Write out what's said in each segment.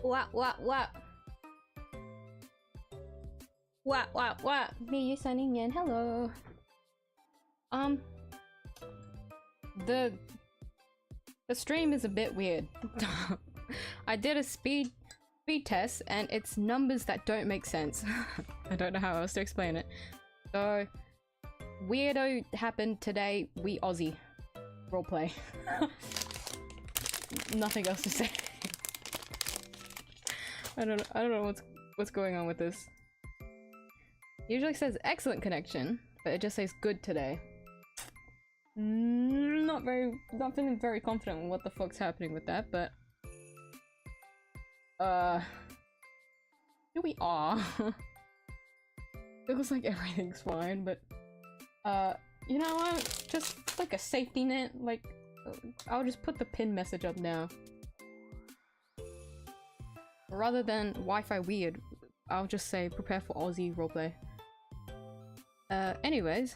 What? Me, you signing in. Hello. The stream is a bit weird. I did a speed test and it's numbers that don't make sense. I don't know how else to explain it. So, weirdo happened today. We Aussie roleplay. Nothing else to say. I don't know what's going on with this. Usually says excellent connection, but it just says good today. Not feeling very confident in what the fuck's happening with that, but here we are. It looks like everything's fine, but you know what? Just like a safety net, like I'll just put the pin message up now. Rather than Wi-Fi weird, I'll just say prepare for Aussie roleplay. Anyways,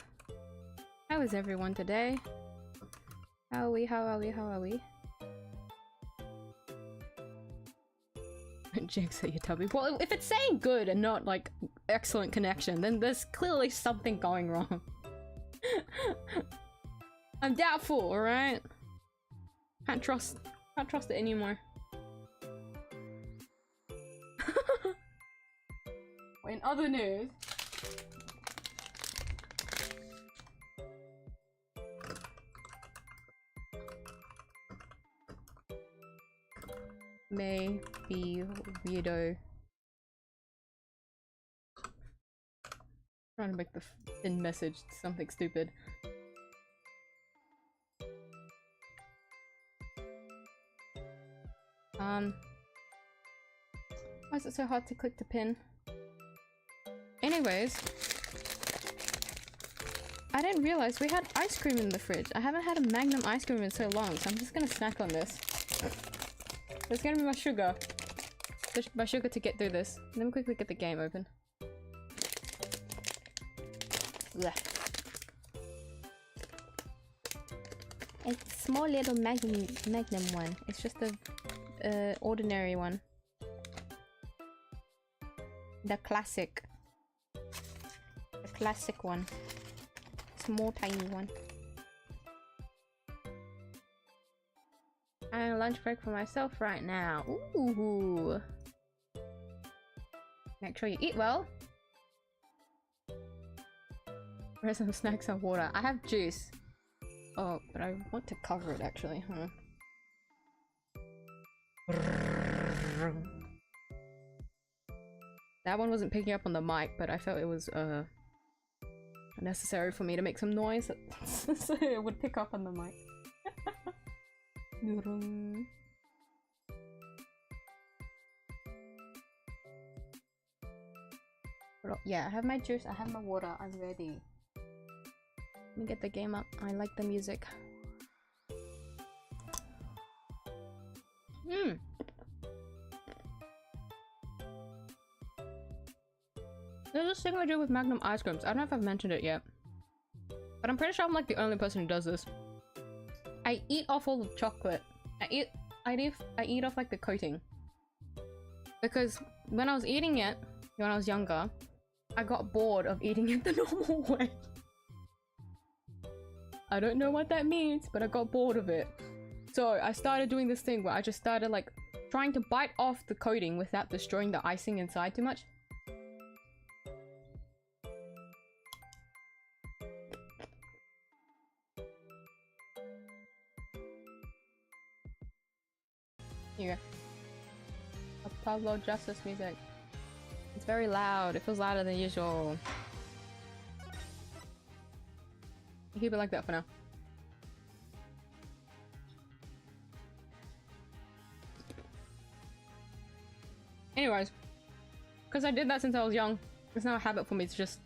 how is everyone today? How are we? Jinx at your tubby. Well, if it's saying good and not like excellent connection, then there's clearly something going wrong. I'm doubtful, alright? Can't trust it anymore. In other news, may be weirdo. Trying to make the thin message something stupid. Why is it so hard to click the pin? Anyways, I didn't realize we had ice cream in the fridge. I haven't had a Magnum ice cream in so long, so I'm just gonna snack on this. It's gonna be my sugar. My sugar to get through this. Let me quickly get the game open. Blech. It's a small little Magnum one. It's just the ordinary one. The classic. The classic one. Small tiny one. I'm on lunch break for myself right now. Ooh. Make sure you eat well. Where's some snacks and water? I have juice. Oh, but I want to cover it actually, huh? That one wasn't picking up on the mic, but I felt it was necessary for me to make some noise so it would pick up on the mic. Yeah, I have my juice, I have my water, I'm ready. Let me get the game up. I like the music. There's this thing I do with Magnum ice creams. I don't know if I've mentioned it yet, but I'm pretty sure I'm like the only person who does this. I eat off all the chocolate. I eat off like the coating. Because when I was eating it, when I was younger, I got bored of eating it the normal way. I don't know what that means, but I got bored of it. So I started doing this thing where I just started like trying to bite off the coating without destroying the icing inside too much. Here. A Pablo Justice music. It's very loud. It feels louder than usual. Keep it like that for now. Anyways, because I did that since I was young, it's now a habit for me to just...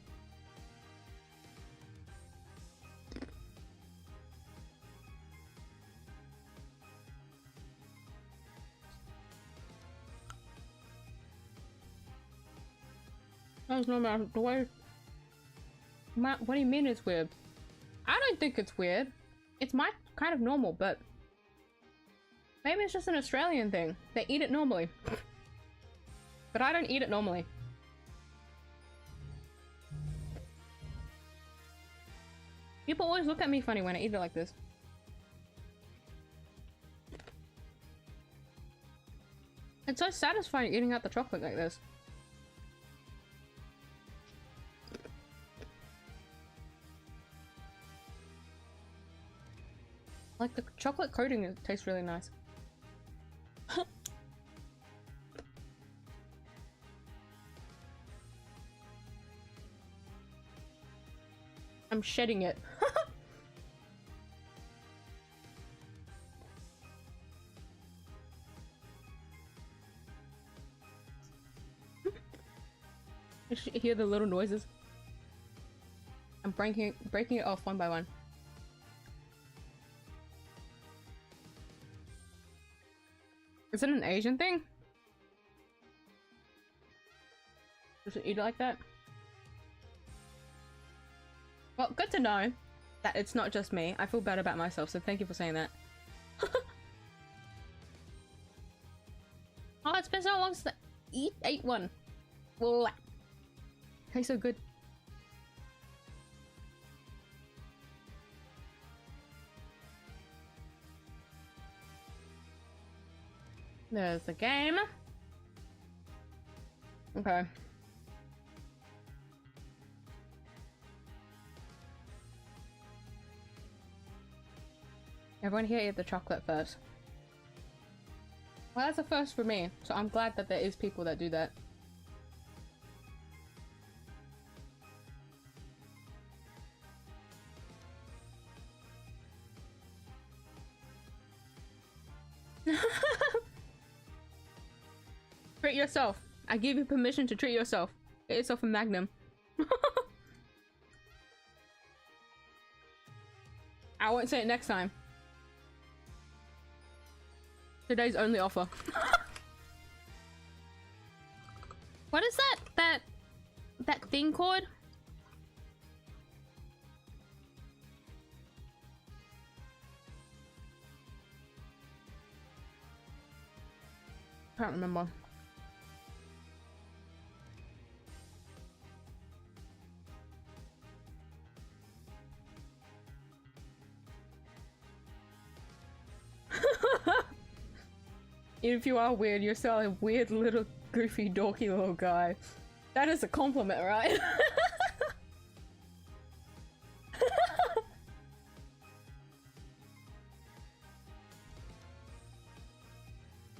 That's no matter the way... Matt, what do you mean it's weird? I don't think it's weird. It's my kind of normal, but... Maybe it's just an Australian thing. They eat it normally. But I don't eat it normally. People always look at me funny when I eat it like this. It's so satisfying eating out the chocolate like this. Like the chocolate coating tastes really nice. I'm shedding it. You should hear the little noises. I'm breaking it off one by one. Is it an Asian thing? Does it eat it like that? Well, good to know that it's not just me. I feel bad about myself, so thank you for saying that. Oh, it's been so long since I ate one. Whoa. Tastes so good. There's the game. Okay. Everyone here ate the chocolate first. Well, that's a first for me, so I'm glad that there is people that do that. Treat yourself. I give you permission to treat yourself. Get yourself a Magnum. I won't say it next time. Today's only offer. What is that thing called? Can't remember. If you are weird, you're still a weird little goofy dorky little guy. That is a compliment, right?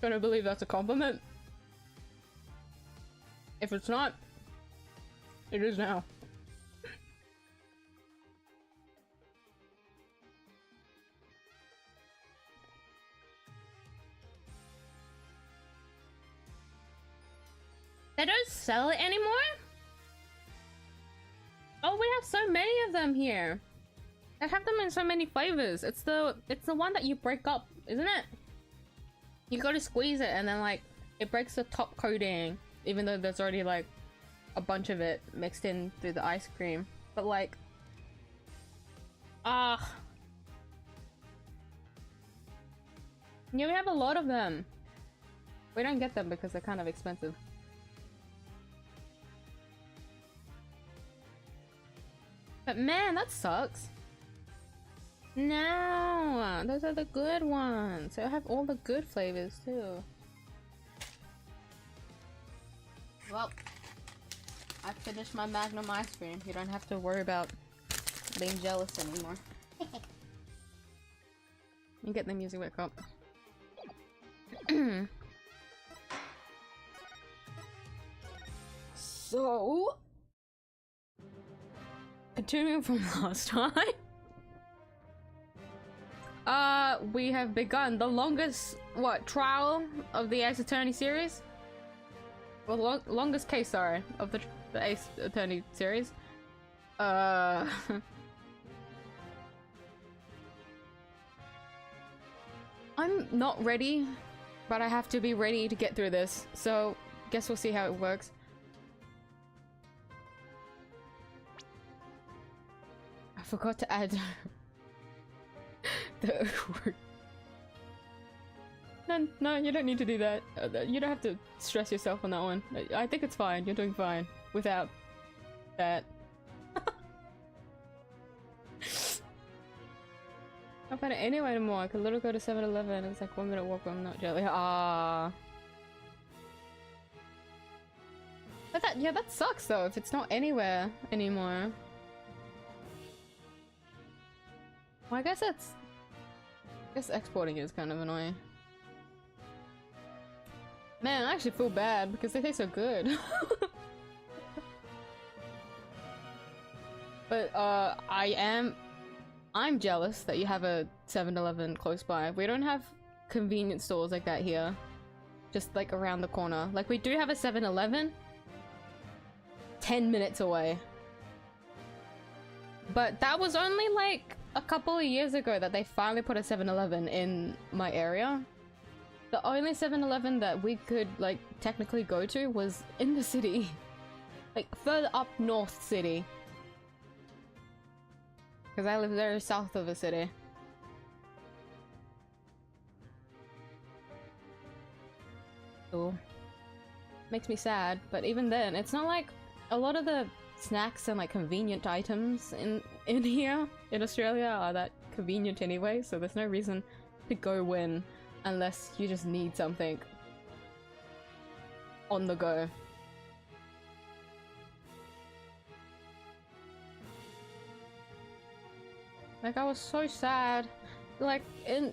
Gonna believe that's a compliment? If it's not, it is now. They don't sell it anymore? Oh, we have so many of them here. They have them in so many flavors. It's the one that you break up, isn't it? You gotta squeeze it and then like it breaks the top coating, even though there's already like a bunch of it mixed in through the ice cream. But like, yeah, we have a lot of them. We don't get them because they're kind of expensive. But man, that sucks. No, those are the good ones. They have all the good flavors too. Well, I finished my Magnum ice cream. You don't have to worry about being jealous anymore. You get the music wake up. So, continuing from last time. We have begun the longest, trial of the Ace Attorney series? Well, longest case, sorry, of the Ace Attorney series. I'm not ready, but I have to be ready to get through this, so guess we'll see how it works. I forgot to add the word. No, you don't need to do that. You don't have to stress yourself on that one. I think it's fine. You're doing fine without that. I don't find it anyway anymore. I could literally go to 7-Eleven. It's like 1 minute walk. I'm not jelly. Ah. But that sucks though. If it's not anywhere anymore. Well, I guess exporting is kind of annoying. Man, I actually feel bad because they taste so good. But I'm jealous that you have a 7-Eleven close by. We don't have convenience stores like that here. Just like around the corner. Like we do have a 7-Eleven 10 minutes away. But that was only like a couple of years ago that they finally put a 7-Eleven in my area. The only 7-Eleven that we could like technically go to was in the city. Like further up north city. Because I live very south of the city. So makes me sad, but even then, it's not like a lot of the snacks and like convenient items in here in Australia are that convenient anyway, so there's no reason to go in unless you just need something on the go. Like I was so sad. Like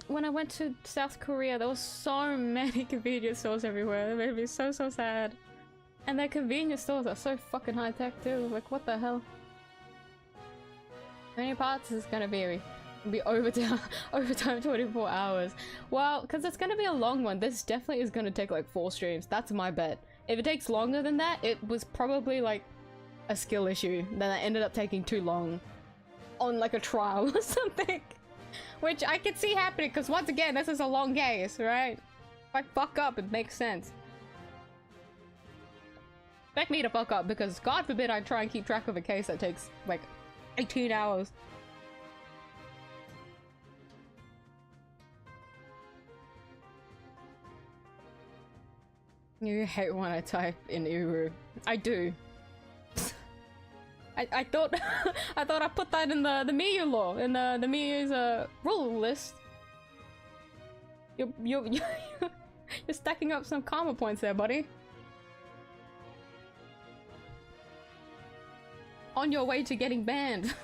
when I went to South Korea, there was so many convenience stores everywhere. It made me so sad. And their convenience stores are so fucking high tech too. Like what the hell? How many parts is gonna be overtime 24 hours? Well, because it's gonna be a long one. This definitely is gonna take like 4 streams. That's my bet. If it takes longer than that, it was probably like a skill issue. Then I ended up taking too long on like a trial or something. Which I could see happening because once again, this is a long case, right? If I fuck up, it makes sense. Expect me to fuck up because God forbid I try and keep track of a case that takes like 18 hours. You hate when I type in Uru. I do. I thought I thought I put that in the miyuu law, in the miyuu's rule list. You're stacking up some karma points there, buddy. On your way to getting banned.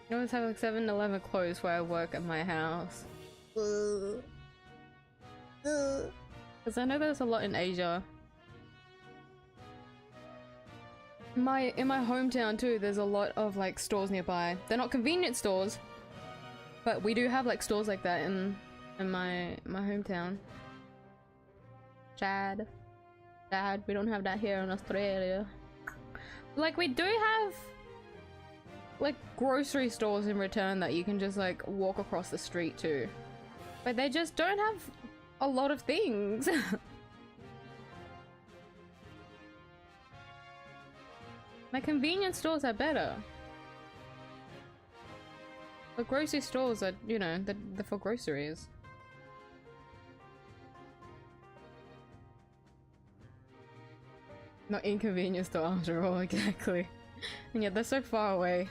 I always have like 7-Eleven closed where I work at my house. Because I know there's a lot in Asia. In my hometown too, there's a lot of like stores nearby. They're not convenience stores, but we do have like stores like that in my hometown. Sad, we don't have that here in Australia. Like we do have like grocery stores in return that you can just like walk across the street to, but they just don't have a lot of things. My convenience stores are better. The grocery stores are, you know, they're for groceries. Not inconvenience store after all, exactly. And yet they're so far away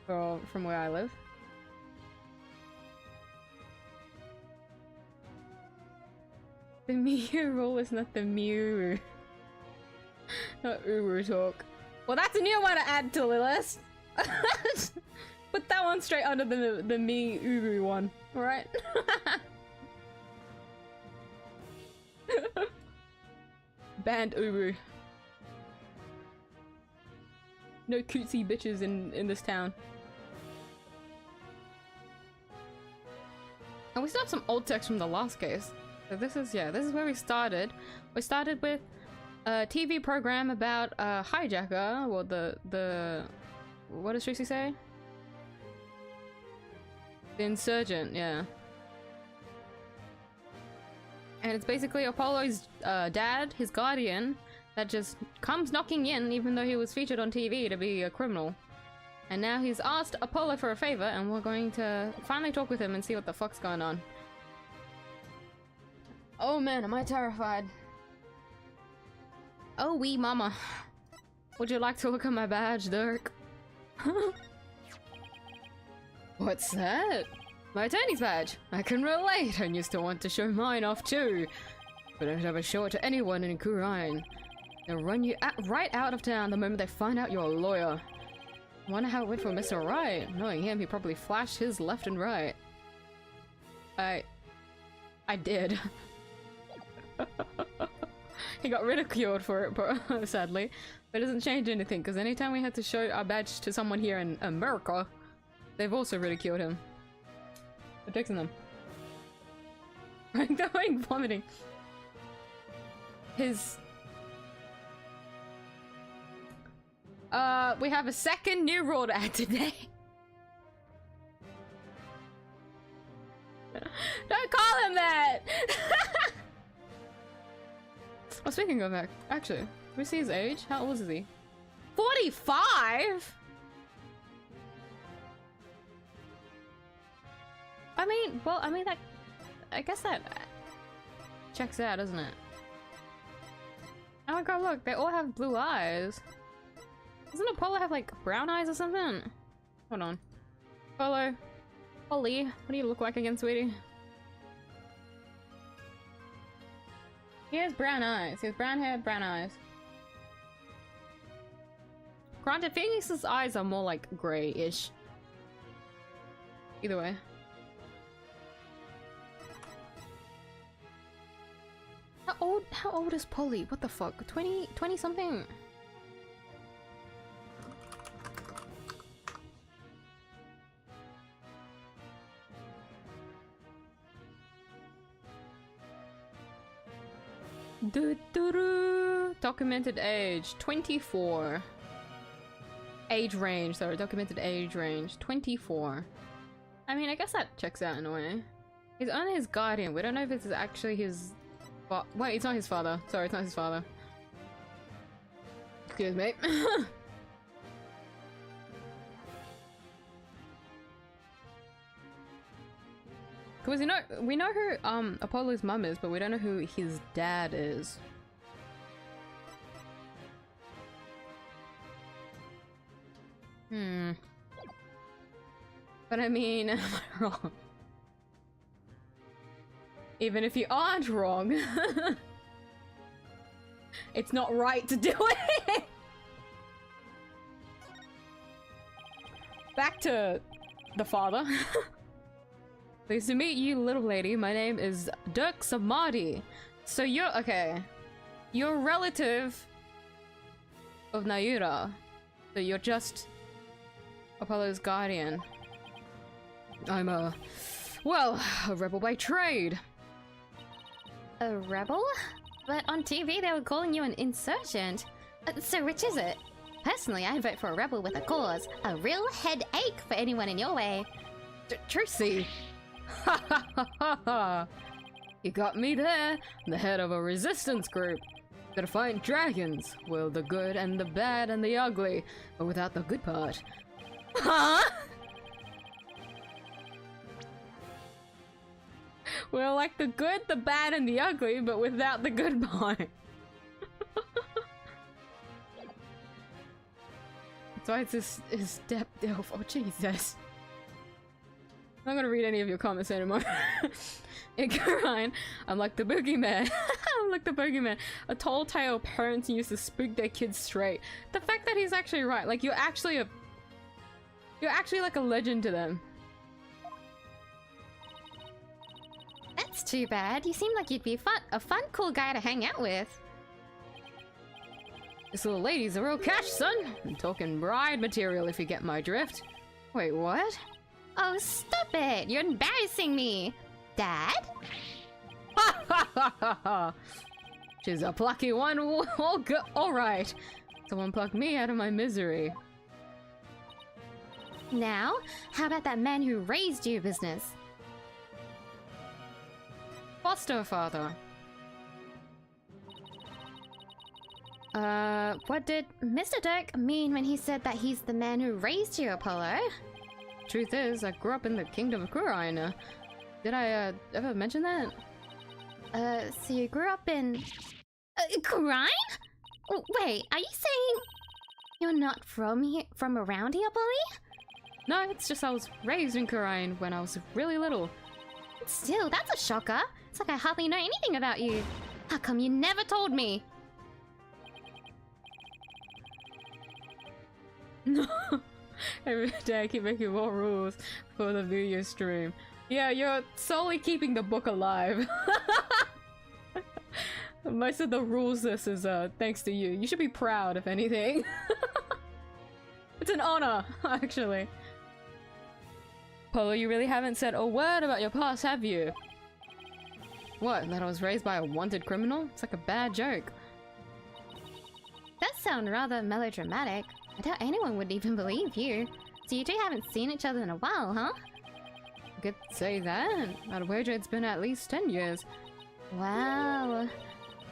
from where I live. The miyuu rule is not the miyuu. Not Uru talk. Well, that's a new one to add to the list. Put that one straight under the me Uru one, alright? Banned Uru. No cutesy bitches in this town. And we still have some old text from the last case. So this is where we started. We started with a TV program about a hijacker, or the what does Tracy say? The insurgent, yeah. And it's basically Apollo's dad, his guardian, that just comes knocking in even though he was featured on TV to be a criminal. And now he's asked Apollo for a favor, and we're going to finally talk with him and see what the fuck's going on. Oh man, am I terrified. Oh wee mama. Would you like to look at my badge, Dirk? What's that? My attorney's badge. I can relate. I used to want to show mine off too. But don't ever show it to anyone in Kurine. They'll run you right out of town the moment they find out you're a lawyer. I wonder how it went for Mr. Right. Knowing him, he probably flashed his left and right. I did. He got ridiculed for it, but sadly. But it doesn't change anything, because anytime we had to show our badge to someone here in America, they've also ridiculed him. For fixing them. I'm going vomiting. His... we have a second new rule to add today. Don't call him that! Oh, speaking of that, actually, can we see his age? How old is he? 45?! I mean, well, I mean, that... I guess that checks out, doesn't it? Oh my god, look, they all have blue eyes. Doesn't Apollo have, like, brown eyes or something? Hold on. Apollo. Polly, what do you look like again, sweetie? He has brown eyes. He has brown hair, brown eyes. Granted, Phoenix's eyes are more, like, grey-ish. Either way. How old is Polly? What the fuck? 20 something? Documented age 24. Age range, sorry, documented age range 24. I mean, I guess that checks out in a way. He's only his guardian. We don't know if this is actually his... Wait, it's not his father. Sorry, it's not his father. Excuse me. Because we know who Apollo's mum is, but we don't know who his dad is. But I mean, am I wrong? Even if you aren't wrong, it's not right to do it. Back to the father. Pleased to meet you, little lady. My name is Dirk Samadhi. So you're okay. You're a relative of Naira. So you're just Apollo's guardian. I'm a rebel by trade. A rebel? But on TV they were calling you an insurgent. So which is it? Personally, I vote for a rebel with a cause. A real headache for anyone in your way. Tracy! Ha ha ha ha ha! You got me there! I'm the head of a resistance group. Gotta fight dragons. Well, the good and the bad and the ugly, but without the good part. Huh? Well, like the good, the bad, and the ugly, but without the good part. So it's his step elf. Oh Jesus. I'm not gonna read any of your comments anymore. In Kurine, I'm like the boogeyman. I'm like the boogeyman. A tall tale parents used to spook their kids straight. The fact that he's actually right, like you're actually like a legend to them. That's too bad. You seem like you'd be a fun, cool guy to hang out with. This little lady's a real catch, son. I'm talking bride material if you get my drift. Wait, what? Oh, stop it! You're embarrassing me! Dad? Ha ha ha ha ha! She's a plucky one. Alright. Someone pluck me out of my misery. Now, how about that man who raised you business? Foster father. What did Mr. Dirk mean when he said that he's the man who raised you, Apollo? Truth is, I grew up in the kingdom of Kurine. Did I, ever mention that? So you grew up in... Kurine? Oh, wait, are you saying you're not from here, from around here, Polly? No, it's just I was raised in Kurine when I was really little. Still, that's a shocker. It's like I hardly know anything about you. How come you never told me? No. Every day I keep making more rules for the video stream. Yeah, you're solely keeping the book alive. Most of the rules this is thanks to you. You should be proud, if anything. It's an honor, actually. Polo, you really haven't said a word about your past, have you? What, that I was raised by a wanted criminal? It's like a bad joke. That sounds rather melodramatic. I doubt anyone would even believe you. So you two haven't seen each other in a while, huh? I could say that. I'd wager it's been at least 10 years. Wow.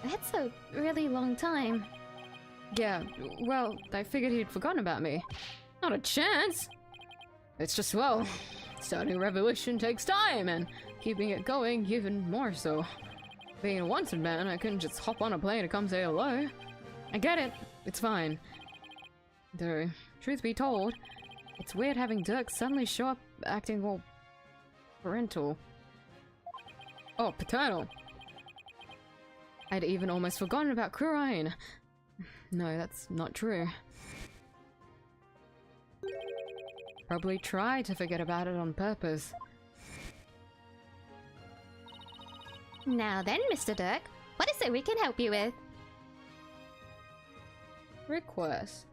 That's a really long time. Yeah, well, I figured he'd forgotten about me. Not a chance! It's just, well, starting a revolution takes time, and keeping it going even more so. Being a wanted man, I couldn't just hop on a plane to come say hello. I get it. It's fine. Though, truth be told, it's weird having Dirk suddenly show up acting all parental. Oh, paternal. I'd even almost forgotten about Kurine. No, that's not true. Probably tried to forget about it on purpose. Now then, Mr. Dirk, what is it we can help you with? Request.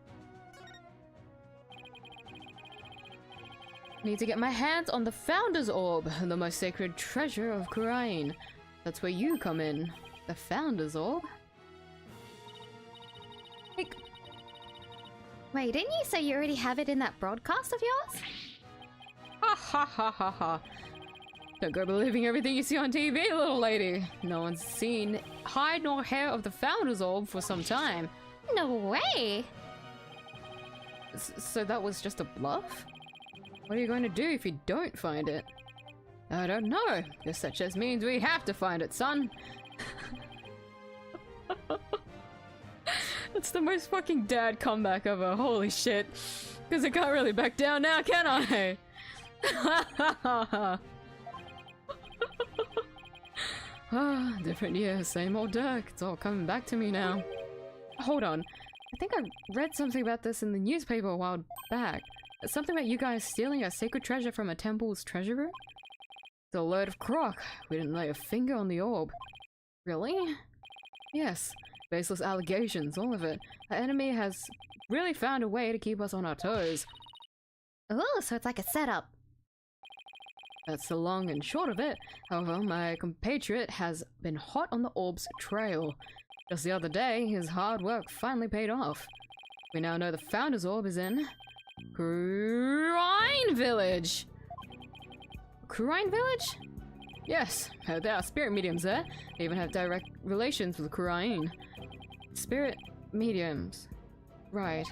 Need to get my hands on the Founder's Orb, the most sacred treasure of Kurine. That's where you come in. The Founder's Orb? Wait, didn't you say you already have it in that broadcast of yours? Ha ha ha ha ha. Don't go believing everything you see on TV, little lady. No one's seen hide nor hair of the Founder's Orb for some time. No way! So that was just a bluff? What are you going to do if you don't find it? I don't know. If such as means we have to find it, son. That's the most fucking dad comeback ever. Holy shit. Because I can't really back down now, can I? Ah, different year, same old Dirk. It's all coming back to me now. Hold on. I think I read something about this in the newspaper a while back. Something about you guys stealing a sacred treasure from a temple's treasure room? It's a load of crock. We didn't lay a finger on the orb. Really? Yes. Baseless allegations, all of it. Our enemy has really found a way to keep us on our toes. Oh, so it's like a setup. That's the long and short of it. However, my compatriot has been hot on the orb's trail. Just the other day, his hard work finally paid off. We now know the Founder's Orb is in Kurine Village. Kurine Village? Yes, there are spirit mediums there. They even have direct relations with Kurine. Spirit mediums. Right.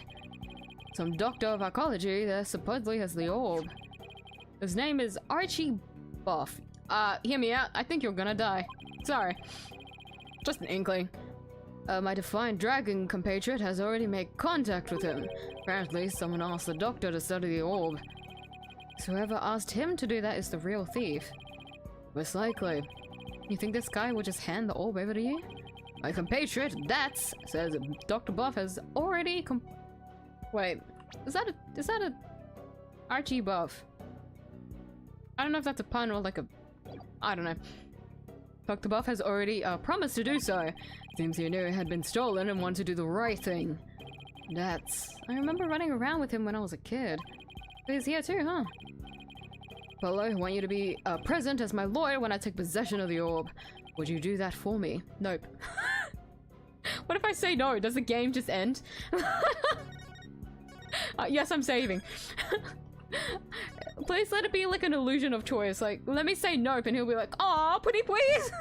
Some doctor of archaeology there supposedly has the orb. His name is Archie Buff. Hear me out. I think you're gonna die. Sorry. Just an inkling. My defiant dragon compatriot has already made contact with him. Apparently, someone asked the doctor to study the orb. So whoever asked him to do that is the real thief. Most likely. You think this guy would just hand the orb over to you? My compatriot, that's, says Dr. Buff has already Wait, is that a Archie Buff? I don't know if that's a pun or like a... I don't know. Dr. Buff has already promised to do so. Seems he knew it had been stolen and wanted to do the right thing. That's... I remember running around with him when I was a kid. He's here too, huh? Polo, I want you to be present as my lawyer when I take possession of the orb. Would you do that for me? Nope. What if I say no? Does the game just end? Yes, I'm saving. Please let it be like an illusion of choice. Like, let me say nope and he'll be like, aw, pretty please.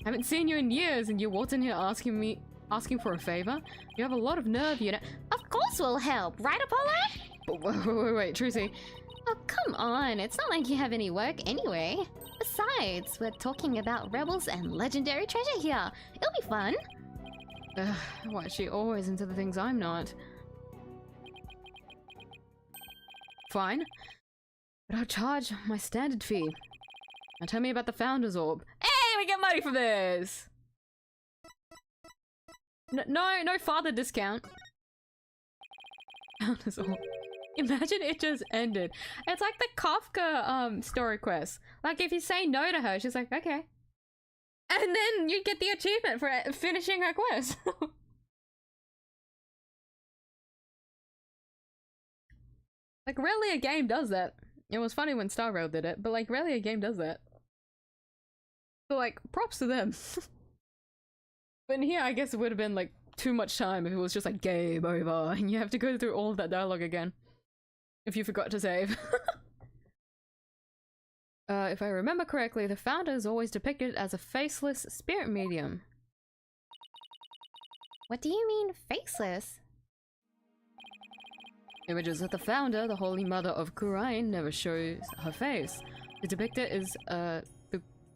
Haven't seen you in years and you walked in here asking for a favor? You have a lot of nerve, you know. Of course we'll help, right, Apollo? Wait, Trucy. Oh, come on. It's not like you have any work anyway. Besides, we're talking about rebels and legendary treasure here. It'll be fun. Why is she always into the things I'm not? Fine. But I'll charge my standard fee. Now tell me about the Founder's Orb. Hey, we get money for this! No father discount. Founder's Orb. Imagine it just ended. It's like the Kafka story quest. Like if you say no to her, she's like, okay. And then you get the achievement for finishing her quest. Like rarely a game does that. It was funny when Star Rail did it, but like rarely a game does that. So like, props to them. But in here, I guess it would have been like too much time if it was just like game over and you have to go through all of that dialogue again. If you forgot to save. If I remember correctly, the founder is always depicted as a faceless spirit medium. What do you mean, faceless? Images of the founder, the Holy Mother of Kurain, never shows her face. To depict it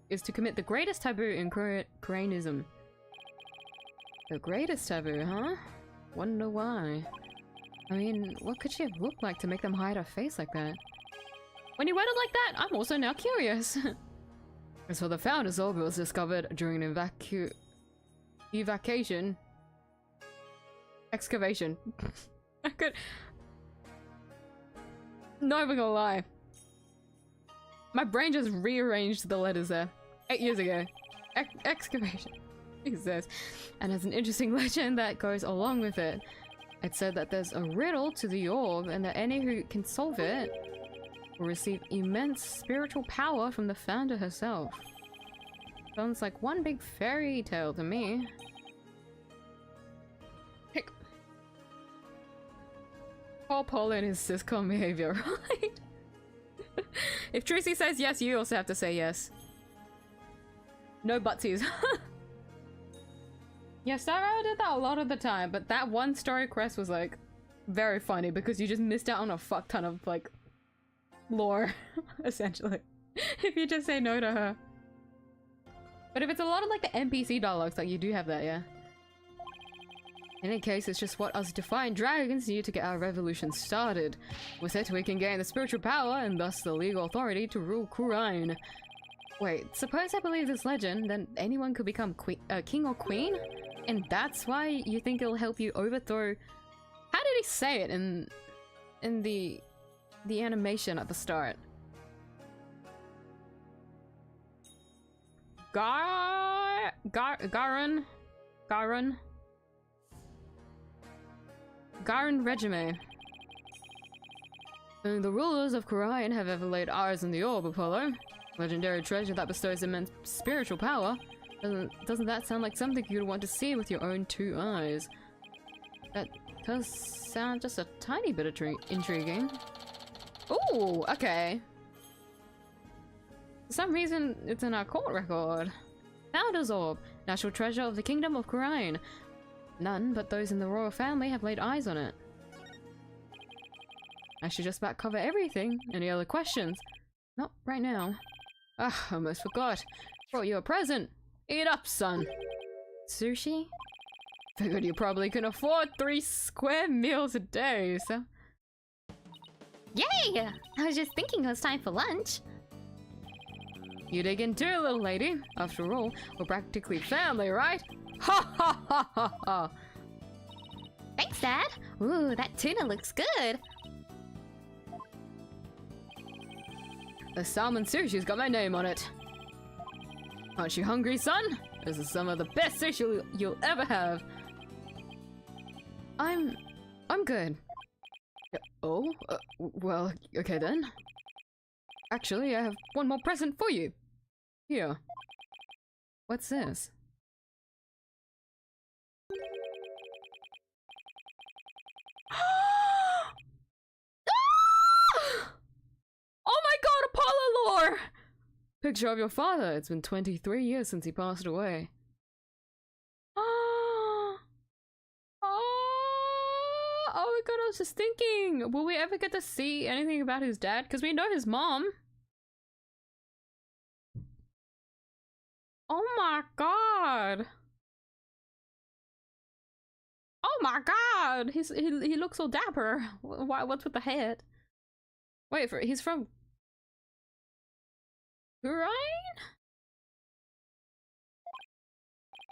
is to commit the greatest taboo in Kurainism. The greatest taboo, huh? Wonder why. I mean, what could she have looked like to make them hide her face like that? When you worded like that, I'm also now curious. So the Founder's Orb was discovered during an excavation. I could... Not even gonna lie. My brain just rearranged the letters there. 8 years ago. Excavation. Jesus. And there's an interesting legend that goes along with it. It said that there's a riddle to the orb and that any who can solve it will receive immense spiritual power from the founder herself. Sounds like one big fairy tale to me. Heck. Paul Polo and his sitcom behavior, right? If Tracy says yes, you also have to say yes. No butsies. Yeah, Star Rail did that a lot of the time, but that one story quest was like very funny because you just missed out on a fuck ton of like lore, essentially. If you just say no to her. But if it's a lot of like the NPC dialogues, like you do have that, yeah. In any case, it's just what us defiant dragons need to get our revolution started. With it, we can gain the spiritual power and thus the legal authority to rule Kurain. Wait, suppose I believe this legend, then anyone could become king or queen? And that's why you think it'll help you overthrow... How did he say it in the animation at the start? Garan Regime. The rulers of Kurain have ever laid eyes on the orb, Apollo. Legendary treasure that bestows immense spiritual power. Doesn't that sound like something you'd want to see with your own 2 eyes? That does sound just a tiny bit intriguing. Ooh, okay. For some reason, it's in our court record. Founder's Orb, national treasure of the Kingdom of Kurain. None but those in the royal family have laid eyes on it. I should just about cover everything. Any other questions? Not right now. Ah, almost forgot. Brought you a present. Eat up, son. Sushi? Figured you probably can afford 3 square meals a day, so... Yay! I was just thinking it was time for lunch. You dig in too, little lady. After all, we're practically family, right? Ha ha ha ha ha! Thanks, Dad. Ooh, that tuna looks good. The salmon sushi's got my name on it. Aren't you hungry, son? This is some of the best sushi you'll ever have. I'm good. Oh? Well, okay then. Actually, I have one more present for you. Here. What's this? Oh my god, Apollo lore! Picture of your father. It's been 23 years since he passed away. Oh, oh my god, I was just thinking. Will we ever get to see anything about his dad? Because we know his mom. Oh my god. Oh my god. He looks so dapper. What's with the head? Wait, he's from Gurain?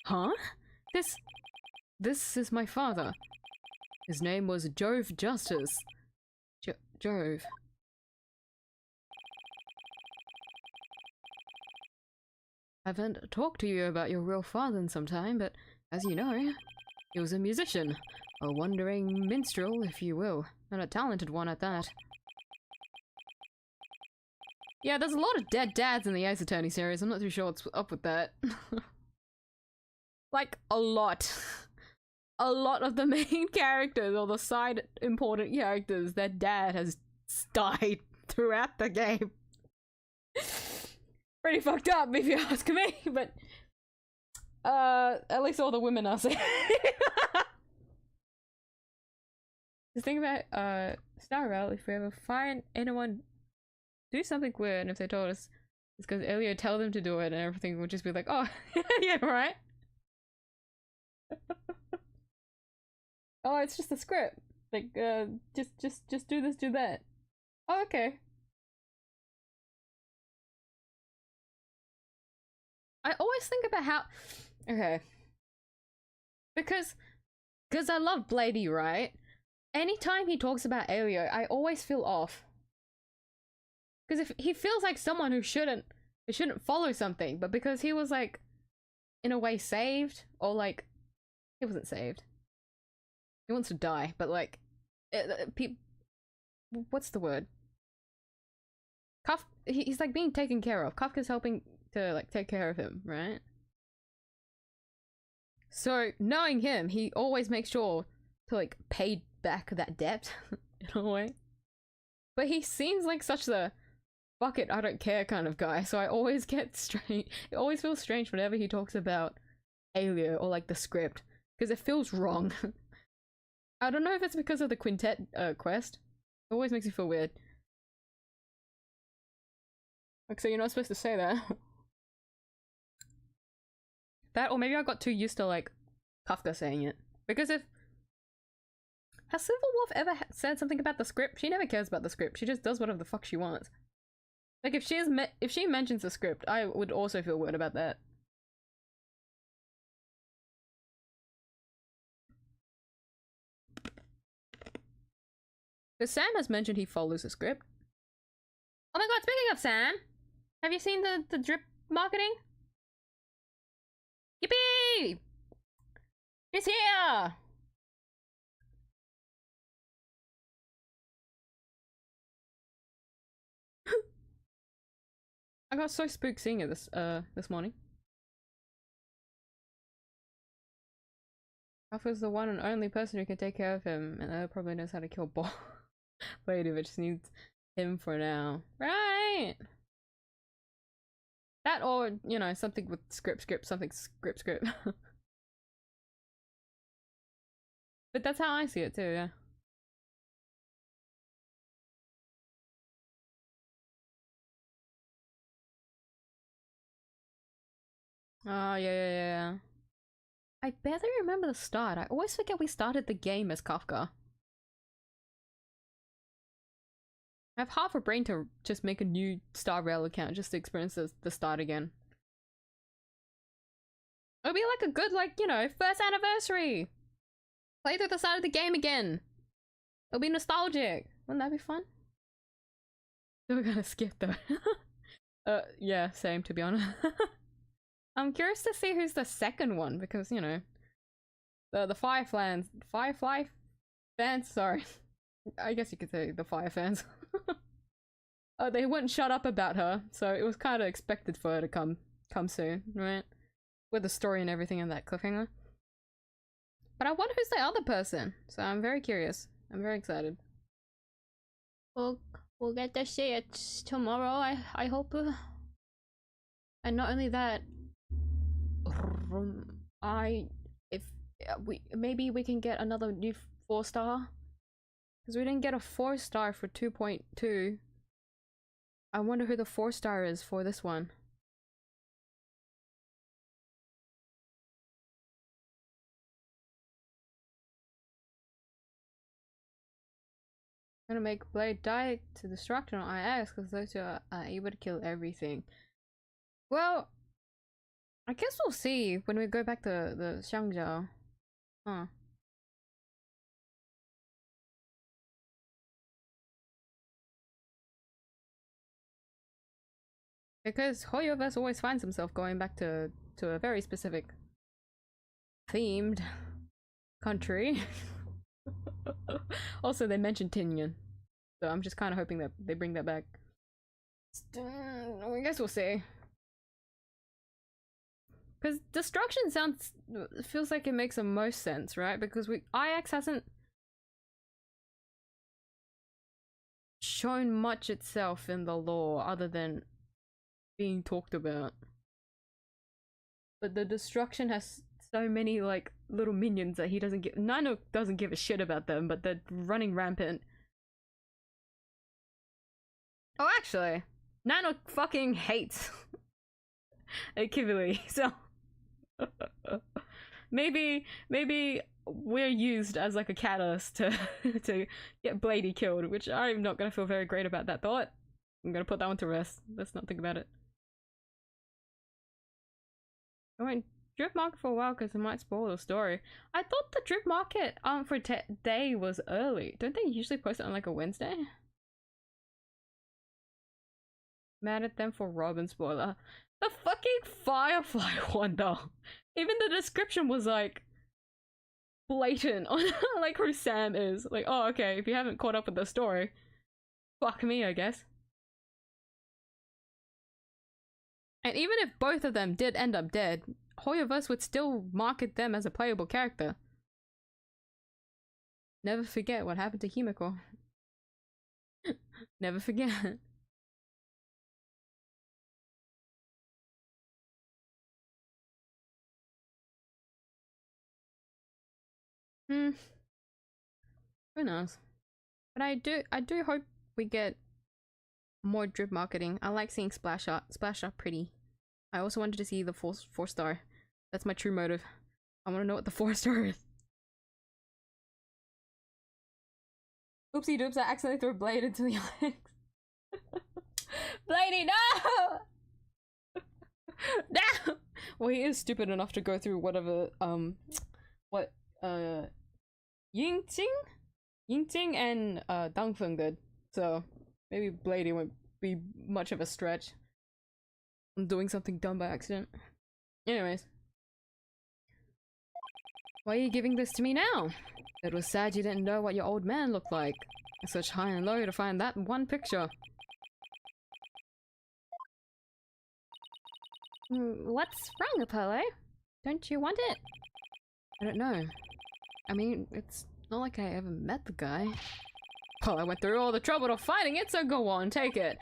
Huh? This is my father. His name was Jove Justice. Jove. I haven't talked to you about your real father in some time, but as you know, he was a musician. A wandering minstrel, if you will. And a talented one at that. Yeah, there's a lot of dead dads in the Ace Attorney series. I'm not too sure what's up with that. Like, a lot. A lot of the main characters, or the side important characters, their dad has died throughout the game. Pretty fucked up if you ask me, but at least all the women are safe. Just think about Star Rail, if we ever find anyone do something weird, and if they told us it's because Elio tell them to do it and everything would just be like, oh yeah, right. Oh, it's just a script. Like, just do this, do that. Oh, okay. I always think about how... Okay. Because I love Bladey, right? Anytime he talks about Elio, I always feel off. Because if he feels like someone who shouldn't follow something, but because he was like, in a way saved, or like, he wasn't saved. He wants to die, but like, what's the word? He's like being taken care of. Kafka's helping to like take care of him, right? So knowing him, he always makes sure to like pay back that debt in a way. But he seems like such the fuck it, I don't care kind of guy. So I always get strange. It always feels strange whenever he talks about Elio or like the script, because it feels wrong. I don't know if it's because of the quintet quest. It always makes me feel weird. Like, so you're not supposed to say that. That, or maybe I got too used to like Kafka saying it. Because if... Has Silverwolf ever said something about the script? She never cares about the script. She just does whatever the fuck she wants. Like if she mentions the script, I would also feel weird about that. Because Sam has mentioned he follows the script. Oh my god, speaking of Sam, have you seen the drip marketing? Yippee! It's here! I got so spooked seeing it this morning. Alpha's the one and only person who can take care of him, and probably knows how to kill Bob. Wait, if it just needs him for now. Right! That or, you know, something with script, something script. But that's how I see it too, yeah. Oh, yeah. I barely remember the start. I always forget we started the game as Kafka. I have half a brain to just make a new Star Rail account just to experience the start again. It'll be like a good, like, you know, first anniversary! Play through the start of the game again! It'll be nostalgic! Wouldn't that be fun? We're gonna skip though. Yeah, same to be honest. I'm curious to see who's the second one, because, you know, the Firefly fans, sorry. I guess you could say the Fire fans. They wouldn't shut up about her, so it was kind of expected for her to come soon, right? With the story and everything and that cliffhanger. But I wonder who's the other person, so I'm very curious. I'm very excited. We'll get to see it tomorrow, I hope. And not only that, if maybe we can get another new 4-star, because we didn't get a 4-star for 2.2. I wonder who the 4-star is for this one. Gonna make Blade die to destruction on IX because those two are able to kill everything. Well, I guess we'll see when we go back to the Xiangjiao. Huh. Because Hoyoverse always finds himself going back to a very specific themed country. Also, they mentioned Tinian, so I'm just kind of hoping that they bring that back. I guess we'll see. Because destruction feels like it makes the most sense, right? Because IX hasn't shown much itself in the lore other than being talked about. But the destruction has so many like little minions that he doesn't give. Nano doesn't give a shit about them, but they're running rampant. Oh, actually, Nano fucking hates Kivili, so maybe we're used as like a catalyst to to get Bladey killed, which I'm not gonna feel very great about that thought. I'm gonna put that one to rest. Let's not think about it. I went drip market for a while because it might spoil the story. I thought the drip market for today was early. Don't they usually post it on like a Wednesday? Mad at them for Robin spoiler. The fucking Firefly one though. Even the description was like blatant on like who Sam is. Like, oh okay, if you haven't caught up with the story, fuck me, I guess. And even if both of them did end up dead, Hoyoverse would still market them as a playable character. Never forget what happened to Himiko. Never forget. Who knows? But I do hope we get more drip marketing. I like seeing splash art pretty. I also wanted to see the 4-star. That's my true motive. I want to know what the 4-star is. Oopsie doops, I accidentally threw a blade into the Onyx. Bladey, no! No! Well, he is stupid enough to go through whatever, Yingting and, Dangfeng did. So, maybe Bladey won't be much of a stretch. I'm doing something dumb by accident. Anyways. Why are you giving this to me now? It was sad you didn't know what your old man looked like. I searched high and low to find that one picture. What's wrong, Apollo? Don't you want it? I don't know. I mean, it's not like I ever met the guy. Well, I went through all the trouble of finding it, so go on, take it.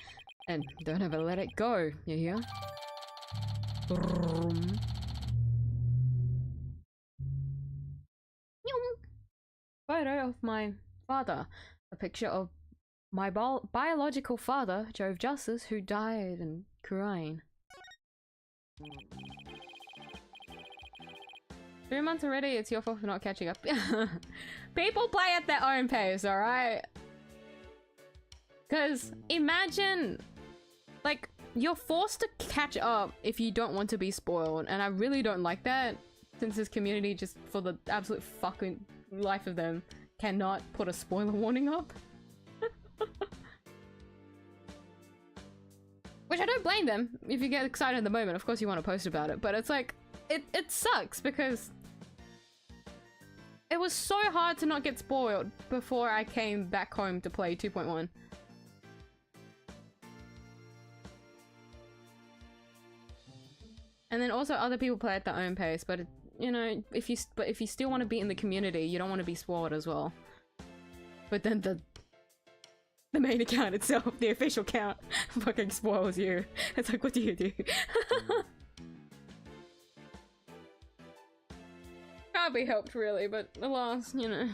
And don't ever let it go, you hear? Photo of my father. A picture of my biological father, Jove Justice, who died in Kurain. 3 months already, it's your fault for not catching up. People play at their own pace, alright? Because imagine, like, you're forced to catch up if you don't want to be spoiled, and I really don't like that, since this community, just for the absolute fucking life of them, cannot put a spoiler warning up. Which I don't blame them. If you get excited in the moment, of course you want to post about it, but it's like, it sucks because it was so hard to not get spoiled before I came back home to play 2.1. And then also other people play at their own pace, but you know, if you still want to be in the community, you don't want to be spoiled as well. But then the main account itself, the official account, fucking spoils you. It's like, what do you do? Can't be helped really, but alas, you know.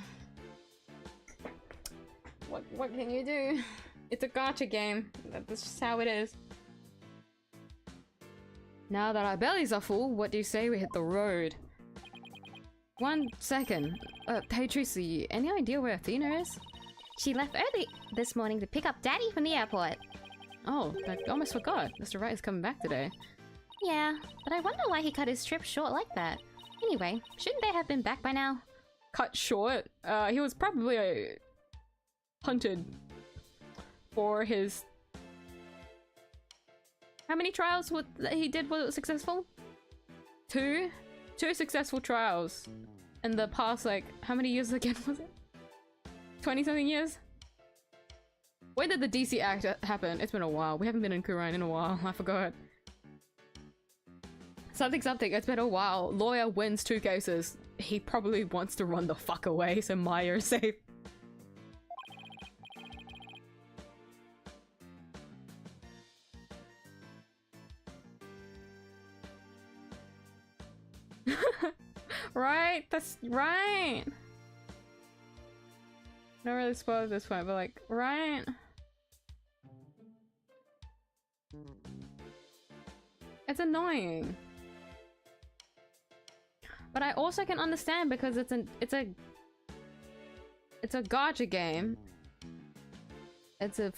What can you do? It's a gacha game. That's just how it is. Now that our bellies are full, what do you say we hit the road? 1 second. Hey Tracy, any idea where Athena is? She left early this morning to pick up Daddy from the airport. Oh, I almost forgot. Mr. Wright is coming back today. Yeah, but I wonder why he cut his trip short like that. Anyway, shouldn't they have been back by now? Cut short? He was probably hunted for his... How many trials that he did were successful? 2? 2 successful trials in the past, like, how many years again was it? 20-something years? When did the DC Act happen? It's been a while. We haven't been in Kuran in a while. I forgot. Something, it's been a while. Lawyer wins 2 cases. He probably wants to run the fuck away so Maya is safe. Right? That's right. Not really spoiled this point, but like, right? It's annoying. But I also can understand because it's a gacha game. It's a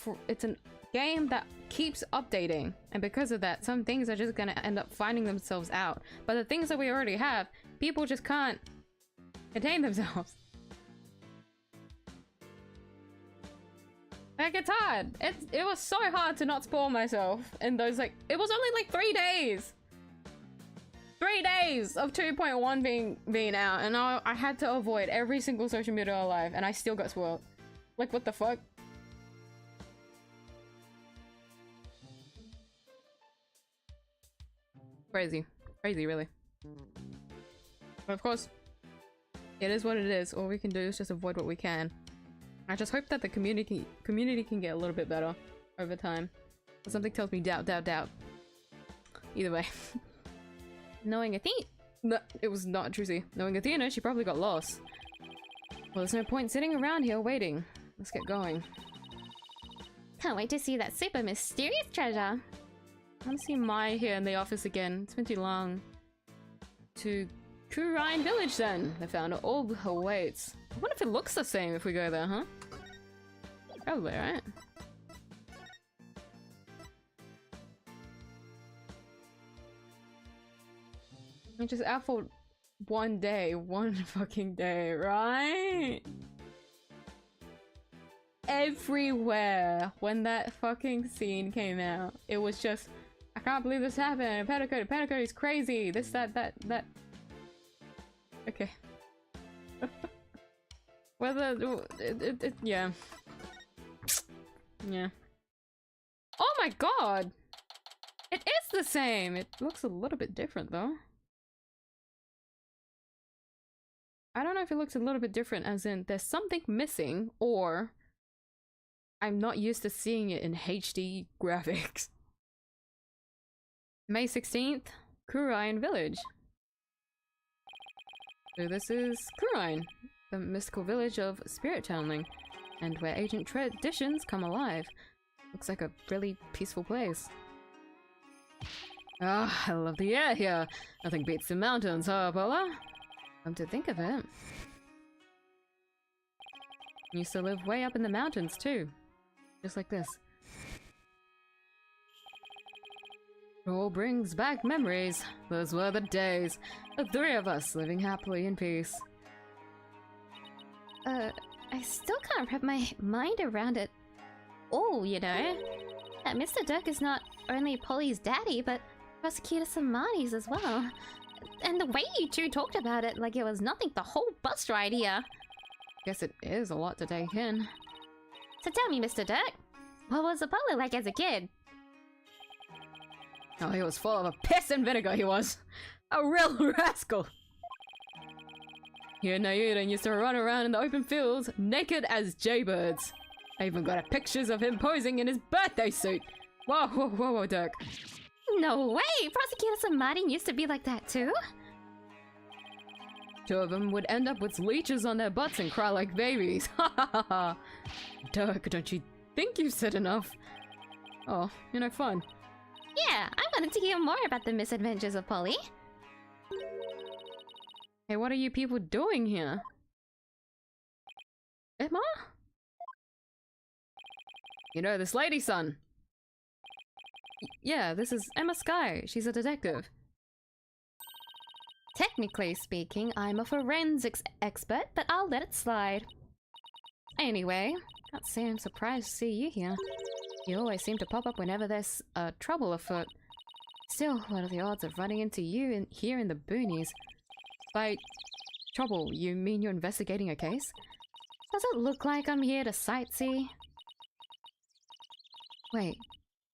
game that keeps updating, and because of that, some things are just gonna end up finding themselves out. But the things that we already have, people just can't contain themselves. Like, it's hard. It was so hard to not spoil myself in those, like, it was only like 3 days. 3 days of 2.1 being out, and I had to avoid every single social media alive, and I still got spoiled. Like, what the fuck? Crazy. Crazy, really. But of course, it is what it is. All we can do is just avoid what we can. I just hope that the community can get a little bit better over time. But something tells me doubt. Either way. Knowing Athena... No, it was not Trucy. Knowing Athena, she probably got lost. Well, there's no point sitting around here waiting. Let's get going. Can't wait to see that super mysterious treasure. I want to see Mai here in the office again. It's been too long. To Kurine Village then. They found an orb awaits. I wonder if it looks the same if we go there, huh? Probably, right? I'm just out for one fucking day, right? Everywhere when that fucking scene came out, it was just, I can't believe this happened. Petticoat is crazy. This, that. Okay. Whether yeah. Yeah. Oh my god! It is the same! It looks a little bit different though. I don't know if it looks a little bit different as in there's something missing, or I'm not used to seeing it in HD graphics. May 16th, Kurine Village. So this is Kurine, the mystical village of spirit channeling, and where ancient traditions come alive. Looks like a really peaceful place. Ah, I love the air here. Nothing beats the mountains, huh, Paula? Come to think of it. Used to live way up in the mountains too. Just like this. It all brings back memories. Those were the days. The 3 of us living happily in peace. I still can't wrap my mind around it all, you know? That Mr. Dirk is not only Polly's daddy, but Prosecutor Samani's as well. And the way you two talked about it like it was nothing the whole bus ride here. Guess it is a lot to take in. So tell me, Mr. Dirk, what was Apollo like as a kid? Oh, he was full of a piss and vinegar, he was. A real rascal. He and Nayuden used to run around in the open fields, naked as jaybirds. I even got pictures of him posing in his birthday suit. Whoa, whoa, whoa, whoa, Dirk. No way! Prosecutors and Martin used to be like that too? Two of them would end up with leeches on their butts and cry like babies. Ha ha ha ha. Dirk, don't you think you've said enough? Oh, fun. Yeah, I wanted to hear more about the misadventures of Polly. Hey, what are you people doing here? Emma? You know this lady, son? Yeah, this is Emma Skye. She's a detective. Technically speaking, I'm a forensics expert, but I'll let it slide. Anyway, can't say I'm surprised to see you here. You always seem to pop up whenever there's trouble afoot. Still, what are the odds of running into you here in the boonies? By trouble, you mean you're investigating a case? Does it look like I'm here to sightsee? Wait,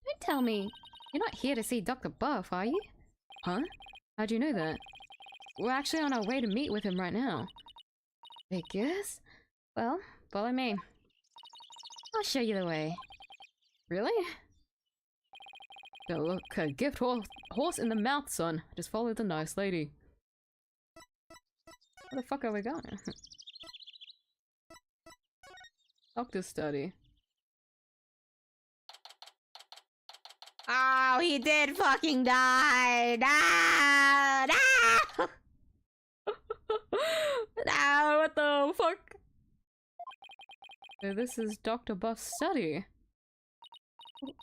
don't tell me you're not here to see Dr. Buff, are you? Huh? How'd you know that? We're actually on our way to meet with him right now. Figures? Well, follow me. I'll show you the way. Really? Don't look a gift horse in the mouth, son. Just follow the nice lady. Where the fuck are we going? Doctor's study. Oh, he did fucking die! No! No! No, what the fuck? So this is Dr. Buff's study.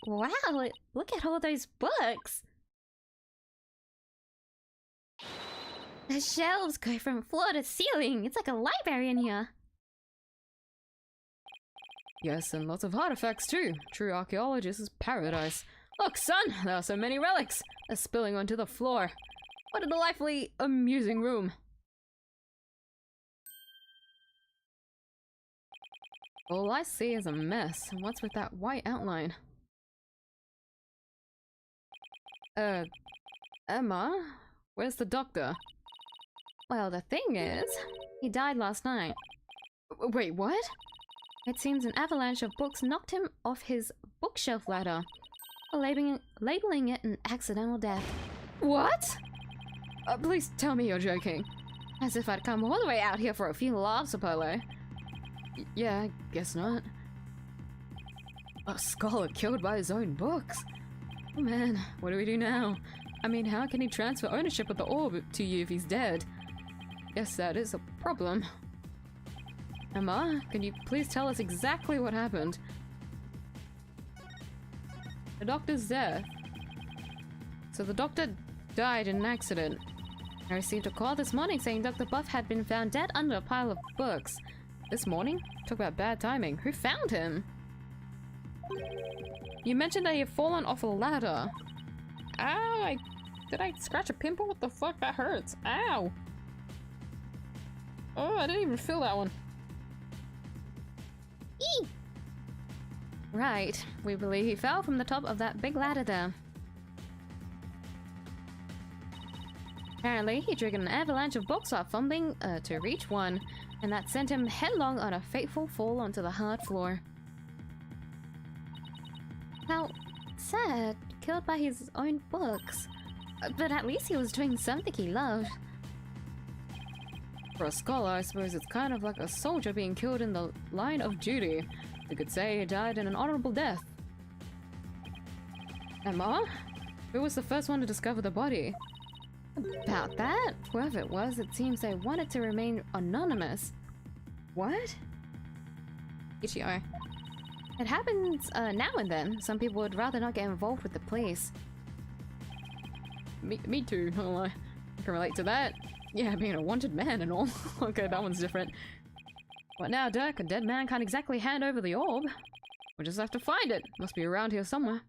Wow, look at all those books! The shelves go from floor to ceiling. It's like a library in here. Yes, and lots of artifacts too. True archaeologist's paradise. Look, son, there are so many relics. They're spilling onto the floor. What a delightfully amusing room. All I see is a mess. What's with that white outline? Emma? Where's the doctor? Well, the thing is, he died last night. Wait, what? It seems an avalanche of books knocked him off his bookshelf ladder, labeling it an accidental death. What? Please tell me you're joking. As if I'd come all the way out here for a few laughs, Apollo. Yeah, I guess not. A scholar killed by his own books? Oh man, what do we do now? I mean, how can he transfer ownership of the orb to you if he's dead? Guess that is a problem. Emma, can you please tell us exactly what happened? The doctor's death. So the doctor died in an accident. I received a call this morning saying Dr. Buff had been found dead under a pile of books. This morning? Talk about bad timing. Who found him? You mentioned that he had fallen off a ladder. Ow! Did I scratch a pimple? What the fuck? That hurts. Ow! Oh, I didn't even feel that one. Eee! Right. We believe he fell from the top of that big ladder there. Apparently, he triggered an avalanche of books while fumbling to reach one, and that sent him headlong on a fateful fall onto the hard floor. How sad, killed by his own books. But at least he was doing something he loved. For a scholar, I suppose it's kind of like a soldier being killed in the line of duty. You could say he died in an honorable death. Emma? Who was the first one to discover the body? About that? Whoever it was, it seems they wanted to remain anonymous. What? Ichio. It happens now and then. Some people would rather not get involved with the police. Me too, no lie. I can relate to that. Yeah, being a wanted man and all. Okay, that one's different. What now, Dirk? A dead man can't exactly hand over the orb. We'll just have to find it. Must be around here somewhere.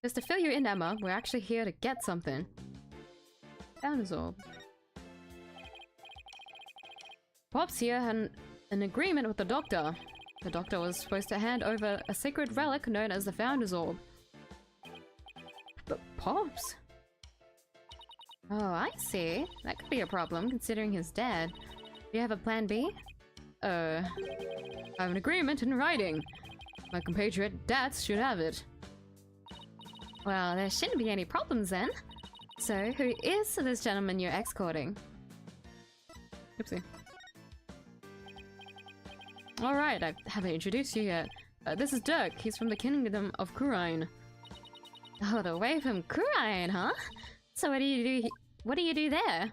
Just to fill you in, Emma, we're actually here to get something. Found his orb. Pops here had an agreement with the doctor. The doctor was supposed to hand over a sacred relic known as the Founder's Orb. But Pops? Oh, I see. That could be a problem, considering he's dead. Do you have a plan B? I have an agreement in writing. My compatriot Dats should have it. Well, there shouldn't be any problems then. So, who is this gentleman you're escorting? Oopsie. Alright, I haven't introduced you yet. This is Dirk. He's from the Kingdom of Kurine. Oh, the way from Kurine, huh? So what do you do? What do you do there?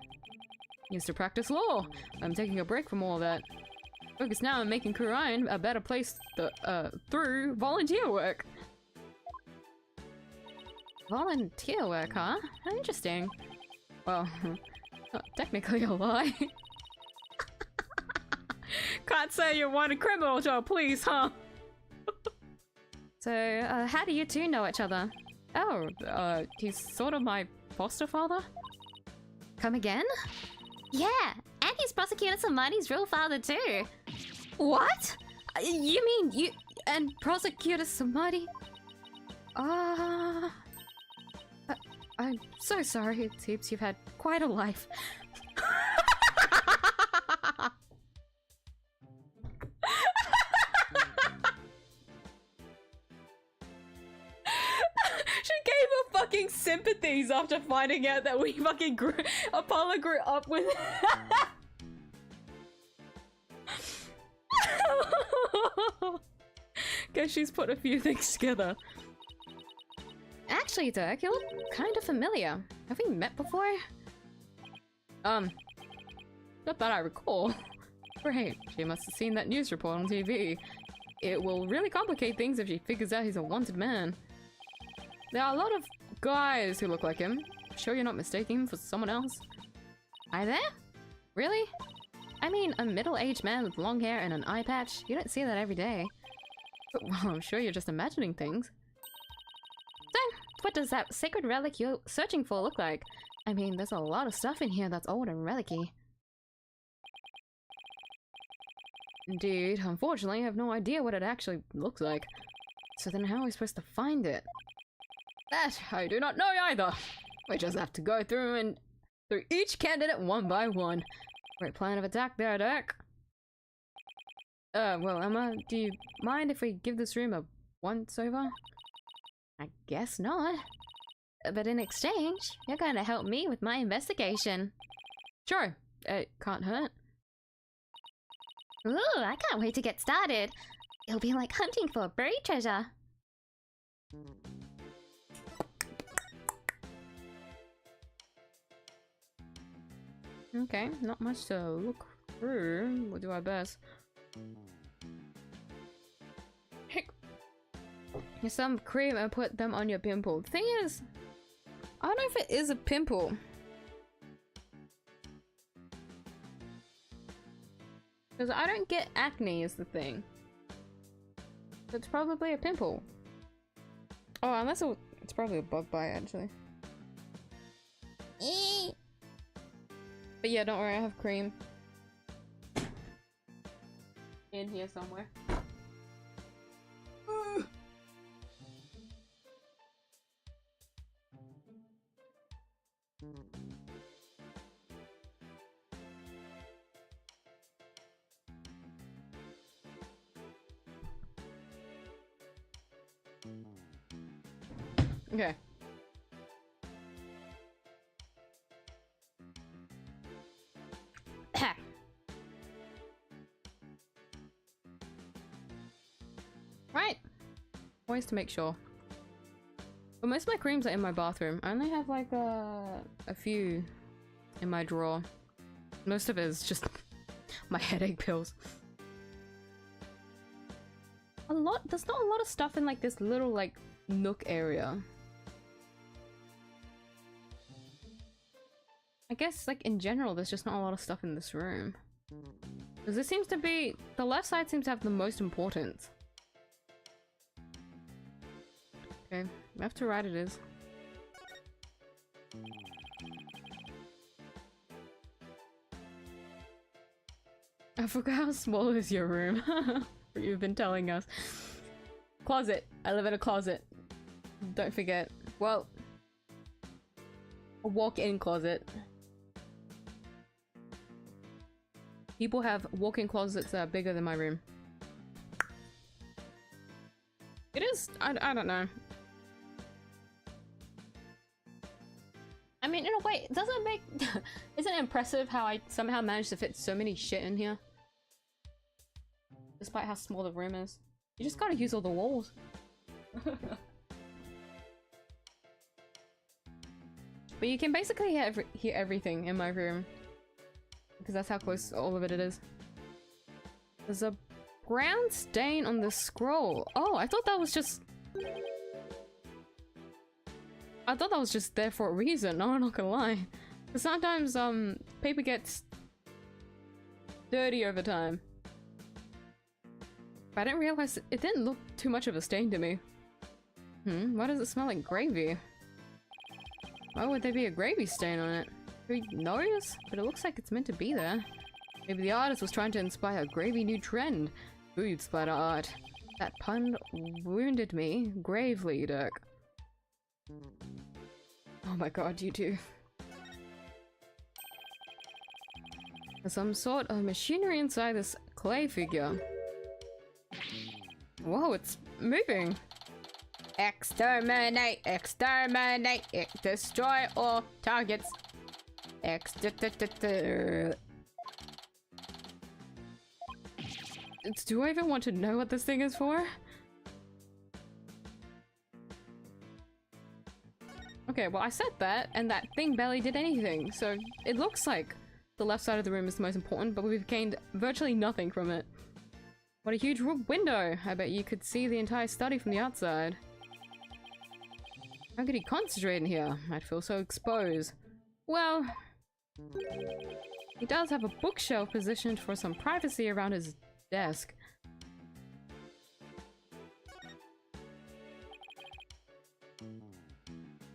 Used to practice law. I'm taking a break from all that. Focus now on making Kurine a better place through volunteer work. Volunteer work, huh? Interesting. Well, not technically a lie. Can't say you want a criminal to a police, huh? So, how do you two know each other? Oh, he's sort of my foster father? Come again? Yeah, and he's Prosecutor Samani's real father too. What? You mean you and Prosecutor Samani? I'm so sorry. It seems you've had quite a life. She gave her fucking sympathies after finding out that we fucking Apollo grew up with. Guess she's put a few things together. Actually, Dirk, you look kind of familiar. Have we met before? Not that I recall. Great, she must have seen that news report on TV. It will really complicate things if she figures out he's a wanted man. There are a lot of guys who look like him. Sure you're not mistaking him for someone else? Are there? Really? I mean, a middle-aged man with long hair and an eye patch. You don't see that every day. Well, I'm sure you're just imagining things. So, what does that sacred relic you're searching for look like? I mean, there's a lot of stuff in here that's old and relic-y. Indeed. Unfortunately, I have no idea what it actually looks like. So then how are we supposed to find it? That I do not know either. We just have to go through each candidate one by one. Great plan of attack there, Dirk. Well, Emma, do you mind if we give this room a once-over? I guess not. But in exchange, you're going to help me with my investigation. Sure. It can't hurt. Ooh, I can't wait to get started. It'll be like hunting for buried treasure. Okay, not much to look through. We'll do our best. Here's some cream and put them on your pimple. Thing is, I don't know if it is a pimple. Because I don't get acne is the thing. It's probably a pimple. Oh, unless it's probably a bug bite actually. But yeah, don't worry, I have cream. In here somewhere. Okay. Right. Always to make sure. But most of my creams are in my bathroom. I only have like a few in my drawer. Most of it is just my headache pills. There's not a lot of stuff in like this little like nook area. I guess like in general there's just not a lot of stuff in this room. Because this seems to be, the left side seems to have the most importance. Okay, left to right it is. I forgot how small is your room. You've been telling us. Closet. I live in a closet. Don't forget. Well, a walk-in closet. People have walk-in closets that are bigger than my room. It is, I don't know. I mean, in a way, doesn't it make... Isn't it impressive how I somehow managed to fit so many shit in here? Despite how small the room is. You just gotta use all the walls. But you can basically hear everything in my room. Because that's how close all of it is. There's a brown stain on the scroll. Oh, I thought that was just... I thought that was just there for a reason. No, I'm not gonna lie. Because sometimes, paper gets dirty over time. But I didn't realize it didn't look too much of a stain to me. Why does it smell like gravy? Why would there be a gravy stain on it? Who knows? But it looks like it's meant to be there. Maybe the artist was trying to inspire a gravy new trend. Food splatter art. That pun wounded me gravely, Dirk. Oh my god, you two. There's some sort of machinery inside this clay figure. Whoa, it's moving! Exterminate! Exterminate! Destroy all targets! Do I even want to know what this thing is for? Okay, well I said that, and that thing barely did anything, so it looks like the left side of the room is the most important, but we've gained virtually nothing from it. What a huge window! I bet you could see the entire study from the outside. How could he concentrate in here? I'd feel so exposed. Well... he does have a bookshelf positioned for some privacy around his desk.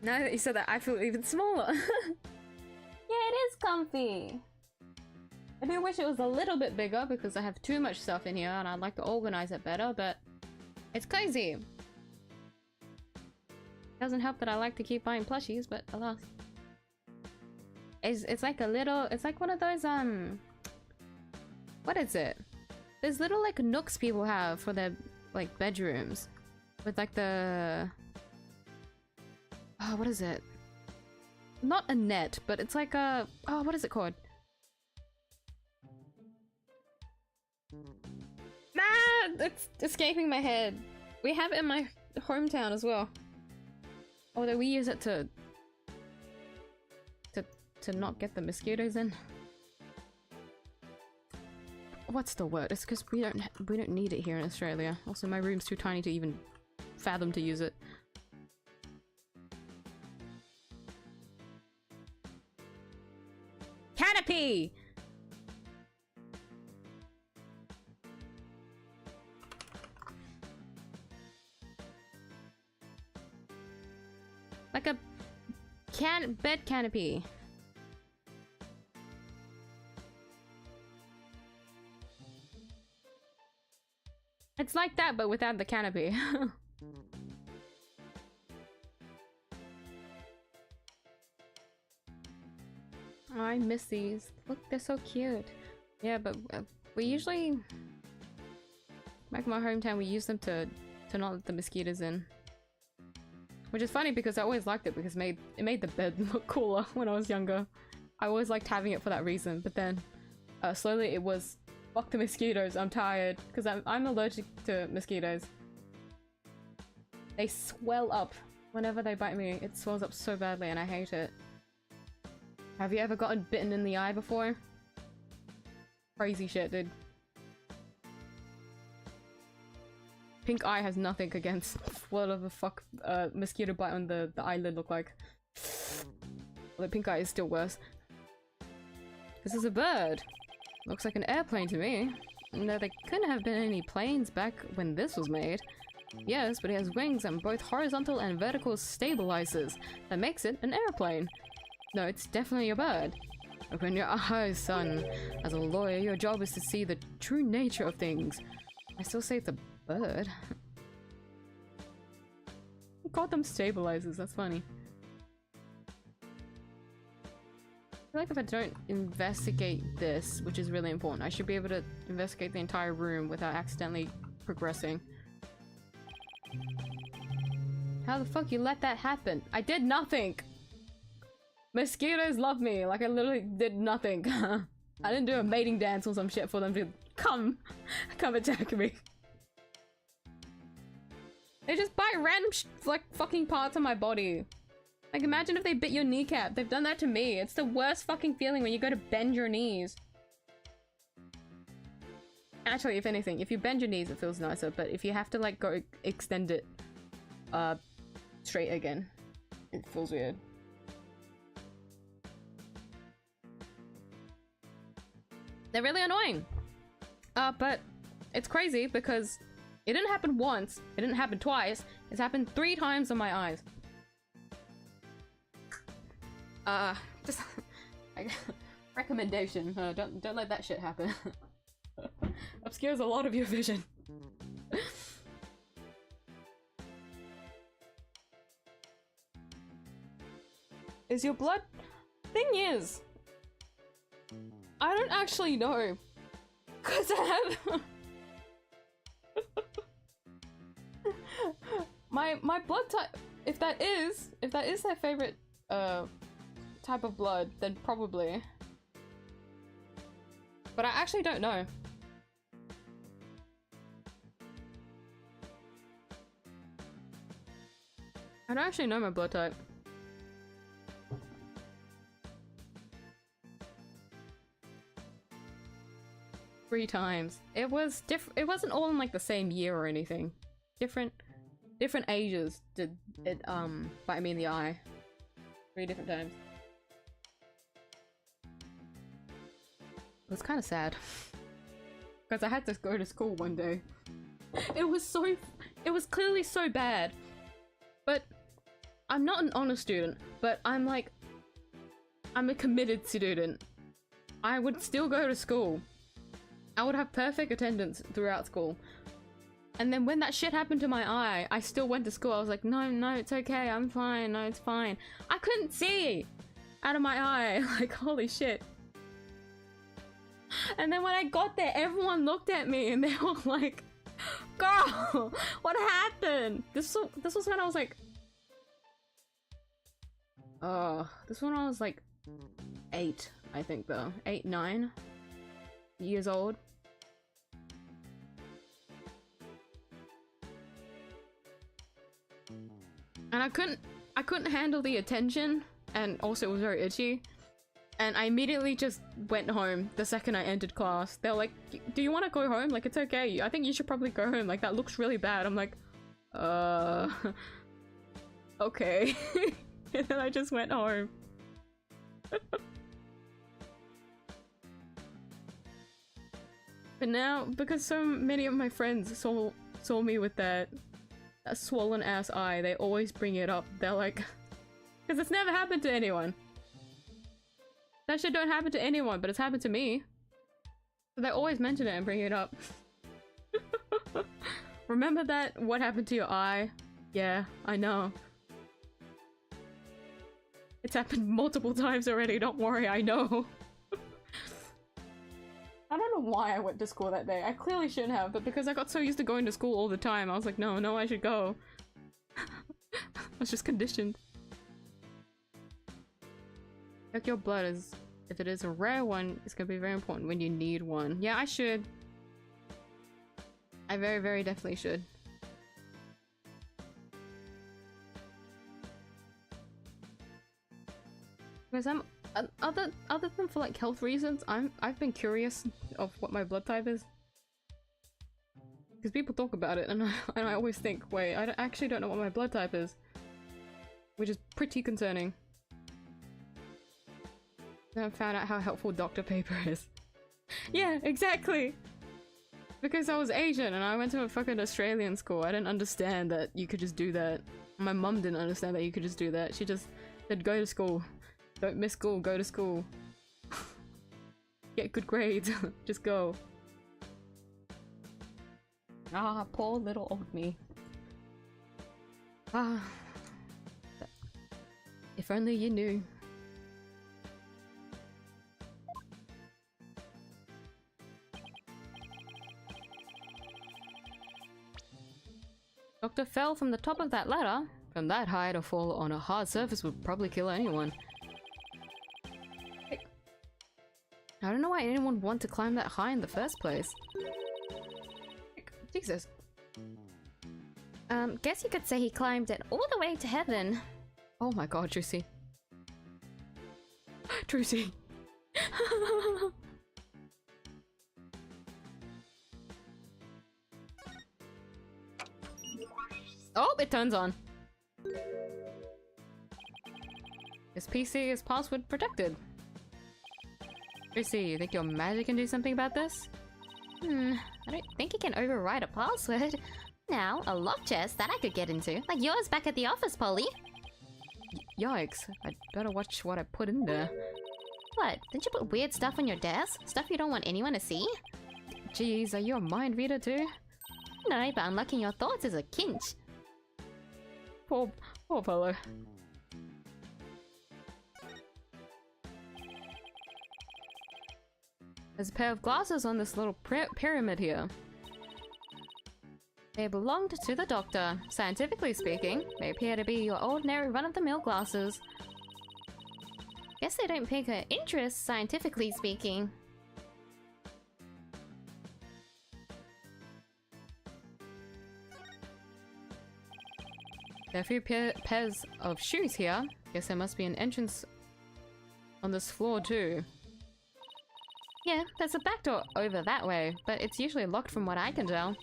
Now that you said that, I feel even smaller. Yeah, it is comfy! I do wish it was a little bit bigger because I have too much stuff in here and I'd like to organize it better, but it's cozy. Doesn't help that I like to keep buying plushies, but alas. It's like a little, it's like one of those, what is it? There's little like nooks people have for their like bedrooms with like the, oh, what is it? Not a net, but it's like a, oh, what is it called? Ah, it's escaping my head. We have it in my hometown as well. Although we use it to not get the mosquitoes in. What's the word? It's because we don't need it here in Australia. Also, my room's too tiny to even fathom to use it. Canopy! Like a bed canopy. It's like that, but without the canopy. Oh, I miss these. Look, they're so cute. Yeah, but we usually... back in my hometown, we use them to not let the mosquitoes in. Which is funny because I always liked it because it made the bed look cooler when I was younger. I always liked having it for that reason, but then slowly it was, fuck the mosquitoes, I'm tired. Because I'm allergic to mosquitoes. They swell up whenever they bite me. It swells up so badly and I hate it. Have you ever gotten bitten in the eye before? Crazy shit, dude. Pink eye has nothing against whatever the fuck mosquito bite on the eyelid look like. Well, the pink eye is still worse. This is a bird. Looks like an airplane to me. No, there couldn't have been any planes back when this was made. Yes, but it has wings and both horizontal and vertical stabilizers. That makes it an airplane. No, it's definitely a bird. Open your eyes, son. As a lawyer, your job is to see the true nature of things. I still say it's a bird. You called them stabilizers, that's funny. I feel like if I don't investigate this, which is really important, I should be able to investigate the entire room without accidentally progressing. How the fuck you let that happen? I did nothing! Mosquitoes love me, like I literally did nothing. I didn't do a mating dance or some shit for them to come attack me. They just bite random like fucking parts of my body. Like imagine if they bit your kneecap. They've done that to me. It's the worst fucking feeling when you go to bend your knees. Actually, if anything, if you bend your knees it feels nicer, but if you have to like go extend it straight again, it feels weird. They're really annoying. But it's crazy because it didn't happen once, it didn't happen twice, it's happened 3 times on my eyes. Just recommendation, don't let that shit happen. Obscures a lot of your vision. Is your blood... Thing is, I don't actually know. Cause I have... my blood type, if that is their favorite type of blood, then probably. But I actually don't know. I don't actually know my blood type. Three times. It was different. It wasn't all in like the same year or anything. Different ages did it bite me in the eye. 3 different times. It was kind of sad because I had to go to school one day. It was clearly so bad, but I'm not an honor student, but I'm a committed student. I would still go to school. I would have perfect attendance throughout school. And then when that shit happened to my eye, I still went to school. I was like, no, it's okay, I'm fine, no, it's fine. I couldn't see out of my eye, like, holy shit. And then when I got there, everyone looked at me and they were like, girl, what happened? This was when I was like, this was when I was like 8, I think though. 8, 9 years old. And I couldn't handle the attention, and also it was very itchy. And I immediately just went home the second I entered class. They were like, do you want to go home? Like, it's okay. I think you should probably go home. Like, that looks really bad. I'm like, okay. And then I just went home. But now, because so many of my friends saw me with that swollen ass eye, they always bring it up. They're like, because it's never happened to anyone. That shit don't happen to anyone, but it's happened to me. So they always mention it and bring it up. Remember that? What happened to your eye? Yeah, I know. It's happened multiple times already, don't worry, I know. I don't know why I went to school that day. I clearly shouldn't have, but because I got so used to going to school all the time, I was like, no, I should go. I was just conditioned. Check your blood, is if it is a rare one, it's gonna be very important when you need one. Yeah, I should. I very, very definitely should. Because I'm other than for like health reasons, I've been curious of what my blood type is. Because people talk about it, and I always think, wait, I actually don't know what my blood type is, which is pretty concerning. Then I found out how helpful doctor paper is. Yeah, exactly! Because I was Asian and I went to a fucking Australian school, I didn't understand that you could just do that. My mum didn't understand that you could just do that. She just said, go to school. Don't miss school, go to school. Get good grades, just go. Ah, poor little old me. Ah. If only you knew. Doctor fell from the top of that ladder. From that high, to fall on a hard surface would probably kill anyone. I don't know why anyone would want to climb that high in the first place. Jesus. Guess you could say he climbed it all the way to heaven. Oh my god, Juicy. Juicy. Oh, it turns on. This PC is password protected. Juicy, you think your magic can do something about this? I don't think he can override a password. Now, a lock chest that I could get into, like yours back at the office, Polly. Yikes, I'd better watch what I put in there. What? Didn't you put weird stuff on your desk? Stuff you don't want anyone to see? Jeez, are you a mind reader too? No, but unlocking your thoughts is a kinch. Poor fellow. There's a pair of glasses on this little pyramid here. They belonged to the doctor. Scientifically speaking, they appear to be your ordinary run-of-the-mill glasses. Guess they don't pique her interest, scientifically speaking. There are a few pairs of shoes here. Guess there must be an entrance on this floor too. Yeah, there's a back door over that way, but it's usually locked from what I can tell.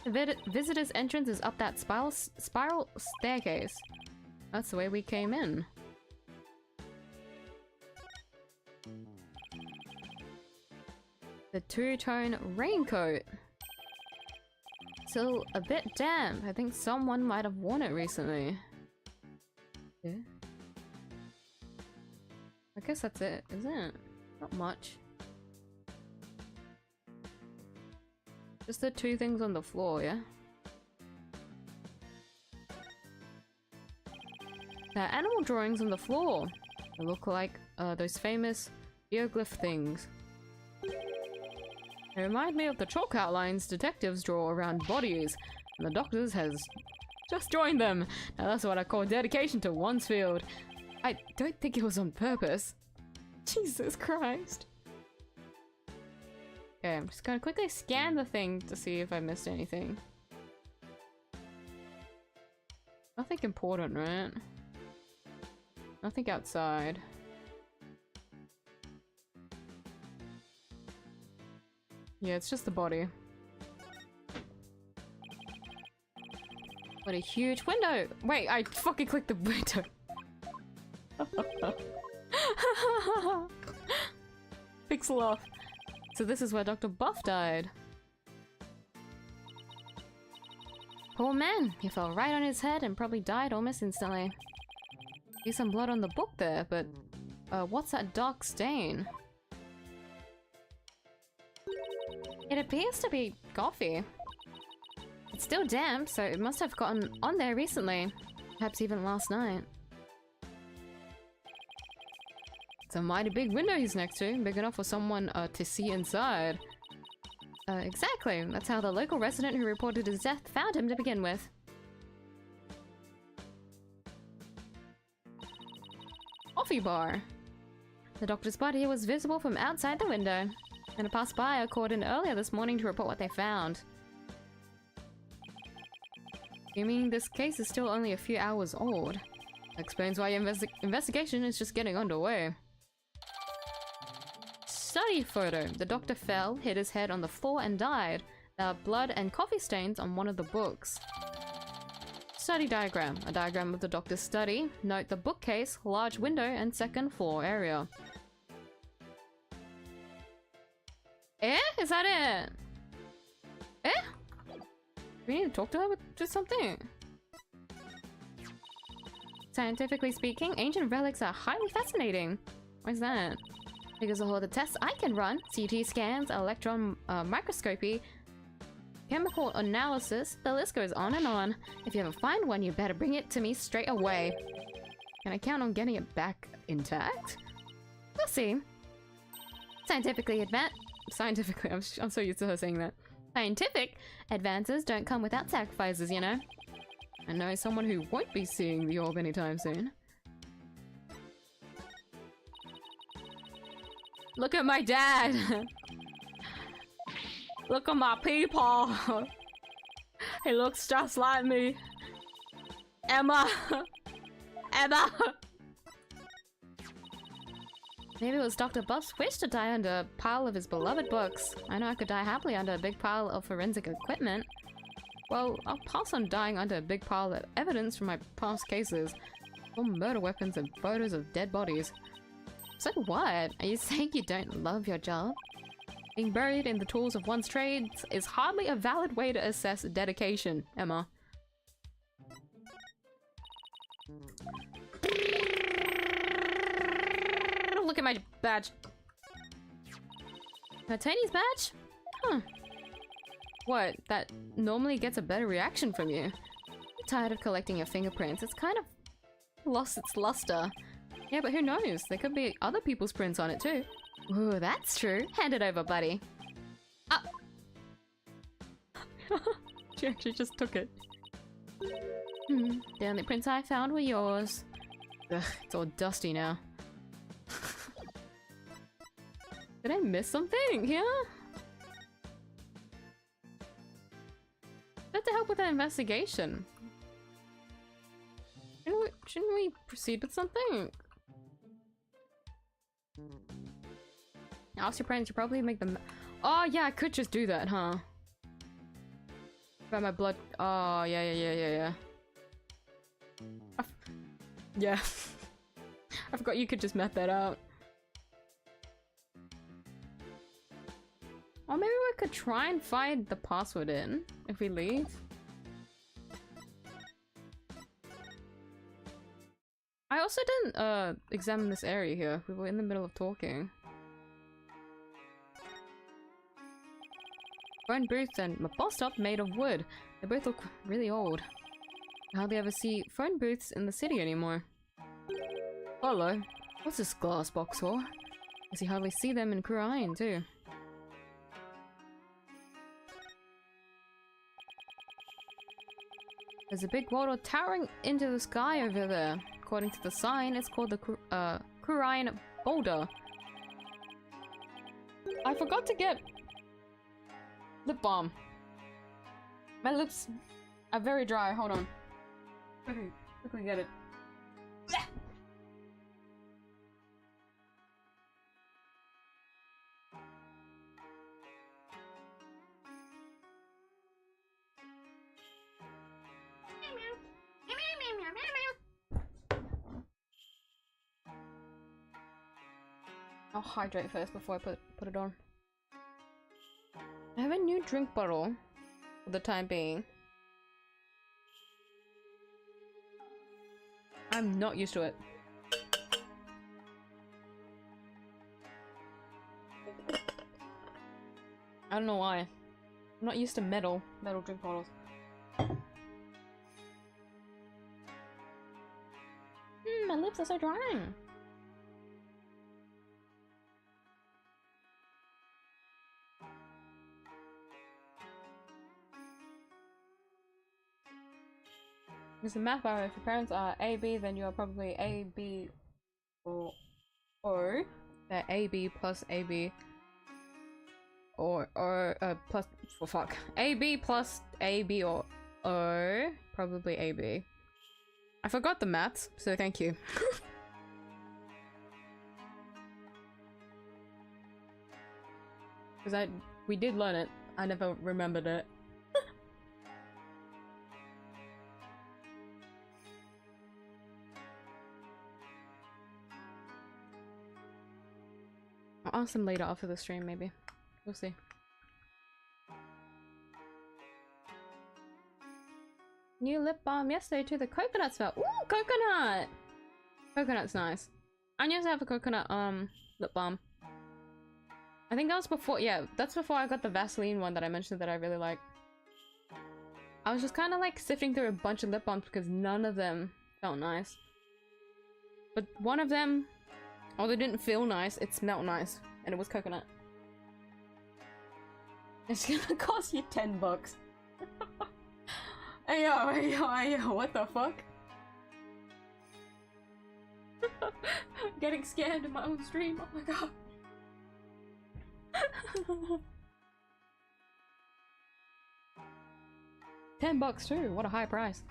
The visitor's entrance is up that spiral staircase. That's the way we came in. The two-tone raincoat. Still a bit damp. I think someone might have worn it recently. Yeah. I guess that's it, isn't it? Not much. Just the two things on the floor, yeah? There are animal drawings on the floor. They look like those famous hieroglyph things. They remind me of the chalk outlines detectives draw around bodies, and the doctor's has just joined them. Now that's what I call dedication to one's field. I don't think it was on purpose. Jesus Christ. Okay, I'm just gonna quickly scan the thing to see if I missed anything. Nothing important, right? Nothing outside. Yeah, it's just the body. What a huge window! Wait, I fucking clicked the window. Pixel off. So this is where Dr. Buff died. Poor man, he fell right on his head and probably died almost instantly. See some blood on the book there, but what's that dark stain? It appears to be coffee. It's still damp, so it must have gotten on there recently. Perhaps even last night. It's a mighty big window he's next to, big enough for someone to see inside. Exactly. That's how the local resident who reported his death found him to begin with. Coffee bar. The doctor's body was visible from outside the window, and a passerby called in earlier this morning to report what they found. You mean this case is still only a few hours old? Explains why your investigation is just getting underway. Study photo. The doctor fell, hit his head on the floor and died. There are blood and coffee stains on one of the books. Study diagram. A diagram of the doctor's study. Note the bookcase, large window, and second floor area. Eh? Is that it? Eh? We need to talk to her with just something. Scientifically speaking, ancient relics are highly fascinating. Why is that? Because of all the tests I can run, CT scans, electron microscopy, chemical analysis, the list goes on and on. If you ever find one, you better bring it to me straight away. Can I count on getting it back intact? We'll see. Scientifically, I'm so used to her saying that. Scientific advances don't come without sacrifices, you know? I know someone who won't be seeing the orb anytime soon. Look at my dad! Look at my people! He looks just like me! Emma! Emma! Maybe it was Dr. Buff's wish to die under a pile of his beloved books. I know I could die happily under a big pile of forensic equipment. Well, I'll pass on dying under a big pile of evidence from my past cases. All murder weapons and photos of dead bodies. So what? Are you saying you don't love your job? Being buried in the tools of one's trades is hardly a valid way to assess dedication, Emma. Look at my badge. Attorney's badge? Huh. What? That normally gets a better reaction from you. I'm tired of collecting your fingerprints. It's kind of lost its luster. Yeah, but who knows? There could be other people's prints on it too. Ooh, that's true. Hand it over, buddy. Ah! She actually just took it. The only prints I found were yours. Ugh, it's all dusty now. Did I miss something here? That to help with the investigation. Shouldn't we proceed with something? Ask your friends, you probably make them. Oh yeah, I could just do that, huh? About my blood. Oh yeah. Yeah. I forgot you could just map that out. Or maybe we could try and find the password in if we leave. I also didn't examine this area here. We were in the middle of talking. Phone booth and my bus stop made of wood. They both look really old. I hardly ever see phone booths in the city anymore. Hello. What's this glass box for? I see hardly see them in Kurian too. There's a big water towering into the sky over there. According to the sign, it's called the Kurian Boulder. I forgot to get lip balm. My lips are very dry. Hold on. Quickly get it. I'll hydrate first before I put it on. I have a new drink bottle for the time being. I'm not used to it. I don't know why. I'm not used to metal drink bottles. My lips are so dry. It's a math error. If your parents are AB, then you are probably AB or O. They're AB plus AB. Or plus, oh fuck. AB plus AB or O. Probably AB. I forgot the maths, so thank you. Because we did learn it. I never remembered it. I'll ask them later after the stream, maybe. We'll see. New lip balm yesterday too. The coconut smell. Ooh, coconut! Coconut's nice. I used to have a coconut lip balm. I think that was before. Yeah, that's before I got the Vaseline one that I mentioned that I really like. I was just kind of like sifting through a bunch of lip balms because none of them felt nice. But one of them, although it didn't feel nice, it smelled nice, and it was coconut. It's gonna cost you $10. Ayo, what the fuck? Getting scammed in my own stream, oh my god. $10 too, what a high price.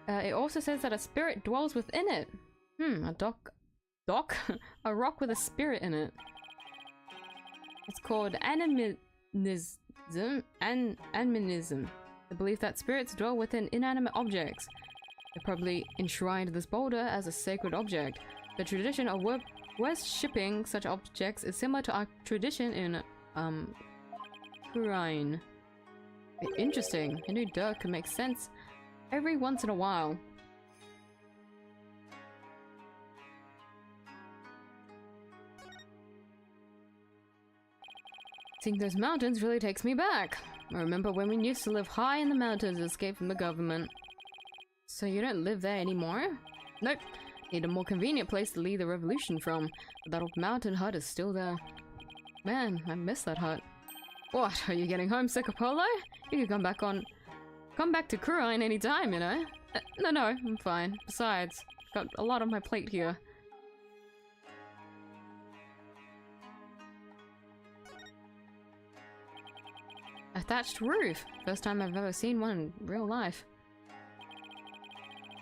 It also says that a spirit dwells within it. A dock? A rock with a spirit in it. It's called animism. Animism. The belief that spirits dwell within inanimate objects. They probably enshrined this boulder as a sacred object. The tradition of worshipping such objects is similar to our tradition in Kurine. Interesting. A new dirt can make sense every once in a while. Seeing those mountains really takes me back. I remember when we used to live high in the mountains to escape from the government. So you don't live there anymore? Nope. Need a more convenient place to lead the revolution from. But that old mountain hut is still there. Man, I miss that hut. What, are you getting homesick, Apollo? You can come back to Kurine anytime, you know? No, I'm fine. Besides, got a lot on my plate here. A thatched roof! First time I've ever seen one in real life.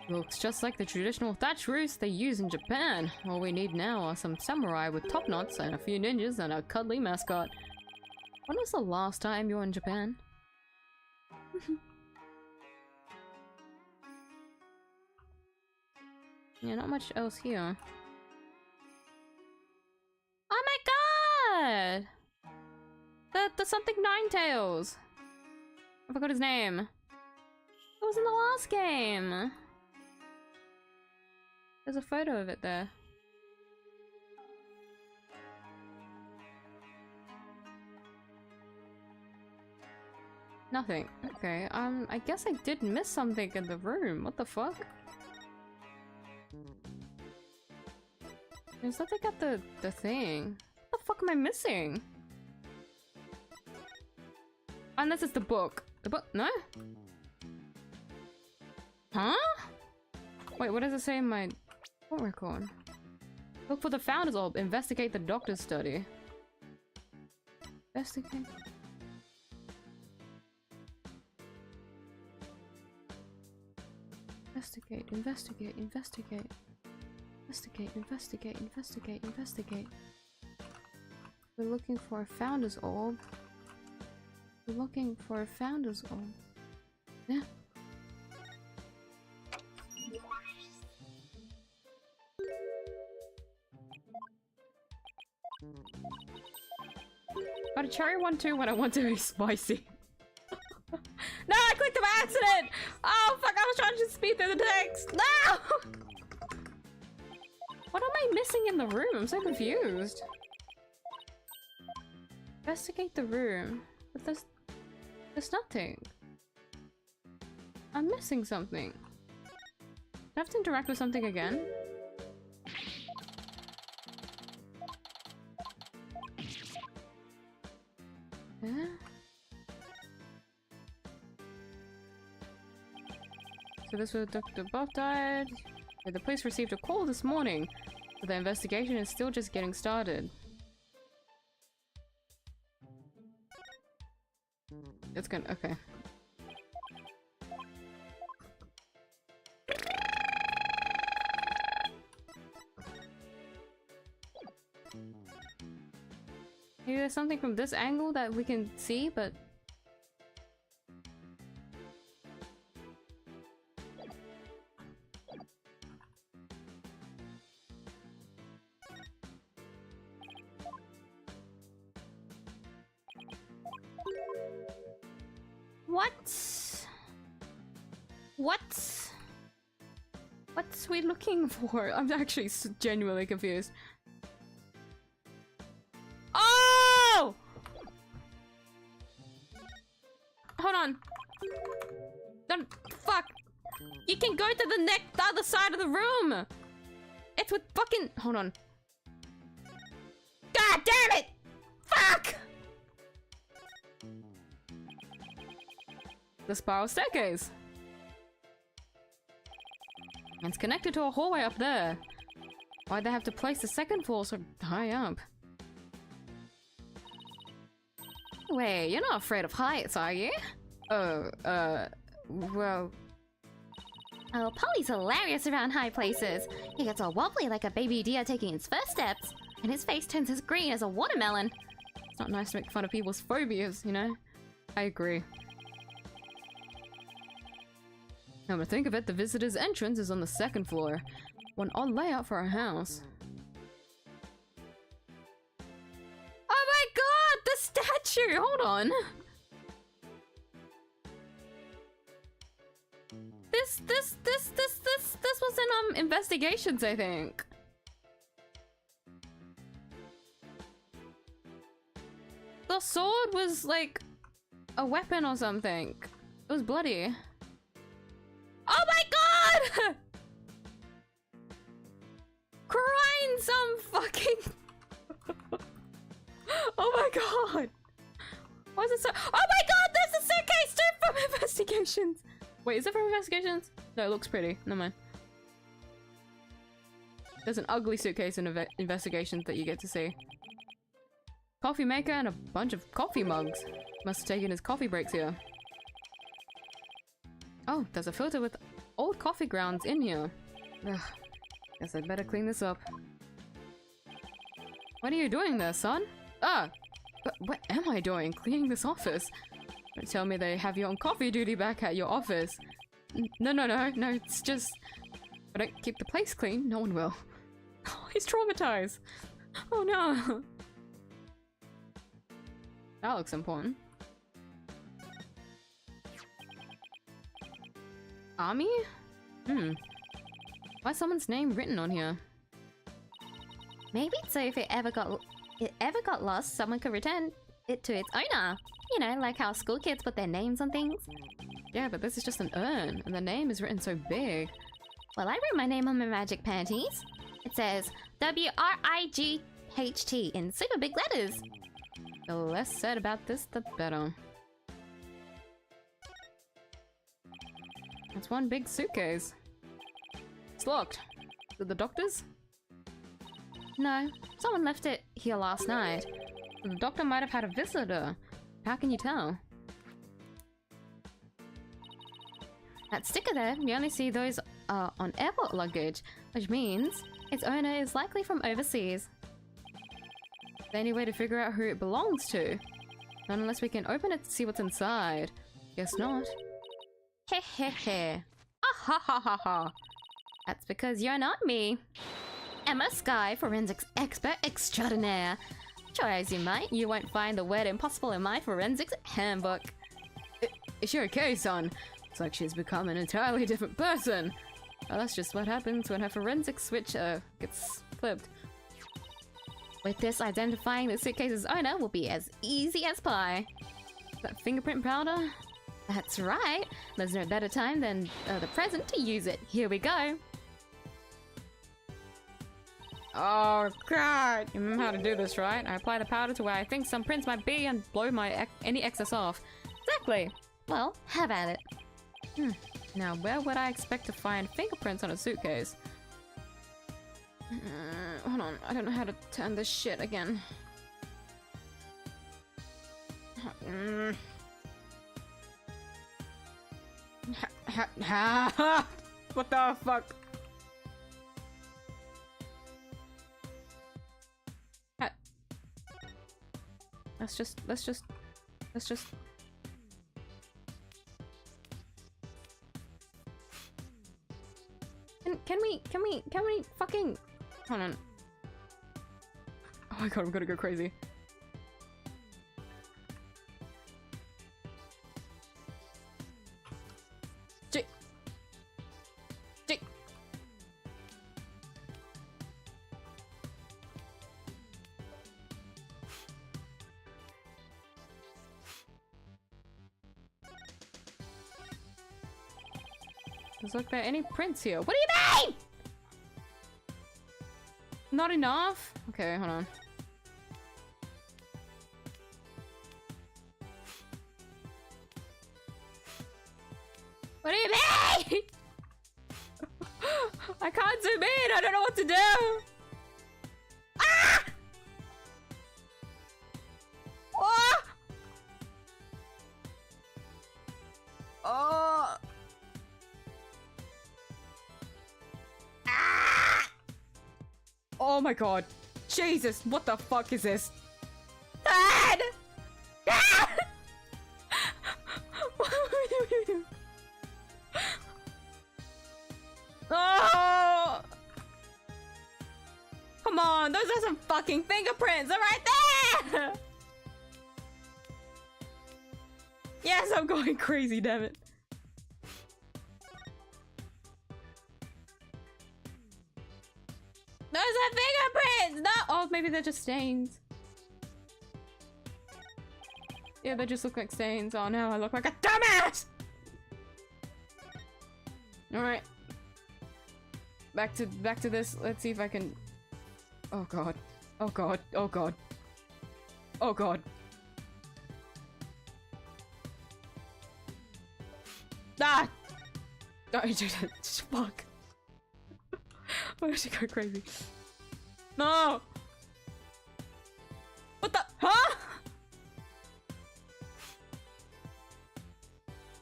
Looks just like the traditional thatched roofs they use in Japan. All we need now are some samurai with top knots and a few ninjas and a cuddly mascot. When was the last time you were in Japan? Yeah, not much else here. Oh my god! The something Ninetales! I forgot his name. It was in the last game. There's a photo of it there. Nothing. Okay, I guess I did miss something in the room. What the fuck? Is that they got the thing? What the fuck am I missing? Unless it's the book. The book? No? Huh? Wait, what does it say in my what record? Look for the Founder's Orb. Investigate the doctor's study. Investigate. Investigate, investigate, investigate. Investigate, investigate, investigate, investigate. We're looking for a Founder's Orb. We're looking for a Founder's Orb. Yeah. Got a cherry one too when I want to be spicy. No, I clicked it by accident! Oh fuck, I was trying to speed through the text! No! What am I missing in the room? I'm so confused. Investigate the room. But there's nothing. I'm missing something. Do I have to interact with something again? Yeah. So this was Dr. Buff died. The police received a call this morning, but the investigation is still just getting started. It's gonna okay. Maybe there's something from this angle that we can see, but What's we looking for? I'm actually genuinely confused. Oh! Hold on. Don't fuck. You can go to the other side of the room. It's with fucking. Hold on. God damn it! Fuck! the spiral staircase. And it's connected to a hallway up there. Why'd they have to place the second floor so high up? Wait, you're not afraid of heights, are you? Oh, well... Oh, Polly's hilarious around high places. He gets all wobbly like a baby deer taking its first steps, and his face turns as green as a watermelon. It's not nice to make fun of people's phobias, you know? I agree. Now to think of it, the visitor's entrance is on the second floor. One odd layout for a house. Oh my god! The statue! Hold on! This was in investigations, I think. The sword was like a weapon or something. It was bloody. Oh my god! Crying some fucking... Oh my god! Why is it so... Oh my god! There's a suitcase too from investigations! Wait, is it from investigations? No, it looks pretty. Never mind. There's an ugly suitcase in investigations that you get to see. Coffee maker and a bunch of coffee mugs. Must have taken his coffee breaks here. Oh, there's a filter with old coffee grounds in here. Ugh. Guess I'd better clean this up. What are you doing there, son? Ah! What am I doing? Cleaning this office? Don't tell me they have you on coffee duty back at your office. No, it's just... If I don't keep the place clean, no one will. Oh, he's traumatized. Oh no. That looks important. Army? Why's someone's name written on here? Maybe so if it ever got lost, someone could return it to its owner. You know, like how school kids put their names on things. Yeah, but this is just an urn, and the name is written so big. Well, I wrote my name on my magic panties. It says W-R-I-G-H-T in super big letters. The less said about this, the better. That's one big suitcase. It's locked. Is it the doctor's? No, someone left it here last night. The doctor might have had a visitor. How can you tell? That sticker there, we only see those on airport luggage, which means its owner is likely from overseas. Is there any way to figure out who it belongs to? Not unless we can open it to see what's inside. Guess not. Heh heh heh. Ah ha ha ha ha. That's because you're not me. Emma Sky, forensics expert extraordinaire. Try as you might, you won't find the word impossible in my forensics handbook. Is she okay, son? Looks like she's become an entirely different person. Oh, that's just what happens when her forensic switch gets flipped. With this, identifying the suitcase's owner will be as easy as pie. That fingerprint powder? That's right. There's no better time than the present to use it. Here we go. Oh god! You remember how to do this, right? I apply the powder to where I think some prints might be and blow my any excess off. Exactly. Well, have at it. Now, where would I expect to find fingerprints on a suitcase? Hold on, I don't know how to turn this shit again. What the fuck? Let's just Can we fucking hold on. Oh my god, I'm gonna go crazy. Does look there any prints here? What do you mean? Not enough? Okay, hold on. What do you mean? I can't zoom in. I don't know what to do. Ah! Oh! Oh! Ah! Oh my god. Jesus, what the fuck is this? Dad! Dad! Oh! Come on, those are some fucking fingerprints. They're right there! Yes, I'm going crazy, damn it. Those are fingerprints! No! Oh, maybe they're just stains. Yeah, they just look like stains. Oh, now I look like a dumbass! Alright. Back to this. Let's see if I can... Oh god. Oh god. Oh god. Oh god. Ah! Don't do that. Fuck. I'm gonna go crazy. No! What the? Huh?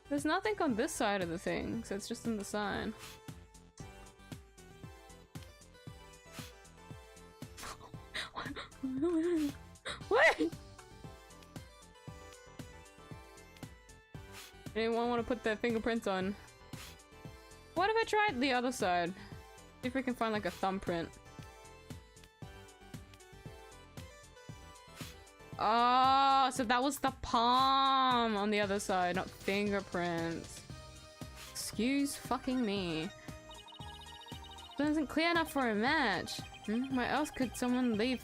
There's nothing on this side of the thing, so it's just on the side. What? Anyone want to put their fingerprints on? What if I tried the other side? See if we can find like a thumbprint. Oh, so that was the palm on the other side, not fingerprints. Excuse fucking me. That isn't clear enough for a match. Where else could someone leave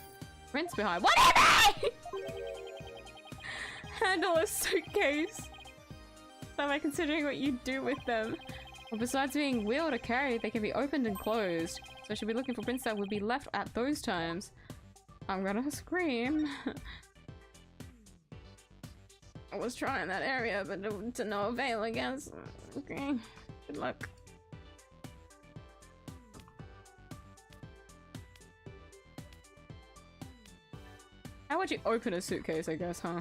prints behind? What do you mean? Handle a suitcase. Am I considering what you do with them? Well, besides being wheeled or carried, they can be opened and closed. So I should be looking for prints that would be left at those times. I'm gonna scream. I was trying that area, but to no avail, I guess. Okay, good luck. How would you open a suitcase, I guess, huh?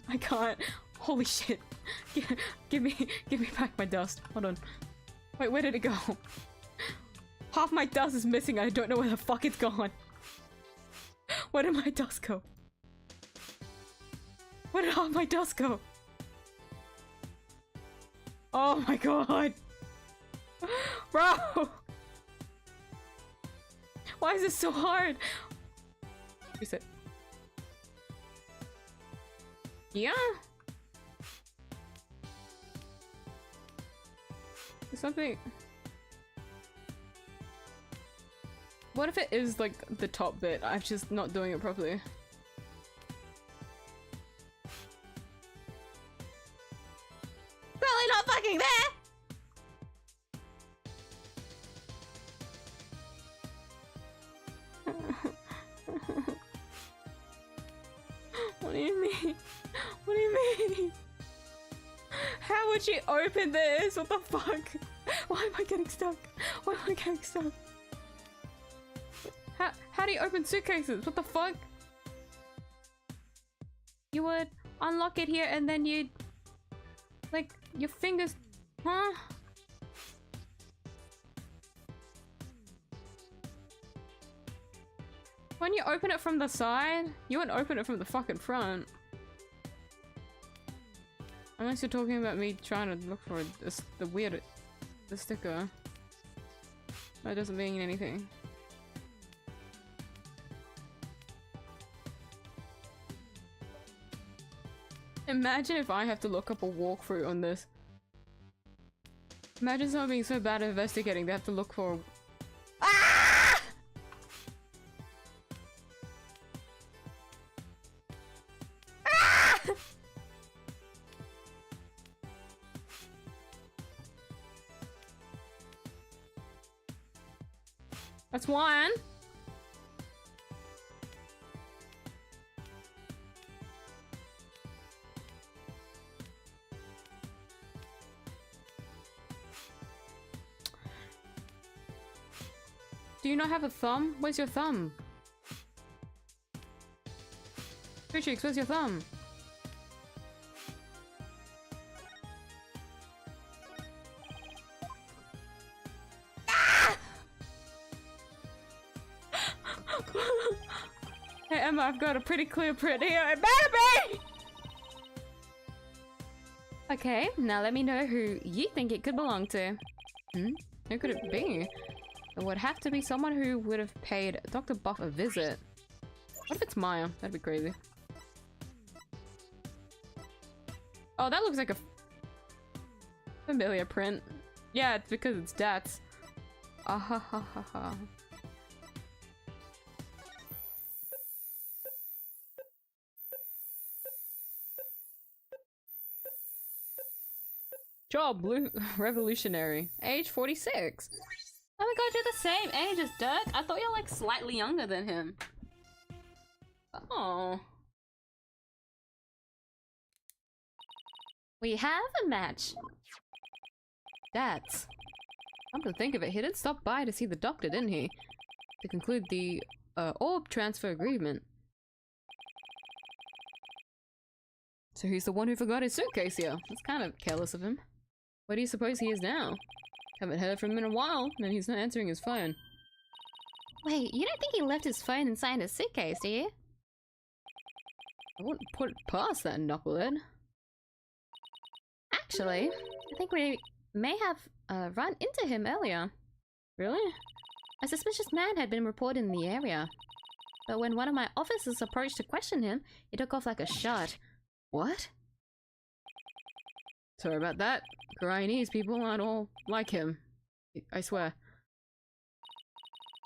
I can't. Holy shit. Give me back my dust. Hold on. Wait, where did it go? Half my dust is missing. I don't know where the fuck it's gone. Where did my dust go? Where did half my dust go? Oh my god. Bro! Why is this so hard? Reset. Yeah? There's something... What if it is like the top bit? I'm just not doing it properly. Probably not fucking there! What do you mean? What do you mean? How would she open this? What the fuck? Why am I getting stuck? Why am I getting stuck? How do you open suitcases? What the fuck? You would unlock it here and then you'd... Like, your fingers... Huh? When you open it from the side, you wouldn't open it from the fucking front. Unless you're talking about me trying to look for the sticker. That doesn't mean anything. Imagine if I have to look up a walkthrough on this. Imagine someone being so bad at investigating they have to look for... Ah! Ah! That's one. Do you not have a thumb? Where's your thumb? Two Cheeks, where's your thumb? Hey Emma, I've got a pretty clear print here. It better be! Okay, now let me know who you think it could belong to. Who could it be? It would have to be someone who would have paid Dr. Buff a visit. What if it's Maya? That'd be crazy. Oh, that looks like a familiar print. Yeah, it's because it's Dats. Ah ha ha ha ha. Job, blue revolutionary, age 46. Oh my god, you're the same age as Dirk? I thought you're like slightly younger than him. Oh. We have a match. That's. Come to think of it, he did stop by to see the doctor, didn't he? To conclude the orb transfer agreement. So he's the one who forgot his suitcase here. That's kind of careless of him. Where do you suppose he is now? Haven't heard from him in a while, and he's not answering his phone. Wait, you don't think he left his phone inside his suitcase, do you? I wouldn't put it past that knucklehead. Actually, I think we may have run into him earlier. Really? A suspicious man had been reported in the area. But when one of my officers approached to question him, he took off like a shot. What? Sorry about that. Chinese people aren't all like him. I swear.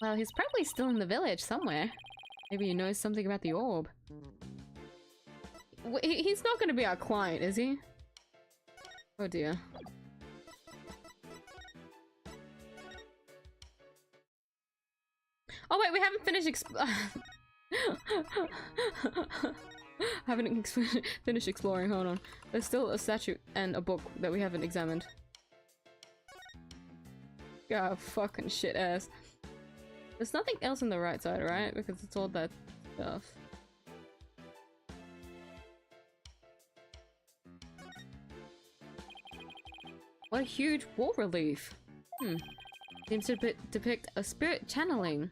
Well, he's probably still in the village somewhere. Maybe he knows something about the orb. He's not gonna be our client, is he? Oh dear. Oh wait, we haven't finished finished exploring, hold on. There's still a statue and a book that we haven't examined. God, fucking shit ass. There's nothing else on the right side, right? Because it's all that stuff. What a huge wall relief. Seems to depict a spirit channeling.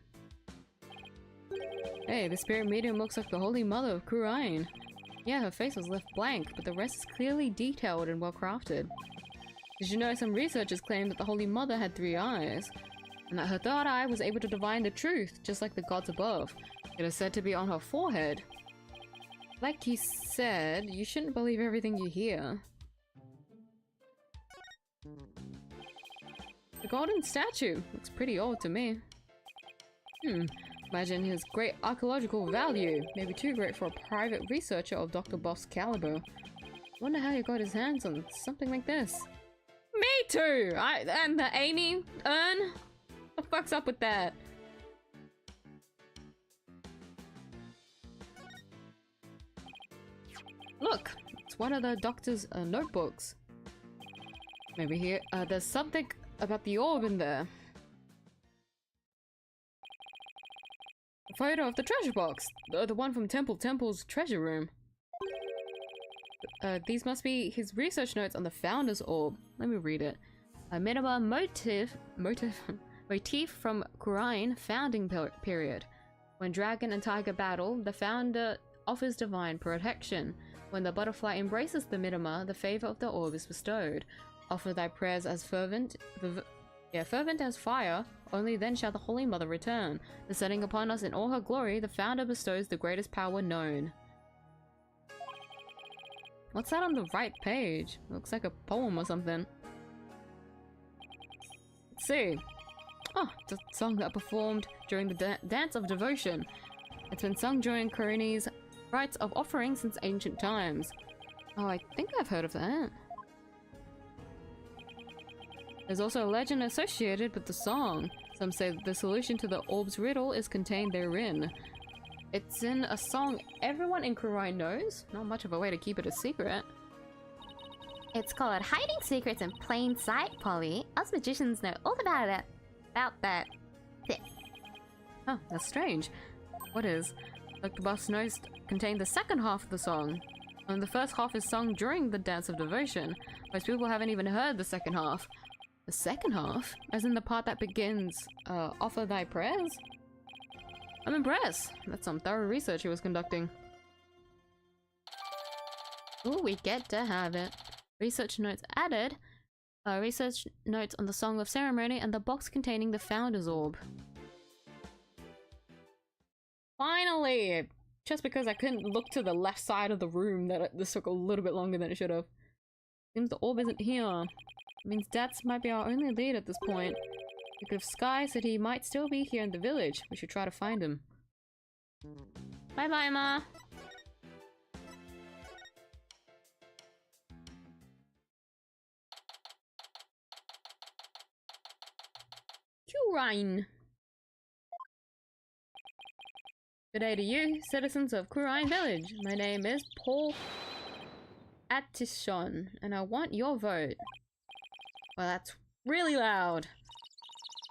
Hey, the spirit medium looks like the Holy Mother of Kurain. Yeah, her face was left blank, but the rest is clearly detailed and well crafted. Did you know some researchers claim that the Holy Mother had 3 eyes? And that her third eye was able to divine the truth, just like the gods above. It is said to be on her forehead. Like he said, you shouldn't believe everything you hear. The golden statue looks pretty old to me. Imagine his great archaeological value. Maybe too great for a private researcher of Dr. Boff's caliber. Wonder how he got his hands on something like this. Me too! And the Amy urn? What the fuck's up with that? Look! It's one of the doctor's notebooks. Maybe here, there's something about the orb in there. A photo of the treasure box! The one from Temple's treasure room. These must be his research notes on the Founder's Orb. Let me read it. A minimum motif from Kurain founding period. When dragon and tiger battle, the Founder offers divine protection. When the butterfly embraces the minima, the favor of the orb is bestowed. Offer thy prayers as fervent as fire, only then shall the Holy Mother return. Descending upon us in all her glory, the Founder bestows the greatest power known. What's that on the right page? Looks like a poem or something. Let's see. Oh, it's a song that performed during the Dance of Devotion. It's been sung during Kurini's rites of offering since ancient times. Oh, I think I've heard of that. There's also a legend associated with the song. Some say that the solution to the orb's riddle is contained therein. It's in a song everyone in Kurain knows. Not much of a way to keep it a secret. It's called Hiding Secrets in Plain Sight, Polly. Us magicians know all about it. About that. Huh, that's strange. What is? Dr. Buff's notes contain the second half of the song. And the first half is sung during the Dance of Devotion. Most people haven't even heard the second half. The second half? As in the part that begins, offer thy prayers? I'm impressed. That's some thorough research he was conducting. Ooh, we get to have it. Research notes added. Research notes on the Song of Ceremony and the box containing the Founder's Orb. Finally! Just because I couldn't look to the left side of the room that this took a little bit longer than it should have. Seems the orb isn't here. It means Dats might be our only lead at this point. If Sky said he might still be here in the village, we should try to find him. Bye-bye, Ma. Kurine. Good day to you, citizens of Kurine Village. My name is Paul Attishon, and I want your vote. Well, that's really loud.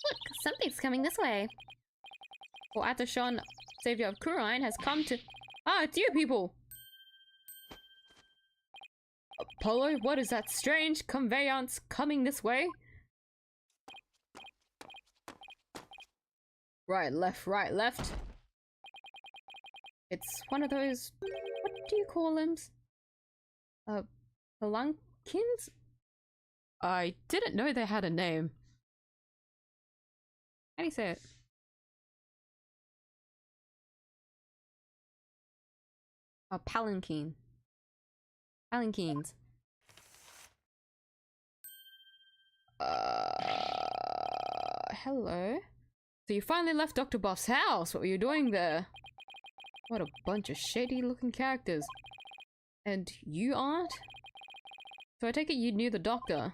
Look, something's coming this way. Paul Attishon, savior of Kurine, has come to— Ah, it's you people! Apollo, what is that strange conveyance coming this way? Right, left. It's one of those— what do you call them? Pelunkins? I didn't know they had a name. How do you say it? Oh, palanquin. Palanquins. Hello? So you finally left Dr. Buff's house. What were you doing there? What a bunch of shady looking characters. And you aren't? So I take it you knew the doctor.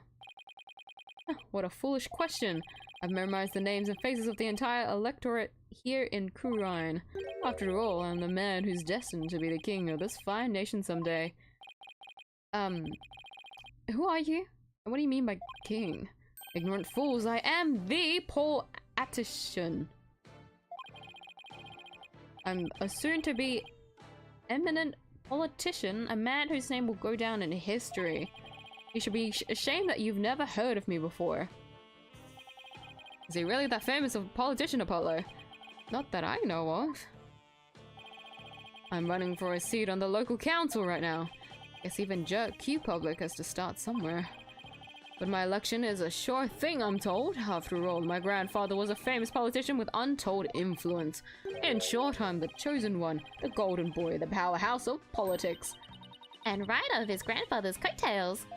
Huh, what a foolish question. I've memorized the names and faces of the entire electorate here in Kurine. After all, I'm the man who's destined to be the king of this fine nation someday. Who are you? What do you mean by king? Ignorant fools, I am the Paul Attishon. I'm a soon-to-be eminent politician, a man whose name will go down in history. You should be ashamed that you've never heard of me before. Is he really that famous of a politician, Apollo? Not that I know of. I'm running for a seat on the local council right now. Guess even Jerk Q Public has to start somewhere. But my election is a sure thing, I'm told. After all, my grandfather was a famous politician with untold influence. In short, I'm the chosen one, the golden boy, the powerhouse of politics. And right of his grandfather's coattails.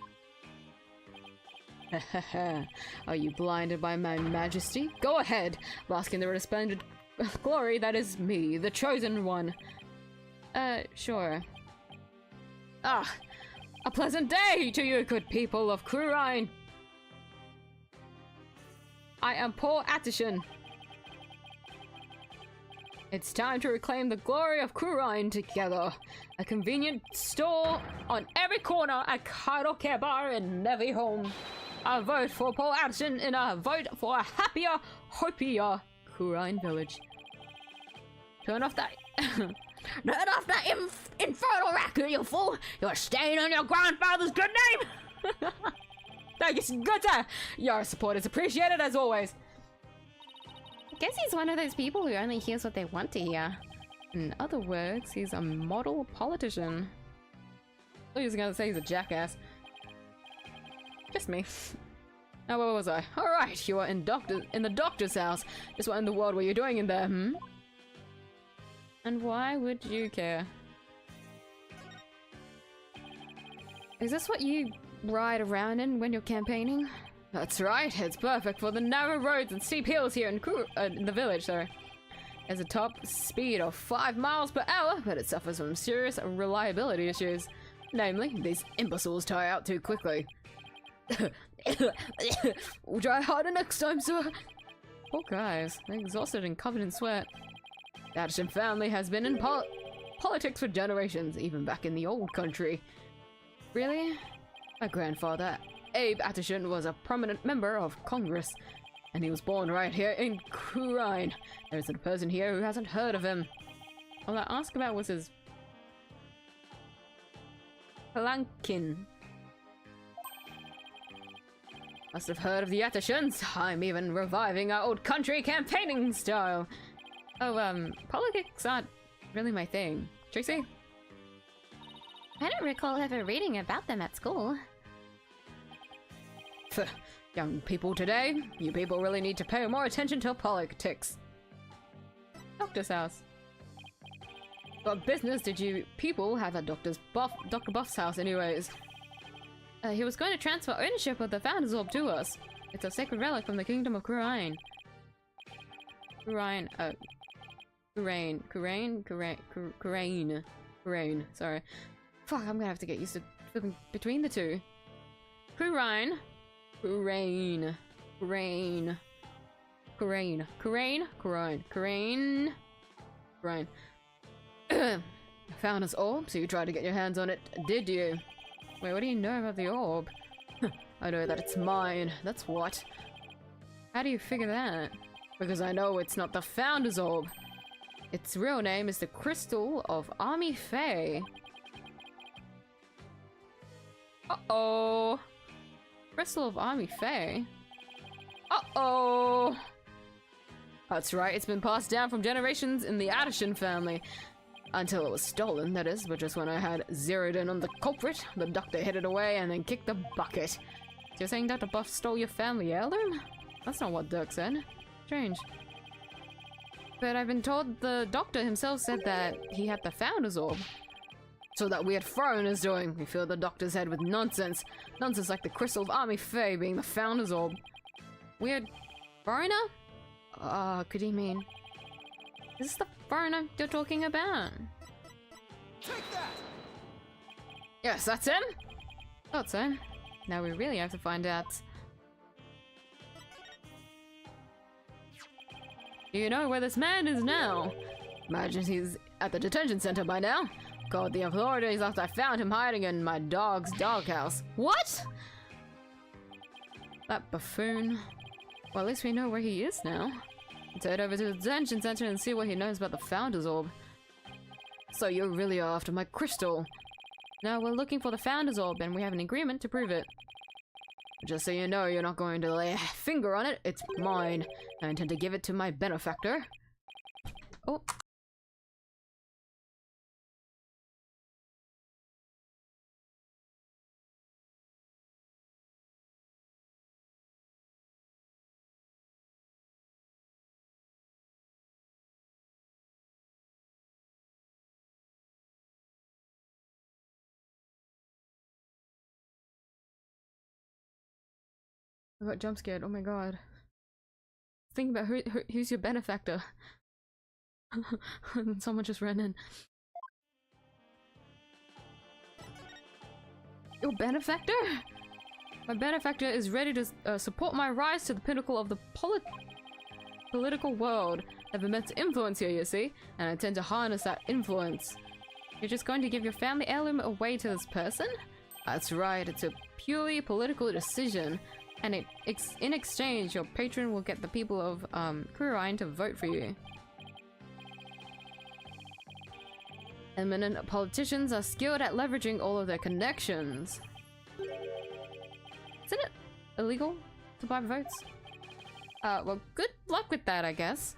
Are you blinded by my majesty? Go ahead, bask in the resplendent glory that is me, the chosen one. Sure. Ah, a pleasant day to you, good people of Kurine. I am Paul Attishon. It's time to reclaim the glory of Kurine together. A convenient store on every corner, a karaoke bar in every home. A vote for Paul Attishon and a vote for a happier, hopier Kurine village. Turn off that infernal racket, you fool! You're staying on your grandfather's good name! Thank you, good sir! Your support is appreciated as always. I guess he's one of those people who only hears what they want to hear. In other words, he's a model politician. I thought he was gonna say he's a jackass. Just me. Now where was I? Alright, you are in the doctor's house. Just what in the world were you doing in there, hmm? And why would you care? Is this what you ride around in when you're campaigning? That's right, it's perfect for the narrow roads and steep hills here in the village, sorry. There's a top speed of 5 miles per hour, but it suffers from serious reliability issues. Namely, these imbeciles tire out too quickly. We'll try harder next time, sir. Poor guys, they're exhausted and covered in sweat. The Attishon family has been in politics for generations, even back in the old country. Really? My grandfather, Abe Attishon, was a prominent member of Congress. And he was born right here in Kurine. There isn't a person here who hasn't heard of him. All I asked about was his palanquin. Must have heard of the Atishans. I'm even reviving our old country campaigning style. Oh, politics aren't really my thing. Tracy? I don't recall ever reading about them at school. Young people today, you people really need to pay more attention to politics. Doctor's house. What business did you people have at Dr. Buff's house anyways? He was going to transfer ownership of the Founder's Orb to us. It's a sacred relic from the Kingdom of Kurine. Kurine, sorry. Fuck, I'm gonna have to get used to flipping between the two. Kurine. Founder's Orb, so you tried to get your hands on it, did you? Wait, what do you know about the orb? I know that it's mine, that's what. How do you figure that? Because I know it's not the Founder's Orb. Its real name is the Crystal of Army Fae. Uh-oh. Crystal of Army Fae? Uh-oh. That's right, it's been passed down from generations in the Addison family. Until it was stolen, that is, but just when I had zeroed in on the culprit, the doctor hid it away and then kicked the bucket. So you're saying Dr. Buff stole your family heirloom? That's not what Dirk said. Strange. But I've been told the doctor himself said that he had the Founder's Orb. So that weird foreigner is doing. We filled the doctor's head with nonsense. Nonsense like the Crystal of Army Fae being the Founder's Orb. Weird foreigner? Could he mean... Is this the foreigner you're talking about? Take that! Yes, that's him! Thought so. Now we really have to find out. Do you know where this man is now? Imagine he's at the detention center by now. Called the authorities after I found him hiding in my dog's doghouse. What? That buffoon. Well, at least we know where he is now. Let's head over to the detention center and see what he knows about the Founder's Orb. So you really are after my crystal. No, we're looking for the Founder's Orb and we have an agreement to prove it. Just so you know, you're not going to lay a finger on it. It's mine. I intend to give it to my benefactor. Oh. I got jump scared, oh my god. Think about who's your benefactor. And someone just ran in. Your benefactor? My benefactor is ready to support my rise to the pinnacle of the political world. I have immense influence here, you see, and I intend to harness that influence. You're just going to give your family heirloom away to this person? That's right, it's a purely political decision. And in exchange, your patron will get the people of Kurine to vote for you. Eminent politicians are skilled at leveraging all of their connections. Isn't it illegal to buy votes? Well, good luck with that, I guess.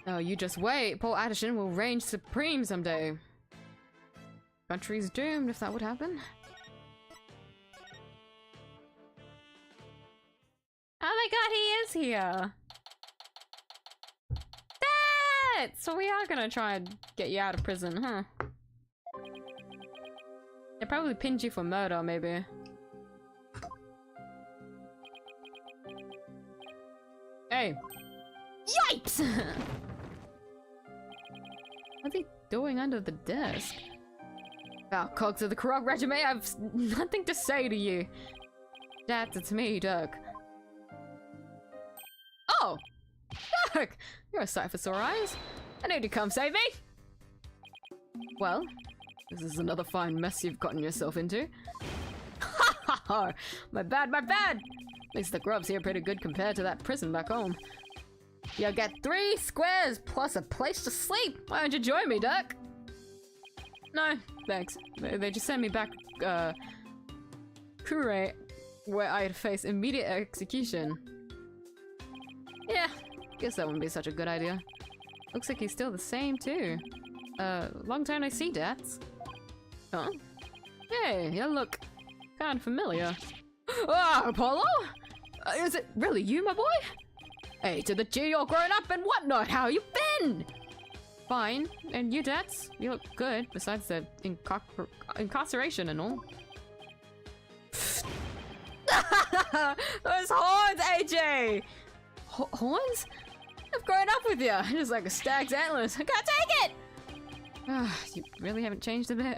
Oh, you just wait. Paul Addison will reign supreme someday. Country's doomed if that would happen. Oh my god, he is here! That! So we are gonna try and get you out of prison, huh? They probably pinned you for murder, maybe. Hey! Yipes! What's he doing under the desk? Wow, cogs of the Krog Regiment, I've nothing to say to you. Dad, it's me, Dirk. Oh! Dirk! You're a sight for sore eyes. I need to come save me! Well, this is another fine mess you've gotten yourself into. Ha ha ha! My bad, my bad! At least the grub's here pretty good compared to that prison back home. You get 3 squares plus a place to sleep. Why don't you join me, Duck? No, thanks. They just sent me back, Kure, where I'd face immediate execution. Yeah, guess that wouldn't be such a good idea. Looks like he's still the same, too. Long time no see, Dats. Huh? Hey, you look kind of familiar. Ah, Apollo? Is it really you, my boy? Hey, to the G, all grown up and whatnot, how you been? Fine. And you, Dats? You look good, besides the incarceration and all. Those horns, AJ! Horns? I've grown up with you, just like a stag's antlers. I can't take it! You really haven't changed a bit.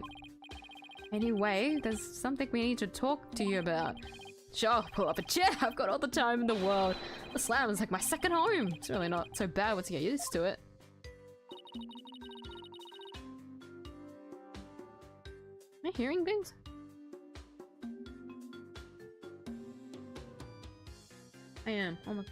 Anyway, there's something we need to talk to you about. Sure, pull up a chair. I've got all the time in the world. The slam is like my second home. It's really not so bad once you get used to it. Am I hearing things? I am. Oh my...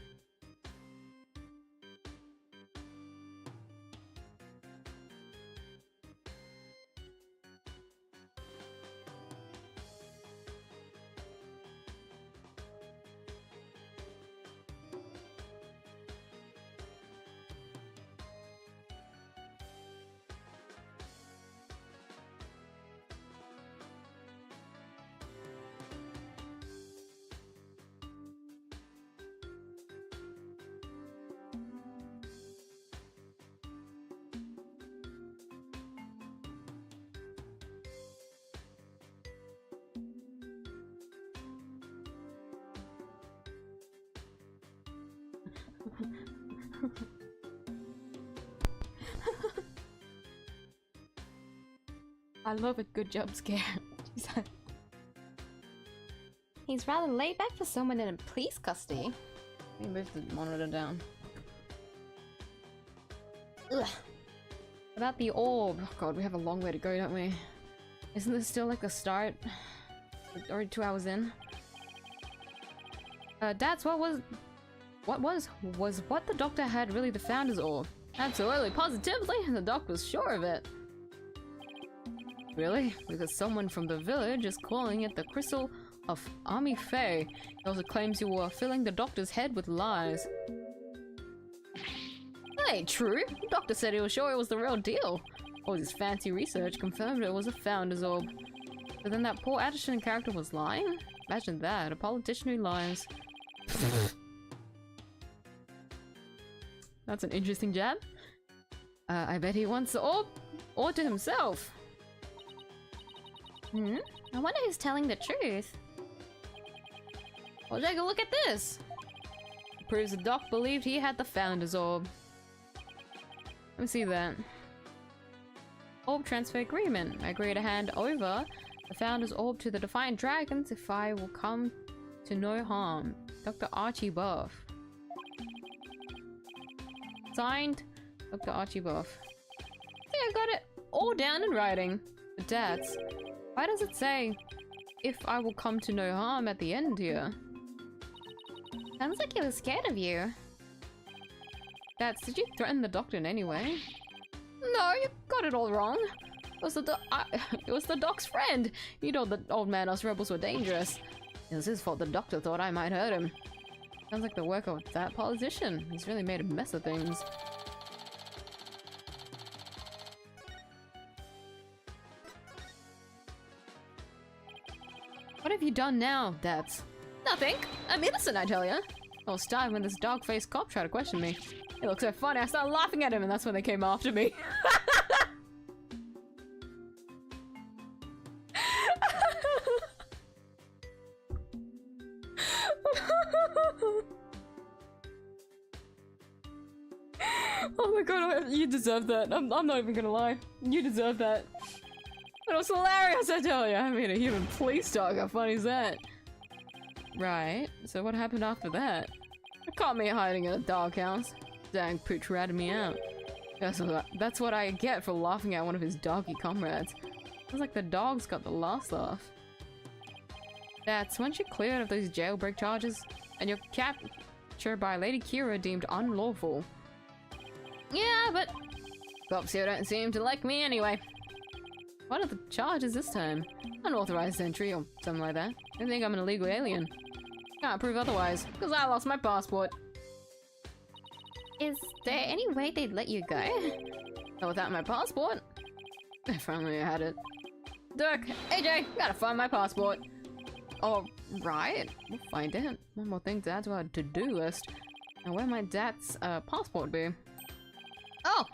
I love a good jump scare. He's rather laid back for someone in police custody. Let me move the monitor down. Ugh. About the orb. Oh god, we have a long way to go, don't we? Isn't this still like the start? We're already 2 hours in. Dads, was what the doctor had really the Founder's Orb? Absolutely, positively, the doc was sure of it. Really? Because someone from the village is calling it the Crystal of Army Fae. He also claims you were filling the doctor's head with lies. That ain't true. The doctor said he was sure it was the real deal. All his fancy research confirmed it was a Founder's Orb. But then that poor Addison character was lying? Imagine that, a politician who lies. That's an interesting jab. I bet he wants the orb all to himself. I wonder who's telling the truth. Well, take a look at this. It proves the doc believed he had the Founder's Orb. Let me see that. Orb transfer agreement. I agree to hand over the Founder's Orb to the Defiant Dragons if I will come to no harm. Dr. Archie Buff. Signed, Dr. Archie Buff. I think I got it all down in writing. But Dads, why does it say, if I will come to no harm at the end here? Sounds like he was scared of you. Dads, did you threaten the doctor in any way? No, you got it all wrong. It was the doc's friend. You told the old man us rebels were dangerous. It was his fault the doctor thought I might hurt him. Sounds like the work of that politician. He's really made a mess of things. What have you done now, Dads? Nothing. I'm innocent, I tell ya. I was starving when this dog-faced cop tried to question me. It looked so funny, I started laughing at him, and that's when they came after me. Oh my god, you deserve that. I'm not even gonna lie. You deserve that. It was hilarious, I tell you. I mean, a human police dog, how funny is that? Right, so what happened after that? It caught me hiding in a doghouse. Dang, Pooch ratted me out. That's what I get for laughing at one of his doggy comrades. It was like the dogs got the last laugh. That's once you're cleared of those jailbreak charges, and your capture by Lady Kira deemed unlawful. Yeah, but Cops here don't seem to like me anyway. What are the charges this time? Unauthorized entry or something like that. I think I'm an illegal alien. Can't prove otherwise, because I lost my passport. is there any way they'd let you go? Not without my passport. If only I had it. Dirk, AJ, gotta find my passport. Oh, right. We'll find it. One more thing to add to our to-do list. Now, where might Dad's passport be? Oh!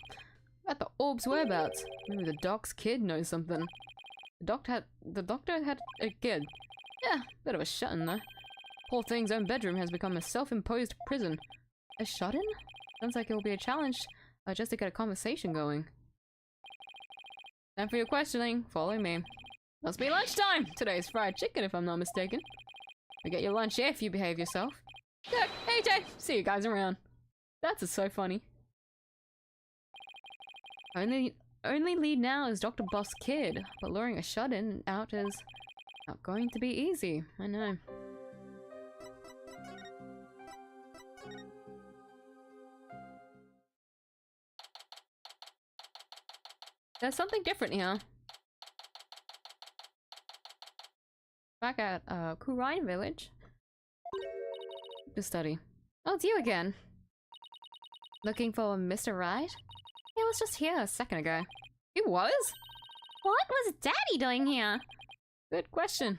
At the orb's whereabouts. Maybe the doc's kid knows something. The doctor had a kid. Yeah, bit of a shut-in though. Poor thing's own bedroom has become a self-imposed prison. A shut-in? Sounds like it will be a challenge just to get a conversation going. Time for your questioning. Follow me. Must be lunchtime! Today's fried chicken if I'm not mistaken. You get your lunch here if you behave yourself. Dirk, AJ, see you guys around. That's so funny. Only lead now is Dr. Boss Kid, but luring a shut-in out is not going to be easy. I know. There's something different here. Back at Kurine Village. To study. Oh, it's you again. Looking for Mr. Wright? He was just here a second ago. He was? What was Daddy doing here? Good question.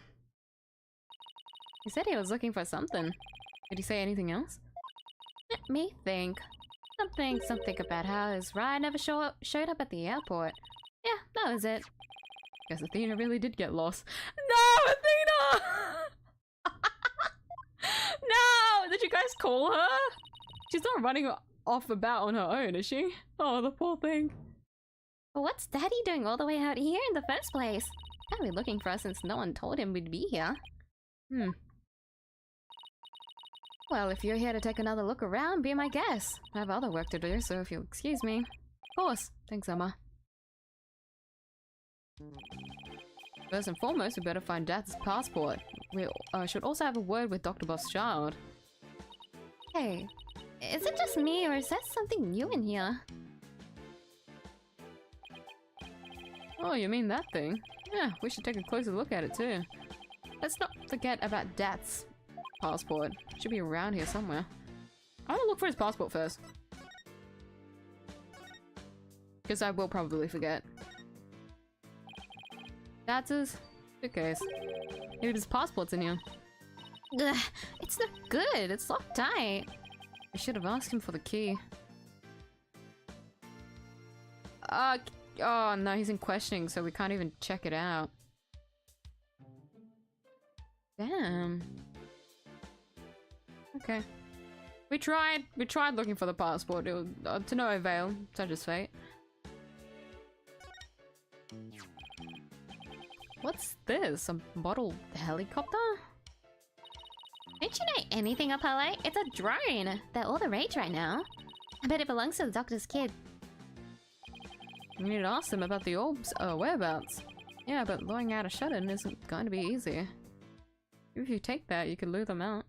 He said he was looking for something. Did he say anything else? Let me think. Something about how his ride never showed up at the airport. Yeah, that was it. Guess Athena really did get lost. No, Athena! No! Did you guys call her? She's not running off about on her own, is she? Oh, the poor thing. What's Daddy doing all the way out here in the first place? Can't be looking for us since no one told him we'd be here. Well, if you're here to take another look around, be my guest. I have other work to do, so if you'll excuse me. Of course. Thanks, Emma. First and foremost, we better find Dad's passport. We should also have a word with Dr. Boss Child. Hey, is it just me or is there something new in here? Oh, you mean that thing? Yeah, we should take a closer look at it too. Let's not forget about Dad's passport. It should be around here somewhere. I want to look for his passport first. Because I will probably forget. Dad's suitcase. Maybe his passport's in here. Ugh, it's not good. It's locked tight. I should have asked him for the key. Oh no, he's in questioning, so we can't even check it out. Damn. Okay. We tried looking for the passport. It was to no avail, such is fate. What's this? A bottle helicopter? Don't you know anything, Apollo? It's a drone. They're all the rage right now. I bet it belongs to the doctor's kid. We need to ask them about the orb's whereabouts. Yeah, but luring out a shut-in isn't going to be easy. If you take that, you could lure them out.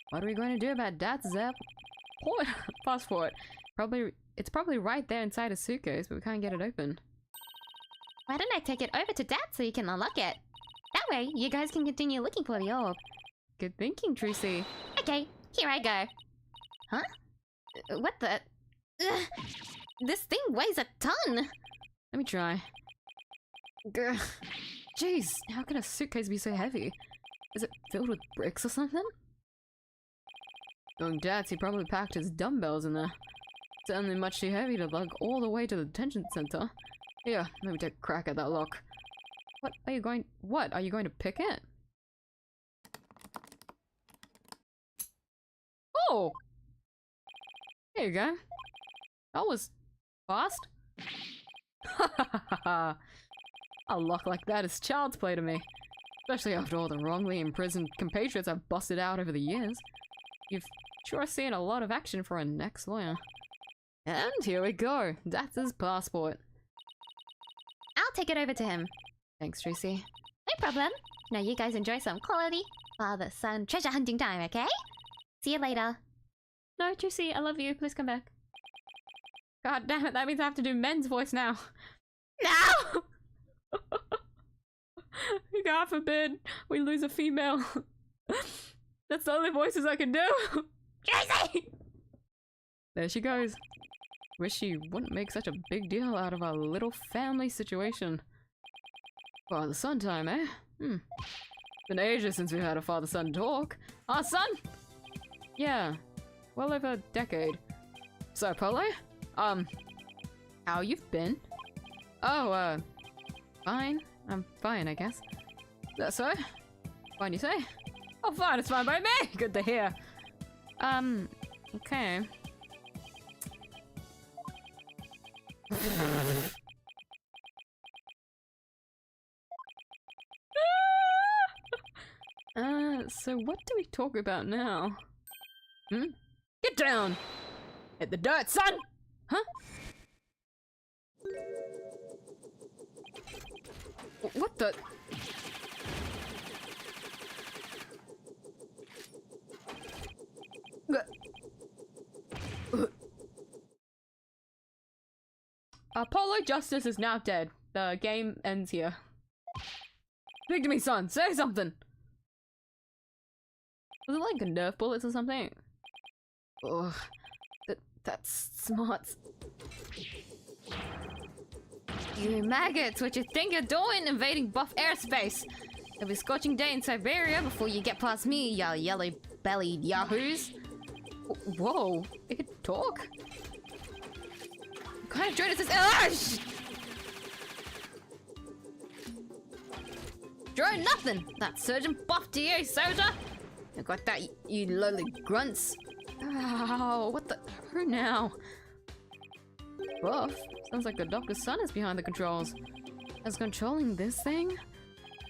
What are we going to do about Dad's passport? It's probably right there inside his suitcase, but we can't get it open. Why don't I take it over to Dad so he can unlock it? That way, you guys can continue looking for the orb. Good thinking, Tracy. Okay, here I go. Huh? What the? Ugh. This thing weighs a ton! Let me try. Grr. Jeez, how can a suitcase be so heavy? Is it filled with bricks or something? Knowing Dad's, he probably packed his dumbbells in there. Certainly much too heavy to lug all the way to the detention center. Here, let me take a crack at that lock. What are you going to pick it? Oh! There you go. That was fast. A lock like that is child's play to me. Especially after all the wrongly imprisoned compatriots I've busted out over the years. You've sure seen a lot of action for a next lawyer. And here we go. That's his passport. I'll take it over to him. Thanks, Tracy. No problem. Now you guys enjoy some quality father-son treasure hunting time, okay? See you later. No, Juicy, I love you. Please come back. God damn it, that means I have to do men's voice now. No! God forbid we lose a female. That's the only voices I can do. Juicy! There she goes. Wish she wouldn't make such a big deal out of our little family situation. Father-son time, eh? Been ages since we had a father-son talk. Our son? Yeah, well over a decade. So, Polo? How you've been? Oh, fine. I'm fine, I guess. That's so? Fine, you say? Oh, fine, it's fine by me! Good to hear. Okay. So what do we talk about now? Get down! Hit the dirt, son! Huh? What the? Apollo Justice is now dead. The game ends here. Speak to me, son. Say something. Was it like Nerf bullets or something? Ugh. That's smart. You maggots, what you think you're doing invading buff airspace? It'll be a scorching day in Siberia before you get past me, ya yellow-bellied yahoos. Whoa, it can talk? What kind of droid is this? Drone nothing! That surgeon buff to you, soldier! You got that, you lowly grunts. Ow, what the? Who now? Buff? Sounds like the doctor's son is behind the controls. Is controlling this thing?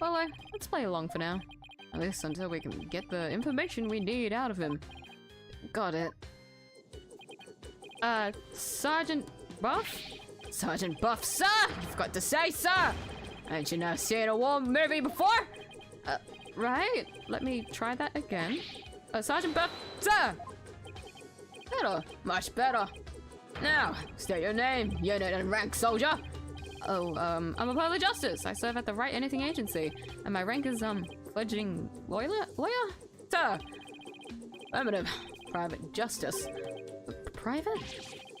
Well, let's play along for now. At least until we can get the information we need out of him. Got it. Sergeant Buff? Sergeant Buff, sir! You've got to say, sir! Ain't you never seen a war movie before? Right? Let me try that again. Sergeant Buff, sir! Better. Much better. Now, state your name, unit and rank, soldier. Oh, I'm Apollo Justice. I serve at the Right Anything Agency. And my rank is, fledgling lawyer? Sir! Affirmative. Private Justice. Private?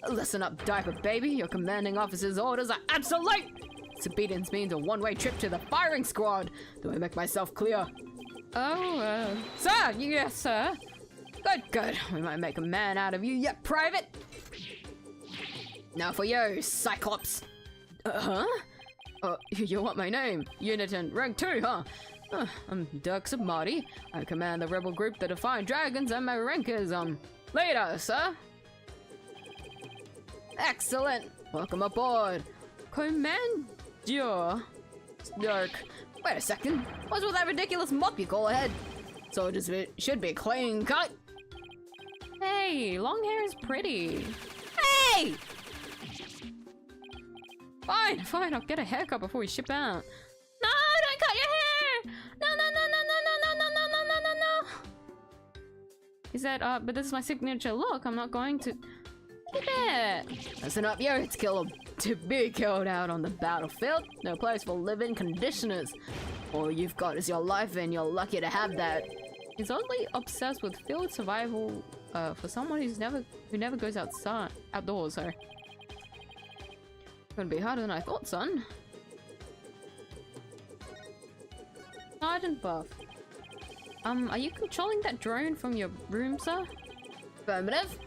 Listen up, diaper baby. Your commanding officer's orders are absolute! Disobedience means a one-way trip to the firing squad. Do I make myself clear? Oh, sir! Yes, sir. Good. We might make a man out of you yet, Private. Now for you, Cyclops. You want my name? Unit and rank 2, huh? I'm Dirk Submarty. I command the rebel group, the Defiant Dragons, and my rank is, leader, sir. Excellent. Welcome aboard. Commander. Dirk. Wait a second. What's with that ridiculous mop you call ahead? Soldiers should be clean cut. Hey, long hair is pretty. Hey! Fine, I'll get a haircut before we ship out. No, don't cut your hair! No. Is that, but this is my signature look. I'm not going to keep it. Listen up, you're to be killed out on the battlefield. No place for living conditioners. All you've got is your life and you're lucky to have that. He's only obsessed with field survival, for someone who never goes outdoors, sorry. Gonna be harder than I thought, son. Sergeant Buff. Are you controlling that drone from your room, sir? Affirmative.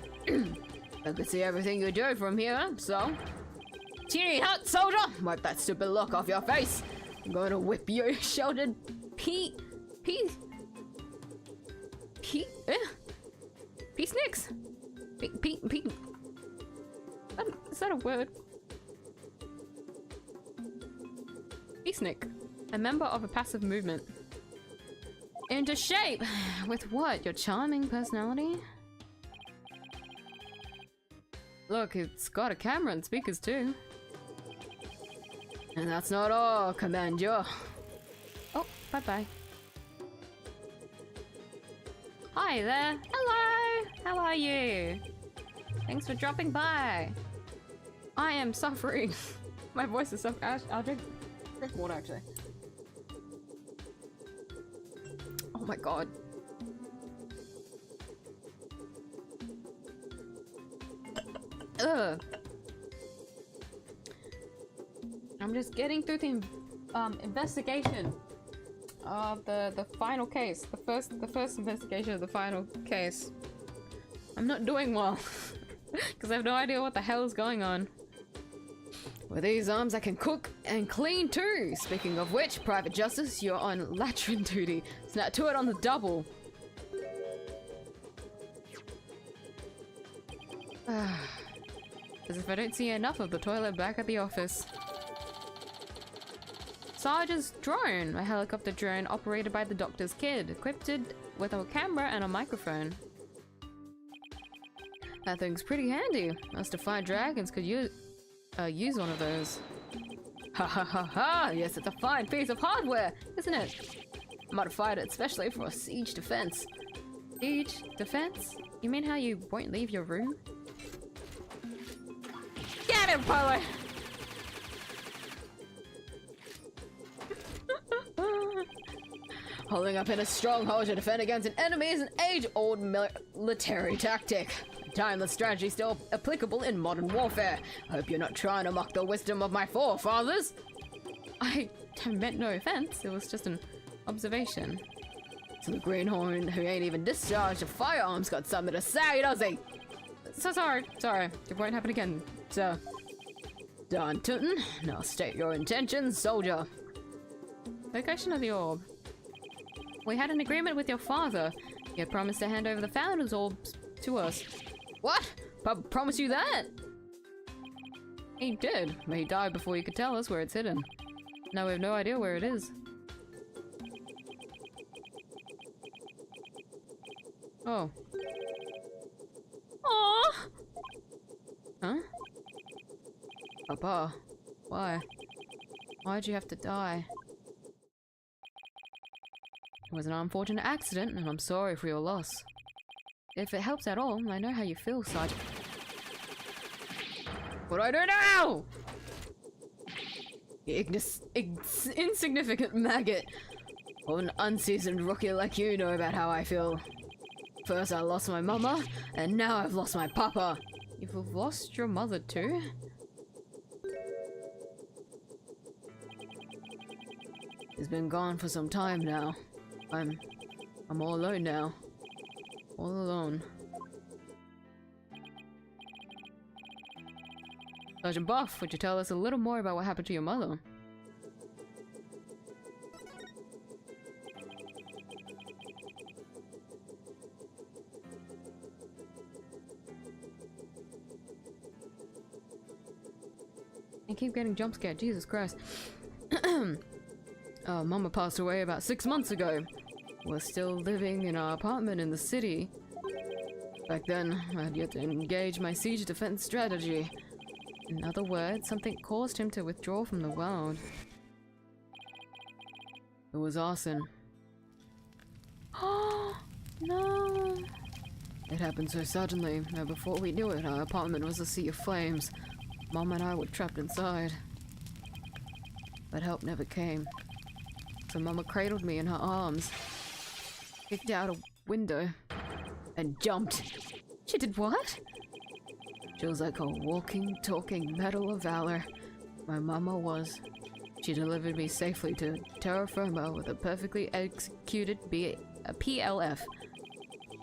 I can see everything you do from here, so... Teeny hut, soldier! Wipe that stupid look off your face! I'm going to whip you, shouted Peaceniks? Is that a word? Peacenik. A member of a passive movement. Into shape! With what? Your charming personality? Look, it's got a camera and speakers too. And that's not all, Commander. Oh, bye-bye. Hi there. Hello. How are you? Thanks for dropping by. I am suffering. My voice is suffering. I'll drink water actually. Oh my god. Ugh. I'm just getting through the investigation of the final case. The first investigation of the final case. I'm not doing well because I have no idea what the hell is going on. With these arms, I can cook and clean too. Speaking of which, Private Justice, you're on latrine duty. Snap to it on the double. As if I don't see enough of the toilet back at the office. Sarge's drone, a helicopter drone operated by the doctor's kid, equipped with a camera and a microphone. That thing's pretty handy. Us Defiant Dragons could use one of those. Ha ha ha ha! Yes, it's a fine piece of hardware, isn't it? Modified it especially for siege defense. Siege defense? You mean how you won't leave your room? Get him, Polo! Holding up in a stronghold to defend against an enemy is an age-old military tactic. A timeless strategy still applicable in modern warfare. I hope you're not trying to mock the wisdom of my forefathers. I meant no offense. It was just an observation. So the greenhorn who ain't even discharged a firearm's got something to say, does he? So sorry. It won't happen again, sir. Done, Tunton. Now state your intentions, soldier. Location of the orb. We had an agreement with your father. He had promised to hand over the Founder's orbs to us. What? Promise you that? He did, but he died before he could tell us where it's hidden. Now we have no idea where it is. Oh. Aww! Huh? Papa, why? Why'd you have to die? It was an unfortunate accident, and I'm sorry for your loss. If it helps at all, I know how you feel, Sergeant. What do I do now? You insignificant maggot. What an unseasoned rookie like you know about how I feel. First I lost my mama, and now I've lost my papa. You've lost your mother too? He's been gone for some time now. I'm all alone now. All alone. Sergeant Buff, would you tell us a little more about what happened to your mother? I keep getting jump scared, Jesus Christ. Mama passed away about 6 months ago. We're still living in our apartment in the city. Back then, I had yet to engage my siege defense strategy. In other words, something caused him to withdraw from the world. It was arson. Oh, no! It happened so suddenly that before we knew it, our apartment was a sea of flames. Mom and I were trapped inside. But help never came. So Mama cradled me in her arms, kicked out a window, and jumped. She did what? She was like a walking, talking medal of valor. My mama was. She delivered me safely to terra firma with a perfectly executed PLF.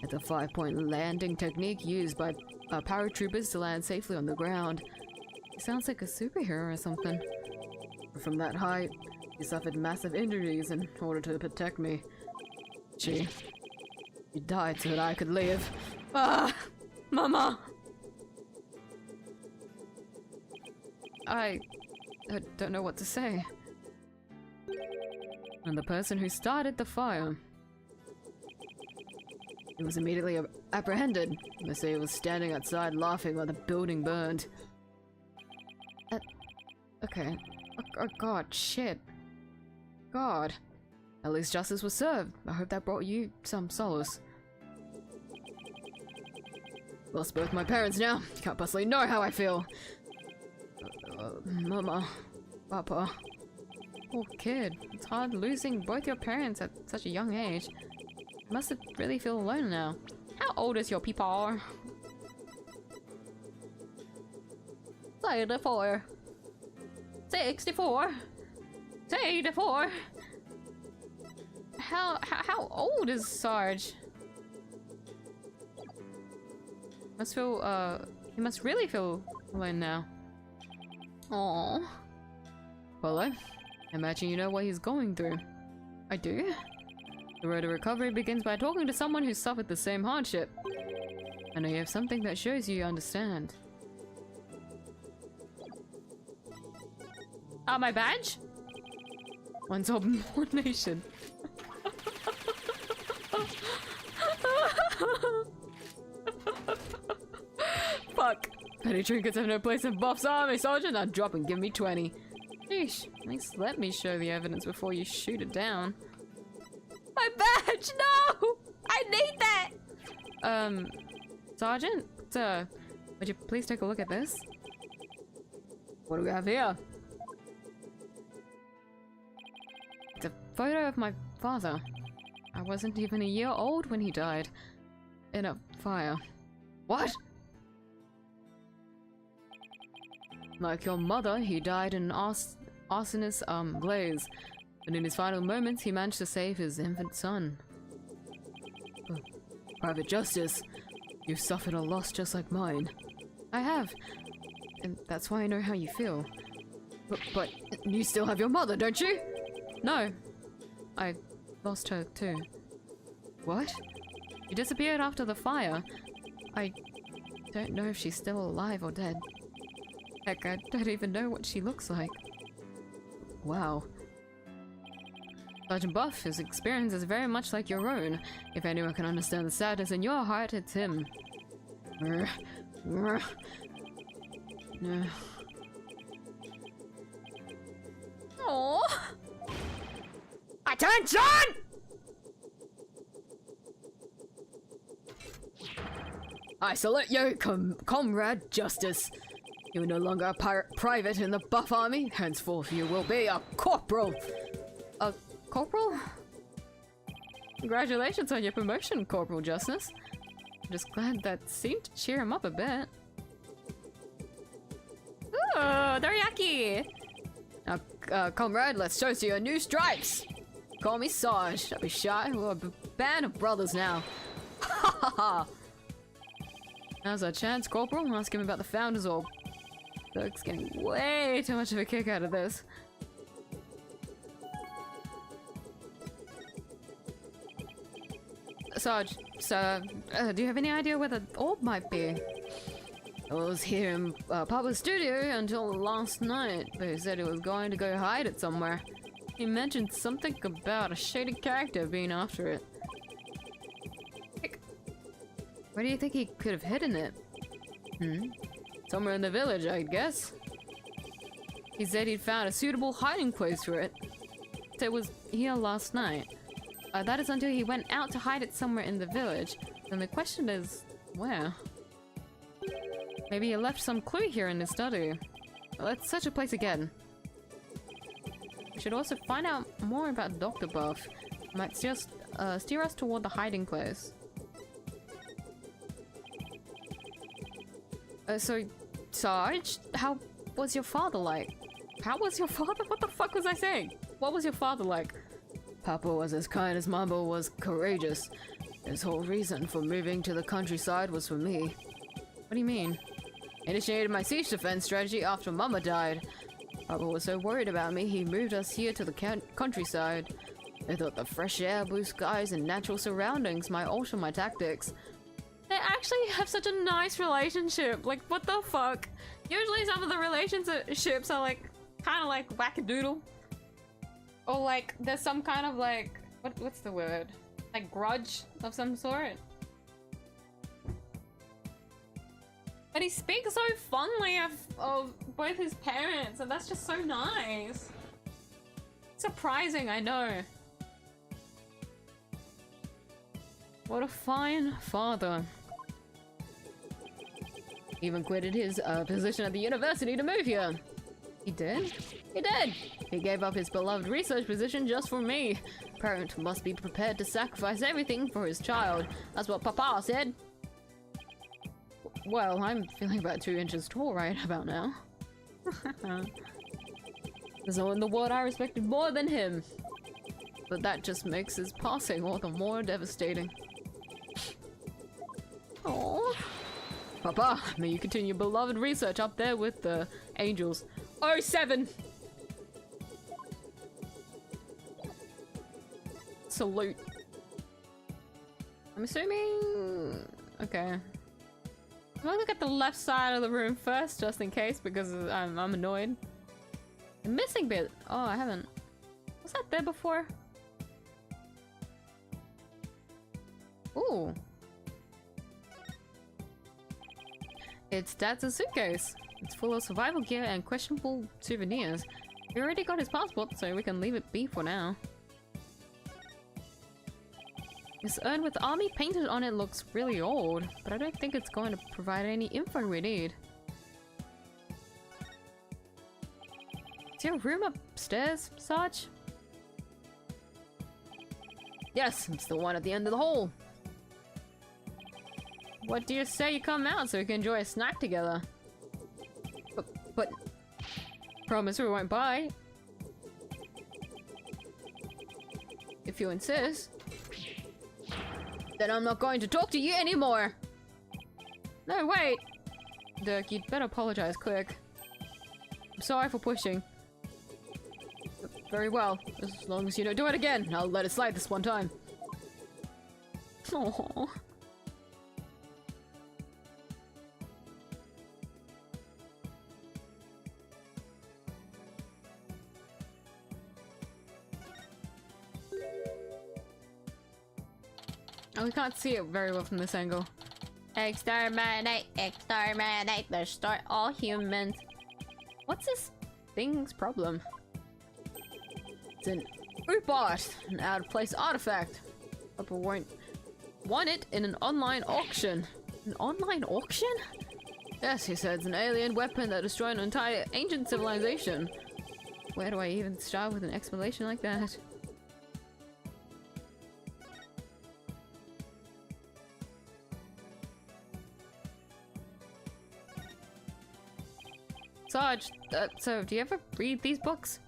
It's a 5-point landing technique used by paratroopers to land safely on the ground. He sounds like a superhero or something. From that height, he suffered massive injuries in order to protect me. She died so that I could live. Ah! Mama! I don't know what to say. And the person who started the fire, he was immediately apprehended. They say he was standing outside laughing while the building burned. Okay. Oh god, shit. God. At least justice was served. I hope that brought you some solace. Lost both my parents now. Can't possibly know how I feel. Mama. Papa. Poor kid. It's hard losing both your parents at such a young age. You must really feel alone now. How old is your peepaw? 64. 64. 84. How old is Sarge? Must feel, he must really feel alone now. Aww. Well, I imagine you know what he's going through. I do. The road to recovery begins by talking to someone who suffered the same hardship. I know you have something that shows you understand. My badge? One's all one nation. Fuck. Petty trinkets have no place in Buff's army, Sergeant. Now drop and give me 20. Sheesh. At least let me show the evidence before you shoot it down. My badge! No! I need that! Sergeant? Would you please take a look at this? What do we have here? It's a photo of my father. I wasn't even a year old when he died. In a fire. What? Like your mother, he died in an arsonist's blaze. But in his final moments, he managed to save his infant son. Oh, Private Justice, you've suffered a loss just like mine. I have. And that's why I know how you feel. But you still have your mother, don't you? No. I lost her too. What? She disappeared after the fire. I don't know if she's still alive or dead. Heck, I don't even know what she looks like. Wow. Sergeant Buff, his experience is very much like your own. If anyone can understand the sadness in your heart, it's him. Aww. Attention! I salute you, Comrade Justice. You are no longer a private in the Buff Army. Henceforth, you will be a corporal. A corporal? Congratulations on your promotion, Corporal Justice. I'm just glad that seemed to cheer him up a bit. Ooh, teriyaki! Now, comrade, let's toast to your new stripes! Call me Sarge. Don't be shy. We're a band of brothers now. Ha ha ha! Now's our chance, Corporal. Ask him about the Founder's Orb. Doug's getting way too much of a kick out of this. Sarge, sir, do you have any idea where the orb might be? I was here in Papa's studio until last night, but he said he was going to go hide it somewhere. He mentioned something about a shady character being after it. Where do you think he could have hidden it? Somewhere in the village, I guess. He said he'd found a suitable hiding place for it. So it was here last night. That is until he went out to hide it somewhere in the village. Then the question is, where? Maybe he left some clue here in his study. Let's search the place again. We should also find out more about Dr. Buff. Might steer us toward the hiding place. So, Sarge, how was your father like? How was your father? What the fuck was I saying? What was your father like? Papa was as kind as Mama was courageous. His whole reason for moving to the countryside was for me. What do you mean? Initiated my siege defense strategy after Mama died. Papa was so worried about me, he moved us here to the countryside. I thought the fresh air, blue skies, and natural surroundings might alter my tactics. They actually have such a nice relationship. Like, what the fuck? Usually some of the relationships are like, kind of like wackadoodle. Or like, there's some kind of like, what's the word? Like grudge of some sort. But he speaks so fondly of both his parents, and that's just so nice. Surprising, I know. What a fine father. He even quitted his position at the university to move here. He did? He did! He gave up his beloved research position just for me. Parent must be prepared to sacrifice everything for his child. That's what Papa said. Well, I'm feeling about 2 inches tall right about now. There's no one in the world I respected more than him. But that just makes his passing all the more devastating. Oh, Papa, may you continue your beloved research up there with the angels. 07! Salute. I'm assuming... Okay. I'm gonna look at the left side of the room first, just in case, because I'm annoyed. The missing bit. Oh, I haven't. Was that there before? Ooh. It's Dad's suitcase. It's full of survival gear and questionable souvenirs. We already got his passport, so we can leave it be for now. This urn with army painted on it looks really old, but I don't think it's going to provide any info we need. Is your room upstairs, Sarge? Yes, it's the one at the end of the hall. What do you say you come out so we can enjoy a snack together? But promise we won't bite. If you insist. Then I'm not going to talk to you anymore! No, wait! Dirk, you'd better apologize quick. I'm sorry for pushing. Very well. As long as you don't do it again, I'll let it slide this one time. Aww. Oh, we can't see it very well from this angle. Exterminate, exterminate, destroy all humans. What's this thing's problem? It's an Oopart, an out-of-place artifact. People won't want it in an online auction. An online auction? Yes, he said it's an alien weapon that destroyed an entire ancient civilization. Where do I even start with an explanation like that? Sarge, so do you ever read these books?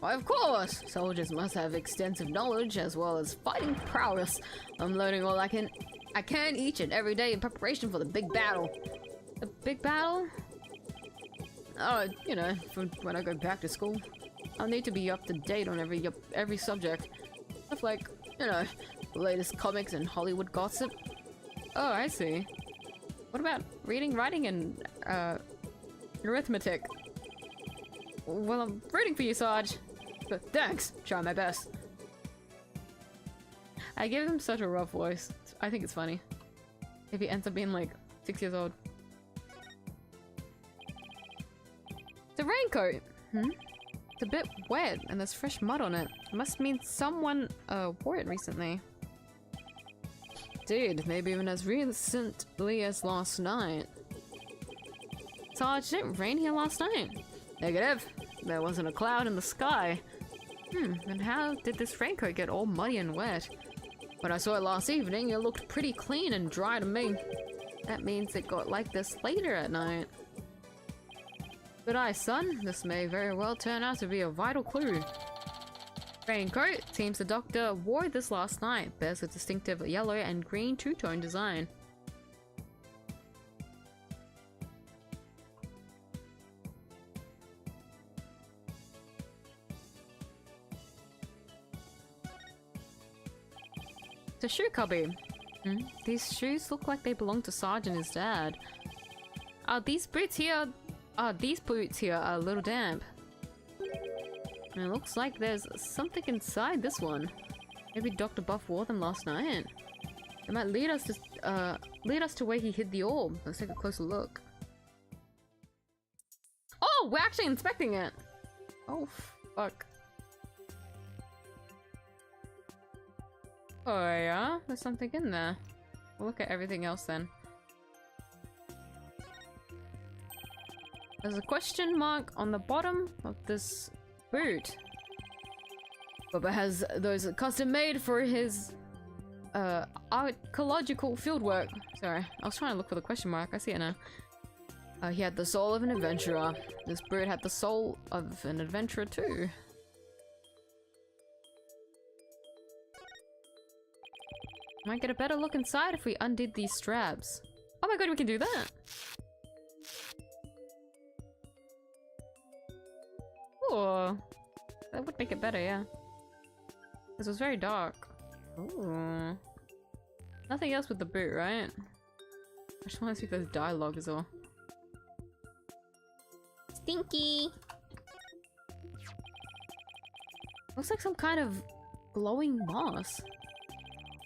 Why, of course! Soldiers must have extensive knowledge as well as fighting prowess. I'm learning all I can each and every day in preparation for the big battle. The big battle? Oh, you know, for when I go back to school. I'll need to be up to date on every subject. Stuff like, you know, the latest comics and Hollywood gossip. Oh, I see. What about reading, writing, and, arithmetic? Well, I'm rooting for you, Sarge. But thanks, try my best. I give him such a rough voice. I think it's funny. If he ends up being like 6 years old. The raincoat! It's a bit wet and there's fresh mud on it. Must mean someone wore it recently. Dude, maybe even as recently as last night. Sarge, didn't it rain here last night? Negative. There wasn't a cloud in the sky. And how did this raincoat get all muddy and wet? When I saw it last evening, it looked pretty clean and dry to me. That means it got like this later at night. Good eye, son. This may very well turn out to be a vital clue. Raincoat. Seems the doctor wore this last night. Bears a distinctive yellow and green two-tone design. The shoe cubby. These shoes look like they belong to Sarge and his dad. These boots here are a little damp. And it looks like there's something inside this one. Maybe Dr. Buff wore them last night. It might lead us to where he hid the orb. Let's take a closer look. Oh, we're actually inspecting it. Oh, fuck. Oh yeah, there's something in there. We'll look at everything else then. There's a question mark on the bottom of this boot. Bubba has those custom made for his archaeological fieldwork. Sorry, I was trying to look for the question mark. I see it now. He had the soul of an adventurer. This bird had the soul of an adventurer too. Might get a better look inside if we undid these straps. Oh my god, we can do that! Ooh. That would make it better, yeah. This was very dark. Ooh. Nothing else with the boot, right? I just want to see if there's dialogue as well. Stinky! Looks like some kind of glowing moss.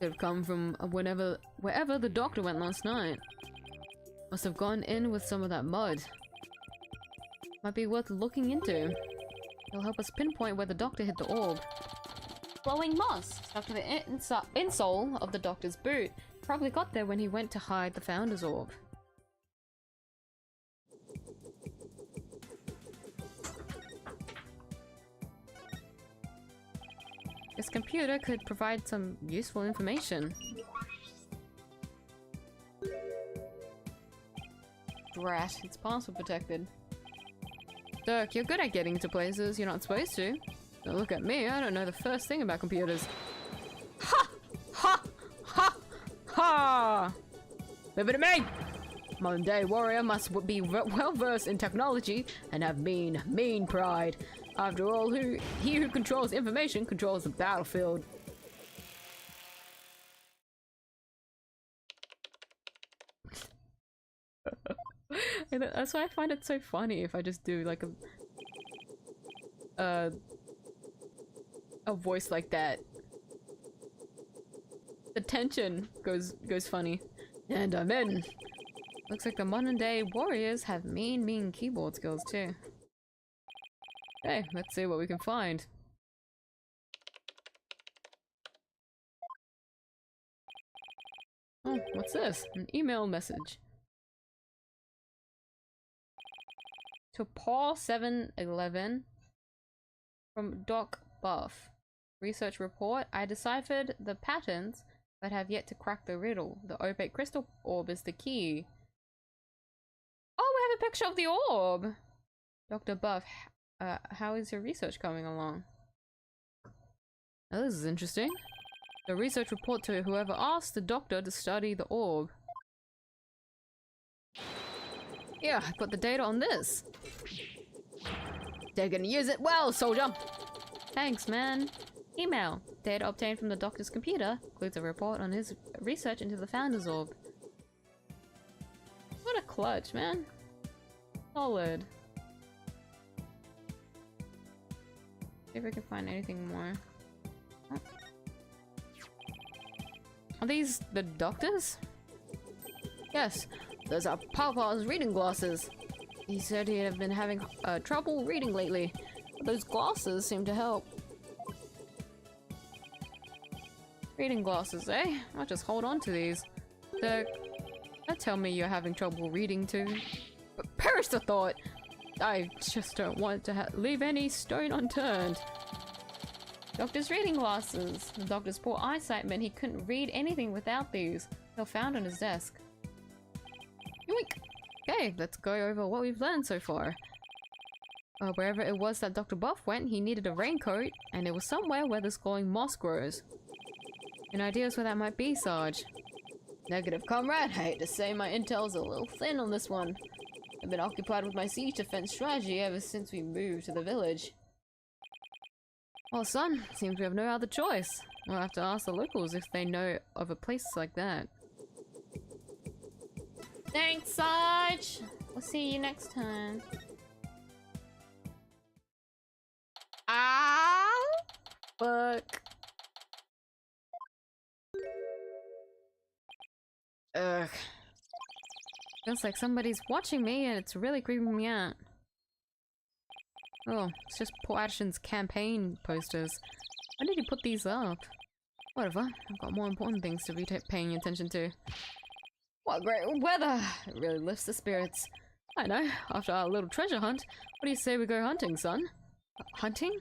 Could have come from wherever the doctor went last night. Must have gone in with some of that mud. Might be worth looking into. It'll help us pinpoint where the doctor hid the orb. Glowing moss stuck to the insole of the doctor's boot. Probably got there when he went to hide the Founder's orb. This computer could provide some useful information. Drat, it's password protected. Dirk, you're good at getting into places you're not supposed to. Don't look at me, I don't know the first thing about computers. Ha! Ha! Ha! Ha! Leave it to me! Modern day warrior must be well versed in technology and have mean pride. After all, he who controls information controls the battlefield. That's why I find it so funny if I just do like a voice like that. The tension goes funny. And I'm in. Looks like the modern day warriors have mean keyboard skills too. Okay, let's see what we can find. Oh, what's this? An email message. To Paul711 from Doc Buff. Research report. I deciphered the patterns, but have yet to crack the riddle. The opaque crystal orb is the key. Oh, we have a picture of the orb! Dr. Buff, how is your research coming along? Oh, this is interesting. The research report to whoever asked the doctor to study the orb. Yeah, I put the data on this. They're gonna use it well, soldier! Thanks, man. Email. Data obtained from the doctor's computer includes a report on his research into the Founder's orb. What a clutch, man. Solid. See if we can find anything more. Oh. Are these the doctors? Yes, those are Papa's reading glasses. He said he had been having trouble reading lately, but those glasses seem to help. Reading glasses, eh? I'll just hold on to these. Don't tell me you're having trouble reading too. But perish the thought! I just don't want to leave any stone unturned. Doctor's reading glasses. The doctor's poor eyesight meant he couldn't read anything without these. They were found on his desk. Yoink! Okay, let's go over what we've learned so far. Wherever it was that Dr. Buff went, he needed a raincoat, and it was somewhere where this glowing moss grows. Any ideas where that might be, Sarge? Negative, comrade. I hate to say my intel's a little thin on this one. I've been occupied with my siege defense strategy ever since we moved to the village. Well, son, seems we have no other choice. We'll have to ask the locals if they know of a place like that. Thanks, Sarge! We'll see you next time. Ah! Fuck. Ugh. Feels like somebody's watching me and it's really creeping me out. Oh, it's just poor Addison's campaign posters. When did you put these up? Whatever, I've got more important things to be paying attention to. What great weather! It really lifts the spirits. I know, after our little treasure hunt, what do you say we go hunting, son? Hunting?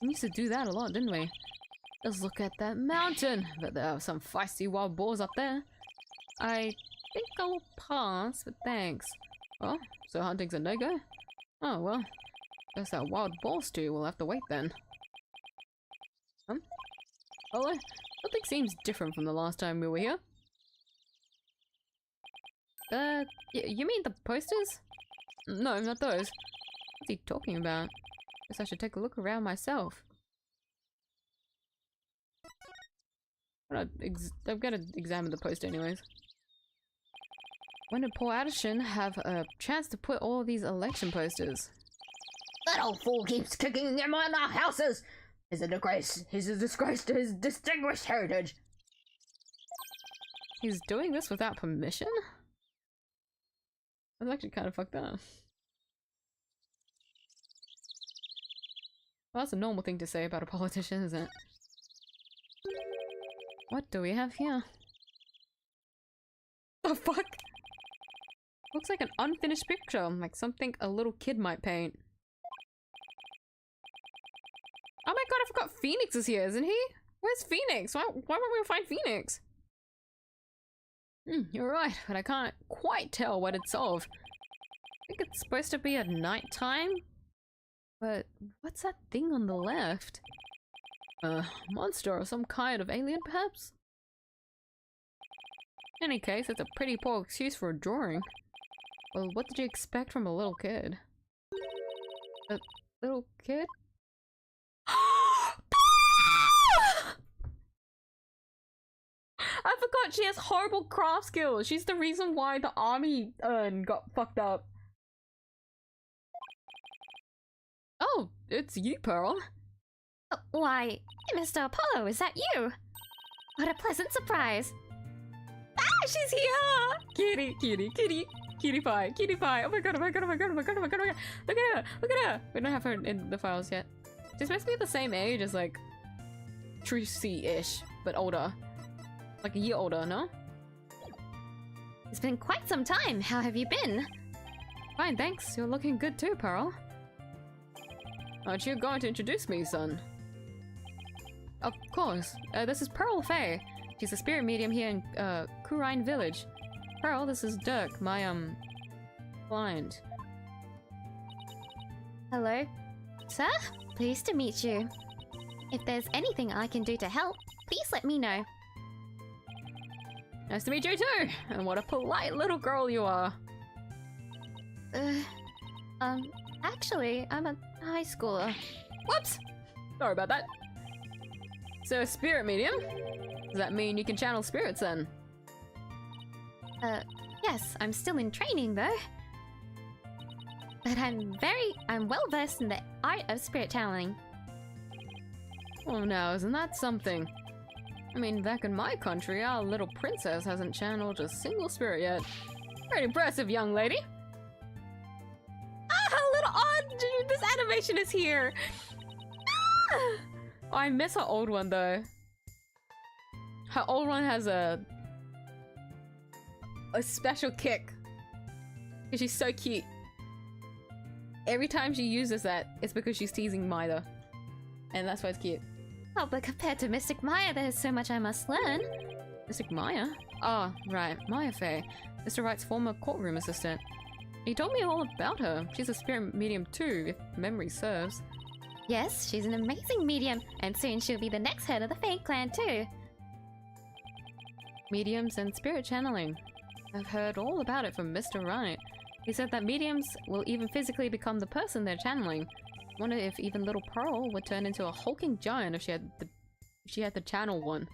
We used to do that a lot, didn't we? Let's look at that mountain. Bet there are some feisty wild boars up there. I think I will pass, but thanks. Oh, so hunting's a no-go? Oh, well. Guess that wild boar stew will have to wait then. Hello? Something seems different from the last time we were here. You mean the posters? No, not those. What's he talking about? Guess I should take a look around myself. I've got to examine the poster anyways. When did poor Addison have a chance to put all these election posters? That old fool keeps kicking them in our houses! He's a disgrace. He's a disgrace to his distinguished heritage. He's doing this without permission? That's actually kind of fucked up. Well, that's a normal thing to say about a politician, isn't it? What do we have here? The fuck? Looks like an unfinished picture, like something a little kid might paint. Oh my god, I forgot Phoenix is here, isn't he? Where's Phoenix? Why won't we find Phoenix? You're right, but I can't quite tell what it's of. I think it's supposed to be at nighttime? But what's that thing on the left? A monster or some kind of alien, perhaps? In any case, it's a pretty poor excuse for a drawing. Well, what did you expect from a little kid? A little kid? I forgot she has horrible craft skills. She's the reason why the army got fucked up. Oh, it's you, Pearl. Why, Mr. Apollo, is that you? What a pleasant surprise. Ah, she's here! Kitty, kitty, kitty. Cutie pie, cutie pie. Oh my god, oh my god, oh my god, oh my god, oh my god, oh my god. Look at her, look at her. We don't have her in the files yet. She's supposed to be the same age as like Trucy-ish, but older. Like a year older, no? It's been quite some time. How have you been? Fine, thanks. You're looking good too, Pearl. Aren't you going to introduce me, son? Of course. This is Pearl Faye. She's a spirit medium here in Kurine Village. Pearl, this is Dirk, my client. Hello, sir. Pleased to meet you. If there's anything I can do to help, please let me know. Nice to meet you too! And what a polite little girl you are. Actually, I'm a high schooler. Whoops! Sorry about that. So, a spirit medium? Does that mean you can channel spirits then? Yes, I'm still in training though. But I'm well versed in the art of spirit channeling. Oh, now isn't that something? I mean, back in my country, our little princess hasn't channeled a single spirit yet. Pretty impressive, young lady. Ah, little odd! This animation is here! Ah! Oh, I miss her old one, though. Her old one has a special kick. She's so cute. Every time she uses that, it's because she's teasing Maida. And that's why it's cute. Oh, but compared to Mystic Maya, there's so much I must learn. Mystic Maya? Ah, right. Maya Faye. Mr. Wright's former courtroom assistant. He told me all about her. She's a spirit medium too, if memory serves. Yes, she's an amazing medium, and soon she'll be the next head of the Fae clan too. Mediums and spirit channeling. I've heard all about it from Mr. Wright. He said that mediums will even physically become the person they're channeling. Wonder if even little Pearl would turn into a hulking giant if she had to channel one.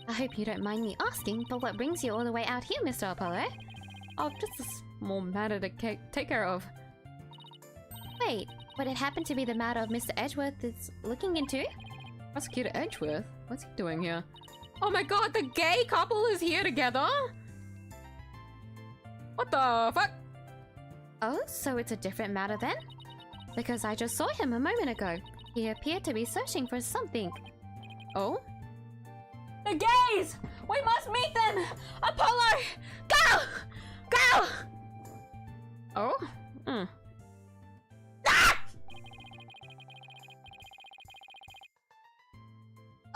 I hope you don't mind me asking, but what brings you all the way out here, Mr. Apollo? Oh, just a small matter to take care of. Wait, would it happen to be the matter of Mr. Edgeworth is looking into? Prosecutor Edgeworth? What's he doing here? Oh my god, the gay couple is here together? What the fuck? Oh, so it's a different matter then? Because I just saw him a moment ago. He appeared to be searching for something. Oh? The gays! We must meet them! Apollo! Go! Go! Oh? Hmm.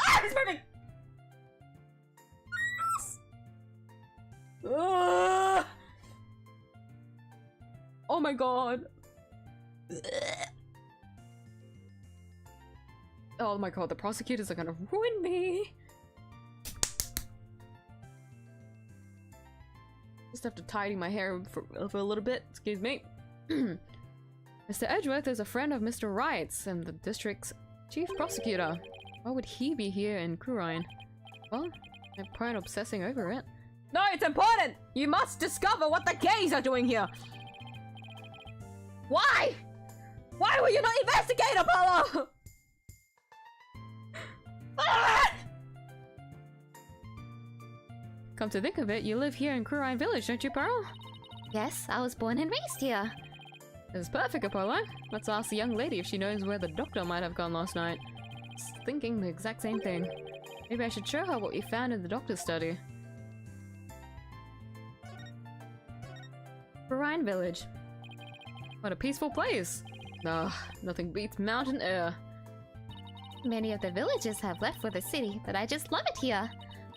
Ah, he's moving! Ah! Oh my god. Oh my god, the prosecutors are gonna ruin me. Just have to tidy my hair for a little bit. Excuse me. Mr. Edgeworth is a friend of Mr. Wright's and the district's chief prosecutor. Why would he be here in Kurine? Well, no point obsessing over it. No, it's important! You must discover what the gays are doing here! Why? Why will you not investigate, Apollo? Ah! Come to think of it, you live here in Kurine Village, don't you, Pearl? Yes, I was born and raised here. This is perfect, Apollo. Let's ask the young lady if she knows where the doctor might have gone last night. Just thinking the exact same thing. Maybe I should show her what we found in the doctor's study. Kurine Village. What a peaceful place. Ah, nothing beats mountain air. Many of the villages have left for the city, but I just love it here.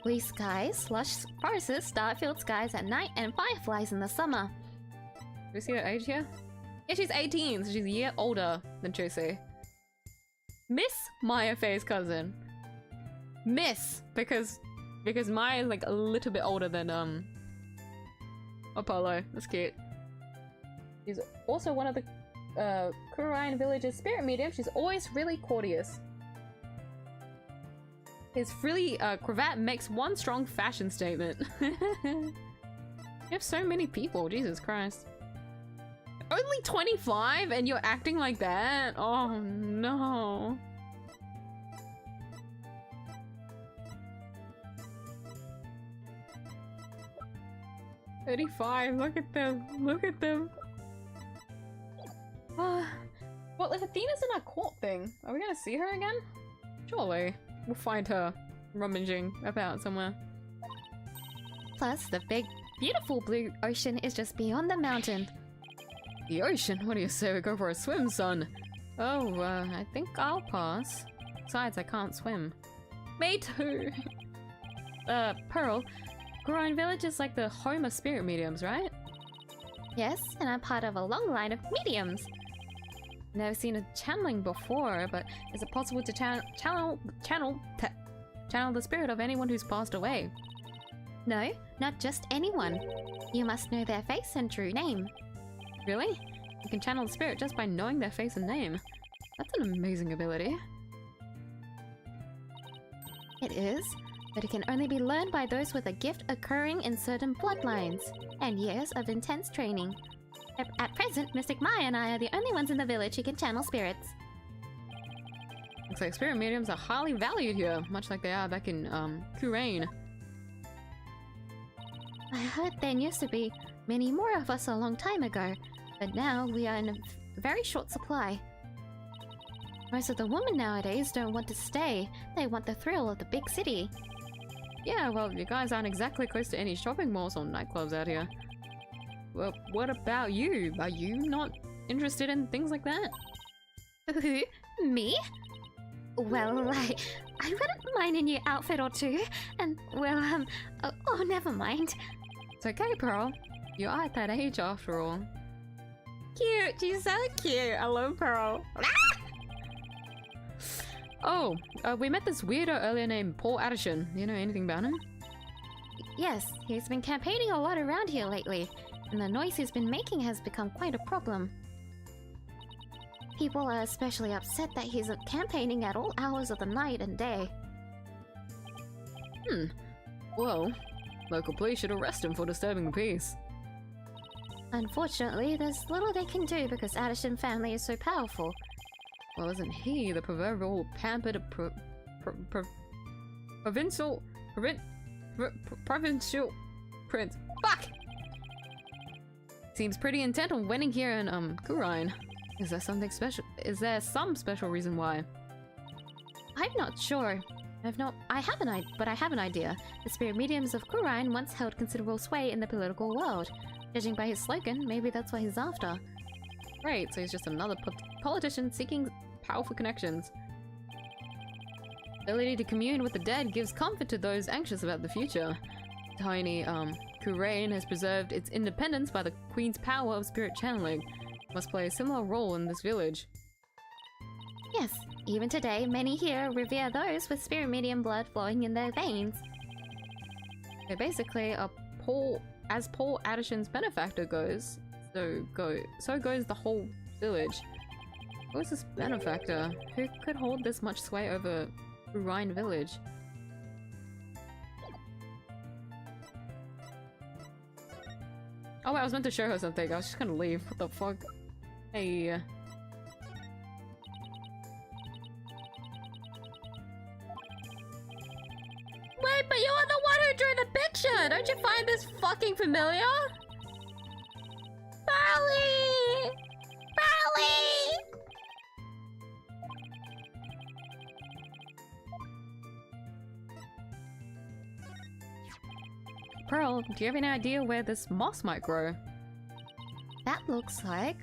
Blue skies, lush forests, star-filled skies at night, and fireflies in the summer. Do we see her age here? Yeah, she's 18, so she's a year older than Chusei. Miss Maya Faye's cousin. Miss, because Maya is like a little bit older than Apollo. That's cute. She's also one of the Kurine Village's spirit mediums. She's always really courteous. His frilly cravat makes one strong fashion statement. You have so many people, Jesus Christ. Only 25 and you're acting like that? Oh no. $35, look at them, look at them. Well, if Athena's in our court thing, are we gonna see her again? Surely. We'll find her rummaging about somewhere. Plus, the big, beautiful blue ocean is just beyond the mountain. The ocean? What do you say we go for a swim, son? Oh, I think I'll pass. Besides, I can't swim. Me too! Pearl, Kurine Village is like the home of spirit mediums, right? Yes, and I'm part of a long line of mediums. Never seen a channeling before, but is it possible to channel the spirit of anyone who's passed away? No, not just anyone. You must know their face and true name. Really? You can channel the spirit just by knowing their face and name. That's an amazing ability. It is, but it can only be learned by those with a gift occurring in certain bloodlines, and years of intense training. At present, Mystic Maya and I are the only ones in the village who can channel spirits. Looks like spirit mediums are highly valued here, much like they are back in, Kurine. I heard there used to be many more of us a long time ago, but now we are in a very short supply. Most of the women nowadays don't want to stay, they want the thrill of the big city. Yeah, well, you guys aren't exactly close to any shopping malls or nightclubs out here. Well, what about you? Are you not interested in things like that? Who? Me? Well, I wouldn't mind a new outfit or two, and, well, oh, never mind. It's okay, Pearl. You are at that age after all. Cute, she's so cute. I love Pearl. Oh, we met this weirdo earlier named Paul Addison. You know anything about him? Yes, he's been campaigning a lot around here lately, and the noise he's been making has become quite a problem. People are especially upset that he's campaigning at all hours of the night and day. Well, local police should arrest him for disturbing the peace. Unfortunately, there's little they can do because Addison family is so powerful. Well, isn't he the proverbial pampered provincial prince? Fuck! Seems pretty intent on winning here in Kurine. Is there something special? Is there some special reason why? I'm not sure. I have an idea. The spirit mediums of Kurine once held considerable sway in the political world. Judging by his slogan, maybe that's what he's after. Right, so he's just another politician seeking powerful connections. Ability to commune with the dead gives comfort to those anxious about the future. Tiny, Kurain has preserved its independence by the Queen's power of spirit channeling. Must play a similar role in this village. Yes, even today, many here revere those with spirit medium blood flowing in their veins. So basically, as Paul Addison's benefactor goes, so goes the whole village. Who is this benefactor? Who could hold this much sway over Rhine village? Oh wait, I was meant to show her something. I was just gonna leave. What the fuck? Hey. Wait, but you're the one who drew the picture! Don't you find this fucking familiar? Barley! Barley! Pearl, do you have any idea where this moss might grow? That looks like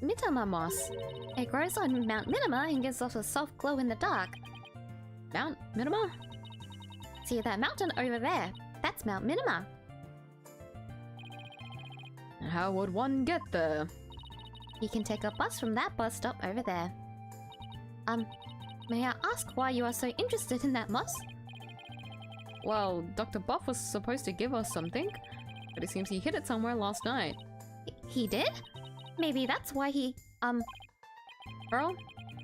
Mitama moss. It grows on Mount Minima and gives off a soft glow in the dark. Mount Minima? See that mountain over there? That's Mount Minima. And how would one get there? You can take a bus from that bus stop over there. May I ask why you are so interested in that moss? Well, Dr. Buff was supposed to give us something, but it seems he hid it somewhere last night. He did? Maybe that's why he, Pearl,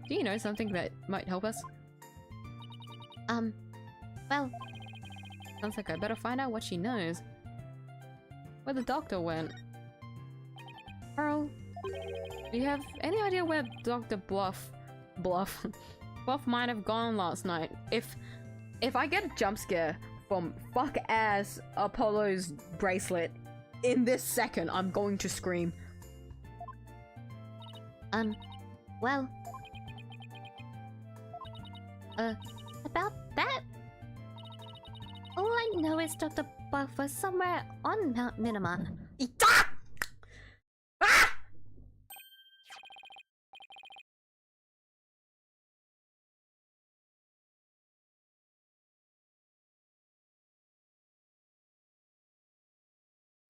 do you know something that might help us? Well, Sounds like I better find out what she knows. Where the doctor went. Pearl, do you have any idea where Dr. Bluff might have gone last night? If I get a jump scare from fuck-ass Apollo's bracelet in this second, I'm going to scream. well... about that? All I know is Dr. Buff was somewhere on Mount Minima.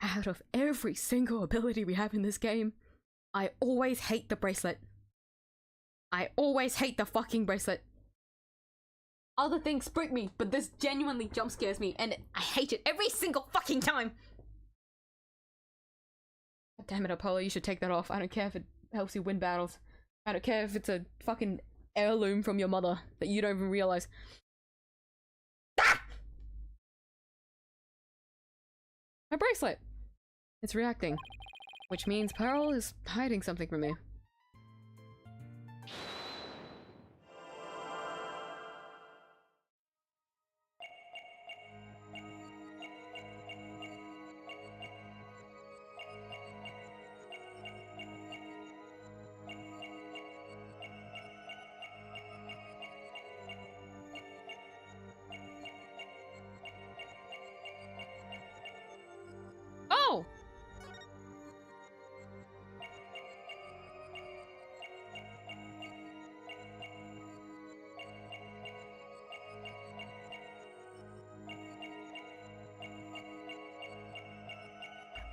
Out of every single ability we have in this game, I always hate the bracelet. I always hate the fucking bracelet. Other things spook me, but this genuinely jump scares me, and I hate it every single fucking time! God damn it, Apollo, you should take that off. I don't care if it helps you win battles. I don't care if it's a fucking heirloom from your mother that you don't even realize. Ah! My bracelet! It's reacting. Which means Pearl is hiding something from me. Oh!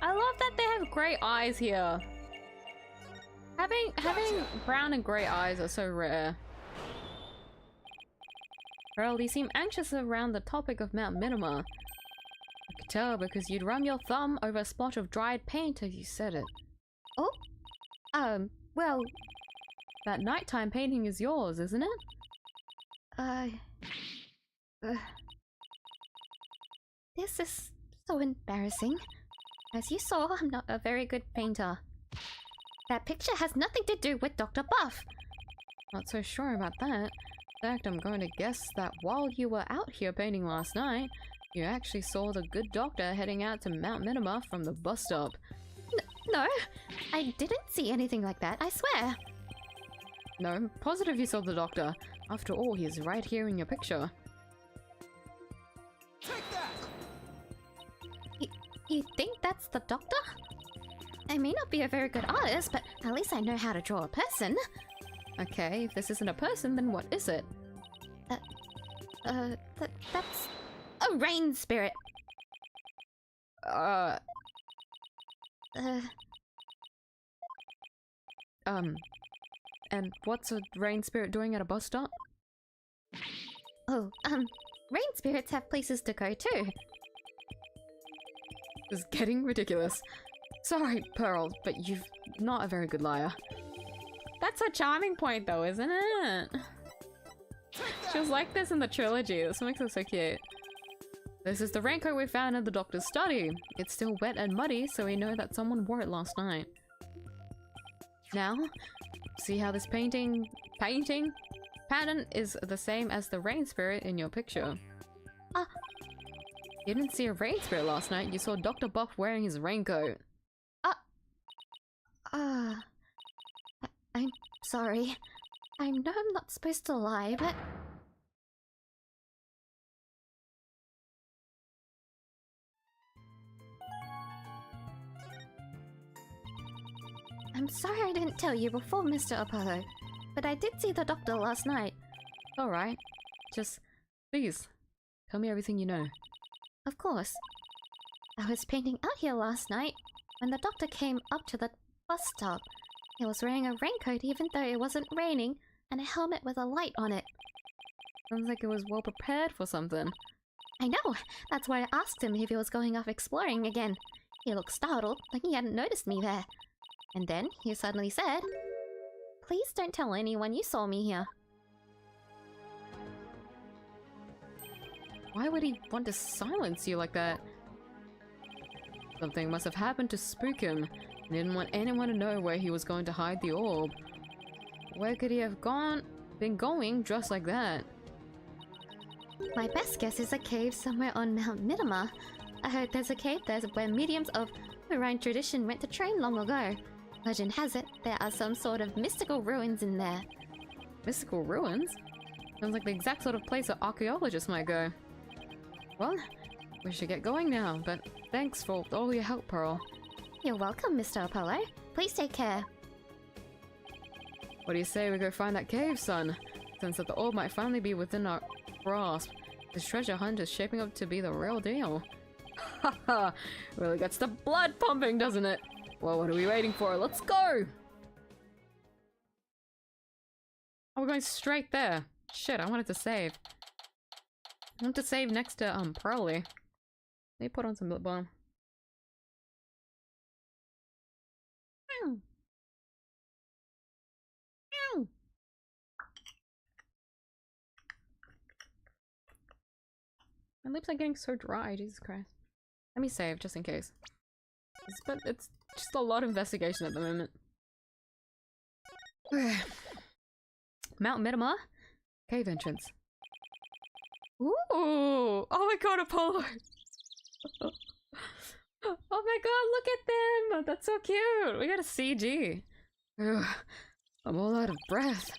I love that they have grey eyes here. Having brown and grey eyes are so rare. Pearl, you seem anxious around the topic of Mount Minima. I could tell because you'd run your thumb over a splotch of dried paint as you said it. Oh? Well... That nighttime painting is yours, isn't it? This is so embarrassing. As you saw, I'm not a very good painter. That picture has nothing to do with Dr. Buff. Not so sure about that. In fact, I'm going to guess that while you were out here painting last night, you actually saw the good doctor heading out to Mount Minima from the bus stop. No, I didn't see anything like that, I swear. No, I'm positive you saw the doctor. After all, he is right here in your picture. Take that! You think that's the doctor? I may not be a very good artist, but at least I know how to draw a person. Okay, if this isn't a person, then what is it? That's a rain spirit. And what's a rain spirit doing at a bus stop? Oh, rain spirits have places to go too. This is getting ridiculous. Sorry, Pearl, but you're not a very good liar. That's a charming point though, isn't it? She was like this in the trilogy. This makes it so cute. This is the raincoat we found in the doctor's study. It's still wet and muddy, so we know that someone wore it last night. Now, see how this painting pattern is the same as the rain spirit in your picture. You didn't see a rain spirit last night, you saw Dr. Buff wearing his raincoat. I'm sorry. I know I'm not supposed to lie, but... I'm sorry I didn't tell you before, Mr. Apollo, but I did see the doctor last night. Alright. Just, please, tell me everything you know. Of course. I was painting out here last night when the doctor came up to the bus stop. He was wearing a raincoat even though it wasn't raining, and a helmet with a light on it. Sounds like it was well prepared for something. I know! That's why I asked him if he was going off exploring again. He looked startled, like he hadn't noticed me there. And then he suddenly said, "Please don't tell anyone you saw me here." Why would he want to silence you like that? Something must have happened to spook him. He didn't want anyone to know where he was going to hide the orb. Where could he have been going dressed like that? My best guess is a cave somewhere on Mount Midama. I heard there's a cave there where mediums of Hawaiian tradition went to train long ago. Legend has it, there are some sort of mystical ruins in there. Mystical ruins? Sounds like the exact sort of place an archaeologist might go. Well, we should get going now, but thanks for all your help, Pearl. You're welcome, Mr. Apollo. Please take care. What do you say we go find that cave, son? Since that the orb might finally be within our grasp. This treasure hunt is shaping up to be the real deal. Haha, really gets the blood pumping, doesn't it? Well, what are we waiting for? Let's go! Oh, we're going straight there. Shit, I wanted to save. I want to save next to, Pearly. Let me put on some lip balm. My lips are getting so dry, Jesus Christ. Let me save, just in case. But it's just a lot of investigation at the moment. Mount Midama? Cave entrance. Ooh! Oh my god, Apollo! Oh my god, look at them! That's so cute! We got a CG. Ugh, I'm all out of breath.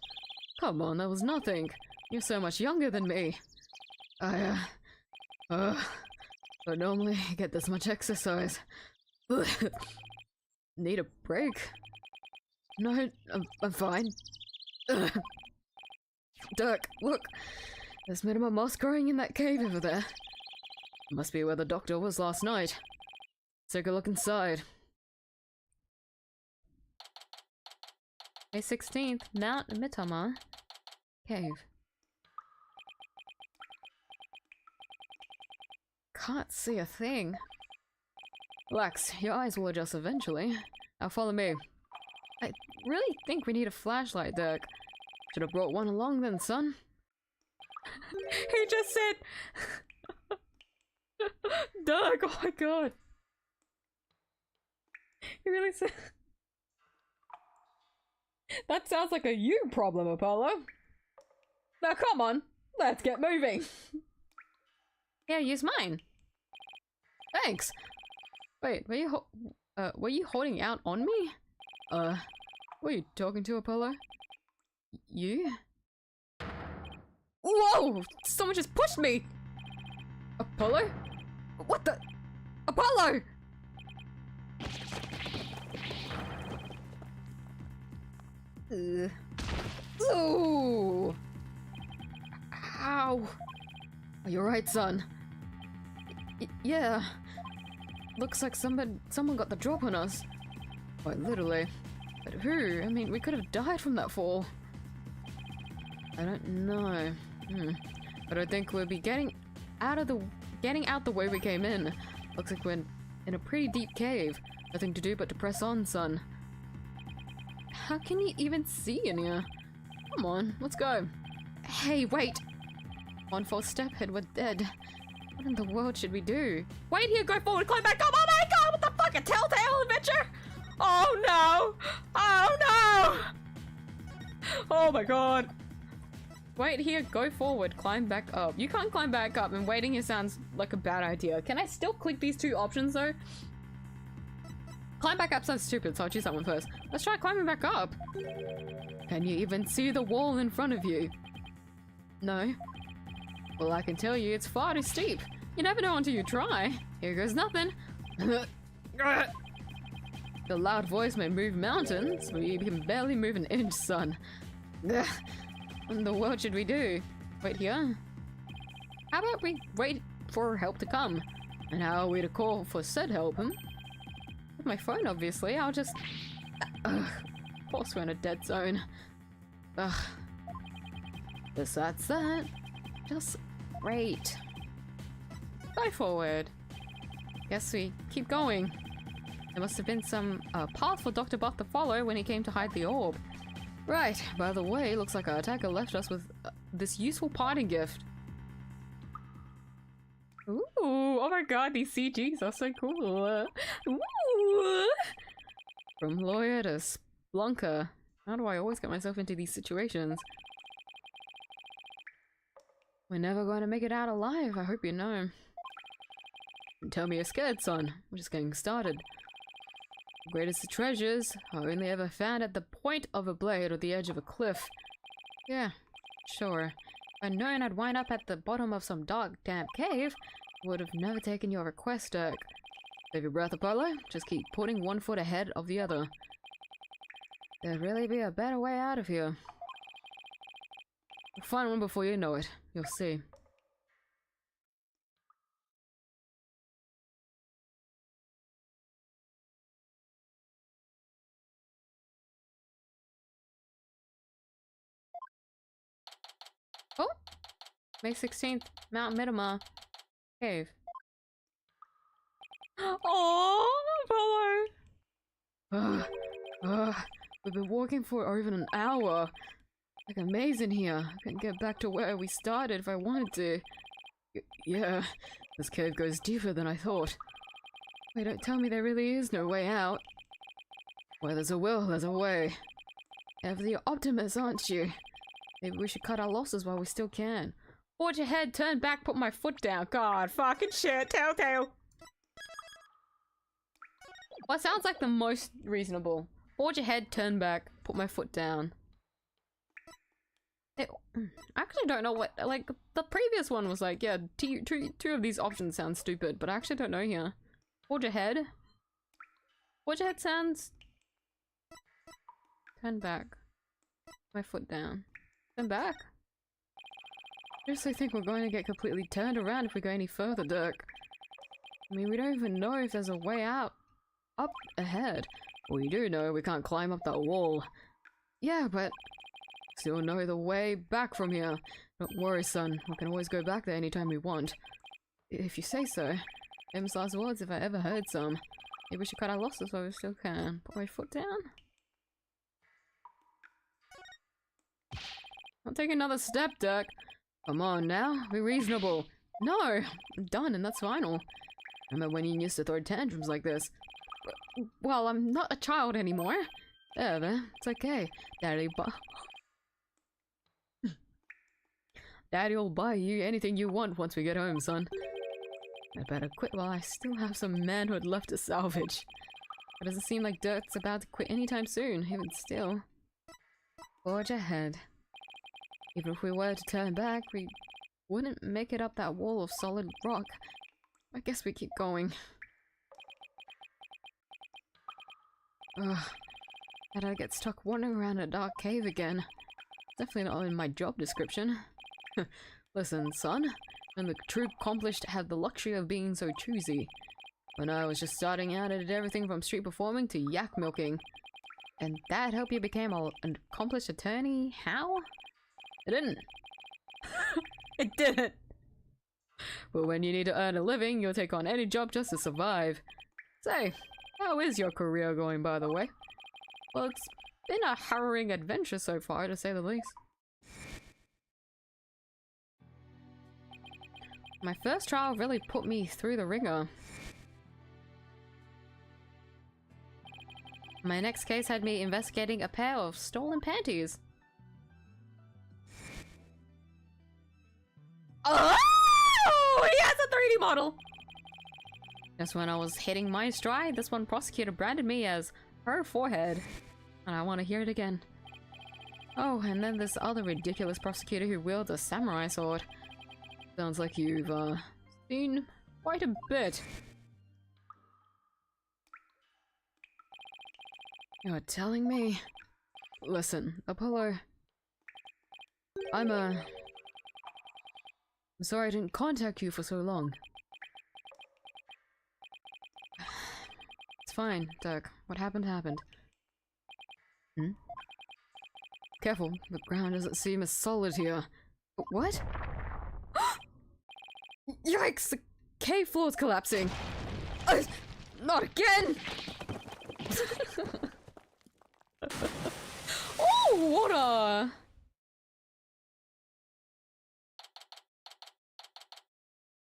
Come on, that was nothing. You're so much younger than me. But normally I get this much exercise. Need a break? No, I'm fine. Dirk, look! There's minimum moss growing in that cave over there. Must be where the doctor was last night. Let's take a look inside. May 16th, Mount Midama Cave. Can't see a thing. Relax, your eyes will adjust eventually. Now follow me. I really think we need a flashlight, Dirk. Should have brought one along then, son. He just said... Dirk, oh my god. He really said... That sounds like a you problem, Apollo. Now come on, let's get moving. Yeah, use mine. Thanks. Wait, were you holding out on me? Who are you talking to, Apollo? You? Whoa! Someone just pushed me! Apollo? What the? Apollo! Ooh! Ow! Are you alright, son? Yeah. Looks like someone got the drop on us. Quite literally. But who? I mean, we could have died from that fall. I don't know. But I think we'll be getting out the way we came in. Looks like we're in a pretty deep cave. Nothing to do but to press on, son. How can you even see in here? Come on, let's go. Hey, wait! One false step and we're dead. What in the world should we do? Wait here, go forward, climb back up! Oh my god, what the fuck, a telltale adventure? Oh no! Oh no! Oh my god. Wait here, go forward, climb back up. You can't climb back up, and waiting here sounds like a bad idea. Can I still click these two options though? Climb back up sounds stupid, so I'll choose that one first. Let's try climbing back up. Can you even see the wall in front of you? No. Well, I can tell you it's far too steep. You never know until you try. Here goes nothing. The loud voice may move mountains, but you can barely move an inch, son. What in the world should we do? Wait here? How about we wait for help to come? And how are we to call for said help, With my phone, obviously. I'll just... Of course we're in a dead zone. Besides that, just wait. Go forward. Guess we keep going. There must have been some path for Dr. Buff to follow when he came to hide the orb. Right, by the way, looks like our attacker left us with this useful parting gift. Ooh, oh my god, these CGs are so cool. Ooh. From lawyer to splunker. How do I always get myself into these situations? We're never going to make it out alive, I hope you know. Tell me you're scared, son. We're just getting started. The greatest of treasures are only ever found at the point of a blade or the edge of a cliff. Yeah, sure. If I'd known I'd wind up at the bottom of some dark, damp cave, I would have never taken your request, Dirk. Save your breath, Apollo. Just keep putting one foot ahead of the other. There'd really be a better way out of here. We'll find one before you know it. You'll see. Oh! May 16th, Mount Miramar Cave. Oh, Apollo! We've been walking for over an hour. Like a maze in here. I couldn't get back to where we started if I wanted to. Yeah, this cave goes deeper than I thought. Wait, don't tell me there really is no way out. Where there's a will, there's a way. Ever the optimist, aren't you? Maybe we should cut our losses while we still can. Forge ahead, turn back, put my foot down. God, fucking shit, Telltale. Well, it sounds like the most reasonable. Forge ahead, turn back, put my foot down. I actually don't know what, like, the previous one was like, yeah, two of these options sound stupid, but I actually don't know here. Forge ahead. Forge ahead sounds... Turn back. My foot down. Turn back? I seriously think we're going to get completely turned around if we go any further, Dirk. I mean, we don't even know if there's a way out up ahead. We do know we can't climb up that wall. Yeah, but still know the way back from here. Don't worry, son. We can always go back there anytime we want. If you say so. Famous last words if I ever heard some. Maybe we should cut our losses while we still can. Put my foot down? I'll take another step, Dirk. Come on now, be reasonable. No, I'm done and that's final. Remember when you used to throw tantrums like this? Well, I'm not a child anymore. There, it's okay. Daddy'll buy you anything you want once we get home, son. I better quit while I still have some manhood left to salvage. It doesn't seem like Dirk's about to quit anytime soon, even still. Forge ahead. Even if we were to turn back, we wouldn't make it up that wall of solid rock. I guess we keep going. Ugh. How'd I get stuck wandering around a dark cave again? Definitely not in my job description. Listen, son, when the true accomplished have the luxury of being so choosy. When I was just starting out, I did everything from street performing to yak milking. And that helped you become an accomplished attorney? How? It didn't. It didn't! But when you need to earn a living, you'll take on any job just to survive. Say, how is your career going, by the way? Well, it's been a harrowing adventure so far, to say the least. My first trial really put me through the ringer. My next case had me investigating a pair of stolen panties. Oh! He has a 3D model! Just when I was hitting my stride, this one prosecutor branded me as her forehead. And I want to hear it again. Oh, and then this other ridiculous prosecutor who wields a samurai sword. Sounds like you've, seen quite a bit. You're telling me? Listen, Apollo. I'm sorry I didn't contact you for so long. It's fine, Dirk. What happened happened. Hmm? Careful, the ground doesn't seem as solid here. What? Yikes! The cave floor's collapsing! Not again! Oh, water!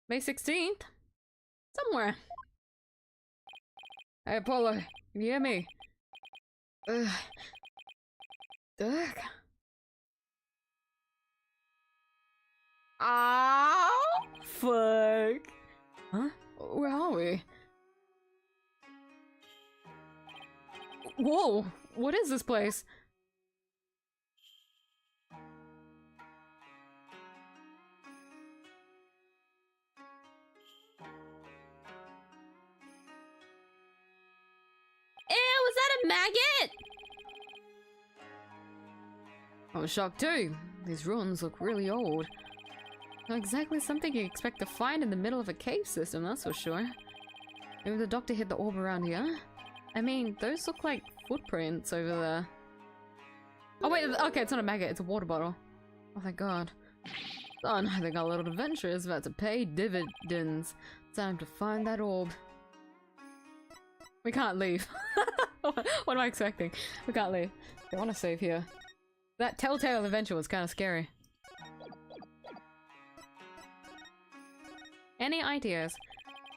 May 16th? Somewhere. Hey, Apollo, can you hear me? Dirk? Oh, fuck. Huh? Where are we? Whoa! What is this place? Ew, was that a maggot? I was shocked too. These ruins look really old. Not exactly something you expect to find in the middle of a cave system, that's for sure. Maybe the doctor hit the orb around here? I mean, those look like footprints over there. Oh wait, okay, it's not a maggot, it's a water bottle. Oh thank god. Son, I think our little adventure is about to pay dividends. Time to find that orb. We can't leave. What am I expecting? We can't leave. I want to save here. That telltale adventure was kind of scary. Any ideas?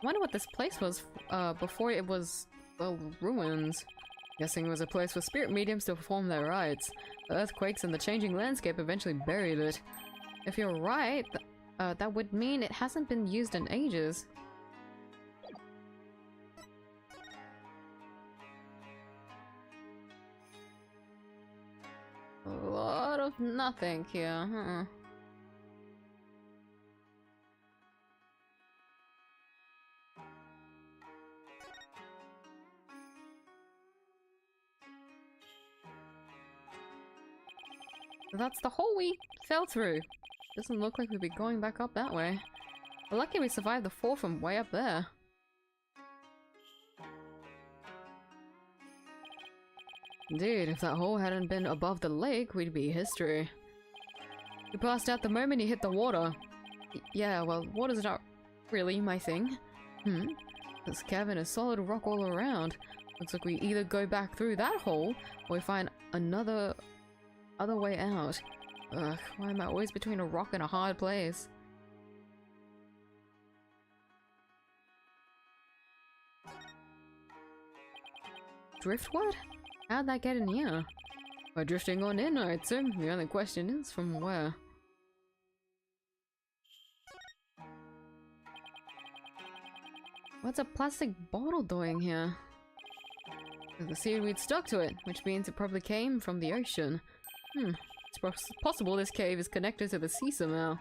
I wonder what this place was before it was, well, ruins. Guessing it was a place for spirit mediums to perform their rites. The earthquakes and the changing landscape eventually buried it. If you're right, that would mean it hasn't been used in ages. A lot of nothing here, huh? That's the hole we fell through. Doesn't look like we'd be going back up that way. We're lucky we survived the fall from way up there. Indeed, if that hole hadn't been above the lake, we'd be history. You passed out the moment you hit the water. Yeah, well, water's not really my thing. This cavern is solid rock all around. Looks like we either go back through that hole, or we find other way out. Ugh, why am I always between a rock and a hard place? Driftwood? How'd that get in here? By drifting on in, I assume. The only question is, from where? What's a plastic bottle doing here? The seaweed stuck to it, which means it probably came from the ocean. It's possible this cave is connected to the sea somehow.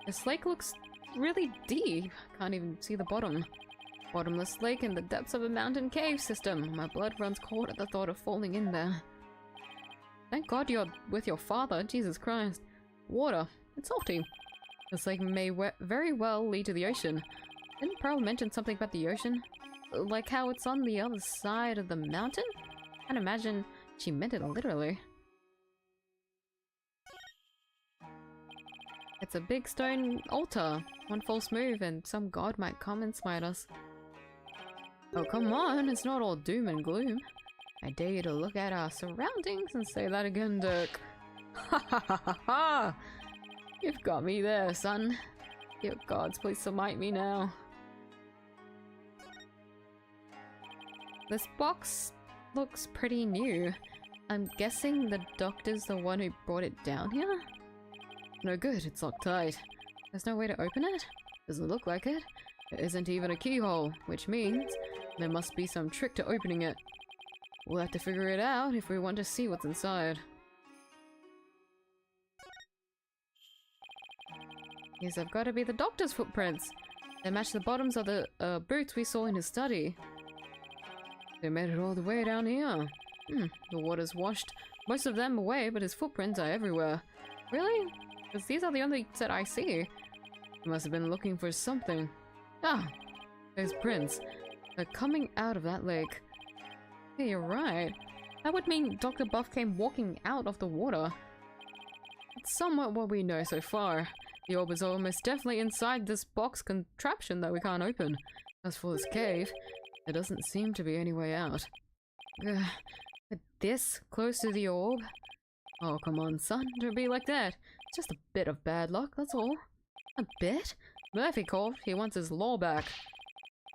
This lake looks really deep. Can't even see the bottom. Bottomless lake in the depths of a mountain cave system. My blood runs cold at the thought of falling in there. Thank God you're with your father, Jesus Christ. Water. It's salty. This lake may very well lead to the ocean. Didn't Pearl mention something about the ocean? Like how it's on the other side of the mountain? Can't imagine she meant it literally. It's a big stone altar. One false move and some god might come and smite us. Oh come on, it's not all doom and gloom. I dare you to look at our surroundings and say that again, Dirk. Ha ha ha ha ha! You've got me there, son. Your gods, please smite me now. This box looks pretty new. I'm guessing the doctor's the one who brought it down here? No good, it's locked tight. There's no way to open it? Doesn't look like it. There isn't even a keyhole, which means there must be some trick to opening it. We'll have to figure it out if we want to see what's inside. These have got to be the doctor's footprints. They match the bottoms of the boots we saw in his study. They made it all the way down here. The water's washed most of them away, but his footprints are everywhere. Really? Because these are the only set I see. He must have been looking for something. Ah! Those prints. They're coming out of that lake. Yeah, you're right. That would mean Dr. Buff came walking out of the water. It's somewhat what we know so far. The orb is almost definitely inside this box contraption that we can't open. As for this cave, there doesn't seem to be any way out. But this close to the orb? Oh, come on, son. Don't be like that. It's just a bit of bad luck, that's all. A bit? Murphy called. He wants his law back.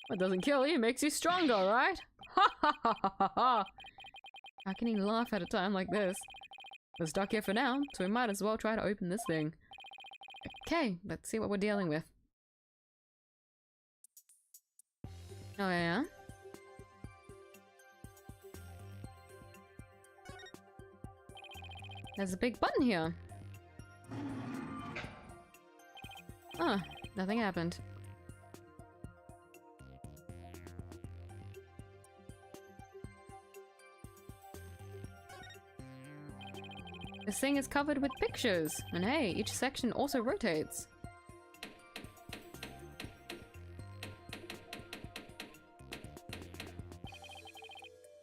What doesn't kill you makes you stronger, right? Ha ha ha ha ha ha! How can he laugh at a time like this? We're stuck here for now, so we might as well try to open this thing. Okay, let's see what we're dealing with. Oh yeah? There's a big button here. Oh, nothing happened. This thing is covered with pictures, and hey, each section also rotates.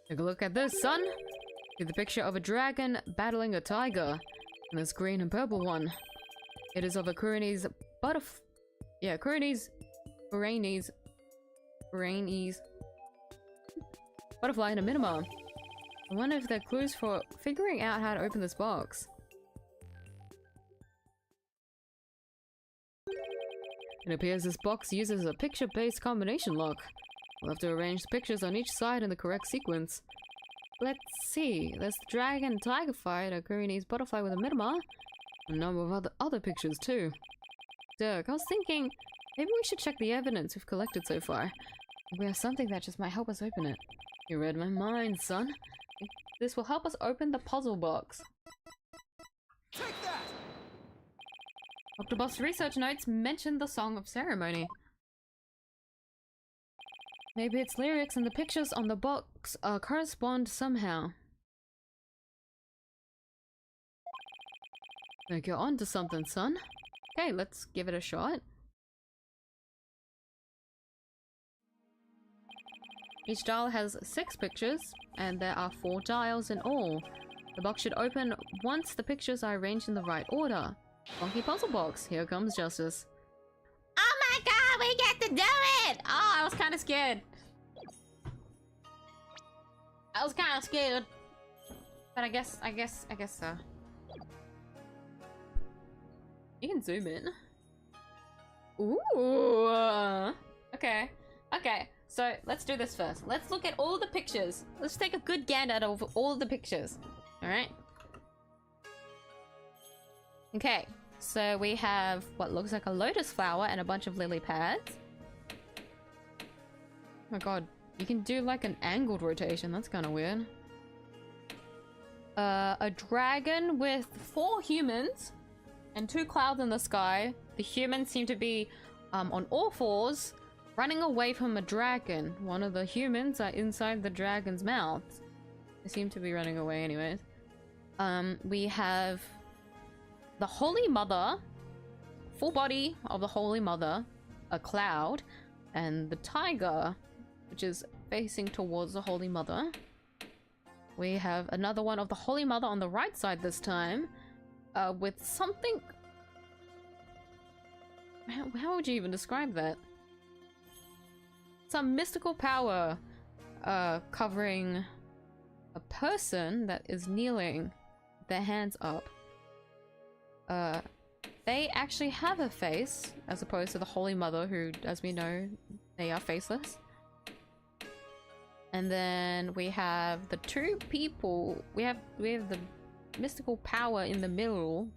Take a look at this, son! See the picture of a dragon battling a tiger, and this green and purple one. It is of a Kuranese butterfly and a minima. I wonder if they're clues for figuring out how to open this box. It appears this box uses a picture-based combination lock. We'll have to arrange the pictures on each side in the correct sequence. Let's see, there's the dragon tiger fight, a Kuranese butterfly with a minima, and a number of other pictures too. Dirk, I was thinking, maybe we should check the evidence we've collected so far. We have something that just might help us open it. You read my mind, son. This will help us open the puzzle box. Take that! Dr. Buff's research notes mention the Song of Ceremony. Maybe its lyrics and the pictures on the box correspond somehow. Think you're onto something, son. Okay, let's give it a shot. Each dial has 6 pictures, and there are 4 dials in all. The box should open once the pictures are arranged in the right order. Funky puzzle box, here comes justice. Oh my god, we get to do it! Oh, I was kind of scared. But I guess so. You can zoom in. Ooh. Okay. So let's do this first. Let's look at all the pictures. Let's take a good gander at all the pictures. All right. Okay. So we have what looks like a lotus flower and a bunch of lily pads. Oh my god. You can do like an angled rotation. That's kind of weird. A dragon with 4 humans and 2 clouds in the sky. The humans seem to be on all fours. running away from a dragon. One of the humans are inside the dragon's mouth. They seem to be running away anyways. We have the Holy Mother, full body of the Holy Mother, a cloud, and the tiger, which is facing towards the Holy Mother. We have another one of the Holy Mother on the right side this time, with something... How would you even describe that? Some mystical power covering a person that is kneeling, their hands up. They actually have a face, as opposed to the Holy Mother, who, as we know, they are faceless. And then we have the two people. We have the mystical power in the middle,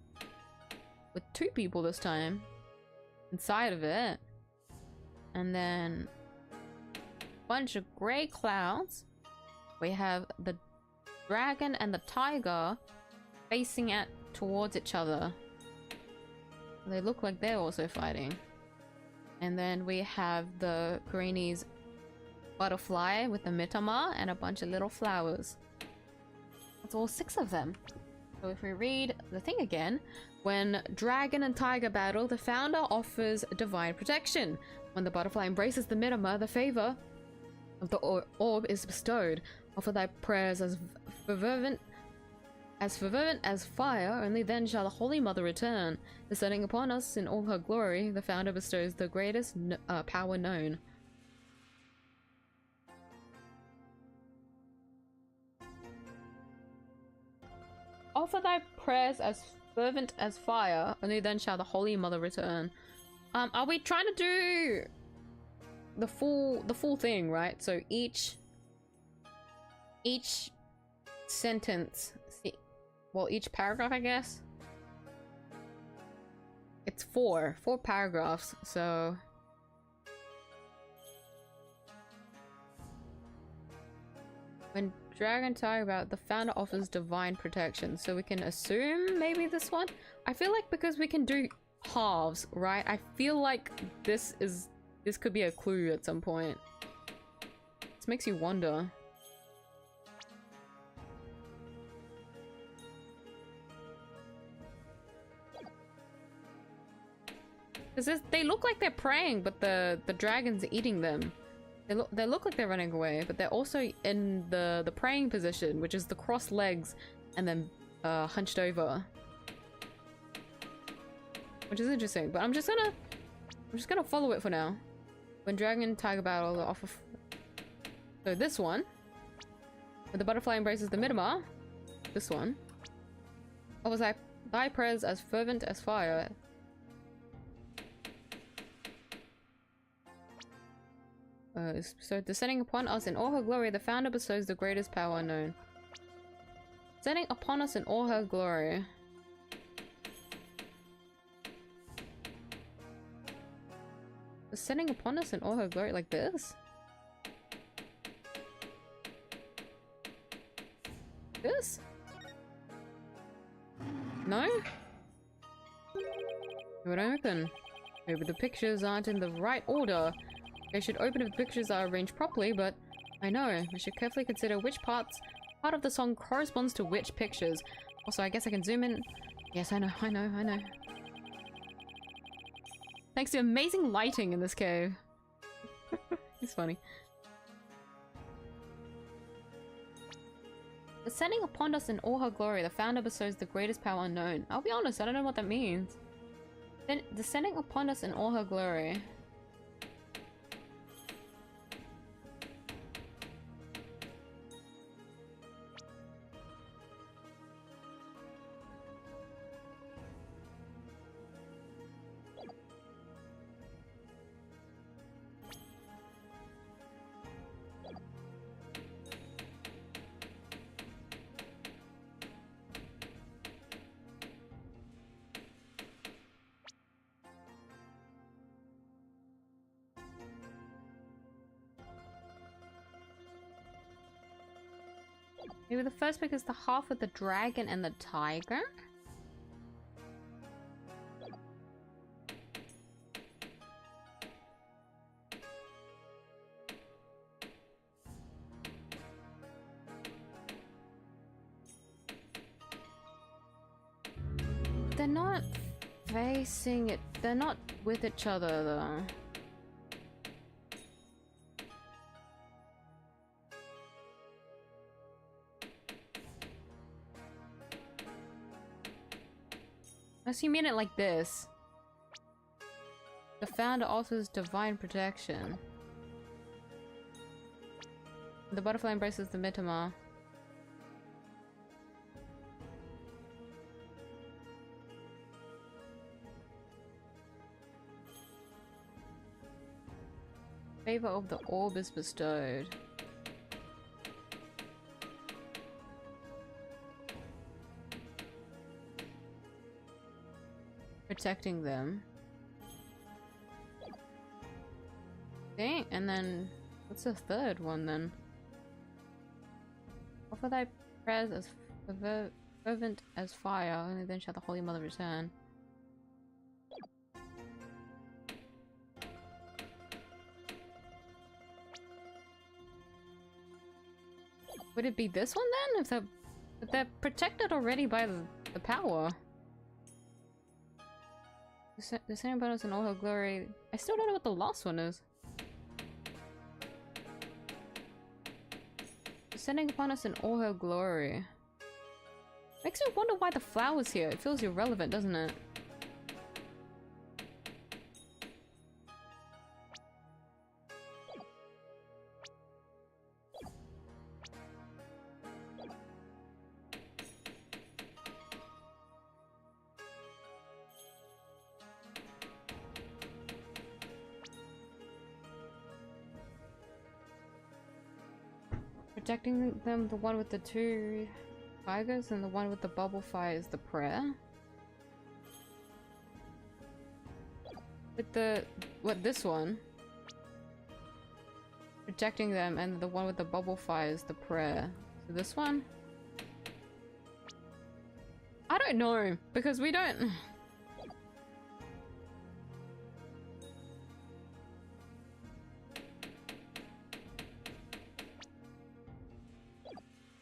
with two people this time inside of it, and then a bunch of gray clouds. We have the dragon and the tiger facing towards each other. They look like they're also fighting. And then we have the Greenies butterfly with the Mitama and a bunch of little flowers. That's all 6 of them. So if we read the thing again, when dragon and tiger battle, the founder offers divine protection. When the butterfly embraces the Mitama, the favor of the orb is bestowed. Offer thy prayers as fervent as fire, only then shall the Holy Mother return. Descending upon us in all her glory, the founder bestows the greatest power known. Offer thy prayers as fervent as fire, only then shall the Holy Mother return. Are we trying to do the full thing, right? So each sentence, well, each paragraph, I guess. It's four paragraphs, so when Dragon talk about the founder offers divine protection, so we can assume maybe this one. I feel like because we can do halves, right? I feel like this could be a clue at some point. This makes you wonder. Because they look like they're praying, but the dragon's eating them. They look like they're running away, but they're also in the praying position, which is the crossed legs and then hunched over, which is interesting. But I'm just gonna follow it for now. When dragon tiger battle off of, so this one, when the butterfly embraces the Midama, this one, what was thy prayers as fervent as fire. So descending upon us in all her glory, the founder bestows the greatest power known. Descending upon us in all her glory. Descending upon us in all her glory, like this? This? No? It would open. Maybe the pictures aren't in the right order. They should open if the pictures are arranged properly, but I know. I should carefully consider which part of the song corresponds to which pictures. Also, I guess I can zoom in. Yes, I know. Thanks to amazing lighting in this cave. It's funny. Descending upon us in all her glory, the founder bestows the greatest power unknown. I'll be honest, I don't know what that means. Then descending upon us in all her glory. Maybe the first pick is the half with the dragon and the tiger? they're not facing it. They're not with each other though. Unless you mean it like this. The founder offers divine protection. The butterfly embraces the Mitama. Favor of the orb is bestowed. Protecting them. Okay, and then what's the third one then? Offer thy prayers as fervent as fire, only then shall the Holy Mother return. Would it be this one then? If they're protected already by the power. Descending upon us in all her glory. I still don't know what the last one is. Descending upon us in all her glory. Makes me wonder why the flower's here. It feels irrelevant, doesn't it? Protecting them, the one with the two tigers and the one with the bubble fire is the prayer. With the... what, this one? Protecting them and the one with the bubble fire is the prayer. So this one? I don't know, because we don't...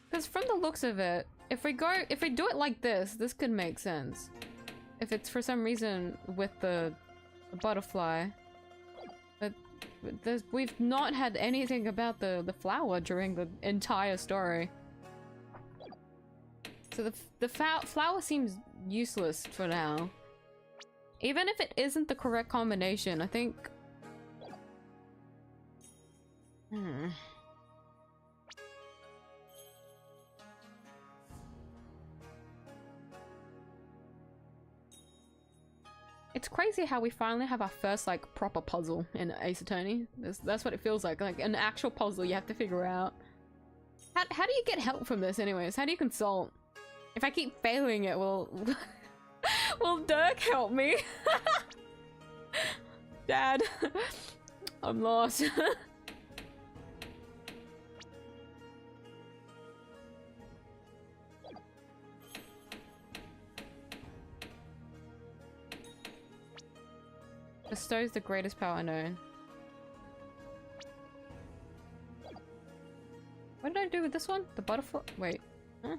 Because from the looks of it, if we do it like this could make sense. If it's for some reason with the butterfly. But we've not had anything about the flower during the entire story. So the flower seems useless for now. Even if it isn't the correct combination, I think... It's crazy how we finally have our first, like, proper puzzle in Ace Attorney. That's what it feels like an actual puzzle you have to figure out. How do you get help from this anyways? How do you consult? If I keep failing it, will Dirk help me? Dad, I'm lost. Bestows the greatest power known. What did I do with this one? The butterfly? Wait. Huh?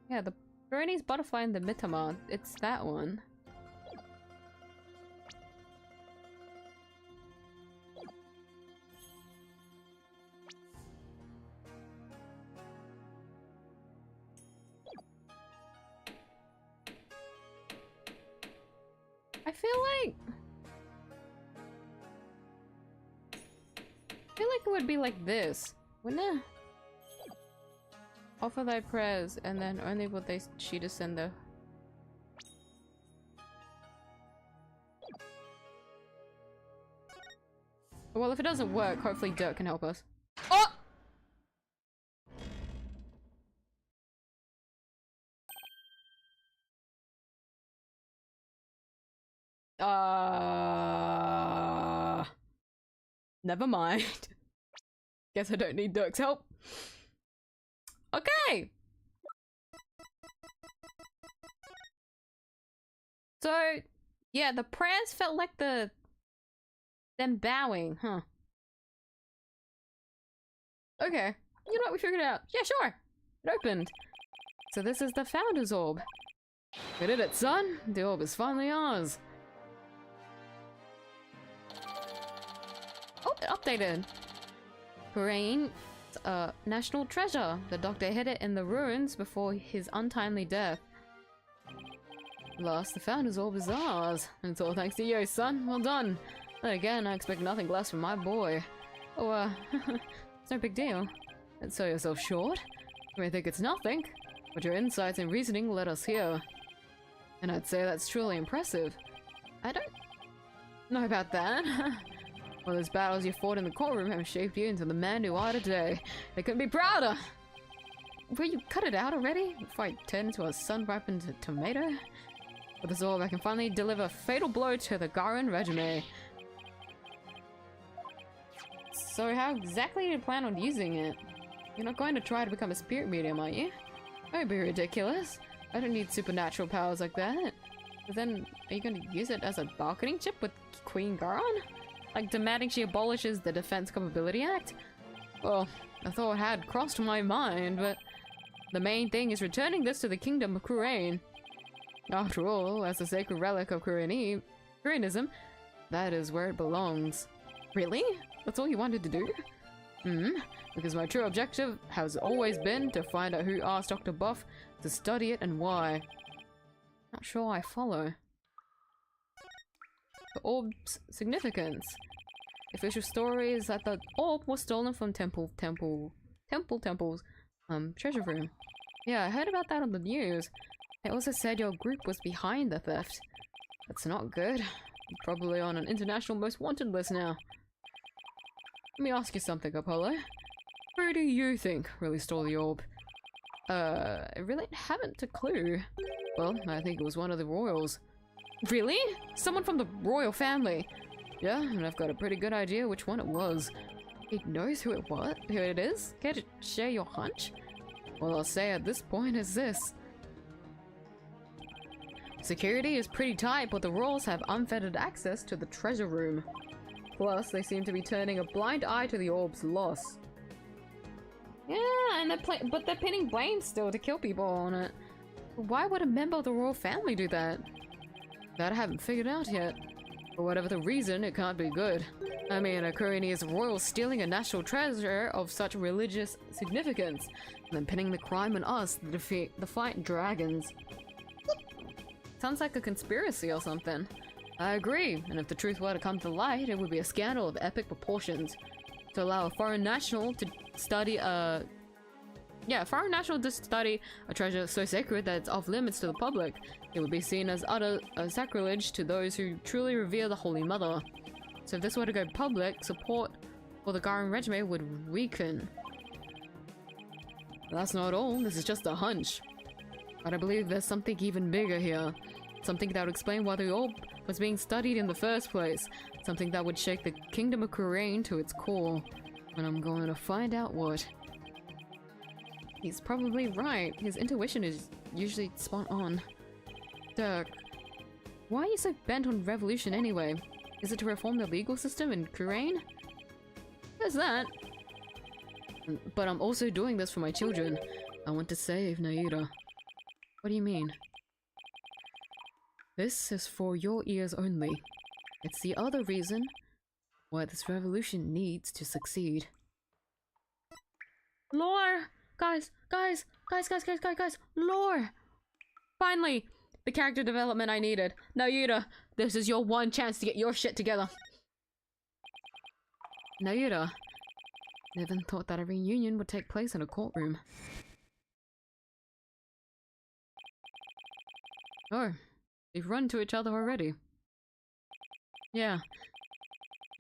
Yeah, the Bernie's butterfly and the Mitama. It's that one. I feel like it would be like this, wouldn't it? Offer thy prayers, and then only will she descend the... Well, if it doesn't work, hopefully Dirk can help us. Oh! Never mind. Guess I don't need Dirk's help. Okay. So Yeah, the prayers felt like them bowing, huh? Okay. You know what? We figured it out. Yeah, sure. It opened. So this is the Founder's Orb. We did it, son. The orb is finally ours. Oh, it updated. Kurain, national treasure. The doctor hid it in the ruins before his untimely death. Last, the Founder's Orb is ours. And it's all thanks to you, son. Well done. Then again, I expect nothing less from my boy. Oh, it's no big deal. Don't sell yourself short. You may think it's nothing, but your insights and reasoning led us here. And I'd say that's truly impressive. I don't know about that. Well, those battles you fought in the courtroom have shaped you into the man you are today. They couldn't be prouder! Will you cut it out already? Before I turn into a sun-ripened tomato? With this orb, I can finally deliver a fatal blow to the Garan regime. So how exactly do you plan on using it? You're not going to try to become a spirit medium, are you? Don't be ridiculous. I don't need supernatural powers like that. But then, are you going to use it as a bargaining chip with Queen Garan? Like demanding she abolishes the Defense Capability Act? Well, a thought had crossed my mind, but the main thing is returning this to the Kingdom of Kurain. After all, as a sacred relic of Kurainism, that is where it belongs. Really? That's all you wanted to do? Because my true objective has always been to find out who asked Dr. Buff to study it and why. Not sure I follow. The orb's significance. The official story is that the orb was stolen from Temple's treasure room. Yeah, I heard about that on the news. They also said your group was behind the theft. That's not good. You're probably on an international most wanted list now. Let me ask you something, Apollo. Who do you think really stole the orb? I really haven't a clue. Well, I think it was one of the royals. Really? Someone from the royal family? Yeah, and I've got a pretty good idea which one it was. He knows who it is? Care to share your hunch? Well, I'll say at this point is this. Security is pretty tight, but the royals have unfettered access to the treasure room. Plus, they seem to be turning a blind eye to the orb's loss. Yeah, and they're pinning blame still to kill people on it. Why would a member of the royal family do that? That I haven't figured out yet. But whatever the reason, it can't be good. I mean, a Kurani's royal stealing a national treasure of such religious significance, and then pinning the crime on us to fight dragons. Sounds like a conspiracy or something. I agree, and if the truth were to come to light, it would be a scandal of epic proportions. To allow a foreign national to study a treasure so sacred that it's off limits to the public, it would be seen as utter sacrilege to those who truly revere the Holy Mother. So if this were to go public, support for the Garan regime would weaken. But that's not all, this is just a hunch. But I believe there's something even bigger here. Something that would explain why the orb was being studied in the first place. Something that would shake the Kingdom of Kurain to its core. And I'm going to find out what. He's probably right. His intuition is usually spot on. Dirk, why are you so bent on revolution anyway? Is it to reform the legal system in Kurain? There's that. But I'm also doing this for my children. I want to save Nayuta. What do you mean? This is for your ears only. It's the other reason why this revolution needs to succeed. Lore! Guys! Lore! Finally! The character development I needed. Nayuta, this is your one chance to get your shit together. Nayuta, never thought that a reunion would take place in a courtroom. Oh, they've run to each other already. Yeah,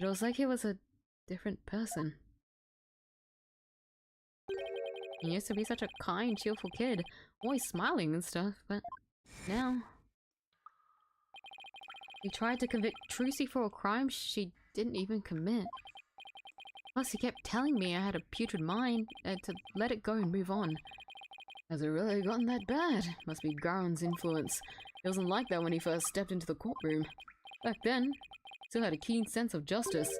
it was like he was a different person. He used to be such a kind, cheerful kid, always smiling and stuff, but now... He tried to convict Trucy for a crime she didn't even commit. Plus, he kept telling me I had a putrid mind, to let it go and move on. Has it really gotten that bad? Must be Garon's influence. He wasn't like that when he first stepped into the courtroom. Back then, still had a keen sense of justice.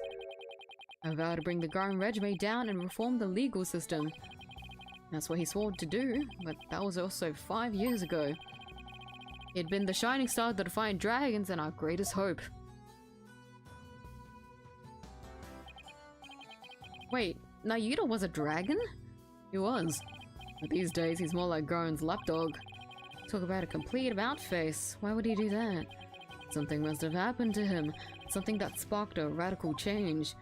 I vowed to bring the Garon regime down and reform the legal system. That's what he swore to do, but that was also 5 years ago. He had been the shining star of the Defiant Dragons and our greatest hope. Wait, Nayuta was a dragon? He was. But these days he's more like Garon's lapdog. Talk about a complete about-face. Why would he do that? Something must have happened to him. Something that sparked a radical change.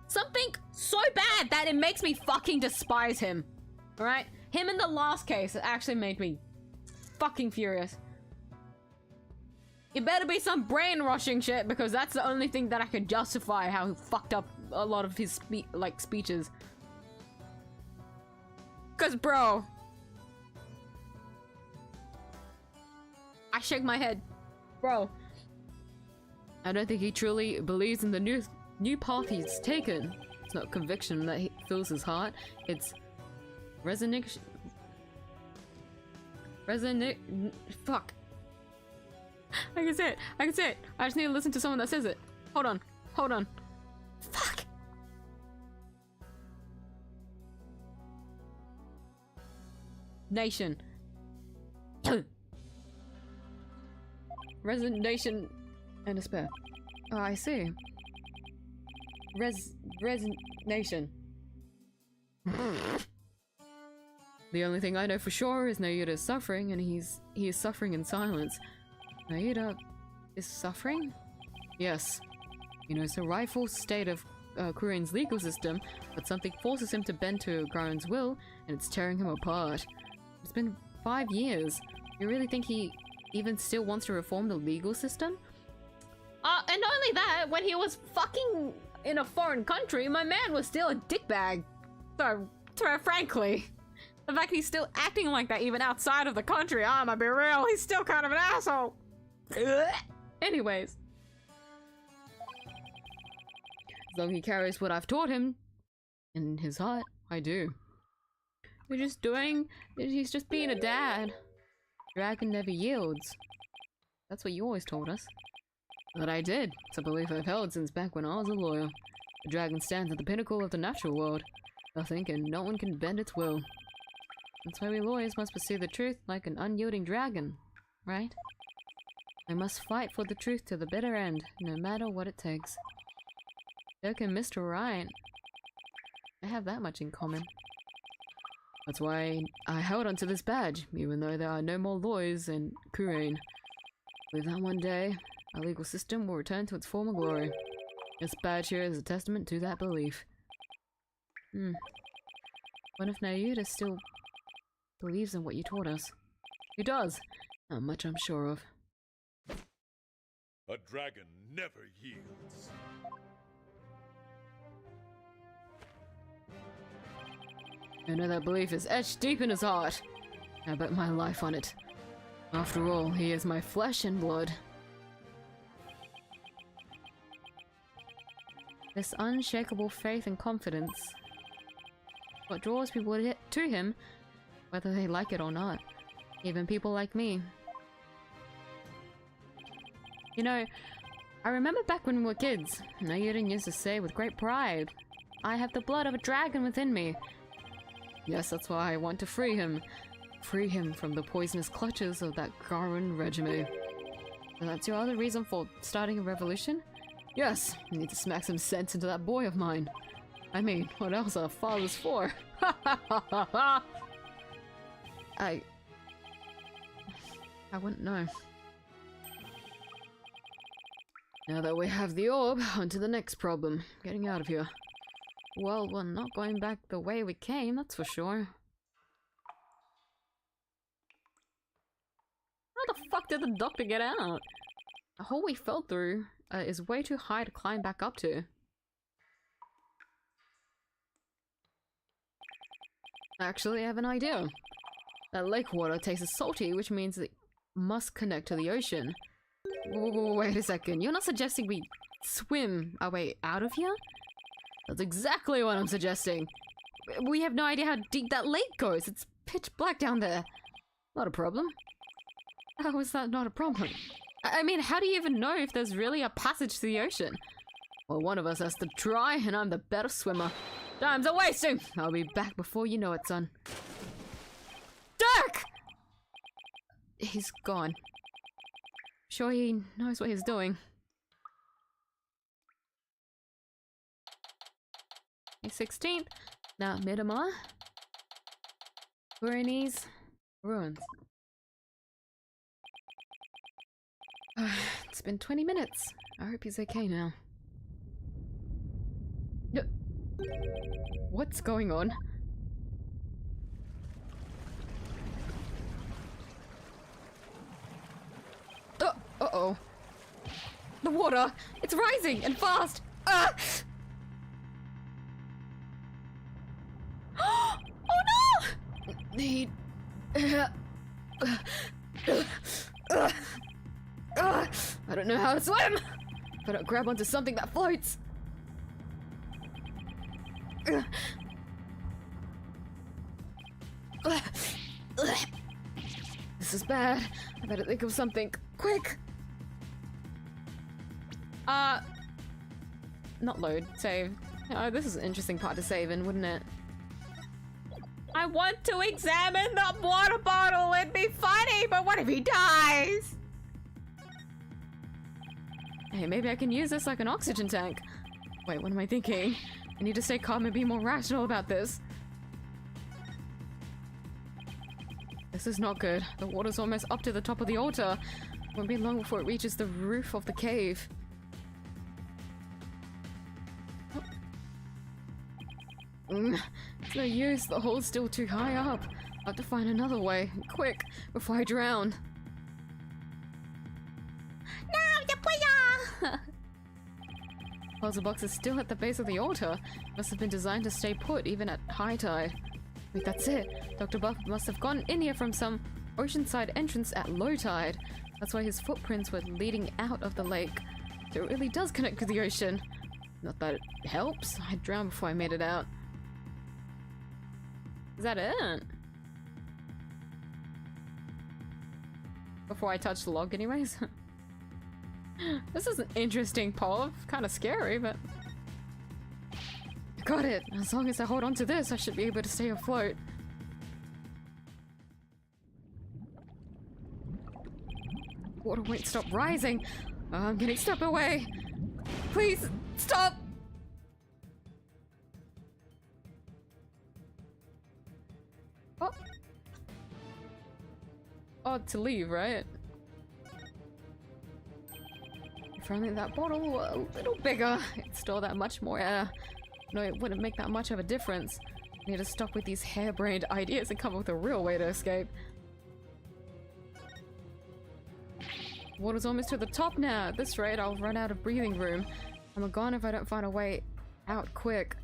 Something so bad that it makes me fucking despise him. Alright? Him in the last case actually made me fucking furious. It better be some brainwashing shit, because that's the only thing that I could justify how he fucked up a lot of his speeches. Cause bro, I shake my head. Bro, I don't think he truly believes in the new path he's taken. It's not conviction that fills his heart. It's resignation. Fuck. I can say it. I can say it. I just need to listen to someone that says it. Hold on. Hold on. Fuck. Nation. Resignation and despair. Oh, I see. Resignation. The only thing I know for sure is Nayuta is suffering, and he is suffering in silence. Nayuta is suffering? Yes. He knows the rightful state of Kuren's legal system, but something forces him to bend to Garon's will, and it's tearing him apart. It's been 5 years. You really think he even still wants to reform the legal system? And not only that, when he was fucking in a foreign country, my man was still a dickbag. So, frankly, the fact he's still acting like that even outside of the country, I'm gonna be real, he's still kind of an asshole. Anyways. As long as he carries what I've taught him in his heart, I do. He's just being a dad. Dragon never yields. That's what you always told us. But I did. It's a belief I've held since back when I was a lawyer. The dragon stands at the pinnacle of the natural world. Nothing and no one can bend its will. That's why we lawyers must pursue the truth like an unyielding dragon, right? I must fight for the truth to the bitter end, no matter what it takes. Dirk and Mr. Right. I have that much in common. That's why I held onto this badge, even though there are no more lawyers in Kuren. Believe that one day, our legal system will return to its former glory. This badge here is a testament to that belief. What if Nayuta still believes in what you taught us? He does. Not much I'm sure of. A dragon never yields. I know that belief is etched deep in his heart. I bet my life on it. After all, he is my flesh and blood. This unshakable faith and confidence, what draws people to him, whether they like it or not. Even people like me. You know, I remember back when we were kids, Nayuta used to say with great pride, "I have the blood of a dragon within me." Yes, that's why I want to free him. Free him from the poisonous clutches of that Garon regime. And that's your other reason for starting a revolution? Yes, I need to smack some sense into that boy of mine. I mean, what else are fathers for? I wouldn't know. Now that we have the orb, on to the next problem. Getting out of here. Well, we're not going back the way we came, that's for sure. How the fuck did the doctor get out? The hole we fell through is way too high to climb back up to. Actually, I have an idea. That lake water tastes salty, which means it must connect to the ocean. Wait a second, you're not suggesting we swim our way out of here? That's exactly what I'm suggesting. We have no idea how deep that lake goes. It's pitch black down there. Not a problem. How is that not a problem? I mean, how do you even know if there's really a passage to the ocean? Well, one of us has to try, and I'm the better swimmer. Time's a wasting! I'll be back before you know it, son. Dirk! He's gone. Sure he knows what he's doing. May 16th. Now, Midamar. Guaranese. Ruins. It's been 20 minutes. I hope he's okay now. What's going on? Uh-oh. The water! It's rising and fast! Ah! Oh no! Need... I don't know how to swim! But I'll grab onto something that floats. This is bad. I better think of something quick. Not load, save. Oh, this is an interesting part to save in, wouldn't it? I want to examine the water bottle. It'd be funny, but what if he dies? Hey, maybe I can use this like an oxygen tank. Wait, what am I thinking? I need to stay calm and be more rational about this. This is not good. The water's almost up to the top of the altar. Won't be long before it reaches the roof of the cave. It's no use. The hole's still too high up. I'll have to find another way. Quick, before I drown. Puzzle box is still at the base of the altar. Must have been designed to stay put even at high tide. Wait, that's it. Dr. Buff must have gone in here from some oceanside entrance at low tide. That's why his footprints were leading out of the lake. So it really does connect to the ocean. Not that it helps. I drowned before I made it out. Is that it? Before I touch the log anyways. This is an interesting POV. Kind of scary, but... Got it! As long as I hold on to this, I should be able to stay afloat. Water won't stop rising! I'm getting swept away! Please, stop! Oh! Oh, to leave, right? If only that bottle were a little bigger, it'd store that much more air. No, it wouldn't make that much of a difference. I need to stop with these harebrained ideas and come up with a real way to escape. Water's almost to the top now. At this rate, I'll run out of breathing room. I'm gone if I don't find a way out quick.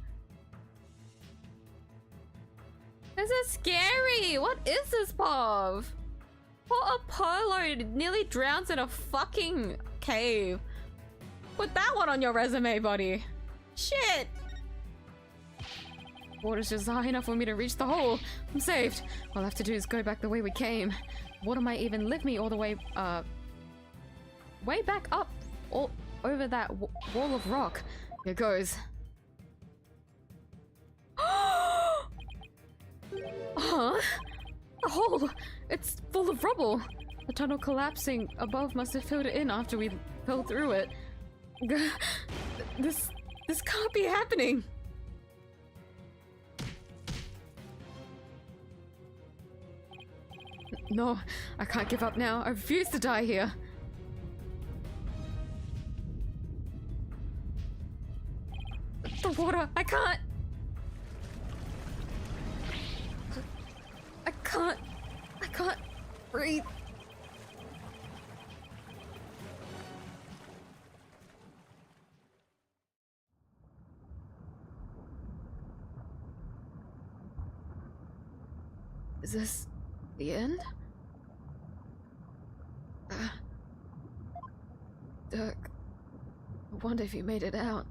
This is scary! What is this, POV? Poor Apollo nearly drowns in a fucking cave. Put that one on your resume, buddy. Shit! Water's just high enough for me to reach the hole. I'm saved. All I have to do is go back the way we came. Water might even lift me all the way, way back up, all over that wall of rock. Here goes. Huh? The hole! It's full of rubble! The tunnel collapsing above must have filled it in after we fell through it. This can't be happening! No, I can't give up now. I refuse to die here. The water, I can't breathe. Is this the end? Dirk, I wonder if you made it out.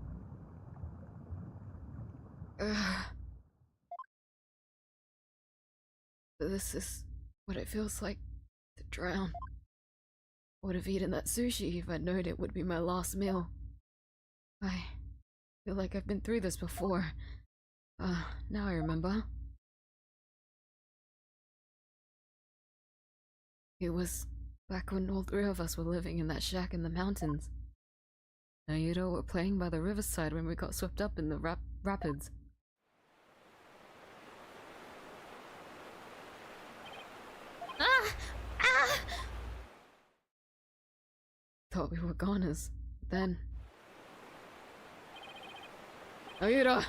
This is what it feels like to drown. I would have eaten that sushi if I'd known it would be my last meal. I feel like I've been through this before. Now I remember. It was back when all three of us were living in that shack in the mountains. Naruto were playing by the riverside when we got swept up in the rapids. Ah! Ah! Thought we were goners. Then... Naruto!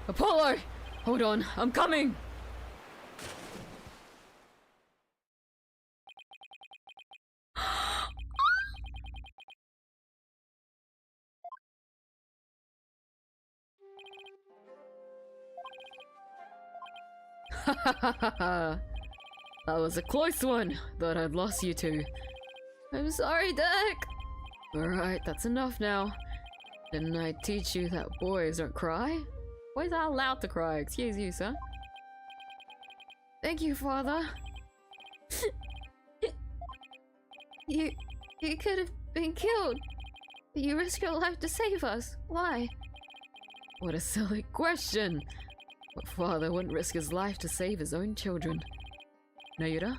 Apollo! Hold on, I'm coming! That was a close one. Thought I'd lost you two. I'm sorry, Deck. Alright, that's enough now. Didn't I teach you that boys don't cry? Boys are allowed to cry, excuse you, sir. Thank you, father. You could have been killed. But you risked your life to save us. Why? What a silly question. What father wouldn't risk his life to save his own children? Naruto,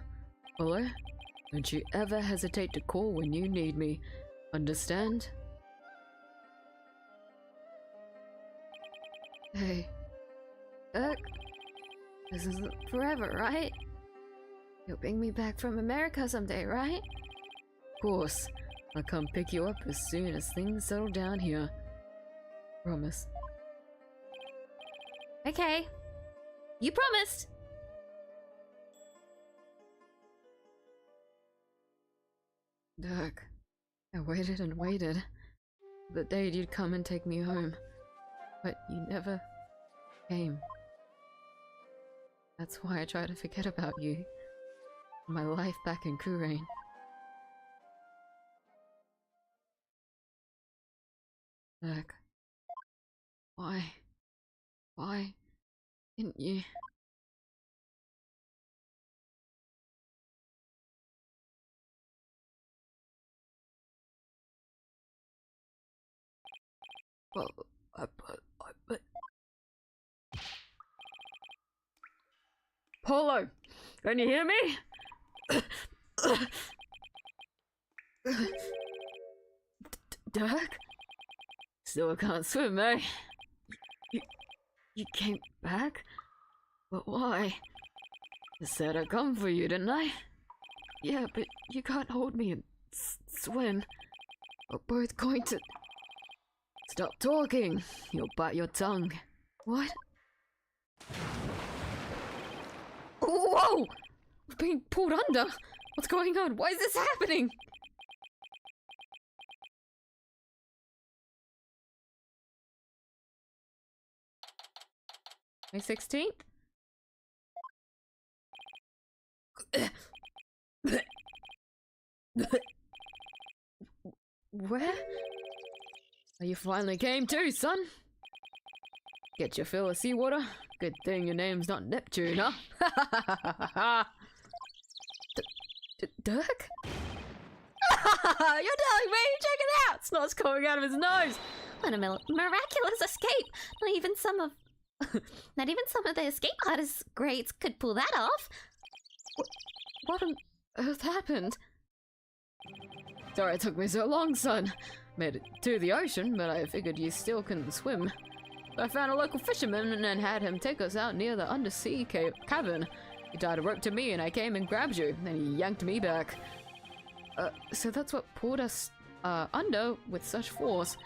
Apollo, don't you ever hesitate to call when you need me. Understand? Hey, Dirk, this isn't forever, right? You'll bring me back from America someday, right? Of course. I'll come pick you up as soon as things settle down here. Promise. Okay. You promised! Dirk, I waited and waited. The day you'd come and take me home. But you never came. That's why I try to forget about you. My life back in Kurain. Dirk. Why? Why didn't you? Well, but... Polo! Can you hear me? Dirk? Still can't swim, eh? You came back? But why? I said I'd come for you, didn't I? Yeah, but you can't hold me and swim. We're both going to... Stop talking! You'll bite your tongue. What? Whoa! We're being pulled under! What's going on? Why is this happening? May 16th? Where? Oh, you finally came too, son. Get your fill of seawater? Good thing your name's not Neptune, huh? Dirk? You're telling me? Check it out! Snot's coming out of his nose! What a miraculous escape! Not even some of the escape artists' greats could pull that off. What on earth happened? Sorry it took me so long, son. Made it to the ocean, but I figured you still couldn't swim. So I found a local fisherman and had him take us out near the undersea cavern. He tied a rope to me and I came and grabbed you, then he yanked me back. So that's what pulled us under with such force.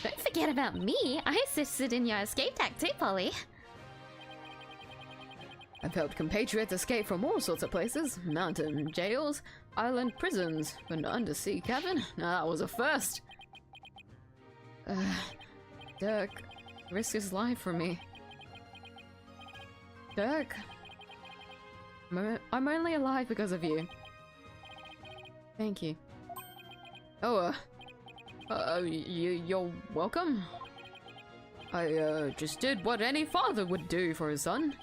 Don't forget about me. I assisted in your escape act too, Polly. I've helped compatriots escape from all sorts of places. Mountain jails, island prisons, but an undersea cavern? Now that was a first. Dirk, risk his life for me. Dirk, I'm only alive because of you. Thank you. Oh, you're welcome. I just did what any father would do for his son.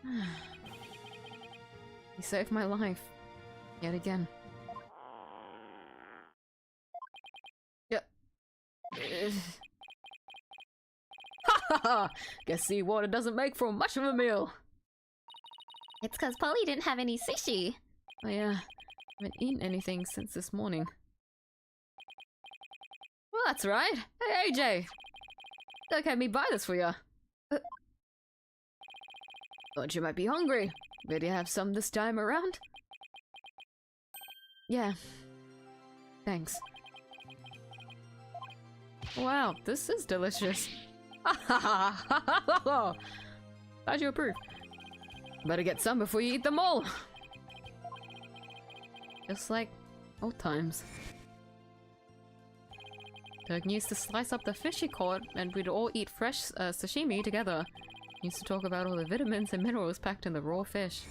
You saved my life. Yet again. Yep. Ha ha ha! Guess seawater doesn't make for much of a meal. It's cause Polly didn't have any sushi. Oh yeah, I haven't eaten anything since this morning. Well, that's right. Hey, AJ! Look, had me buy this for you. Thought you might be hungry. Ready to have some this time around? Yeah. Thanks. Wow, this is delicious. How'd you approve? Better get some before you eat them all. Just like old times. Doug used to slice up the fish he caught and we'd all eat fresh sashimi together. Used to talk about all the vitamins and minerals packed in the raw fish.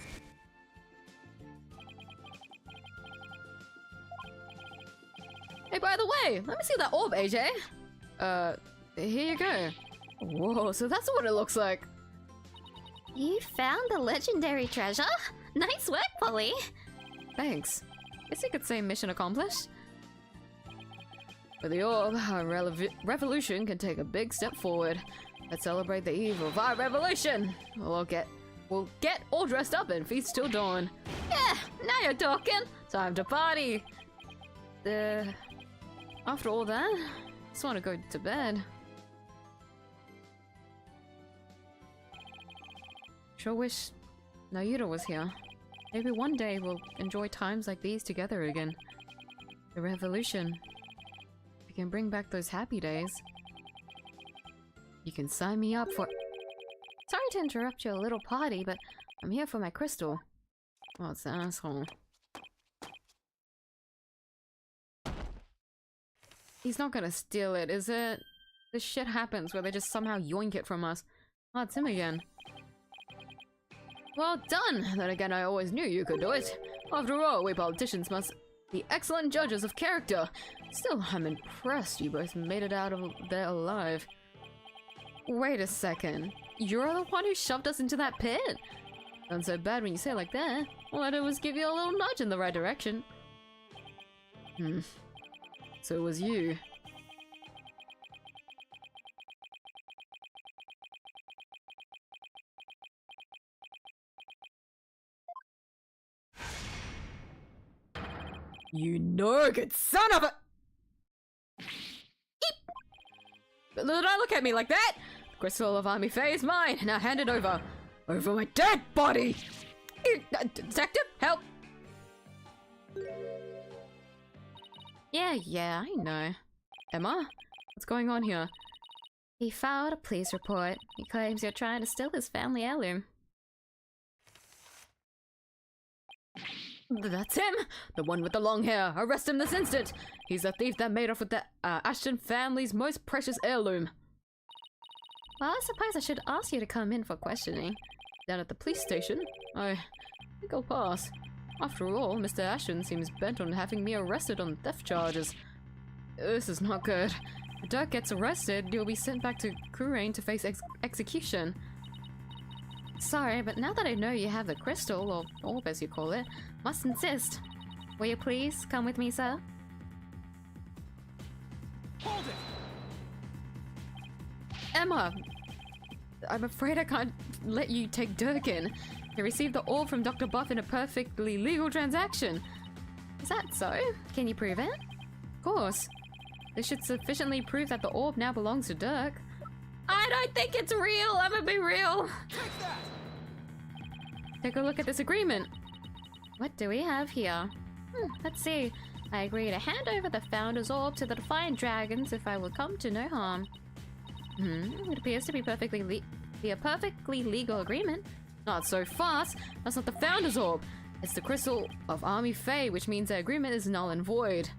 Hey, by the way, let me see that orb, AJ. Here you go. Whoa, so that's what it looks like. You found the legendary treasure? Nice work, Polly. Thanks. Guess you could say mission accomplished. With the orb, our revolution can take a big step forward. Let's celebrate the eve of our revolution. We'll get all dressed up and feast till dawn. Yeah, now you're talking. Time to party. After all that, I just want to go to bed. Sure wish Nayuta was here. Maybe one day we'll enjoy times like these together again. The revolution. We can bring back those happy days. You can sign me up for— Sorry to interrupt your little party, but I'm here for my crystal. Oh, it's an asshole. He's not gonna steal it, is it? This shit happens where they just somehow yoink it from us. Oh, it's him again. Well done! Then again, I always knew you could do it. After all, we politicians must be excellent judges of character. Still, I'm impressed you both made it out of there alive. Wait a second. You're the one who shoved us into that pit? Not so bad when you say it like that. All I did was give you a little nudge in the right direction. So it was you. You good son of a— Eep! Don't look at me like that! The crystal of Army Faye is mine. Now hand it over. Over my dead body! Detective, help! Yeah, I know. Emma? What's going on here? He filed a police report. He claims you're trying to steal his family heirloom. That's him! The one with the long hair. Arrest him this instant! He's the thief that made off with the Ashton family's most precious heirloom. Well, I suppose I should ask you to come in for questioning. Down at the police station? I think I'll pass. After all, Mr. Ashton seems bent on having me arrested on theft charges. This is not good. If Dirk gets arrested, you'll be sent back to Kurain to face execution. Sorry, but now that I know you have the crystal, or orb as you call it, must insist. Will you please come with me, sir? Hold it! Emma! I'm afraid I can't let you take Dirk in. He received the orb from Dr. Buff in a perfectly legal transaction. Is that so? Can you prove it? Of course. This should sufficiently prove that the orb now belongs to Dirk. I don't think it's real! I'm gonna be real! Take that! Take a look at this agreement. What do we have here? Let's see. I agree to hand over the Founder's Orb to the Defiant Dragons if I will come to no harm. It appears to be a perfectly legal agreement. Not so fast. That's not the Founder's Orb. It's the Crystal of Army Faye, which means the agreement is null and void.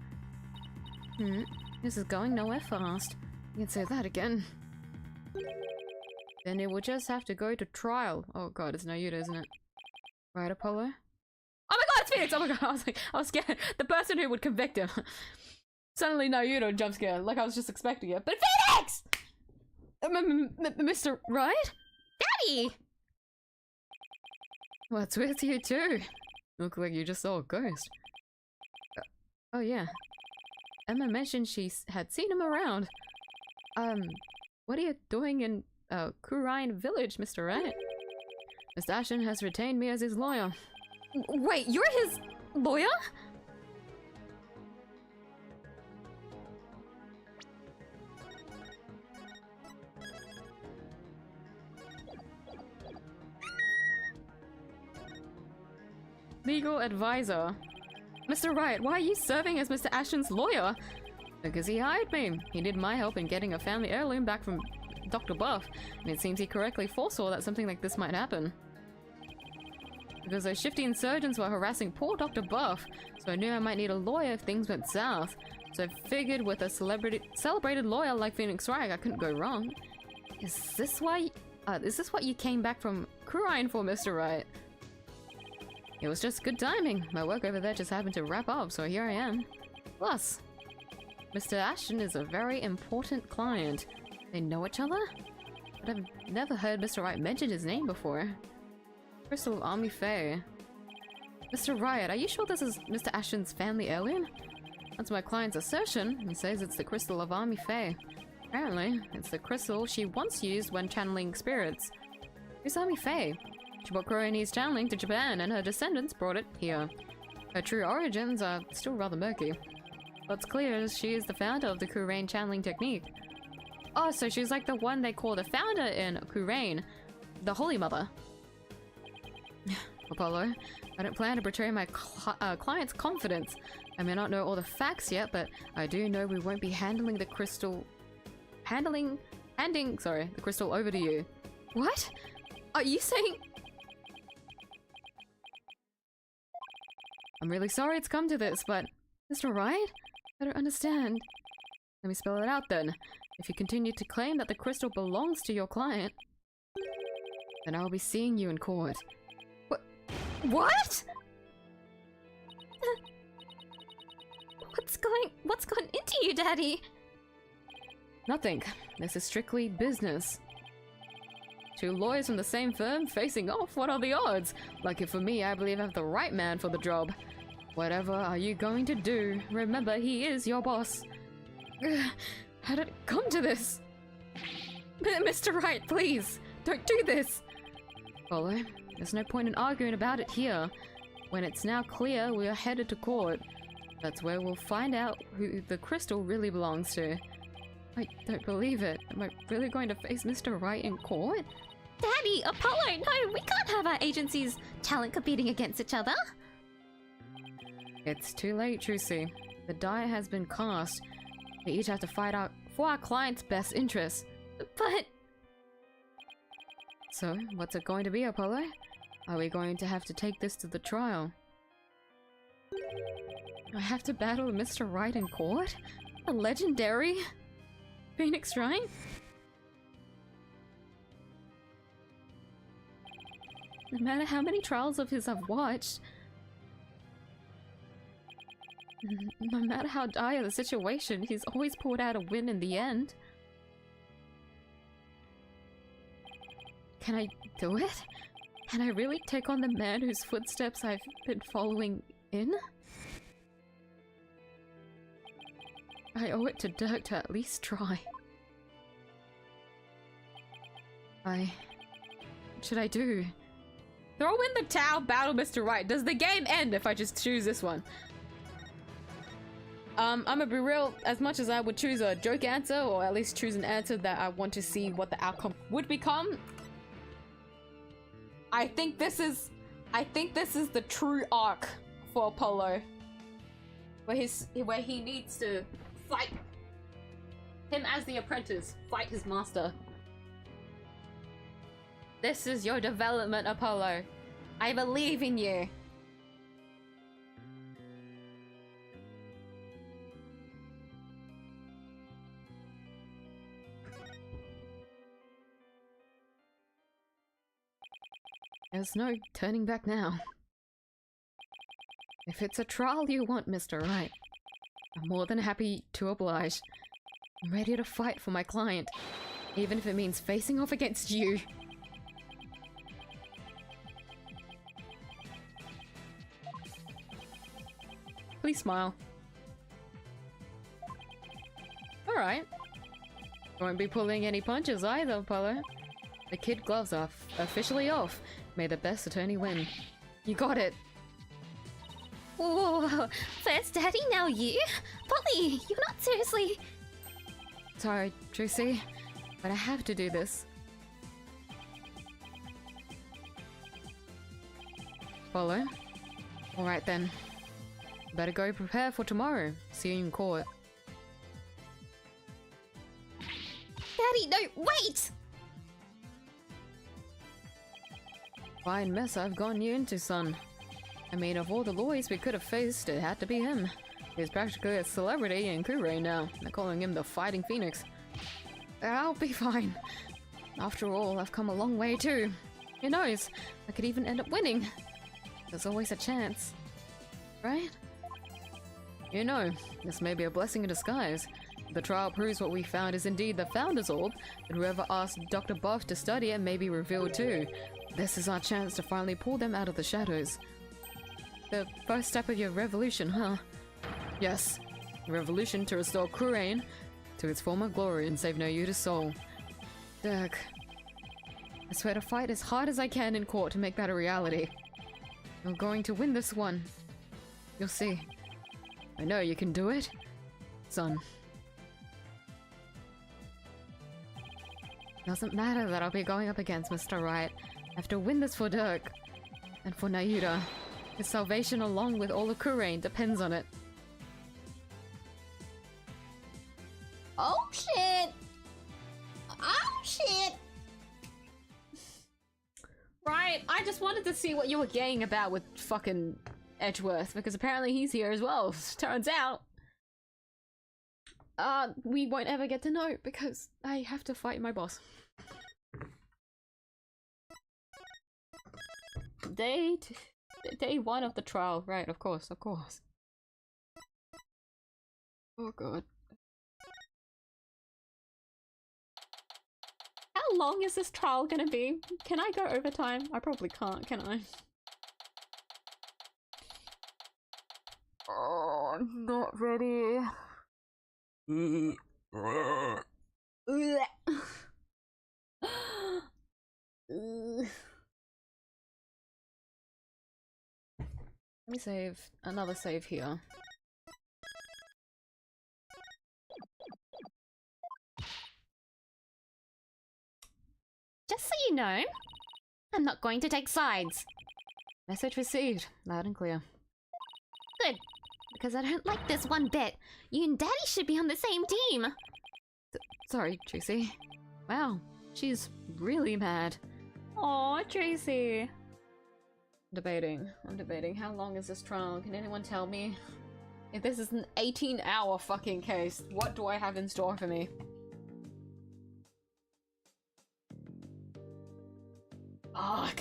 This is going nowhere fast. You can say that again. Then it will just have to go to trial. Oh god, it's Nayuta, isn't it? Right, Apollo? Oh my god, it's Phoenix! Oh my god, I was scared. The person who would convict him. Suddenly Nayuta jump scare, like I was just expecting it. But Phoenix! Mr. Right? Daddy! What's with you too? Look like you just saw a ghost. Oh yeah. Emma mentioned she had seen him around. What are you doing in Kurine Village, Mr. Wright? Mr. Ashton has retained me as his lawyer. Wait, you're his lawyer? Legal advisor. Mr. Wright, why are you serving as Mr. Ashton's lawyer? Because he hired me. He did my help in getting a family heirloom back from Dr. Buff, and it seems he correctly foresaw that something like this might happen. Because those shifty insurgents were harassing poor Dr. Buff, so I knew I might need a lawyer if things went south. So I figured with a celebrated lawyer like Phoenix Wright, I couldn't go wrong. Is this what you came back from Kurine for, Mr. Wright? It was just good timing. My work over there just happened to wrap up, so here I am. Plus, Mr. Ashton is a very important client. They know each other? But I've never heard Mr. Wright mention his name before. Crystal of Army Fae. Mr. Wright, are you sure this is Mr. Ashton's family heirloom? That's my client's assertion. He says it's the Crystal of Army Fae. Apparently, it's the crystal she once used when channeling spirits. Who's Army Fae? She brought Kuroni's channeling to Japan, and her descendants brought it here. Her true origins are still rather murky. What's clear is she is the founder of the Kurane channeling technique. Oh, so she's like the one they call the founder in Kurane, the Holy Mother. Apollo, I don't plan to betray my client's confidence. I may not know all the facts yet, but I do know we won't be handing the crystal over to you. What? Are you saying... I'm really sorry it's come to this, but... Mr. Wright? I don't understand. Let me spell it out then. If you continue to claim that the crystal belongs to your client, then I'll be seeing you in court. What? What's gone into you, Daddy? Nothing. This is strictly business. Two lawyers from the same firm facing off? What are the odds? Lucky for me, I believe I have the right man for the job. Whatever are you going to do? Remember, he is your boss. How did it come to this? Mr. Wright, please, don't do this. Follow. There's no point in arguing about it here. When it's now clear, we are headed to court. That's where we'll find out who the crystal really belongs to. I don't believe it. Am I really going to face Mr. Wright in court? Daddy, Apollo, no, we can't have our agency's talent competing against each other. It's too late, Trucy. The die has been cast. We each have to fight out for our client's best interests. But... So, what's it going to be, Apollo? Are we going to have to take this to the trial? I have to battle Mr. Wright in court? A legendary Phoenix Wright? No matter how many trials of his I've watched, no matter how dire the situation, he's always pulled out a win in the end. Can I do it? Can I really take on the man whose footsteps I've been following in? I owe it to Dirk to at least try. What should I do? Throw in the towel, battle Mr. Wright. Does the game end if I just choose this one? I'm gonna be real, as much as I would choose a joke answer, or at least choose an answer that I want to see what the outcome would become, I think this is the true arc for Apollo. Where he needs to fight him as the apprentice, fight his master. This is your development, Apollo. I believe in you. There's no turning back now. If it's a trial you want, Mr. Wright, I'm more than happy to oblige. I'm ready to fight for my client, even if it means facing off against you. Please smile. Alright. Won't be pulling any punches either, Apollo. The kid gloves are officially off. May the best attorney win. You got it. Whoa, first Daddy, now you? Polly, you're not seriously... Sorry, Tracy, but I have to do this. Apollo? Alright then. Better go prepare for tomorrow. See you in court. Daddy, no, wait! Fine mess I've gotten you into, son. I mean, of all the lawyers we could have faced, it had to be him. He's practically a celebrity in Kure now. They're calling him the Fighting Phoenix. I'll be fine. After all, I've come a long way too. Who knows? I could even end up winning. There's always a chance. Right? You know, this may be a blessing in disguise. If the trial proves what we found is indeed the Founder's Orb, and whoever asked Dr. Buff to study it may be revealed too. This is our chance to finally pull them out of the shadows. The first step of your revolution, huh? Yes. A revolution to restore Kurain to its former glory and save Nayuta's soul. Dirk. I swear to fight as hard as I can in court to make that a reality. You're going to win this one. You'll see. I know you can do it, son. Doesn't matter that I'll be going up against Mr. Right. I have to win this for Dirk. And for Nayuta. His salvation along with all of Kurain depends on it. Oh shit! Oh shit! Right, I just wanted to see what you were gaying about with fucking Edgeworth, because apparently he's here as well. Turns out. We won't ever get to know, because I have to fight my boss. Day one of the trial, right, of course, of course. Oh god. How long is this trial gonna be? Can I go overtime? I probably can't, can I? Oh, I'm not ready. Let me save another save here. Just so you know, I'm not going to take sides. Message received, loud and clear. Good, because I don't like this one bit. You and Daddy should be on the same team. Sorry, Tracy. Wow, she's really mad. Aw, Tracy. I'm debating. How long is this trial? Can anyone tell me? If this is an 18-hour fucking case, what do I have in store for me? Fuck.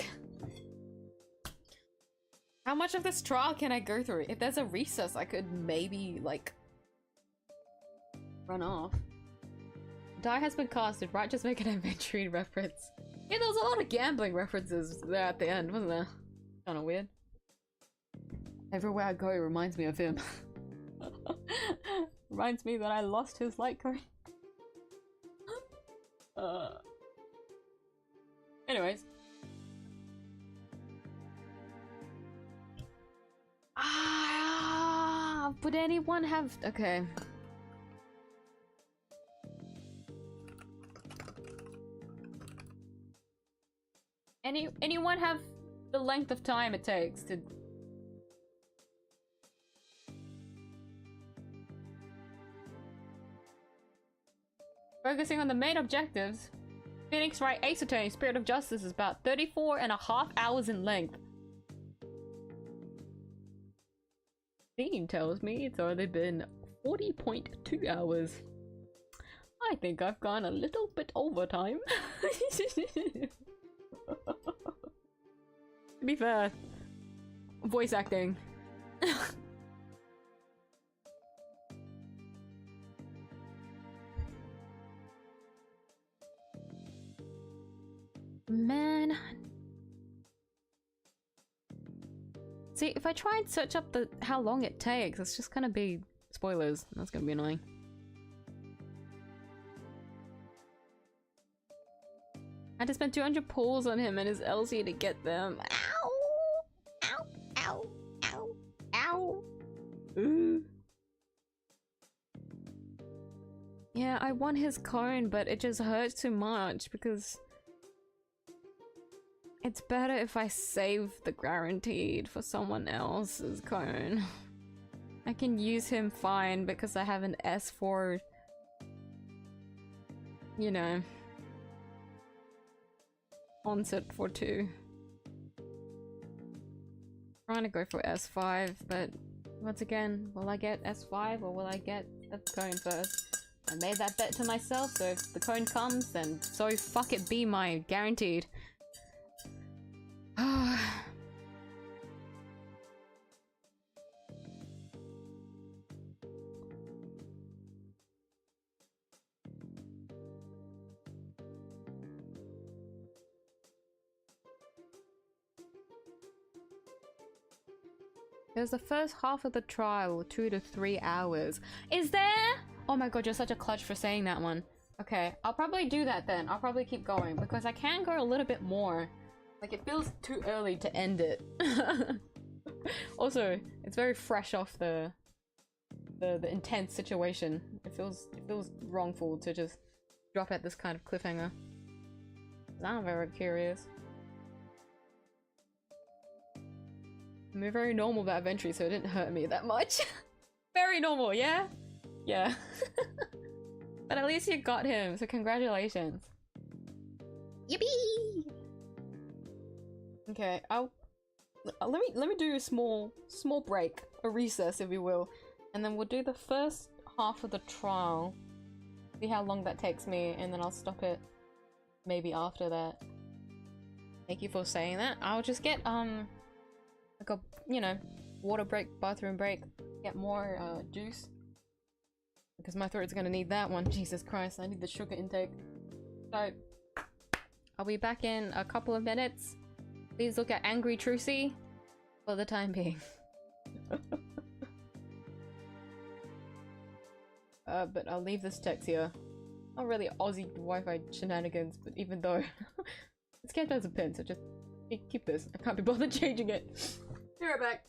How much of this trial can I go through? If there's a recess, I could maybe, like, run off. Die has been casted, right? Just make an inventory reference. Yeah, there was a lot of gambling references there at the end, wasn't there? Kinda weird. Everywhere I go reminds me of him. Reminds me that I lost his Litecoin. Anyways. Would anyone have... Okay. Anyone have the length of time it takes to... Focusing on the main objectives, Phoenix Wright Ace Attorney Spirit of Justice is about 34.5 hours in length. Steam tells me it's only been 40.2 hours. I think I've gone a little bit overtime. To be fair, voice acting. Man. See, if I try and search up the how long it takes, it's just gonna be spoilers. That's gonna be annoying. I had to spend 200 pulls on him and his LC to get them. Ow! Ow! Ow! Ow! Ow! Ooh. Yeah, I want his cone, but it just hurts too much because it's better if I save the guaranteed for someone else's cone. I can use him fine because I have an S4, you know, onset for 2. Trying to go for S5, but once again, will I get S5 or will I get a cone first? I made that bet to myself, so if the cone comes, then so fuck it be my guaranteed. There's the first half of the trial, 2 to 3 hours. Is there? Oh my god, you're such a clutch for saying that one. Okay, I'll probably do that then. I'll probably keep going because I can go a little bit more. Like, it feels too early to end it. Also, it's very fresh off the intense situation. It feels wrongful to just drop at this kind of cliffhanger. I'm very curious. I'm very normal about Ventry, so it didn't hurt me that much. Very normal, yeah? Yeah. But at least you got him, so congratulations. Yippee! Okay, let me do a small break, a recess if you will, and then we'll do the first half of the trial. See how long that takes me, and then I'll stop it maybe after that. Thank you for saying that. I'll just get like a, you know, water break, bathroom break, get more juice. Because my throat's gonna need that one. Jesus Christ, I need the sugar intake. So, I'll be back in a couple of minutes. Please look at Angry Trucy for the time being. But I'll leave this text here. Not really Aussie Wi-Fi shenanigans, but even though it's kept as a pin, so just keep this. I can't be bothered changing it. Be right back.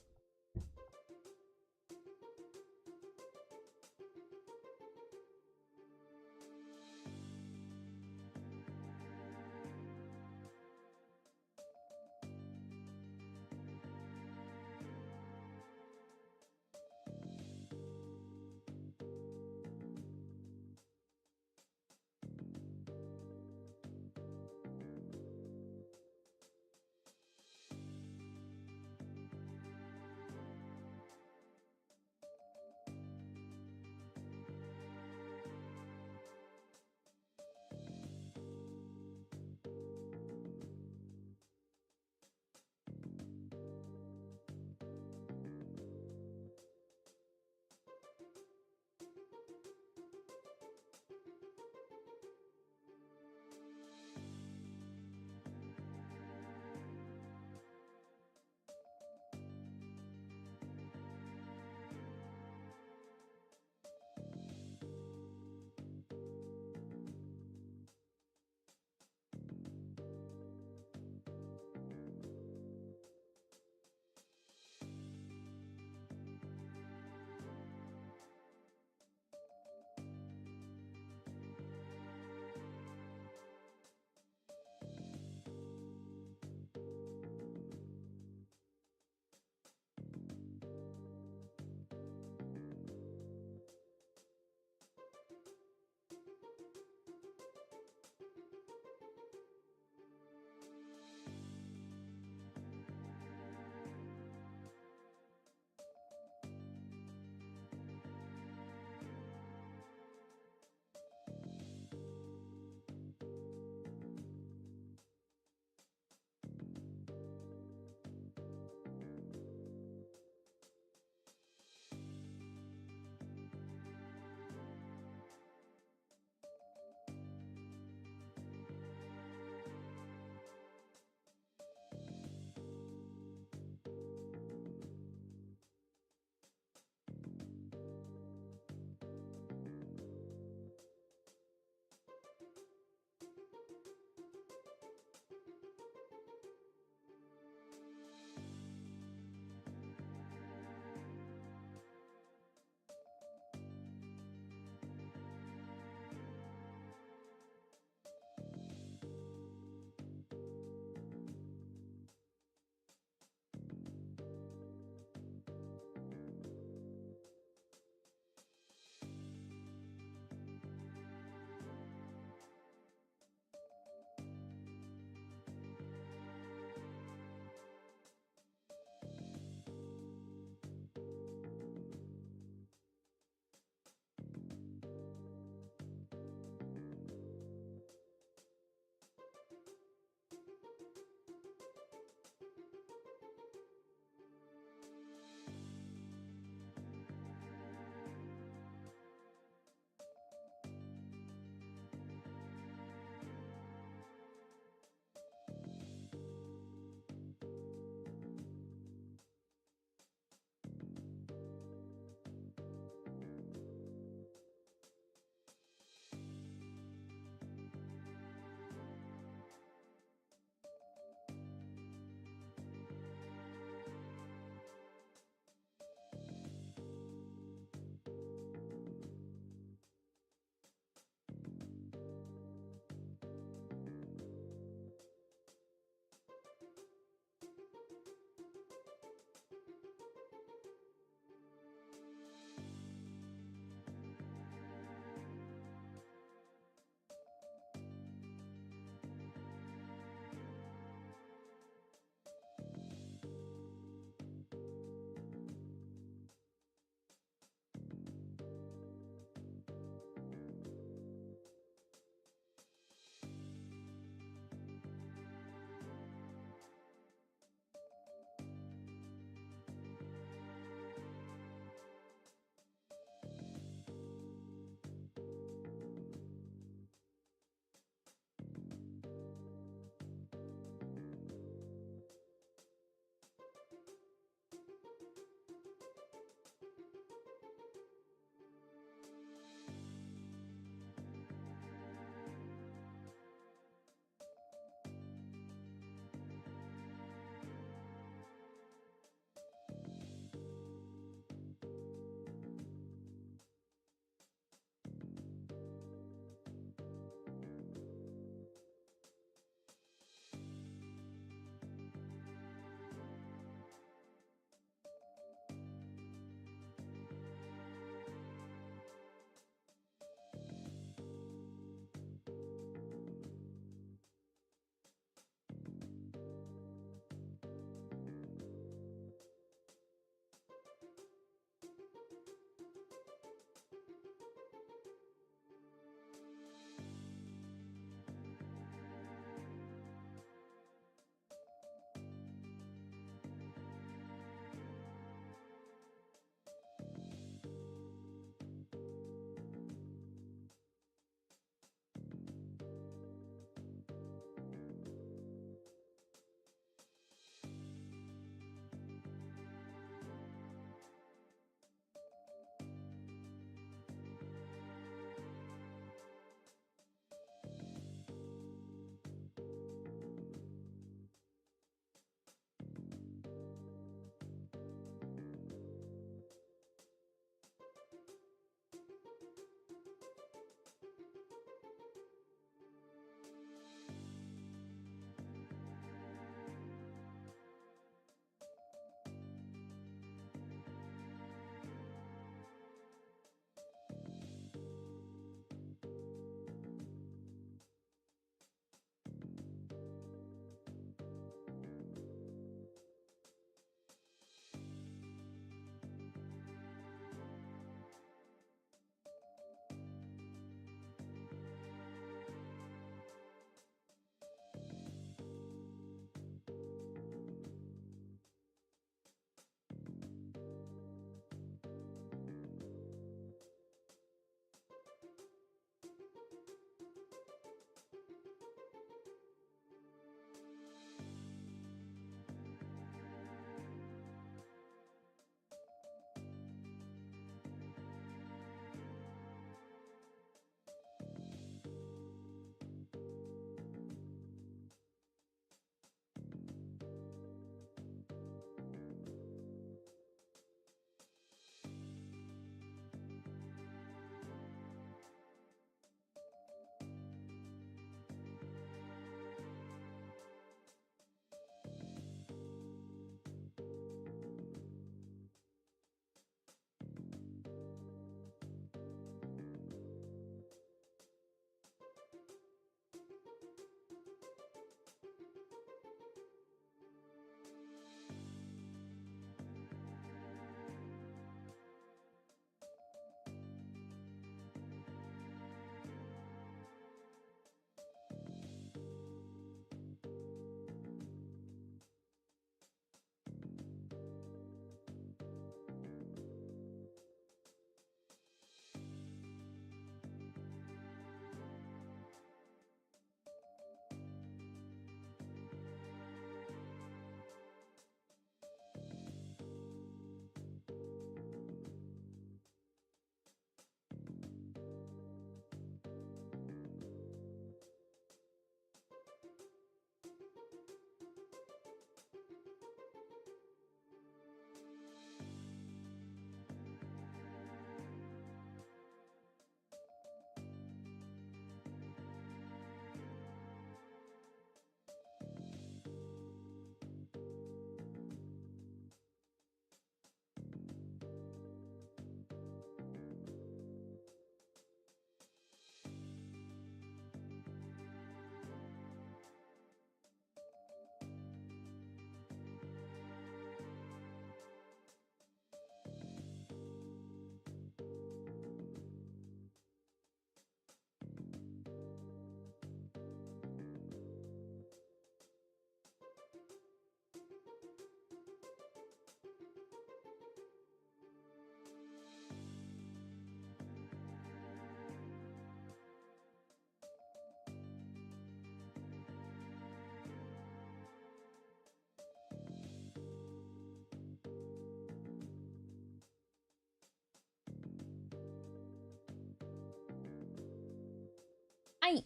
Ay!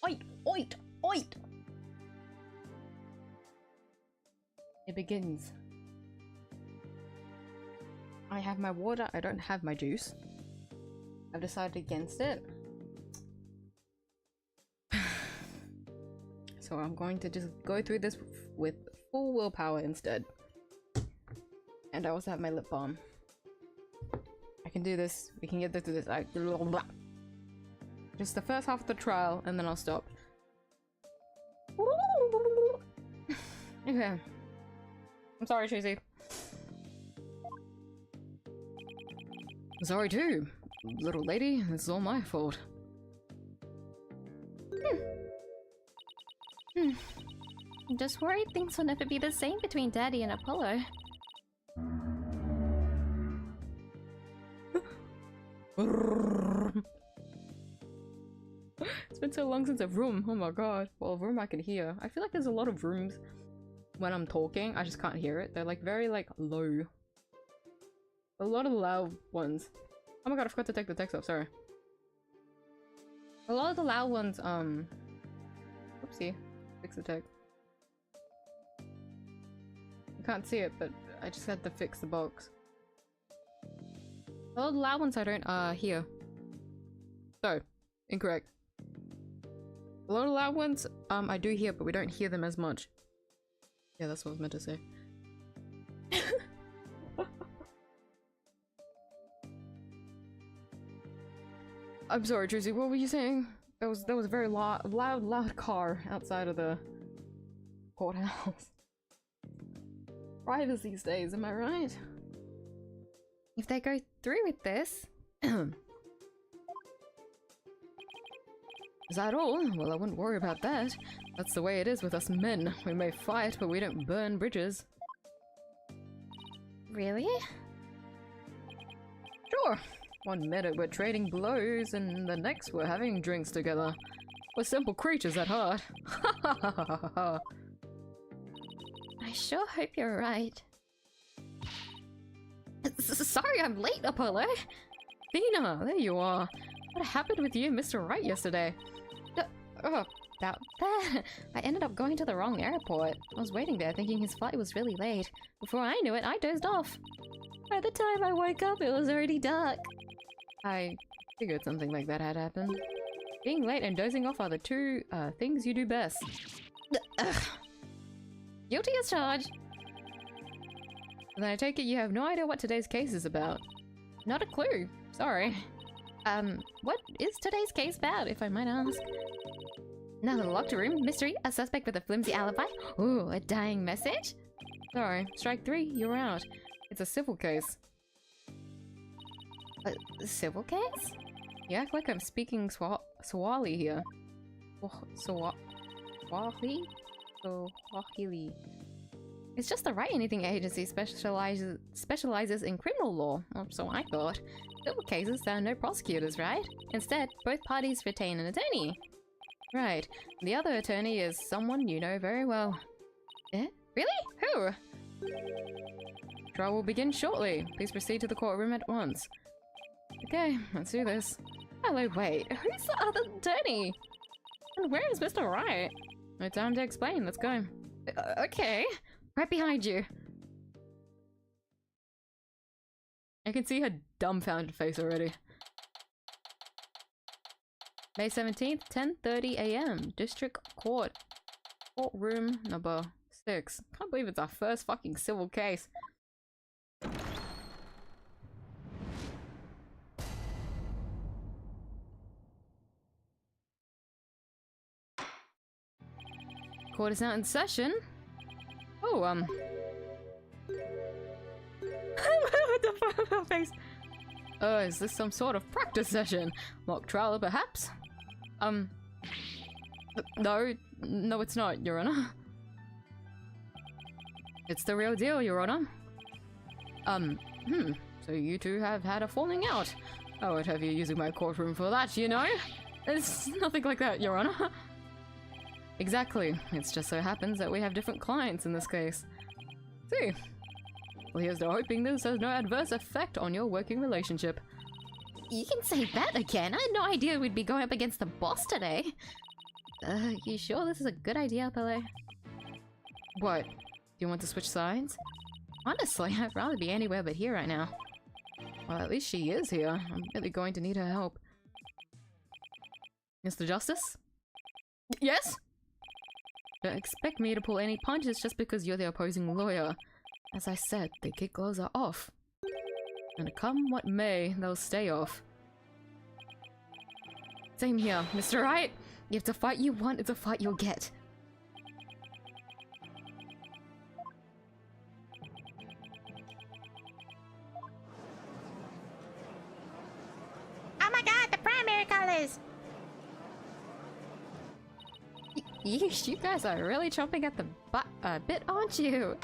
Oit! Oit! Oit! It begins. I have my water, I don't have my juice. I've decided against it. So I'm going to just go through this with full willpower instead. And I also have my lip balm. I can do this. We can get through this. Just the first half of the trial, and then I'll stop. Okay. I'm sorry, Tracy. Sorry too, little lady. This is all my fault. I'm just worried things will never be the same between Daddy and Apollo. It's been so long since a room. Oh my god. Well, a room I can hear. I feel like there's a lot of rooms when I'm talking. I just can't hear it. They're like very like low. A lot of the loud ones. Oh my god, I forgot to take the text off. Sorry. A lot of the loud ones, Oopsie. Fix the text. I can't see it, but I just had to fix the box. A lot of the loud ones I don't, hear. So, incorrect. A lot of loud ones, I do hear, but we don't hear them as much. Yeah, that's what I was meant to say. I'm sorry, Tracy, what were you saying? There was a very loud car outside of the courthouse. Drivers these days, am I right? If they go through with this... Is that all? Well, I wouldn't worry about that. That's the way it is with us men. We may fight, but we don't burn bridges. Really? Sure. One minute we're trading blows, and the next we're having drinks together. We're simple creatures at heart. I sure hope you're right. Sorry I'm late, Apollo. Dina, there you are. What happened with you and Mr. Wright yesterday? Oh, about that. I ended up going to the wrong airport. I was waiting there thinking his flight was really late. Before I knew it, I dozed off. By the time I woke up, it was already dark. I figured something like that had happened. Being late and dozing off are the two things you do best. Guilty as charged. Then I take it you have no idea what today's case is about. Not a clue. Sorry. What is today's case about, if I might ask? Another locked room, mystery, a suspect with a flimsy alibi. Ooh, a dying message? Sorry, strike 3, you're out. It's a civil case. A civil case? You act like I'm speaking Swahili here. Swahili? Swahili. It's just the Right Anything agency specializes in criminal law, or so I thought. Civil cases, there are no prosecutors, right? Instead, both parties retain an attorney. Right. The other attorney is someone you know very well. Eh? Really? Who? Trial will begin shortly. Please proceed to the courtroom at once. Okay, let's do this. Hello, wait. Who's the other attorney? And where is Mr. Wright? No time to explain. Let's go. Okay. Right behind you. I can see her dumbfounded face already. May 17th, 10:30 AM. District Court. Courtroom number 6. Can't believe it's our first fucking civil case. Court is now in session. Oh, What the fuck? Face. Is this some sort of practice session? Mock trial, perhaps? No, it's not, Your Honor. It's the real deal, Your Honor. So you two have had a falling out. I would have you using my courtroom for that, you know? It's nothing like that, Your Honor. Exactly. It just so happens that we have different clients in this case. See? Well, here's to hoping this has no adverse effect on your working relationship. You can say that again. I had no idea we'd be going up against the boss today. You sure this is a good idea, Pele? What? Do you want to switch sides? Honestly, I'd rather be anywhere but here right now. Well, at least she is here. I'm really going to need her help. Mr. Justice? Yes? Don't expect me to pull any punches just because you're the opposing lawyer. As I said, the kid gloves are off. And come what may, they'll stay off. Same here, Mr. Right? If the fight you want is a fight you'll get. Oh my god, the primary colors! Yeesh, you guys are really chomping at the bit, aren't you?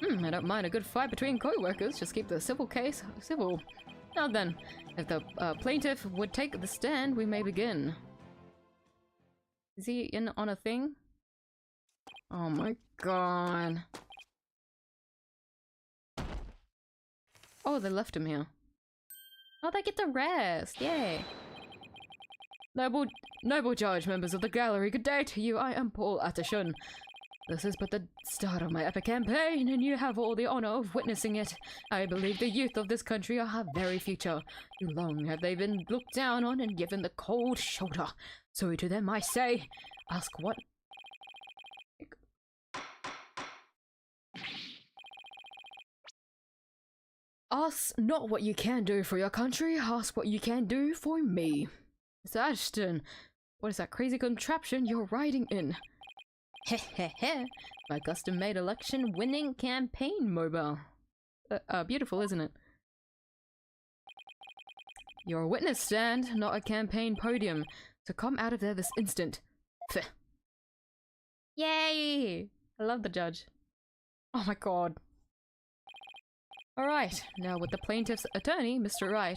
I don't mind a good fight between co-workers, just keep the civil case civil. Now then, if the plaintiff would take the stand, we may begin. Is he in on a thing? Oh my god. Oh, they left him here. Oh, they get to rest, yay! Noble judge, members of the gallery, good day to you. I am Paul Attershun. This is but the start of my epic campaign, and you have all the honor of witnessing it. I believe the youth of this country are our very future. Too long have they been looked down on and given the cold shoulder. So to them I say, ask what... Ask not what you can do for your country, ask what you can do for me. Mr. Ashton, what is that crazy contraption you're riding in? Heh, my custom-made election-winning campaign mobile. Beautiful, isn't it? You're a witness stand, not a campaign podium, so come out of there this instant. Pfft. Yay! I love the judge. Oh my god. Alright, now with the plaintiff's attorney, Mr. Wright,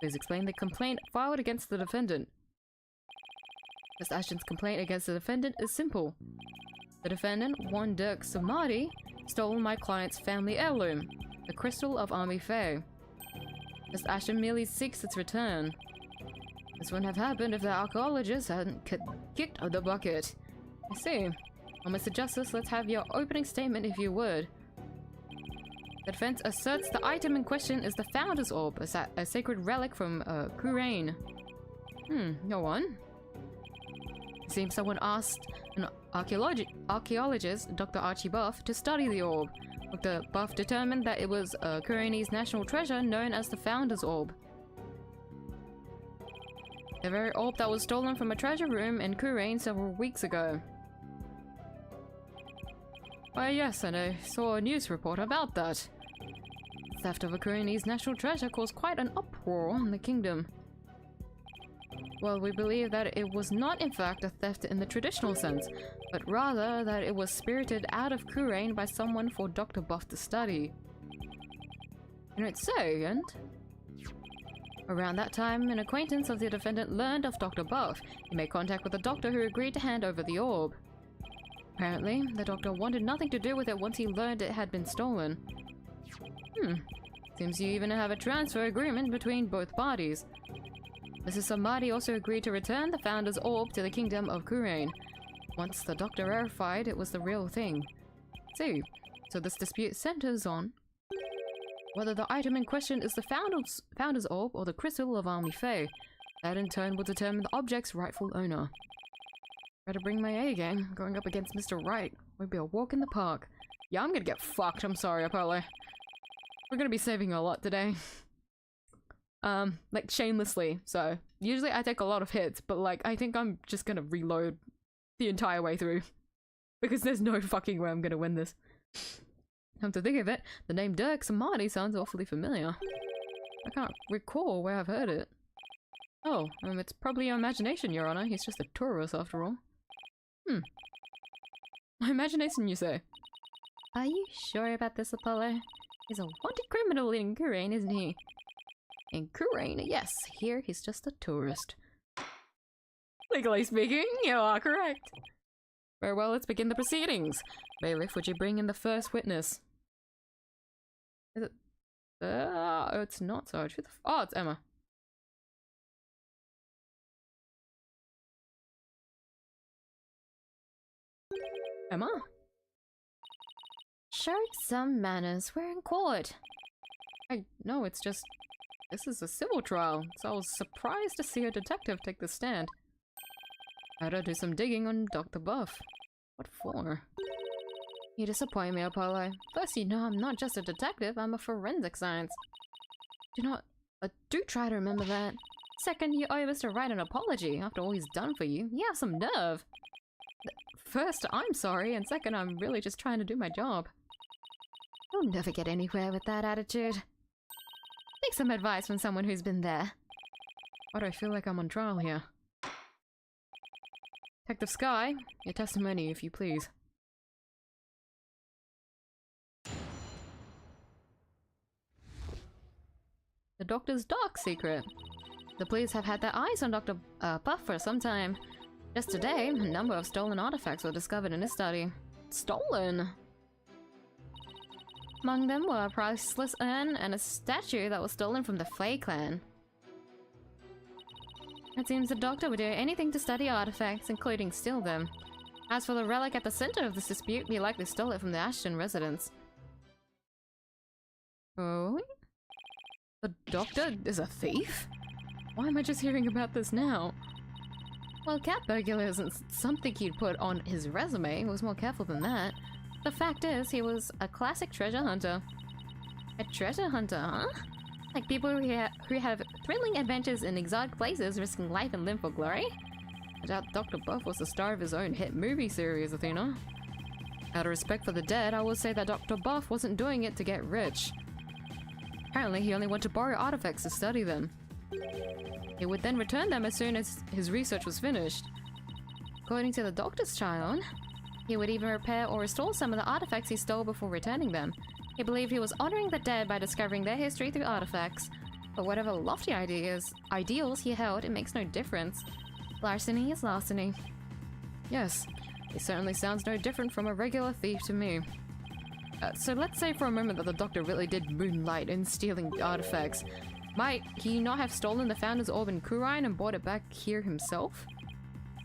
please explain the complaint filed against the defendant. Mr. Ashton's complaint against the defendant is simple. The defendant, one Dirk Samadhi, stole my client's family heirloom, the Crystal of Army Fae. Mr. Ashton merely seeks its return. This wouldn't have happened if the archaeologist hadn't kicked the bucket. I see. Well, Mr. Justice, let's have your opening statement if you would. The defense asserts the item in question is the Founder's Orb, a sacred relic from Kurain. Go on. It seems someone asked an archaeologist, Dr. Archie Buff, to study the orb. Dr. Buff determined that it was Kuraini's national treasure known as the Founder's Orb. The very orb that was stolen from a treasure room in Kurain several weeks ago. Why yes, and I saw a news report about that. The theft of a Kuraini's national treasure caused quite an uproar in the kingdom. Well, we believe that it was not in fact a theft in the traditional sense, but rather that it was spirited out of Kurain by someone for Dr. Buff to study. You don't say, and? Around that time, an acquaintance of the defendant learned of Dr. Buff. He made contact with the doctor who agreed to hand over the orb. Apparently, the doctor wanted nothing to do with it once he learned it had been stolen. Seems you even have a transfer agreement between both parties. Mrs. Samadhi also agreed to return the Founder's Orb to the Kingdom of Kurain. Once the doctor verified it was the real thing. See, so this dispute centers on whether the item in question is the Founder's Orb or the Crystal of Army Fae. That in turn will determine the object's rightful owner. Better bring my A game. Going up against Mr. Wright would be a walk in the park. Yeah, I'm gonna get fucked. I'm sorry, Apollo. We're gonna be saving a lot today. Like shamelessly. So usually I take a lot of hits, but like I think I'm just gonna reload the entire way through because there's no fucking way I'm gonna win this. Come to think of it, the name Dirk Samadhi sounds awfully familiar. I can't recall where I've heard it. Oh, it's probably your imagination, Your Honor. He's just a tourist after all. My imagination, you say? Are you sure about this, Apollo? He's a wanted criminal in Kurain, isn't he? In Kurain, yes. Here, he's just a tourist. Legally speaking, you are correct. Very well, let's begin the proceedings. Bailiff, would you bring in the first witness? It's not Sarge. Who the oh, it's Emma. Emma? Show some manners. We're in court. No, it's just... This is a civil trial, so I was surprised to see a detective take the stand. I had to do some digging on Dr. Buff. What for? You disappoint me, Apollo. First, you know I'm not just a detective, I'm a forensic science. Do try to remember that. Second, you owe us to write an apology after all he's done for you. You have some nerve. First, I'm sorry, and second, I'm really just trying to do my job. You'll never get anywhere with that attitude. Take some advice from someone who's been there. Why do I feel like I'm on trial here? Detective Sky, your testimony, if you please. The doctor's dark secret. The police have had their eyes on Dr. Buff for some time. Just today, a number of stolen artifacts were discovered in his study. Stolen? Among them were a priceless urn and a statue that was stolen from the Flay clan. It seems the doctor would do anything to study artifacts, including steal them. As for the relic at the center of this dispute, he likely stole it from the Ashton residence. Oh? The doctor is a thief? Why am I just hearing about this now? Well, cat burglar isn't something he'd put on his resume. He was more careful than that. The fact is, he was a classic treasure hunter. A treasure hunter, huh? Like people who have thrilling adventures in exotic places, risking life and limb for glory? I doubt Dr. Buff was the star of his own hit movie series, Athena. Out of respect for the dead, I will say that Dr. Buff wasn't doing it to get rich. Apparently, he only wanted to borrow artifacts to study them. He would then return them as soon as his research was finished. According to the doctor's child, he would even repair or restore some of the artifacts he stole before returning them. He believed he was honoring the dead by discovering their history through artifacts. But whatever lofty ideals he held, it makes no difference. Larceny is larceny. Yes, he certainly sounds no different from a regular thief to me. So let's say for a moment that the doctor really did moonlight in stealing artifacts. Might he not have stolen the Founder's Orb in Kurine and brought it back here himself?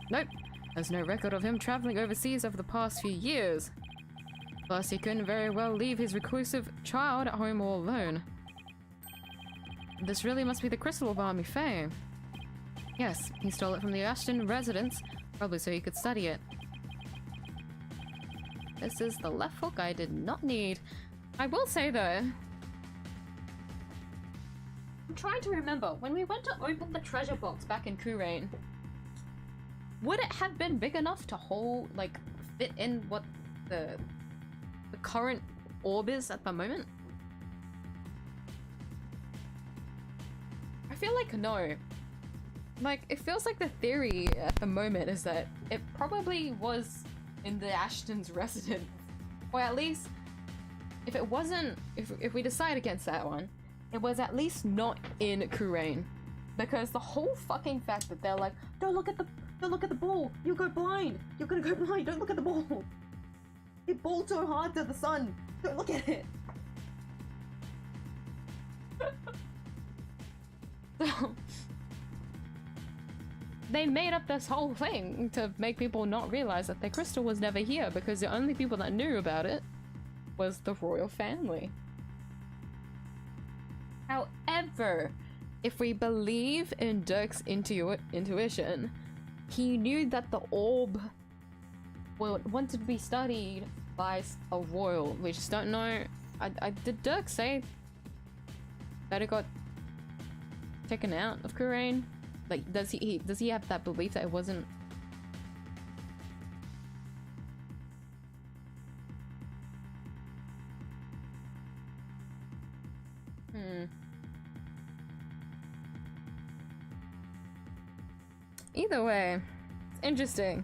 Nope, there's no record of him traveling overseas over the past few years. Plus, he couldn't very well leave his reclusive child at home all alone. This really must be the crystal of Army Faye. Yes, he stole it from the Ashton residence, probably so he could study it. This is the left hook I did not need. I will say though, I'm trying to remember, when we went to open the treasure box back in Kurain, would it have been big enough to hold, like, fit in what the current orb is at the moment? I feel like no. Like, it feels like the theory at the moment is that it probably was in the Ashton's residence. Or at least, if it wasn't, if we decide against that one, it was at least not in Kurain. Because the whole fucking fact that they're like, don't look at the ball, you go blind, you're gonna go blind, don't look at the ball. It balled so hard to the sun, don't look at it. So, they made up this whole thing to make people not realize that their crystal was never here, because the only people that knew about it was the royal family. However, if we believe in Dirk's intuition, he knew that the orb wanted to be studied by a royal. We just don't know. Did Dirk say that it got taken out of Kurain? Like, does he have that belief that it wasn't? Either way, it's interesting.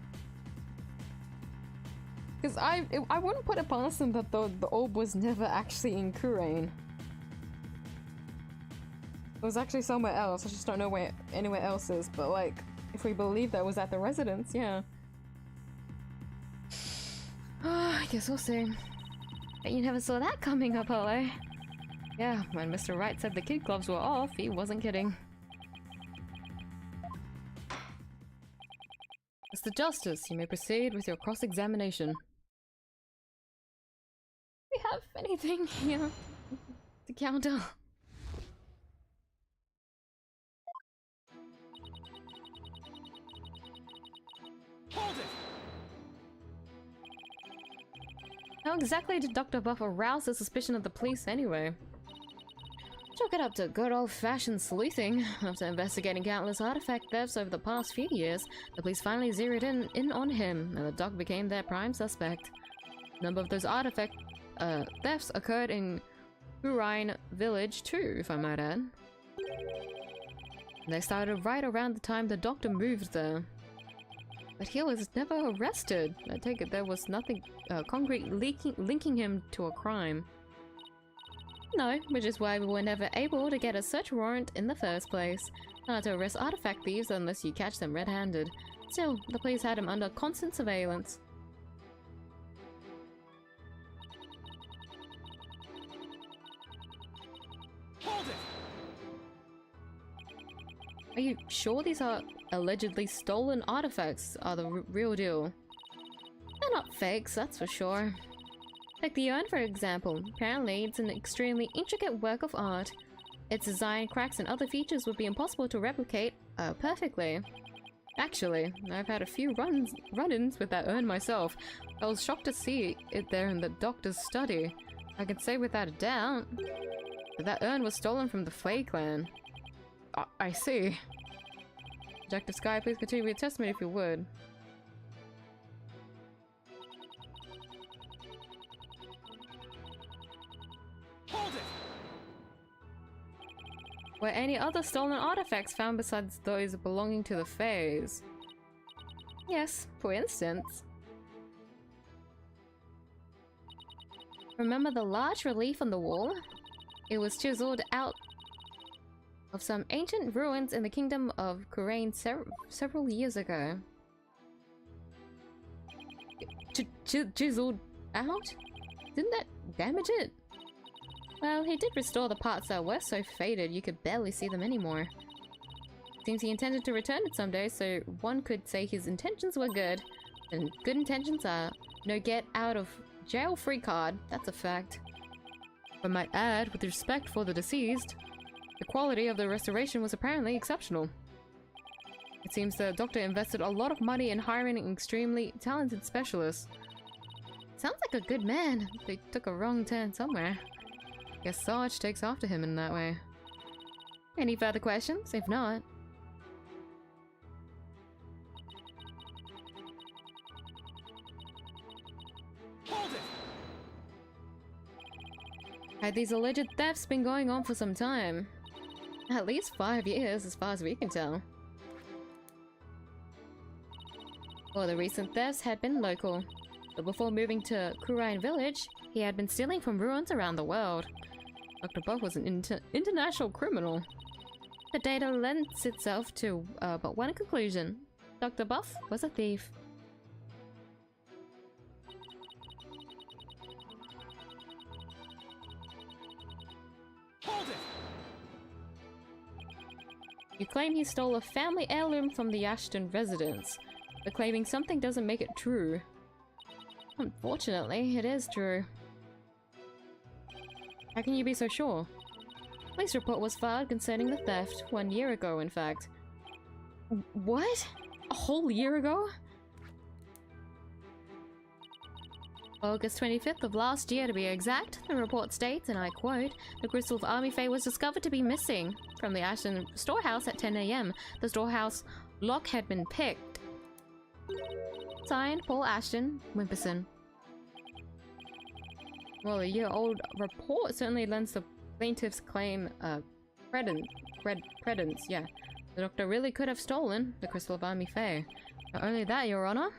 Because I wouldn't put it past him that the orb was never actually in Kurain. It was actually somewhere else. I just don't know where anywhere else is. But like, if we believe that was at the residence, yeah. I guess we'll see. Bet you never saw that coming, Apollo. Yeah, when Mr. Wright said the kid gloves were off, he wasn't kidding. Mr. Justice, you may proceed with your cross-examination. Do we have anything here to counter? Hold it! How exactly did Dr. Buff arouse the suspicion of the police anyway? Chalk it up to good old-fashioned sleuthing. After investigating countless artifact thefts over the past few years, the police finally zeroed in on him, and the doc became their prime suspect. A number of those artifact thefts occurred in Kurine Village too, if I might add. They started right around the time the doctor moved there. But he was never arrested. I take it there was nothing concrete linking him to a crime. No, which is why we were never able to get a search warrant in the first place. Not to arrest artifact thieves unless you catch them red-handed. Still, the police had him under constant surveillance. Hold it! Are you sure these are allegedly stolen artifacts are the real deal? They're not fakes, that's for sure. Take the urn for example. Apparently it's an extremely intricate work of art. Its design, cracks and other features would be impossible to replicate perfectly. Actually, I've had a few run-ins with that urn myself. I was shocked to see it there in the doctor's study. I can say without a doubt that that urn was stolen from the Flay clan. I see. Dr. Sky, please continue with your testimony if you would. Hold it! Were any other stolen artifacts found besides those belonging to the Fays? Yes, for instance. Remember the large relief on the wall? It was chiseled out of some ancient ruins in the kingdom of Kurain several years ago. Chiseled out? Didn't that damage it? Well, he did restore the parts that were so faded you could barely see them anymore. Seems he intended to return it someday, so one could say his intentions were good. And good intentions are no get out of jail free card, that's a fact. But might add, with respect for the deceased, the quality of the restoration was apparently exceptional. It seems the doctor invested a lot of money in hiring an extremely talented specialist. Sounds like a good man. They took a wrong turn somewhere. Guess Sarge takes after him in that way. Any further questions? If not... Hold it! Had these alleged thefts been going on for some time? At least 5 years, as far as we can tell. All the recent thefts had been local, but before moving to Kurine Village, he had been stealing from ruins around the world. Dr. Buff was an international criminal. The data lends itself to but one conclusion. Dr. Buff was a thief. Hold it! You claim he stole a family heirloom from the Ashton residence, but claiming something doesn't make it true. Unfortunately, it is true. How can you be so sure? Police report was filed concerning the theft 1 year ago, in fact. What? A whole year ago? August 25th of last year to be exact, the report states, and I quote, "The crystal of Army Fae was discovered to be missing from the Ashton storehouse at 10 AM. The storehouse lock had been picked." Signed, Paul Ashton, Wimperson. Well, a year-old report certainly lends the plaintiff's claim credence, yeah. The doctor really could have stolen the crystal of Army Fae. Not only that, Your Honor,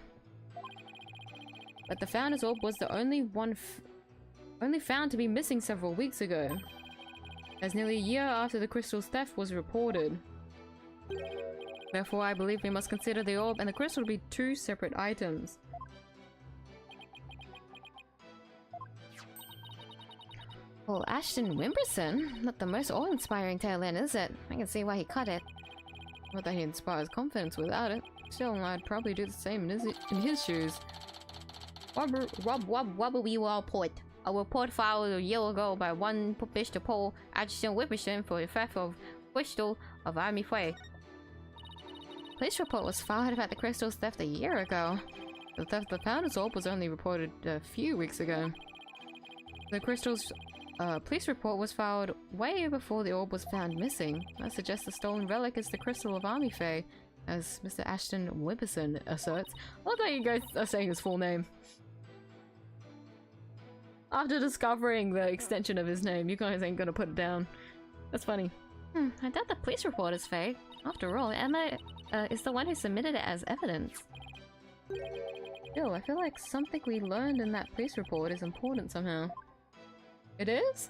but the Founder's Orb was the only one only found to be missing several weeks ago. As nearly a year after the crystal's theft was reported. Therefore, I believe we must consider the orb and the crystal to be two separate items. Well, Ashton Wimberson? Not the most awe-inspiring tale then, is it? I can see why he cut it. Not that he inspires confidence without it. Still, I'd probably do the same in his shoes. Wobble we all port. A report filed a year ago by one Mr. Paul Ashton Wimberson for the theft of crystal of Army Way. Police report was filed about the crystal's theft a year ago. The theft of the Founder's Orb was only reported a few weeks ago. The crystal's police report was filed way before the orb was found missing. That suggests the stolen relic is the crystal of Army Fae, as Mr. Ashton Wimberson asserts. I love that you guys are saying his full name. After discovering the extension of his name, you guys ain't gonna put it down. That's funny. I doubt the police report is fake. After all, Emma is the one who submitted it as evidence. Still, I feel like something we learned in that police report is important somehow. It is?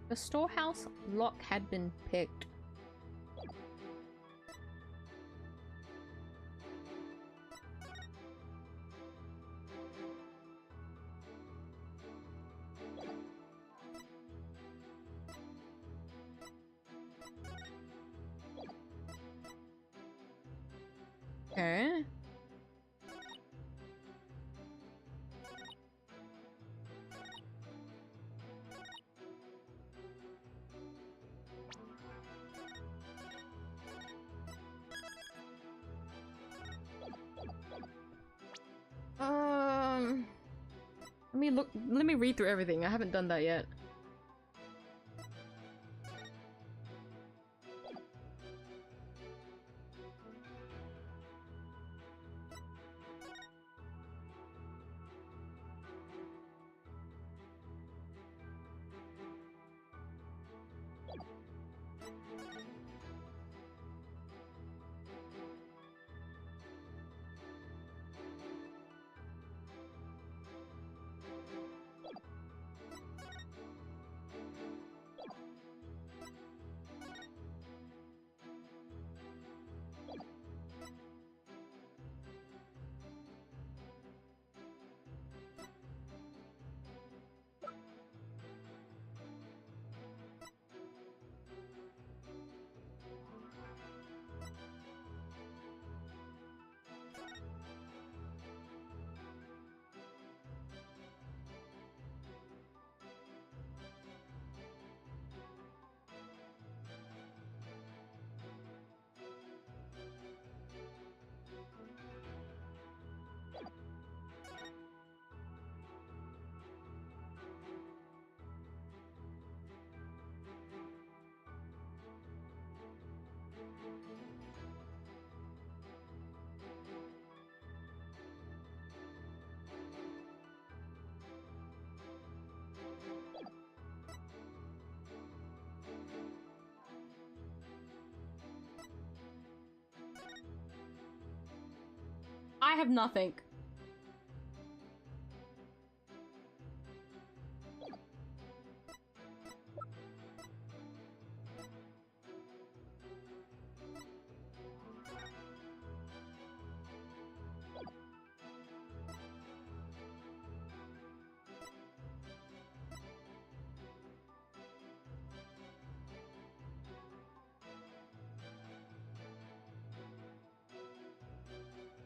The storehouse lock had been picked. Okay. Let me read through everything. I haven't done that yet. I have nothing.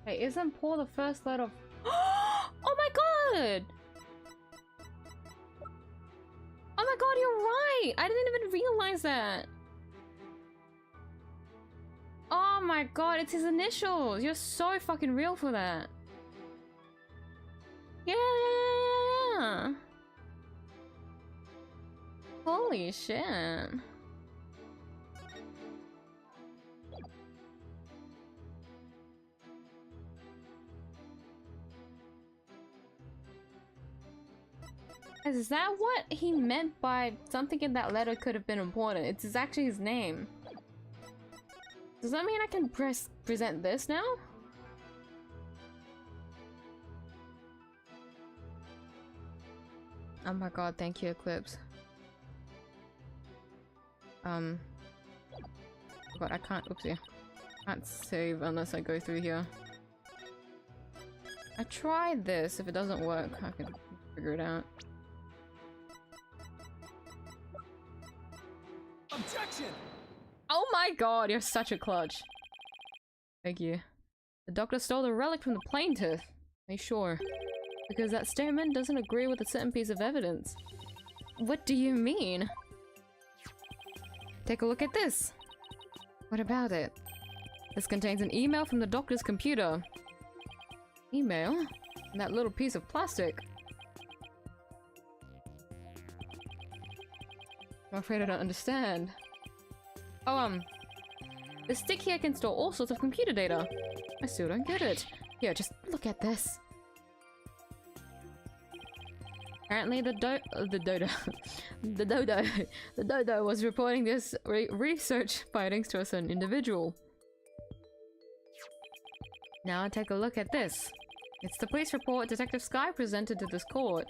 Hey, isn't Paul the first letter of— Oh my god! Oh my god, you're right! I didn't even realize that! Oh my god, it's his initials! You're so fucking real for that! Yeah! Holy shit! Is that what he meant by something in that letter could have been important? It's actually his name. Does that mean I can present this now? Oh my god, thank you, Eclipse. God, I can't, oopsie. Can't save unless I go through here. I tried this. If it doesn't work, I can figure it out. Objection! Oh my god, you're such a clutch. Thank you. The doctor stole the relic from the plaintiff. Are you sure? Because that statement doesn't agree with a certain piece of evidence. What do you mean? Take a look at this. What about it? This contains an email from the doctor's computer. Email? And that little piece of plastic. I'm afraid I don't understand. Oh, the stick here can store all sorts of computer data. I still don't get it. Here, just look at this. Apparently the dodo was reporting this research findings to a certain individual. Now take a look at this. It's the police report Detective Sky presented to this court.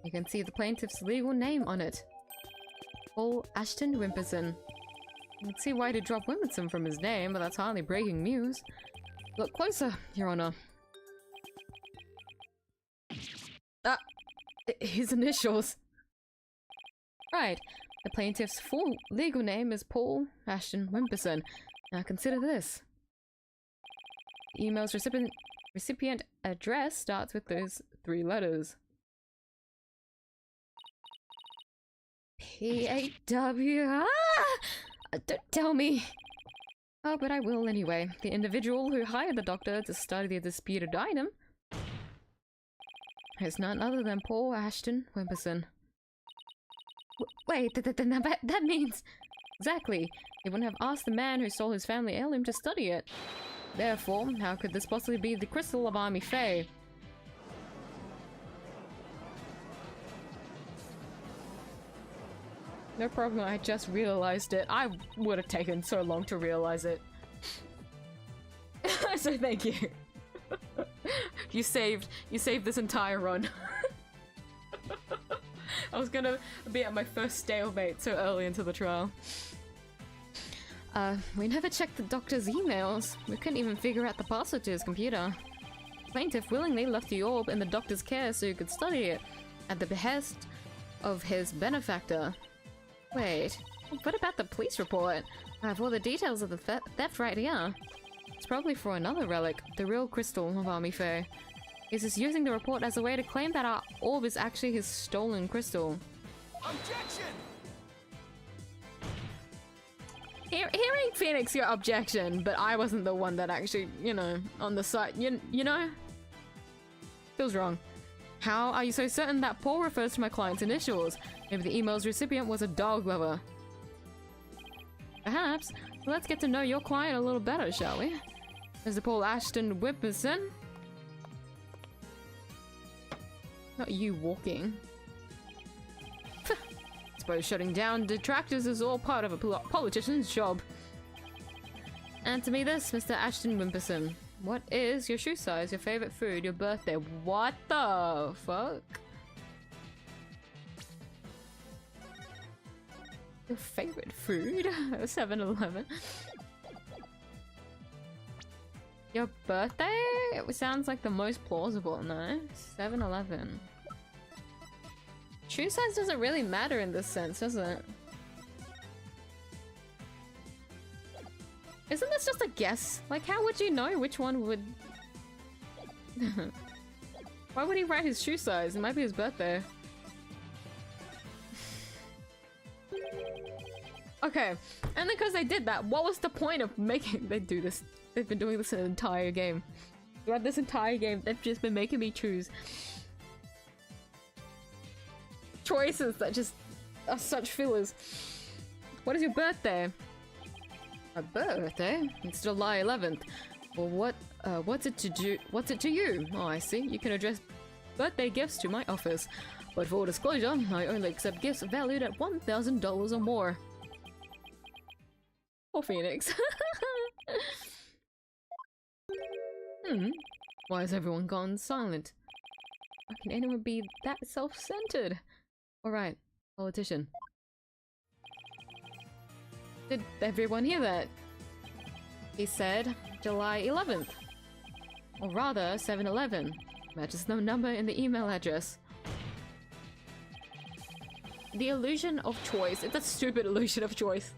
You can see the plaintiff's legal name on it. Paul Ashton Wimperson. You can see why he dropped Wimperson from his name, but that's hardly breaking news. Look closer, Your Honor. His initials. Right. The plaintiff's full legal name is Paul Ashton Wimperson. Now consider this. The email's recipient address starts with those 3 letters. P8W. Don't tell me. Oh, but I will anyway. The individual who hired the doctor to study the disputed item is none other than Paul Ashton Wimperson. Wait, that means... Exactly. He wouldn't have asked the man who stole his family heirloom to study it. Therefore, how could this possibly be the crystal of Army Faye? No problem, I just realized it. I would have taken so long to realize it. So thank you. You saved this entire run. I was gonna be at my first stalemate so early into the trial. We never checked the doctor's emails. We couldn't even figure out the password to his computer. The plaintiff willingly left the orb in the doctor's care so he could study it, at the behest of his benefactor. Wait, what about the police report? I have all the details of the theft right here. It's probably for another relic, the real crystal of Army Faye. He's just using the report as a way to claim that our orb is actually his stolen crystal. Objection! Hearing Phoenix your objection, but I wasn't the one that actually, you know, on the site, you know? Feels wrong. How are you so certain that Paul refers to my client's initials? Maybe the email's recipient was a dog lover. Perhaps. Well, let's get to know your client a little better, shall we? Mr. Paul Ashton Wimperson. Not you walking. Suppose shutting down detractors is all part of a politician's job. Answer me this, Mr. Ashton Wimperson. What is your shoe size, your favorite food, your birthday? What the fuck? Your favorite food? 7-Eleven. Your birthday? It sounds like the most plausible, no? 7-Eleven. Shoe size doesn't really matter in this sense, does it? Isn't this just a guess? Like, how would you know which one would... Why would he write his shoe size? It might be his birthday. Okay, and because they did that, what was the point of making... They do this. They've been doing this an entire game. Throughout this entire game, they've just been making me choose choices that just are such fillers. What is your birthday? My birthday? It's July 11th. Well, what's it to you? Oh, I see. You can address birthday gifts to my office. But for disclosure, I only accept gifts valued at $1,000 or more. Poor Phoenix. Why has everyone gone silent? How can anyone be that self-centered? Alright, politician. Did everyone hear that? He said July 11th. Or rather, 7-11. Matches no number in the email address. The illusion of choice. It's a stupid illusion of choice.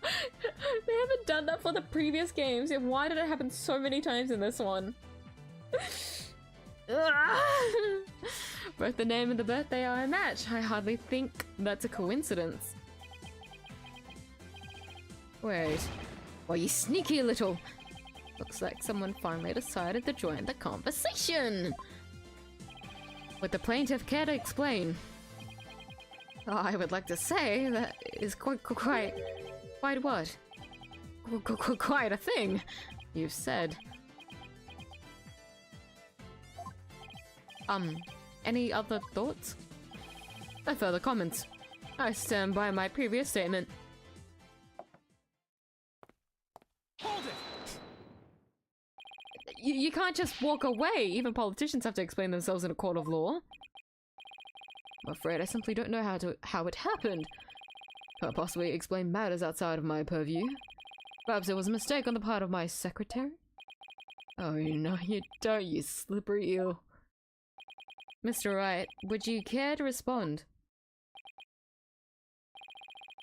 They haven't done that for the previous games, yet why did it happen so many times in this one? Both the name and the birthday are a match. I hardly think that's a coincidence. Wait. Well, you sneaky little... Looks like someone finally decided to join the conversation! Would the plaintiff care to explain? Oh, I would like to say that is quite what? Quite a thing, you've said. Any other thoughts? No further comments. I stand by my previous statement. Hold it! You can't just walk away. Even politicians have to explain themselves in a court of law. I'm afraid I simply don't know how it happened. Can't possibly explain matters outside of my purview. Perhaps it was a mistake on the part of my secretary? Oh, no, you don't, you slippery eel. Mr. Wright, would you care to respond?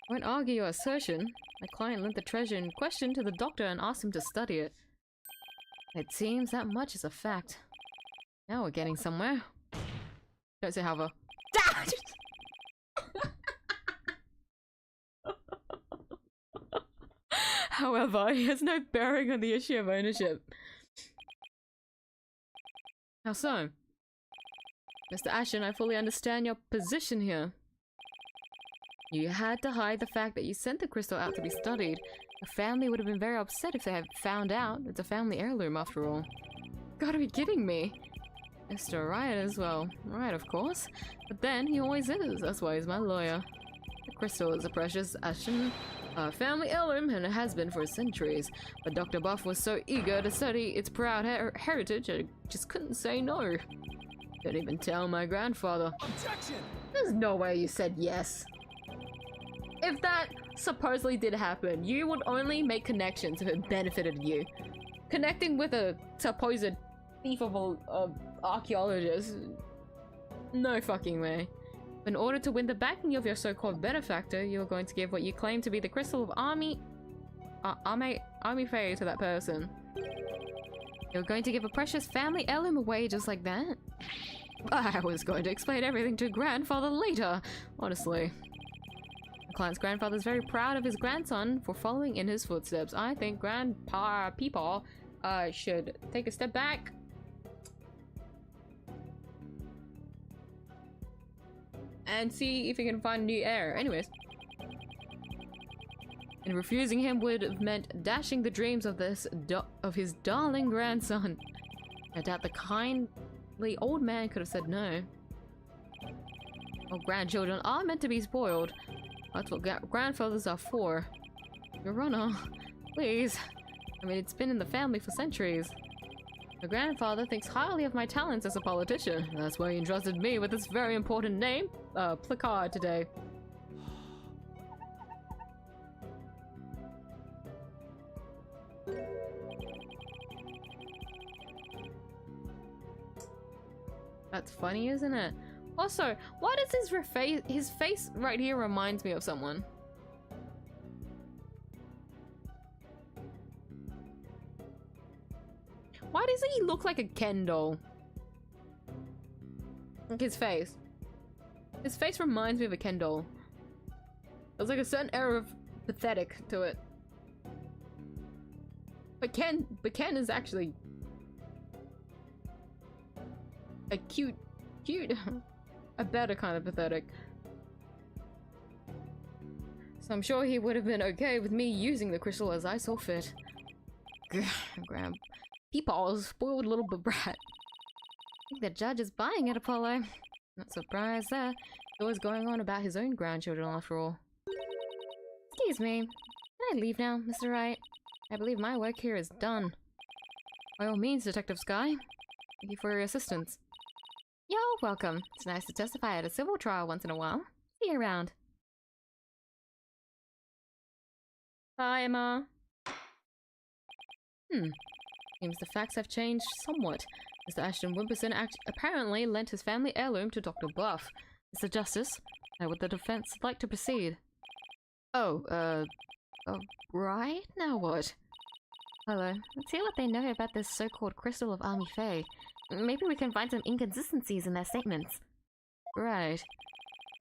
I won't argue your assertion. My client lent the treasure in question to the doctor and asked him to study it. It seems that much is a fact. Now we're getting somewhere. Don't say however. However, it has no bearing on the issue of ownership. How so? Mr. Ashton, I fully understand your position here. You had to hide the fact that you sent the crystal out to be studied. Your family would have been very upset if they had found out. It's a family heirloom after all. Gotta be kidding me. Mr. Wright as well. Right, of course. But then, he always is. That's why he's my lawyer. The crystal is a precious Ashton family heirloom, and it has been for centuries. But Dr. Buff was so eager to study its proud heritage, I just couldn't say no. Didn't even tell my grandfather. Objection! There's no way you said yes. If that supposedly did happen, you would only make connections if it benefited you. Connecting with a supposed thief of a archaeologist? No fucking way. In order to win the backing of your so-called benefactor, you are going to give what you claim to be the crystal of Army Faye to that person. You're going to give a precious family heirloom away just like that? I was going to explain everything to grandfather later, honestly. The client's grandfather is very proud of his grandson for following in his footsteps. I think Grandpa Peepaw should take a step back. And see if he can find a new heir. Anyways. And refusing him would have meant dashing the dreams of his darling grandson. I doubt the kindly old man could have said no. Well, grandchildren are meant to be spoiled. That's what grandfathers are for. Your Honor, please. I mean, it's been in the family for centuries. My grandfather thinks highly of my talents as a politician. That's why he entrusted me with this very important name, placard today. That's funny, isn't it? Also, why does his face right here reminds me of someone? Why does he look like a Ken doll? Like his face. His face reminds me of a Ken doll. There's like a certain air of pathetic to it. But Ken is actually a cute, a better kind of pathetic. So I'm sure he would have been okay with me using the crystal as I saw fit. Graham. Peepaw's spoiled little brat. I think the judge is buying it, Apollo. Not surprised there. He's always going on about his own grandchildren after all. Excuse me. Can I leave now, Mr. Wright? I believe my work here is done. By all means, Detective Sky. Thank you for your assistance. You're welcome. It's nice to testify at a civil trial once in a while. See you around. Bye, Emma. Seems the facts have changed somewhat. Mr. Ashton Wimperson apparently lent his family heirloom to Dr. Bluff. Mr. Justice, how would the defense like to proceed? Right? Now what? Hello. Let's see what they know about this so-called crystal of Army Fae. Maybe we can find some inconsistencies in their statements. Right.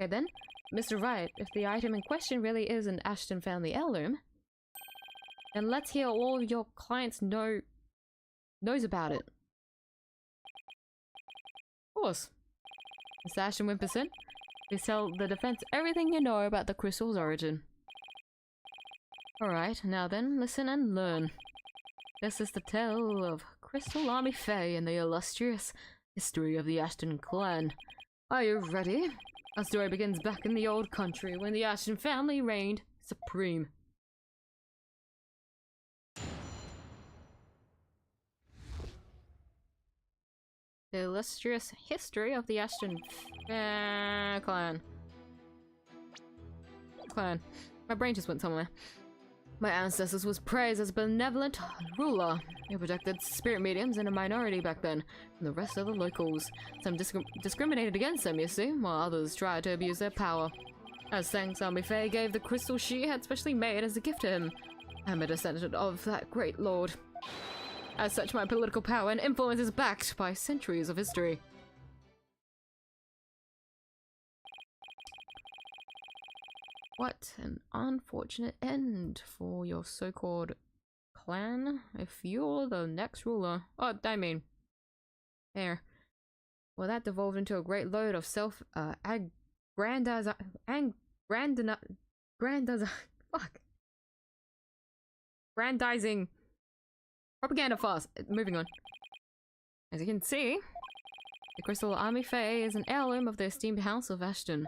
Okay then, Mr. Wright, if the item in question really is an Ashton family heirloom, then let's hear all your clients knows about it. Of course. Mr. Ashton Wimperson, please tell the defense everything you know about the crystal's origin. Alright, now then, listen and learn. This is the tale of Crystal Army Fae and the illustrious history of the Ashton clan. Are you ready? Our story begins back in the old country when the Ashton family reigned supreme. The illustrious history of the Ashton clan. My brain just went somewhere. My ancestors was praised as a benevolent ruler. They protected spirit mediums in a minority back then from the rest of the locals. Some discriminated against them, you see, while others tried to abuse their power. As thanks, Army Fae gave the crystal she had specially made as a gift to him. I am a descendant of that great lord. As such, my political power and influence is backed by centuries of history. What an unfortunate end for your so-called clan, if you're the next ruler. Oh, I mean, there. Well, that devolved into a great load of grandizing propaganda farce. Moving on. As you can see, the Crystal Army Fae is an heirloom of the esteemed House of Ashton.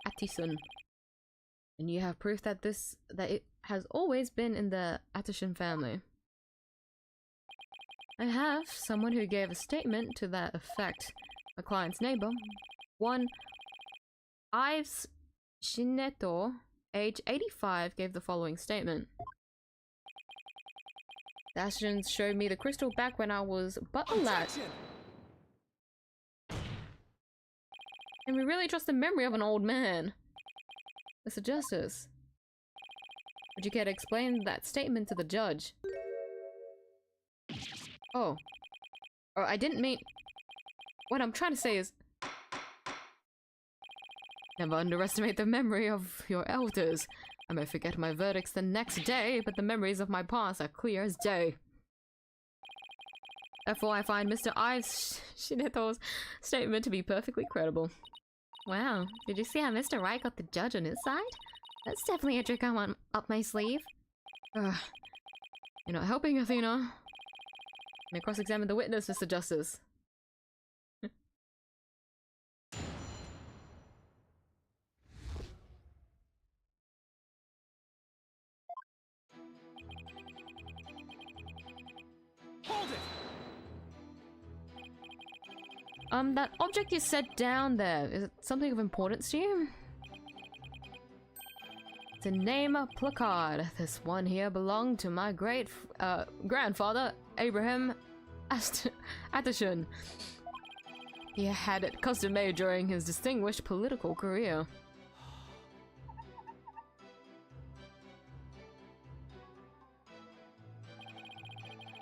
Attison. And you have proof that it has always been in the Attison family. I have someone who gave a statement to that effect. A client's neighbor, one Ives Shineto, age 85, gave the following statement. The Ashens showed me the crystal back when I was but a lad. And we really trust the memory of an old man. Mr. Justice, would you care to explain that statement to the judge? Oh, I didn't mean... What I'm trying to say is... Never underestimate the memory of your elders. I may forget my verdicts the next day, but the memories of my past are clear as day. Therefore, I find Mr. Ives Shineto's statement to be perfectly credible. Wow, did you see how Mr. Wright got the judge on his side? That's definitely a trick I want up my sleeve. You're not helping, Athena. May cross-examine the witness, Mr. Justice. Hold it! That object you set down there, is it something of importance to you? It's a name placard. This one here belonged to my great grandfather, Abraham Attison. He had it custom made during his distinguished political career.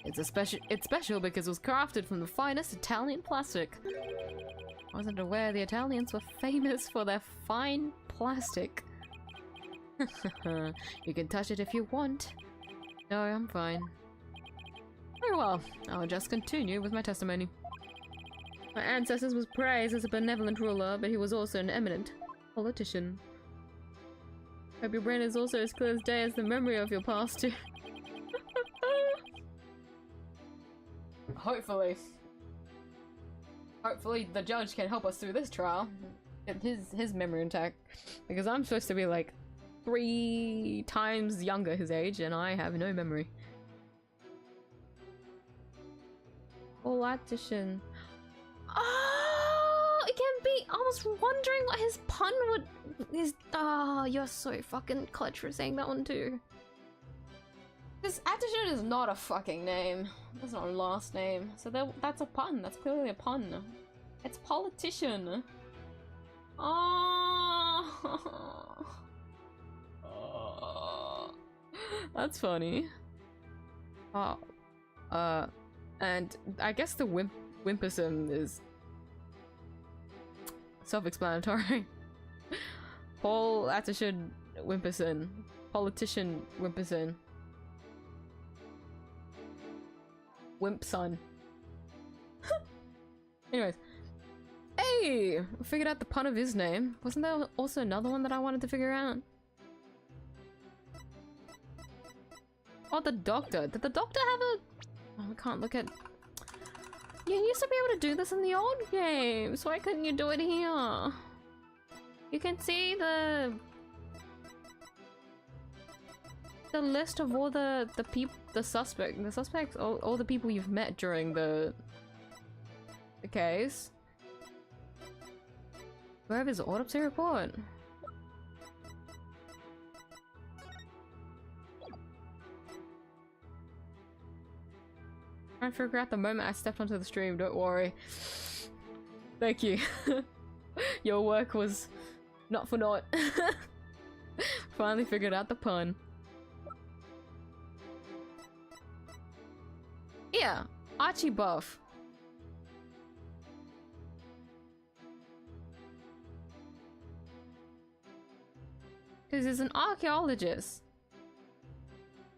It's special because it was crafted from the finest Italian plastic. I wasn't aware the Italians were famous for their fine plastic. You can touch it if you want. No, I'm fine. Very well, I'll just continue with my testimony. My ancestors was praised as a benevolent ruler, but he was also an eminent politician. Hope your brain is also as clear as day as the memory of your past too. Hopefully the judge can help us through this trial. Get his memory intact. Because I'm supposed to be like 3 times younger his age and I have no memory. Politician. Oh, it can be I was wondering what his pun would... Oh, you're so fucking clutch for saying that one too. This Attishan is not a fucking name. That's not a last name. So that's a pun. That's clearly a pun. It's politician. Oh. That's funny. Oh. And I guess the Wimperson is self-explanatory. Paul Attishan Wimperson. Politician Wimperson. Wimp son. Anyways. Hey! I figured out the pun of his name. Wasn't there also another one that I wanted to figure out? Oh, the doctor. Did the doctor have a... Oh, I can't look at... You used to be able to do this in the old game. So why couldn't you do it here? You can see the list of all the suspects, all the people you've met during the case. Do I have his autopsy report? Trying to figure out the moment I stepped onto the stream, don't worry. Thank you. Your work was not for naught. Finally figured out the pun. Yeah, Archie Buff. Because he's an archaeologist.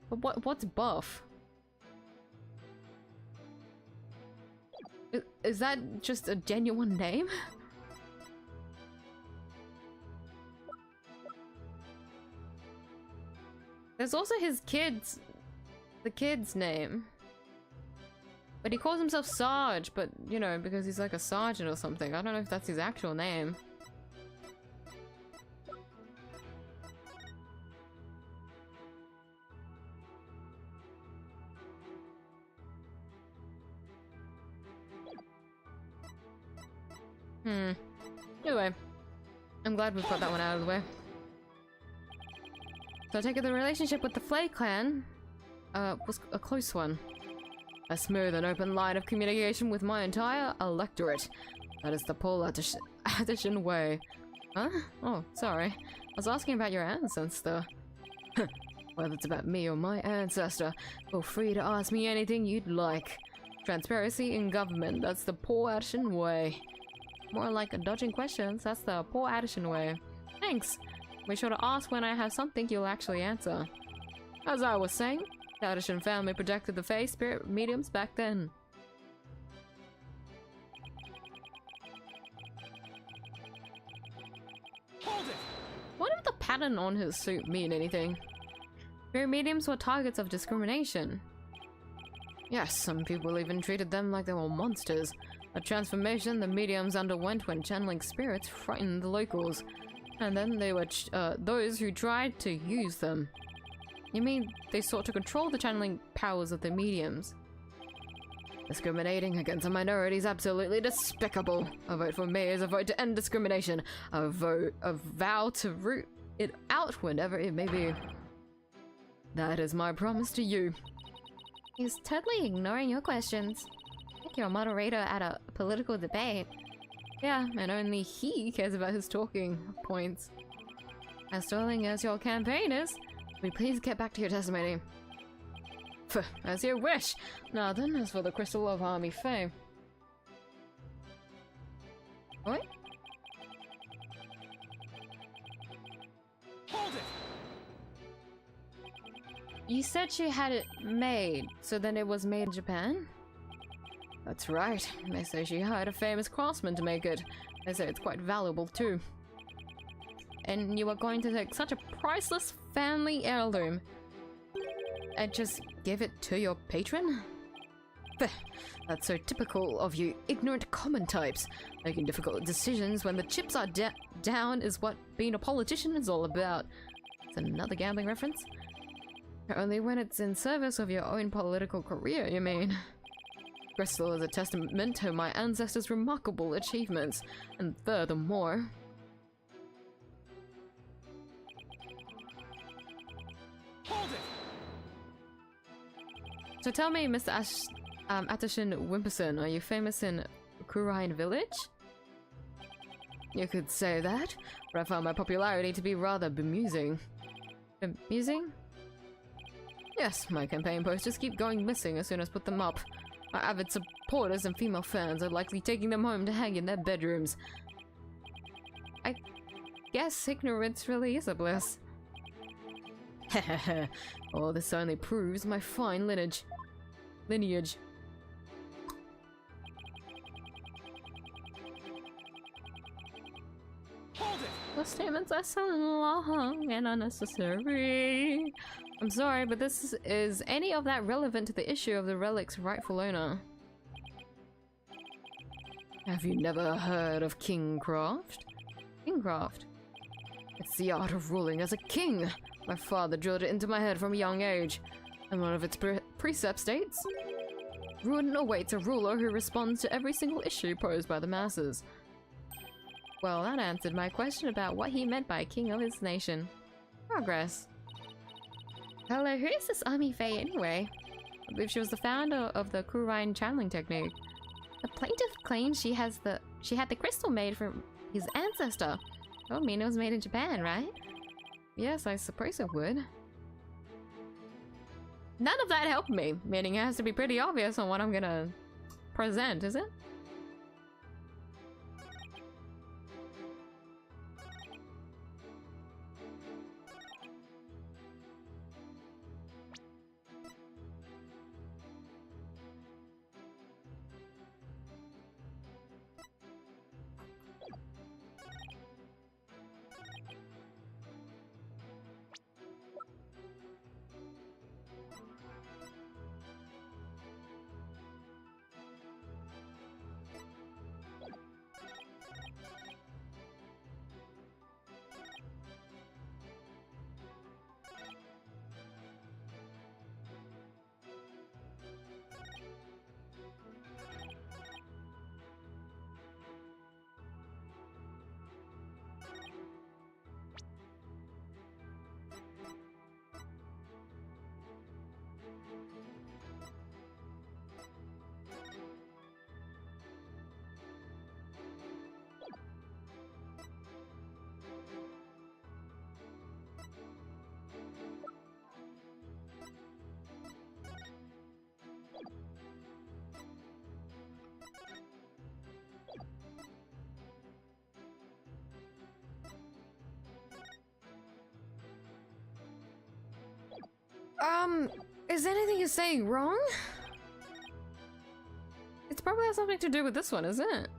But what's buff? Is that just a genuine name? There's also his kid's... the kid's name. But he calls himself Sarge, but, you know, because he's like a sergeant or something. I don't know if that's his actual name. Anyway, I'm glad we've got that one out of the way. So I take it the relationship with the Flay clan was a close one. A smooth and open line of communication with my entire electorate. That is the Paul Attishan way. Huh? Oh, sorry. I was asking about your ancestor. Whether it's about me or my ancestor, feel free to ask me anything you'd like. Transparency in government, that's the Paul Attishan way. More like dodging questions, that's the Paul Attishan way. Thanks! Make sure to ask when I have something you'll actually answer. As I was saying, the Attishan family protected the Fae spirit mediums back then. Hold it! What did the pattern on his suit mean anything? Fae mediums were targets of discrimination. Yes, some people even treated them like they were monsters. A transformation the mediums underwent when channeling spirits frightened the locals. And then they were those who tried to use them. You mean they sought to control the channeling powers of the mediums? Discriminating against a minority is absolutely despicable. A vote for me is a vote to end discrimination. A vow to root it out whenever it may be. That is my promise to you. He's totally ignoring your questions. Like you're a moderator at a political debate. Yeah, and only he cares about his talking points. As sterling as your campaign is, will you please get back to your testimony? As you wish. Now then, as for the Crystal of Army Fae. What? Hold it! You said she had it made, so then it was made in Japan? That's right. They say she hired a famous craftsman to make it. They say it's quite valuable too. And you are going to take such a priceless family heirloom and just give it to your patron? That's so typical of you ignorant common types. Making difficult decisions when the chips are down is what being a politician is all about. It's another gambling reference? Only when it's in service of your own political career, you mean? crystal is a testament to my ancestors' remarkable achievements, and furthermore... Hold it! So tell me, Mr. Atishin Wimperson, are you famous in Kurine Village? You could say that, but I found my popularity to be rather bemusing. Bemusing? Yes, my campaign posters keep going missing as soon as I put them up. My avid supporters and female fans are likely taking them home to hang in their bedrooms. I guess ignorance really is a bliss. Hehehe. Oh, this only proves my fine lineage. Hold it! Those statements are so long and unnecessary. I'm sorry, but is any of that relevant to the issue of the relic's rightful owner? Have you never heard of Kingcraft? Kingcraft? It's the art of ruling as a king. My father drilled it into my head from a young age, and one of its precepts states, ruin awaits a ruler who responds to every single issue posed by the masses. Well, that answered my question about what he meant by king of his nation. Progress. Hello, who is this Army Faye anyway? I believe she was the founder of the Kurine channeling technique. The plaintiff claims she had the crystal made from his ancestor. That would mean it was made in Japan, right? Yes, I suppose it would. None of that helped me, meaning it has to be pretty obvious on what I'm gonna present, is it? Is anything you're saying wrong? It's probably has something to do with this one, isn't it?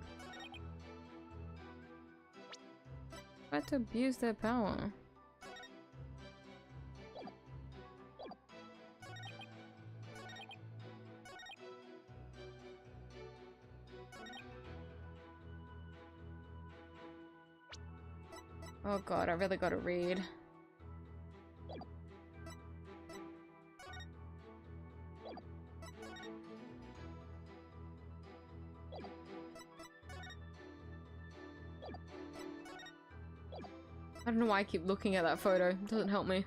Try to abuse their power. Oh god, I really gotta read. I don't know why I keep looking at that photo. It doesn't help me.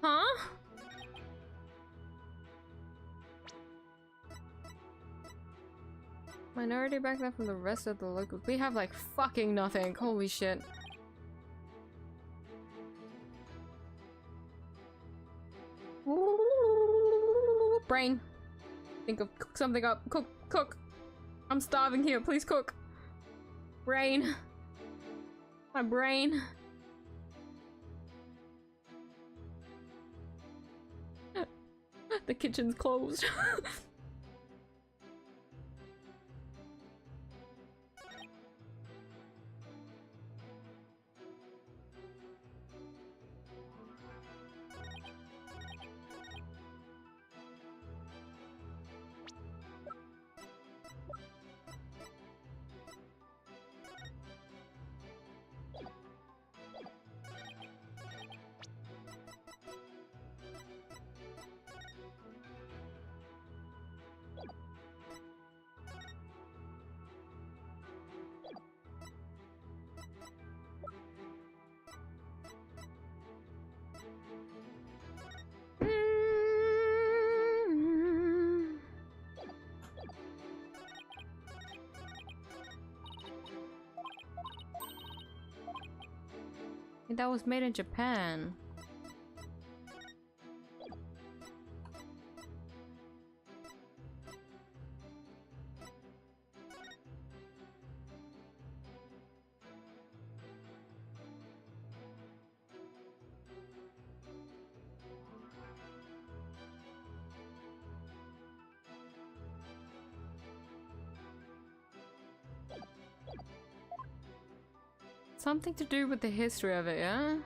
Huh? Minority back there from the rest of the locals. We have like fucking nothing. Holy shit. Brain. Think of cook something up. Cook. I'm starving here. Please cook. Brain. My brain. The kitchen's closed. That was made in Japan. Something to do with the history of it, yeah?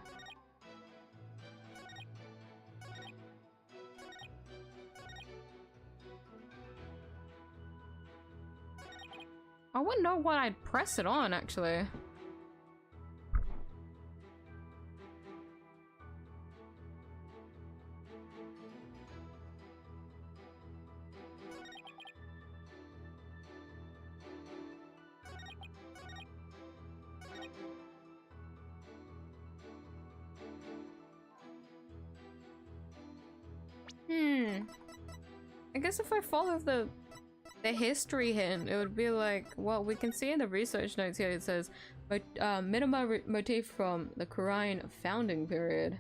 I wouldn't know what I'd press it on, actually. I guess if I follow the history hint, it would be like, well, we can see in the research notes here it says minimal motif from the Korean founding period.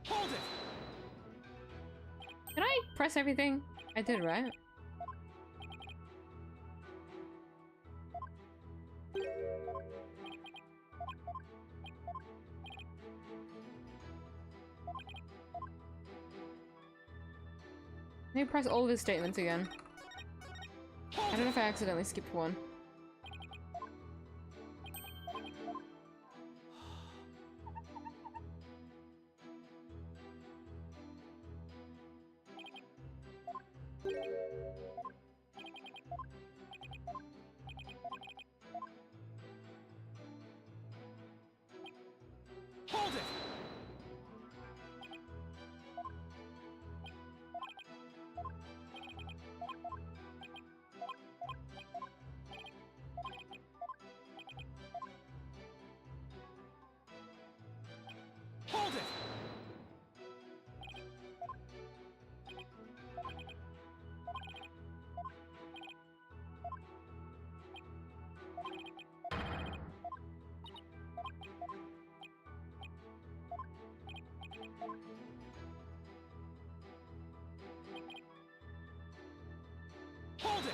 Hold it! Did I press everything? I did, right? Let me press all of his statements again. I don't know if I accidentally skipped one. Hold it! Hold it! Hold it!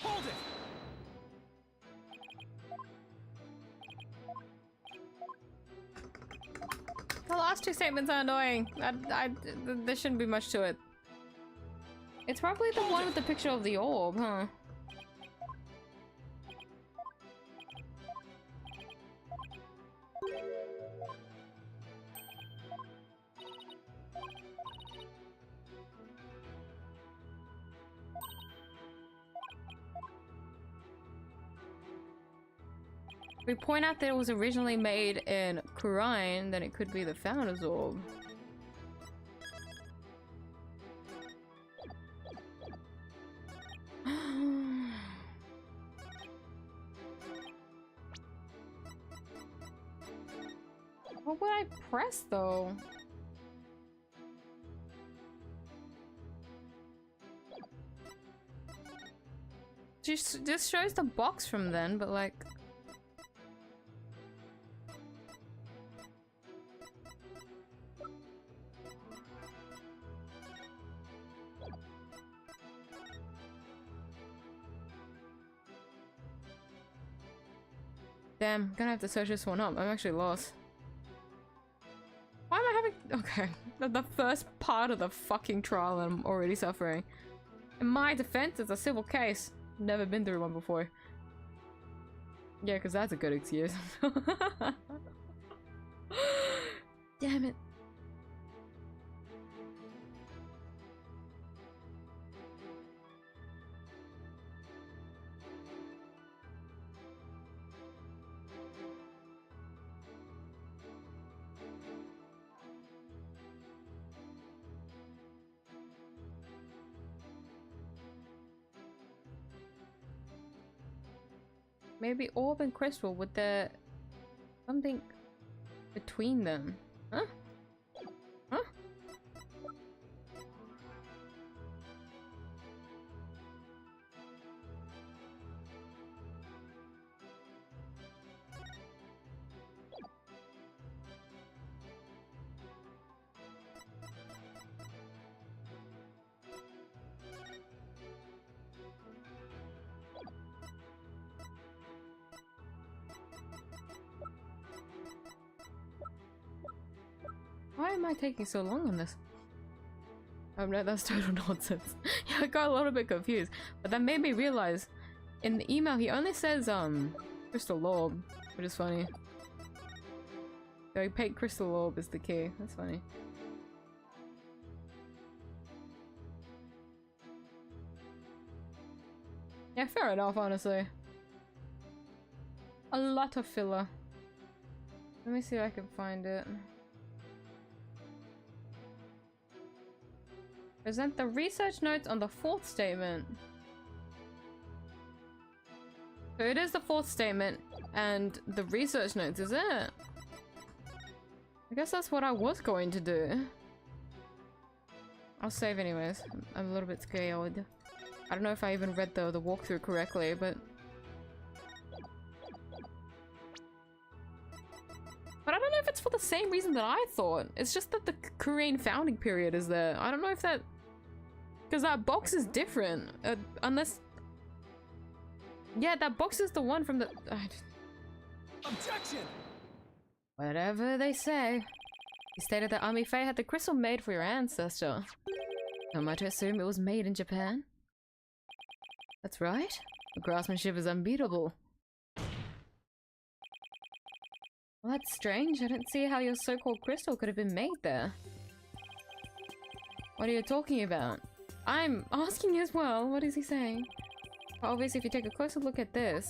Hold it! The last two statements are annoying. There shouldn't be much to it. It's probably the one with the picture of the orb, huh? We point out that it was originally made in Korean, then it could be the Founder's Orb. What would I press though? Just shows the box from then, but like... Damn, I'm gonna have to search this one up. I'm actually lost. Why am I having... Okay, the first part of the fucking trial and I'm already suffering. In my defense, it's a civil case. Never been through one before. Yeah, because that's a good excuse. Damn it. Maybe orb and crystal with the something between them. Huh? Huh? Why am I taking so long on this? Oh no, that's total nonsense. Yeah, I got a little bit confused. But that made me realize in the email he only says crystal orb, which is funny. So opaque crystal orb is the key. That's funny. Yeah, fair enough, honestly. A lot of filler. Let me see if I can find it. Present the research notes on the fourth statement. So it is the fourth statement and the research notes, is it? I guess that's what I was going to do. I'll save anyways. I'm a little bit scared. I don't know if I even read the walkthrough correctly, but... But I don't know if it's for the same reason that I thought. It's just that the Korean founding period is there. I don't know if that... Because that box is different. Unless... Yeah, that box is the one from the... Objection! Whatever they say. He stated that Army Faye had the crystal made for your ancestor. Am I to assume it was made in Japan? That's right. The craftsmanship is unbeatable. Well, that's strange. I don't see how your so-called crystal could have been made there. What are you talking about? I'm asking as well. What is he saying? Well, obviously, if you take a closer look at this...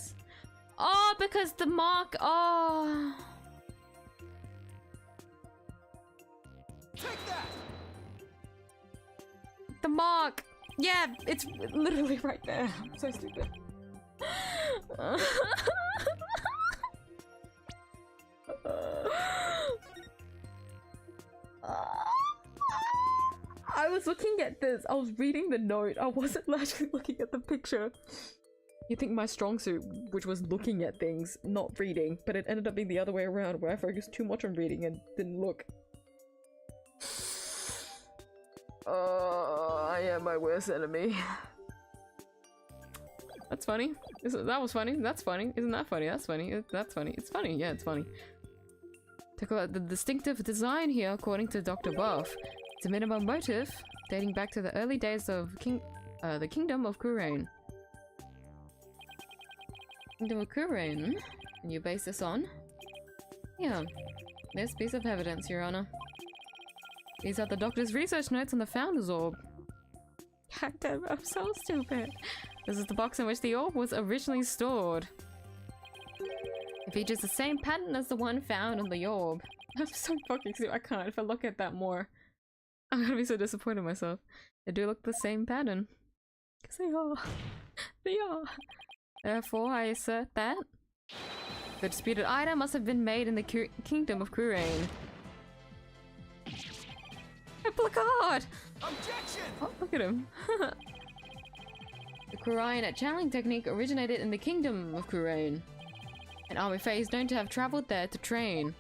Oh, because the mark... Oh... Take that! The mark! Yeah, it's literally right there. I'm so stupid. I was looking at this. I was reading the note. I wasn't actually looking at the picture. You think my strong suit, which was looking at things, not reading, but it ended up being the other way around, where I focused too much on reading and didn't look. I am my worst enemy. That's funny. That was funny. That's funny. Isn't that funny? That's funny. That's funny. It's funny. Yeah, it's funny. Take a look at the distinctive design here, according to Dr. Buff. It's a minimum motive dating back to the early days of the Kingdom of Kurain. Kingdom of Kurain? And you base this on? Yeah. This piece of evidence, Your Honor. These are the doctor's research notes on the Founder's Orb. God damn it, I'm so stupid. This is the box in which the orb was originally stored. It features the same pattern as the one found on the orb. I'm so fucking stupid. I can't. If I look at that more, I'm gonna be so disappointed in myself. They do look the same pattern. Because they are. They are. Therefore, I assert that The disputed item must have been made in the kingdom of Kurain. A placard! Objection! Oh, look at him. The Kurain channeling technique originated in the kingdom of Kurain. An army phase known to have traveled there to train.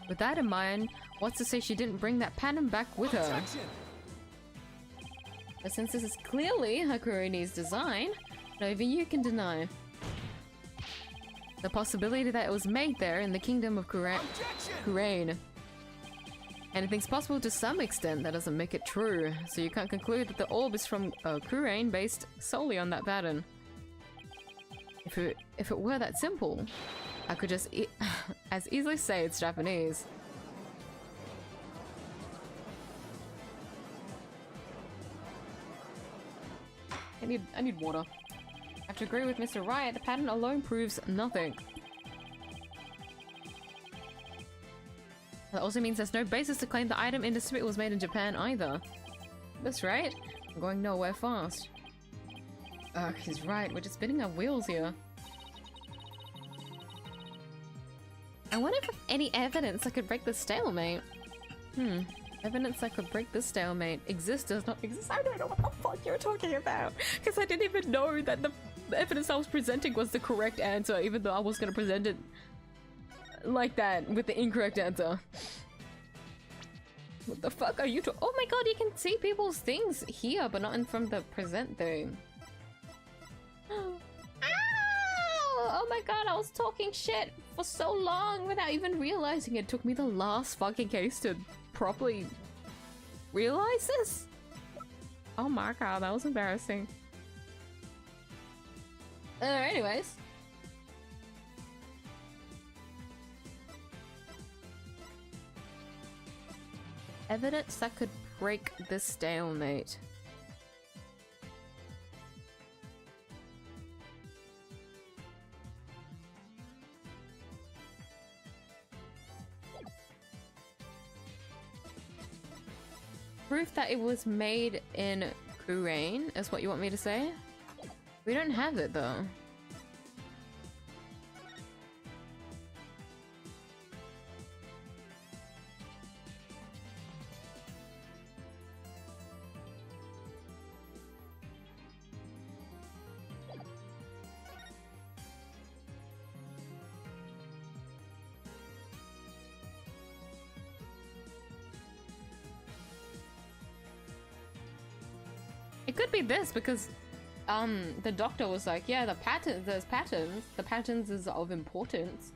With that in mind, what's to say she didn't bring that pattern back with her? Objection! But since this is clearly Hakurini's design, not even you can deny the possibility that it was made there in the kingdom of Kurain. Anything's possible to some extent, that doesn't make it true, so you can't conclude that the orb is from Kurain based solely on that pattern. If it were that simple, I could just as easily say it's Japanese. I need water. I have to agree with Mr. Riot, the pattern alone proves nothing. That also means there's no basis to claim the item in dispute was made in Japan either. That's right. I'm going nowhere fast. Ugh, he's right. We're just spinning our wheels here. I wonder if any evidence that could break the stalemate. Evidence that could break the stalemate exists, does not exist. I don't know what the fuck you're talking about. Because I didn't even know that the evidence I was presenting was the correct answer, even though I was going to present it like that with the incorrect answer. What the fuck are you Oh my god, you can see people's things here, but not in from the present thing. Ow! Oh my god, I was talking shit for so long without even realizing it. Took me the last fucking case to properly realize this. Oh my god, that was embarrassing. anyways. Evidence that could break the stalemate. Proof that it was made in Kurain is what you want me to say? We don't have it though. It could be this because the doctor was like, yeah, there's patterns. The patterns is of importance.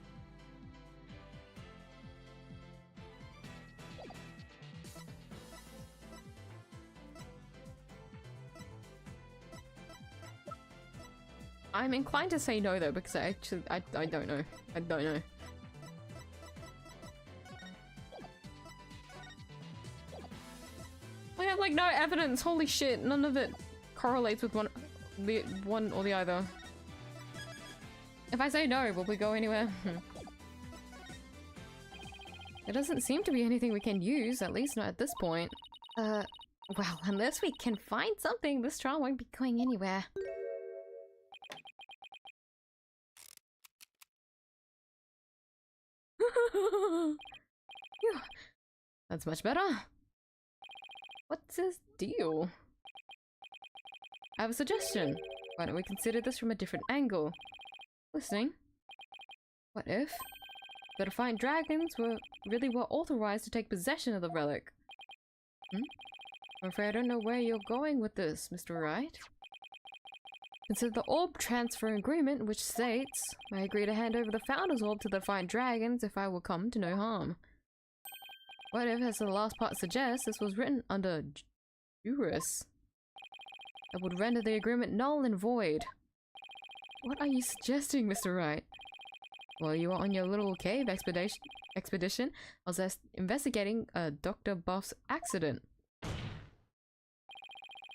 I'm inclined to say no though, because I don't know. I don't know. We have like no evidence. Holy shit! None of it correlates with one or the other. If I say no, will we go anywhere? There doesn't seem to be anything we can use, at least not at this point. Well, unless we can find something, this trial won't be going anywhere. Phew. That's much better. What's his deal? I have a suggestion. Why don't we consider this from a different angle? Listening. What if the Defiant Dragons were authorized to take possession of the relic? I'm afraid I don't know where you're going with this, Mr. Wright. Consider the orb transfer agreement, which states, I agree to hand over the Founder's Orb to the Defiant Dragons if I will come to no harm. What if, as the last part suggests, this was written under duress? That would render the agreement null and void. What are you suggesting, Mr. Wright? While you were on your little cave expedition, I was investigating Dr. Buff's accident.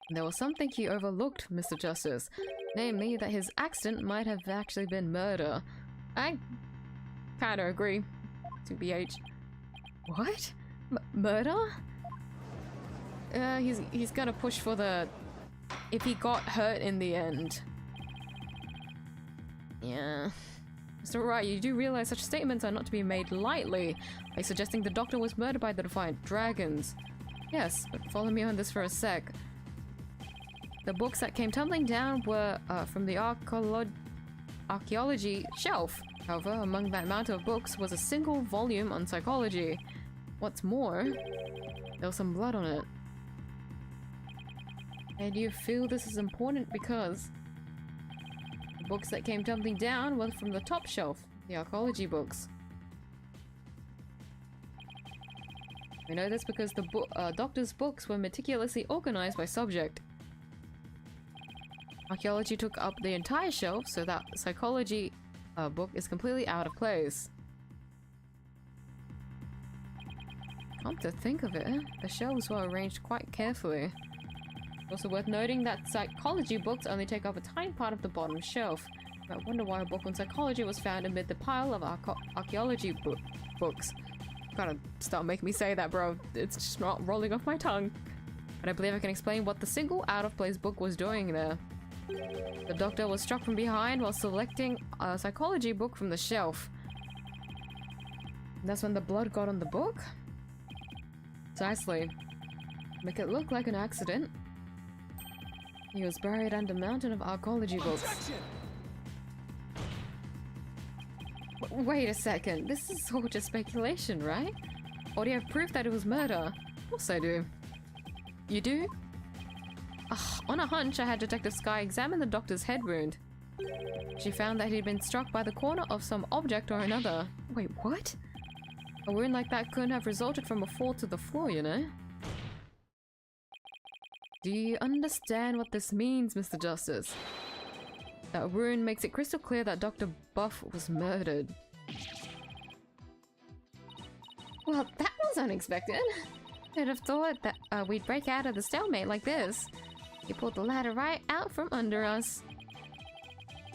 There was something he overlooked, Mr. Justice. Namely, that his accident might have actually been murder. I kinda agree, TBH. What? Murder? He's gonna push for the... if he got hurt in the end. Yeah. Mr. Wright, you do realize such statements are not to be made lightly. Are you suggesting the doctor was murdered by the Defiant Dragons? Yes, but follow me on this for a sec. The books that came tumbling down were from the archaeology shelf. However, among that amount of books was a single volume on psychology. What's more, there was some blood on it. And you feel this is important because the books that came tumbling down were from the top shelf, the archaeology books. We know this because the doctor's books were meticulously organized by subject. Archaeology took up the entire shelf, so that psychology book is completely out of place. Come to think of it, the shelves were arranged quite carefully. Also worth noting that psychology books only take up a tiny part of the bottom shelf. I wonder why a book on psychology was found amid the pile of archaeology books. Gotta start making me say that, bro. It's just not rolling off my tongue. But I believe I can explain what the single out-of-place book was doing there. The doctor was struck from behind while selecting a psychology book from the shelf. And that's when the blood got on the book? Precisely. Make it look like an accident. He was buried under a mountain of archaeology books. Objection! Wait a second, this is all just speculation, right? Or do you have proof that it was murder? Of course I do. You do? On a hunch, I had Detective Sky examine the doctor's head wound. She found that he'd been struck by the corner of some object or another. Wait, what? A wound like that couldn't have resulted from a fall to the floor, you know? Do you understand what this means, Mr. Justice? That wound makes it crystal clear that Dr. Buff was murdered. Well, that was unexpected. I'd have thought that we'd break out of the stalemate like this. He pulled the ladder right out from under us.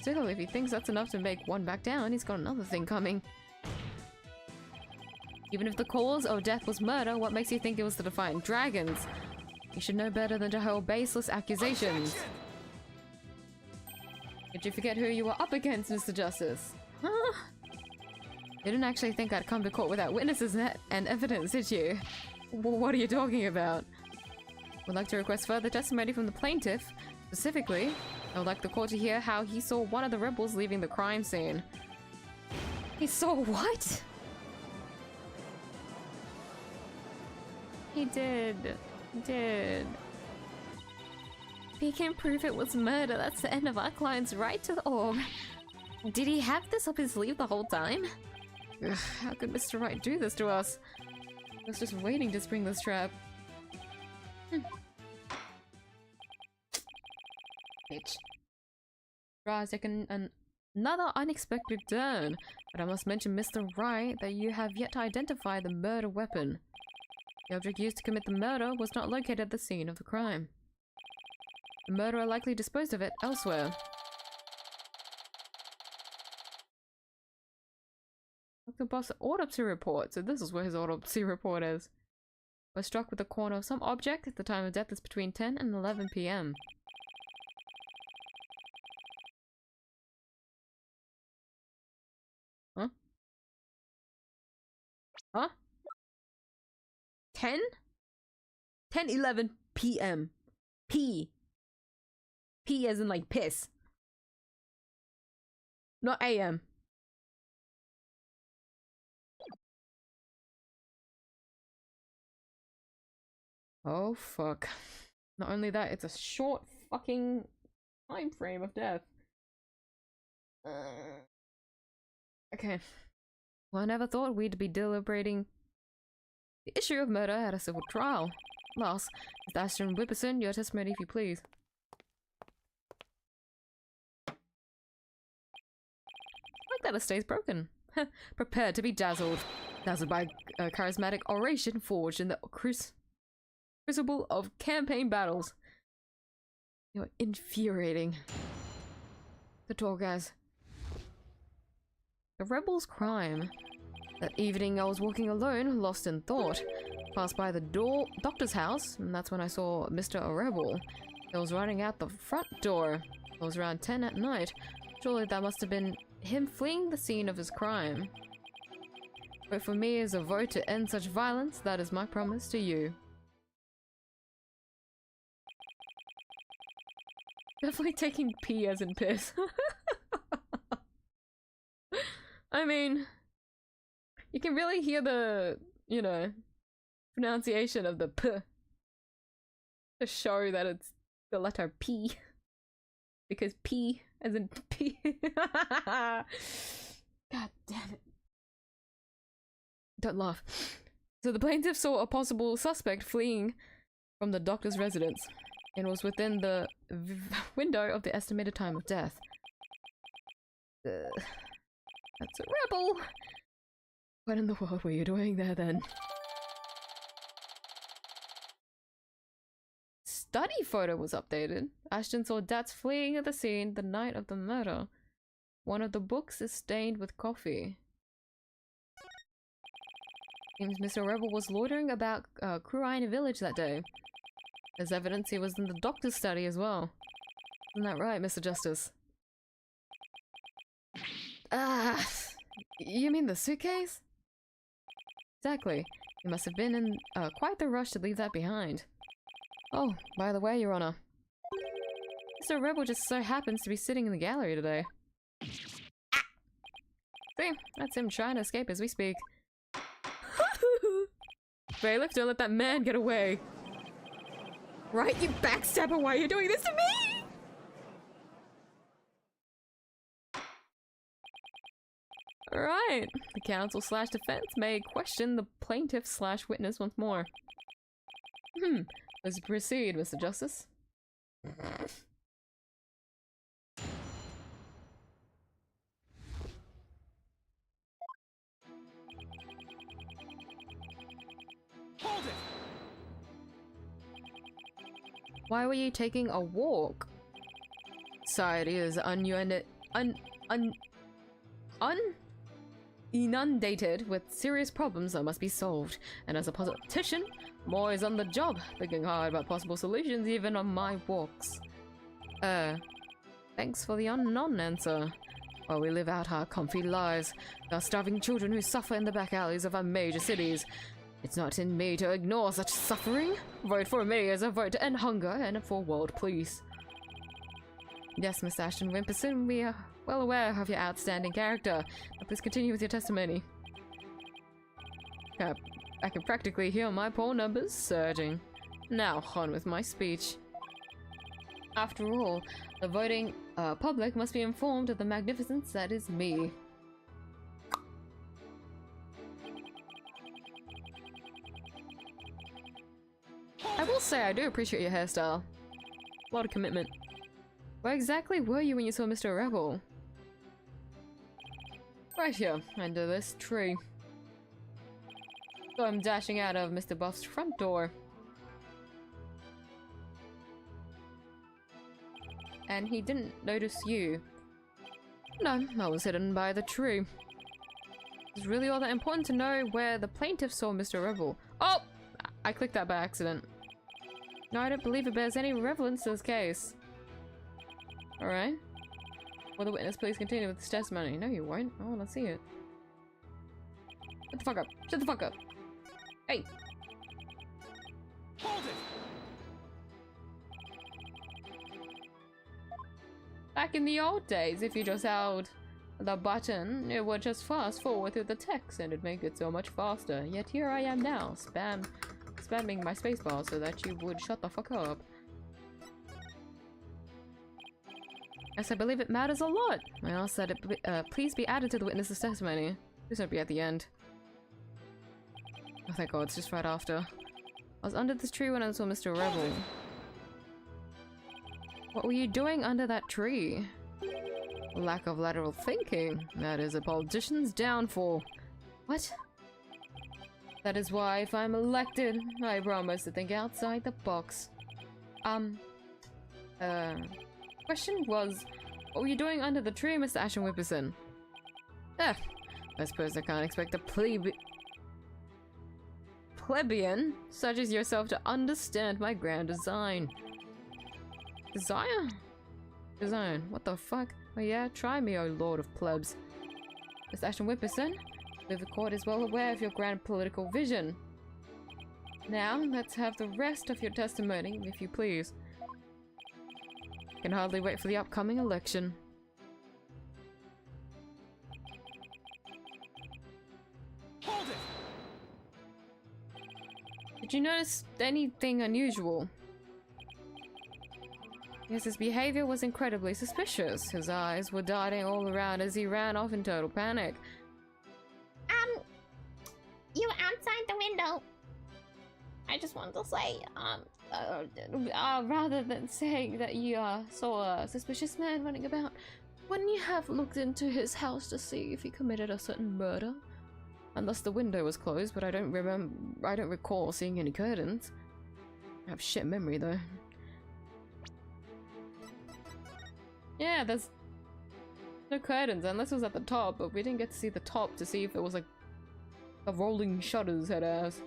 Still, if he thinks that's enough to make one back down, he's got another thing coming. Even if the cause of death was murder, what makes you think it was the Defiant Dragons? You should know better than to hold baseless accusations. Objection! Did you forget who you were up against, Mr. Justice? Huh? You didn't actually think I'd come to court without witnesses and evidence, did you? What are you talking about? Would like to request further testimony from the plaintiff. Specifically, I would like the court to hear how he saw one of the rebels leaving the crime scene. He saw what? He did. He did. If he can prove it was murder, that's the end of our client's right to the orb. Did he have this up his sleeve the whole time? Ugh, how could Mr. Wright do this to us? I was just waiting to spring this trap. Bitch. Ra's taken another unexpected turn, but I must mention, Mr. Wright, that you have yet to identify the murder weapon. The object used to commit the murder was not located at the scene of the crime. The murderer likely disposed of it elsewhere. Dr. Buff's autopsy report, so this is where his autopsy report is. Was struck with the corner of some object at the time of death is between 10 and 11 p.m. Huh? Huh? 10? 10:11 p.m. P. P as in like piss. Not a.m. Oh fuck. Not only that, it's a short fucking time frame of death. Okay. Well, I never thought we'd be deliberating the issue of murder at a civil trial. Last, Mr. Ashton Whipperson, your testimony if you please. Like that it stays broken. Prepared to be dazzled. Dazzled by a charismatic oration forged in the crucible of campaign battles. You're infuriating. The tall guys. The rebel's crime. That evening I was walking alone, lost in thought. Passed by the doctor's house, and that's when I saw Mr. Rebel. He was running out the front door. It was around 10 at night. Surely that must have been him fleeing the scene of his crime. But for me as a vote to end such violence, that is my promise to you. Definitely taking P as in piss. I mean, you can really hear the, you know, pronunciation of the P to show that it's the letter P. Because P as in P. God damn it. Don't laugh. So the plaintiff saw a possible suspect fleeing from the doctor's residence and was within the window of the estimated time of death. That's a rebel! What in the world were you doing there then? Study photo was updated. Ashton saw Dats fleeing at the scene the night of the murder. One of the books is stained with coffee. Seems Mr. Rebel was loitering about Kruina village that day. There's evidence he was in the doctor's study as well. Isn't that right, Mr. Justice? Ah, you mean the suitcase? Exactly. You must have been in quite the rush to leave that behind. Oh, by the way, Your Honor. Mr. Rebel just so happens to be sitting in the gallery today. Ah! See, that's him trying to escape as we speak. Bailiff, don't let that man get away. Right, you backstabber, why are you doing this to me? Alright, the counsel slash defense may question the plaintiff slash witness once more. Let's proceed, Mr. Justice. Hold it! Why were you taking a walk? Society is inundated with serious problems that must be solved, and as a politician, I'm always on the job, thinking hard about possible solutions even on my walks. Thanks for the non-answer. While we live out our comfy lives, there are starving children who suffer in the back alleys of our major cities. It's not in me to ignore such suffering. Vote for me as a vote to end hunger and for world peace. Yes, Miss Ashton Wimperson, we are well aware of your outstanding character. Now please continue with your testimony. I can practically hear my poll numbers surging. Now on with my speech. After all, the voting public must be informed of the magnificence that is me. I will say I do appreciate your hairstyle. A lot of commitment. Where exactly were you when you saw Mr. Rebel? Right here, under this tree. So I'm dashing out of Mr. Buff's front door. And he didn't notice you. No, I was hidden by the tree. It's really all that important to know where the plaintiff saw Mr. Rebel. Oh! I clicked that by accident. No, I don't believe it bears any relevance to this case. Alright. Will the witness please continue with his testimony? No, you won't. I want to see it. Shut the fuck up. Shut the fuck up. Hey! Hold it! Back in the old days, if you just held the button, it would just fast forward through the text and it'd make it so much faster. Yet here I am now, spamming my spacebar so that you would shut the fuck up. Yes, I believe it matters a lot. I ask that it please be added to the witness's testimony. This won't be at the end. Oh thank god, it's just right after. I was under this tree when I saw Mr. Rebel. What were you doing under that tree? Lack of lateral thinking. That is a politician's downfall. What? That is why, if I'm elected, I promise to think outside the box. Question was, what were you doing under the tree, Mr. Ashton Whipperson? I suppose I can't expect a plebeian such as yourself to understand my grand design. Desire? his own. What the fuck? Oh yeah, try me, oh lord of plebs. Miss Ashton Whipperson, the court is well aware of your grand political vision. Now, let's have the rest of your testimony, if you please. I can hardly wait for the upcoming election. Hold it! Did you notice anything unusual? Yes, his behavior was incredibly suspicious. His eyes were darting all around as he ran off in total panic. You were outside the window. I just wanted to say, Rather than saying that you saw a suspicious man running about, wouldn't you have looked into his house to see if he committed a certain murder? Unless the window was closed, but I don't recall seeing any curtains. I have shit memory though. Yeah, there's no curtains unless it was at the top, but we didn't get to see the top to see if it was like a rolling shutters head ass.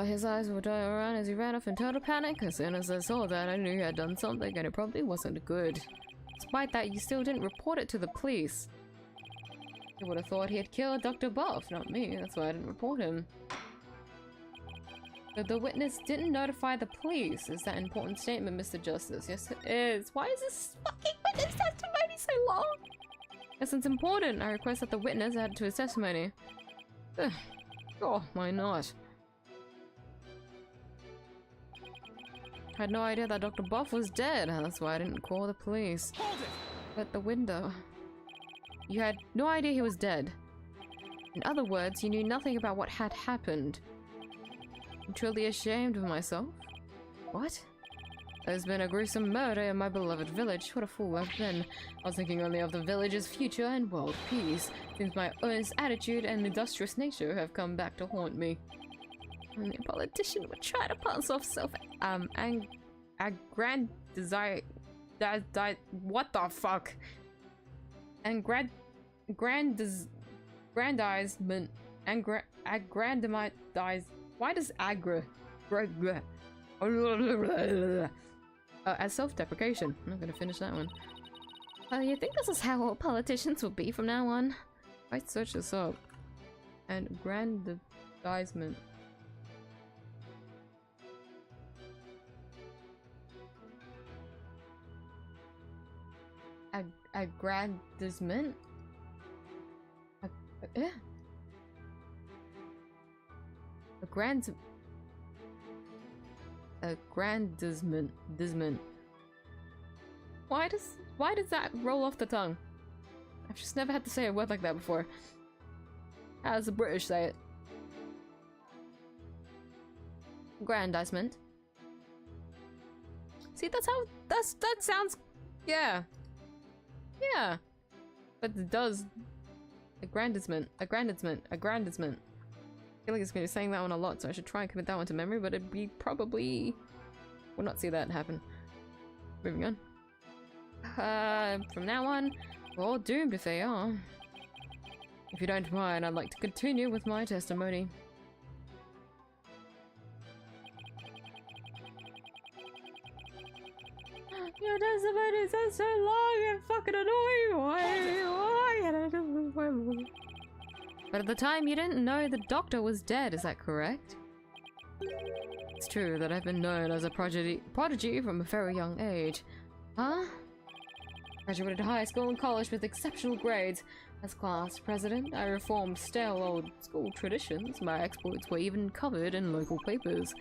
His eyes were darting around as he ran off in total panic. As soon as I saw that, I knew he had done something and it probably wasn't good. Despite that, you still didn't report it to the police. I would have thought he had killed Dr. Buff, not me. That's why I didn't report him. But the witness didn't notify the police. Is that an important statement, Mr. Justice? Yes, it is. Why is this fucking witness testimony so long? Yes, it's important. I request that the witness add to his testimony. Sure, why not? I had no idea that Dr. Buff was dead. That's why I didn't call the police. Hold it! But the window... You had no idea he was dead. In other words, you knew nothing about what had happened. I'm truly ashamed of myself. What? There's been a gruesome murder in my beloved village. What a fool I've been. I was thinking only of the village's future and world peace. Seems my earnest attitude and industrious nature have come back to haunt me. Only a politician would try to pass off what the fuck? And aggrandizement and aggrandized. Why does as self-deprecation. I'm not gonna finish that one. You think this is how all politicians will be from now on? I'd search this up. And aggrandizement. Aggrandizement? Aggrandizement. Why does that roll off the tongue? I've just never had to say a word like that before. How does the British say it? Aggrandizement. See, that sounds, yeah. Yeah. But it does. Aggrandizement. I feel like it's gonna be saying that one a lot, so I should try and commit that one to memory, but it'd be probably... We'll not see that happen. Moving on. From now on, we're all doomed if they are. If you don't mind, I'd like to continue with my testimony. Your testimony is so long and fucking annoying. Why? But at the time, you didn't know the doctor was dead, is that correct? It's true that I've been known as a prodigy from a very young age. Huh? Graduated high school and college with exceptional grades. As class president, I reformed stale old school traditions. My exploits were even covered in local papers.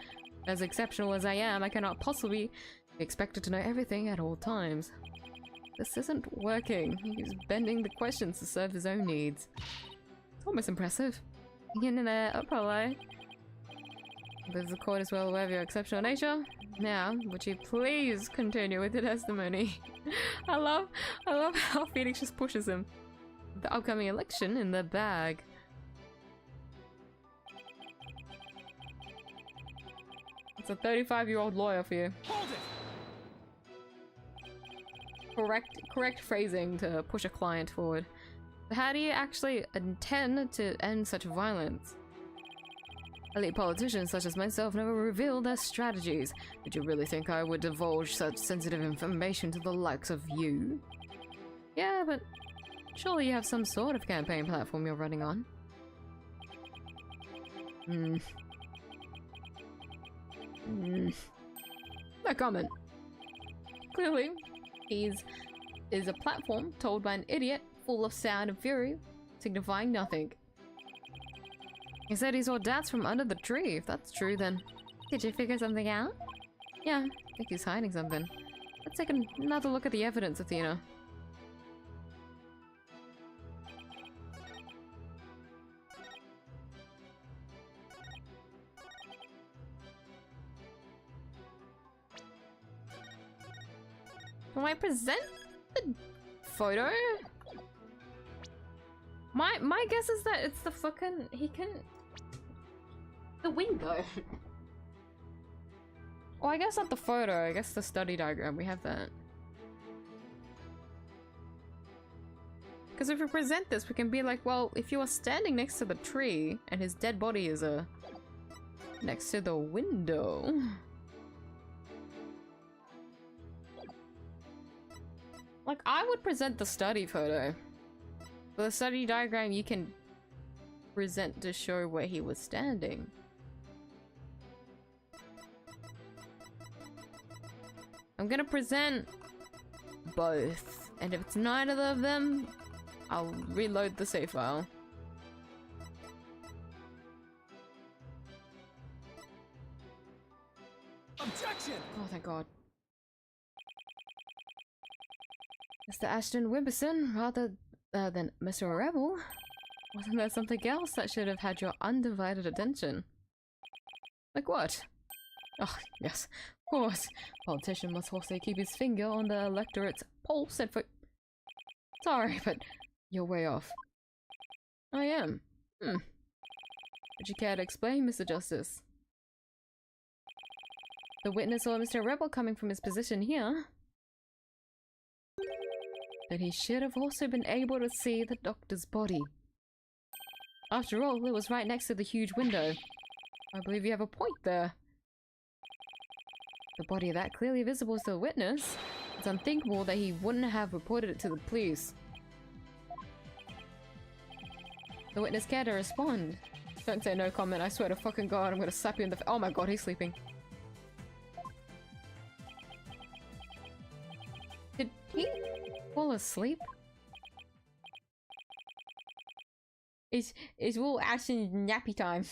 As exceptional as I am, I cannot possibly be expected to know everything at all times. This isn't working. He's bending the questions to serve his own needs. It's almost impressive. In there, Apollo. The court is well aware of your exceptional nature. Now, would you please continue with the testimony? I love how Phoenix just pushes him. The upcoming election in the bag. It's a 35-year-old lawyer for you. Hold it! Correct phrasing to push a client forward. How do you actually intend to end such violence? Elite politicians such as myself never reveal their strategies. Would you really think I would divulge such sensitive information to the likes of you? Yeah, but surely you have some sort of campaign platform you're running on. No comment. Clearly, is a platform told by an idiot full of sound and fury, signifying nothing. He said he saw Dats from under the tree. If that's true, then... Did you figure something out? Yeah, I think he's hiding something. Let's take another look at the evidence, Athena. Can I present the photo? My guess is that it's the fucking the window. Well, I guess not the photo. I guess the study diagram. We have that. Because if we present this, we can be like, well, if you are standing next to the tree and his dead body is next to the window. Like, I would present the study photo. But the study diagram you can present to show where he was standing. I'm gonna present both. And if it's neither of them, I'll reload the save file. Objection! Oh, thank God. Mr. Ashton Wimberson, rather than Mr. Rebel, wasn't there something else that should have had your undivided attention? Like what? Oh, yes, of course. Politician must also keep his finger on the electorate's pulse and Sorry, but you're way off. I am. Would you care to explain, Mr. Justice? The witness saw Mr. Rebel coming from his position here. But he should have also been able to see the doctor's body. After all, it was right next to the huge window. I believe you have a point there. The body that clearly visible to the witness, it's unthinkable that he wouldn't have reported it to the police. The witness care to respond. Don't say no comment, I swear to fucking God, I'm gonna slap you in the oh my God, he's sleeping. Did he fall asleep? It's Will Ashton's nappy time.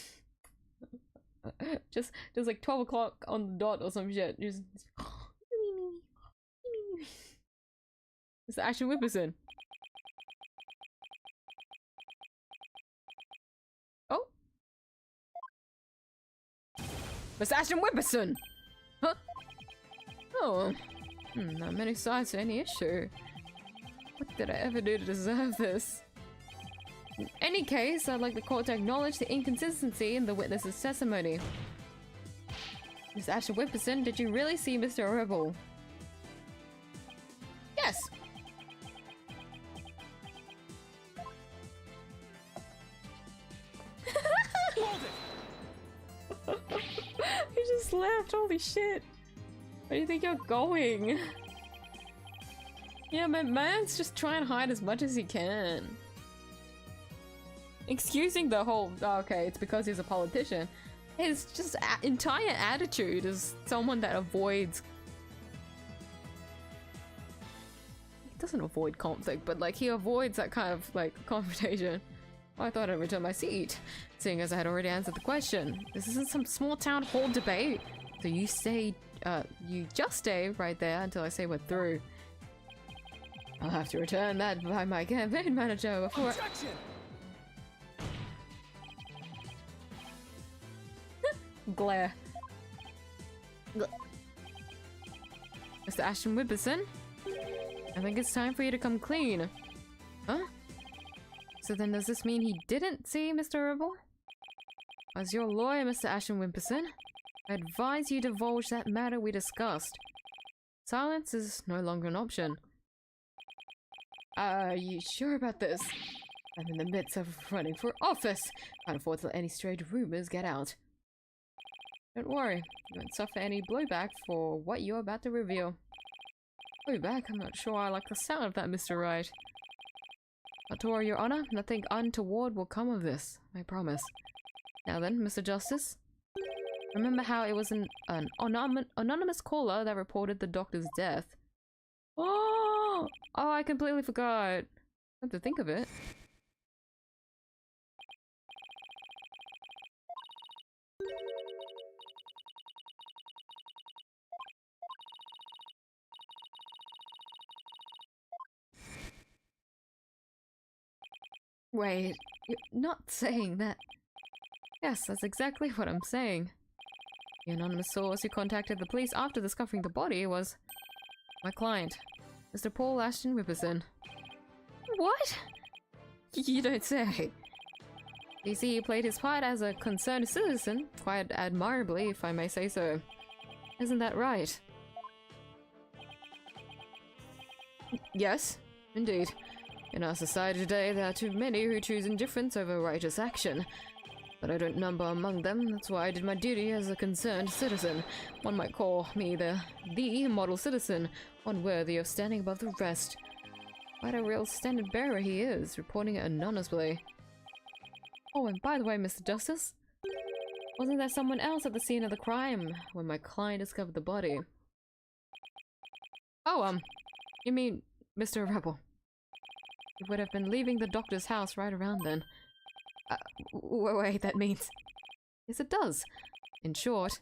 just like 12 o'clock on the dot or some shit. Just Mr. Ashton Whipperson. Oh, Mr. Ashton Whipperson. Huh? Oh, not many sides to any issue. What did I ever do to deserve this? In any case, I'd like the court to acknowledge the inconsistency in the witness's testimony. Miss Ashton Whipperson, did you really see Mr. Rebel? Yes! Hold it! He just left, holy shit! Where do you think you're going? Yeah, my man's just trying to hide as much as he can. Excusing the whole, oh, okay, it's because he's a politician. His just entire attitude is someone that avoids... He doesn't avoid conflict, but like he avoids that kind of like confrontation. I thought I'd return my seat, seeing as I had already answered the question. This isn't some small town hall debate. So you stay, you just stay right there until I say we're through. I'll have to return that by my campaign manager before— Objection! Glare. Mr. Ashton Whipperson, I think it's time for you to come clean. Huh? So then does this mean he didn't see Mr. Rebel? As your lawyer, Mr. Ashton Whipperson, I advise you divulge that matter we discussed. Silence is no longer an option. Are you sure about this? I'm in the midst of running for office. Can't afford to let any strange rumors get out. Don't worry, you won't suffer any blowback for what you're about to reveal. Blowback? I'm not sure I like the sound of that, Mr. Wright. But to Your Honor, nothing untoward will come of this, I promise. Now then, Mr. Justice, remember how it was an anonymous caller that reported the doctor's death? Oh, I completely forgot. Come to think of it. Wait, you're not saying that. Yes, that's exactly what I'm saying. The anonymous source who contacted the police after discovering the body was my client, Mr. Paul Ashton Whipperson. What? You don't say. You see, he played his part as a concerned citizen, quite admirably, if I may say so. Isn't that right? Yes, indeed. In our society today, there are too many who choose indifference over righteous action. But I don't number among them, that's why I did my duty as a concerned citizen. One might call me the model citizen, one worthy of standing above the rest. Quite a real standard bearer he is, reporting it anonymously. Oh, and by the way, Mr. Justice, wasn't there someone else at the scene of the crime when my client discovered the body? Oh, you mean Mr. Rebel? He would have been leaving the doctor's house right around then. Wait, that means... Yes, it does. In short,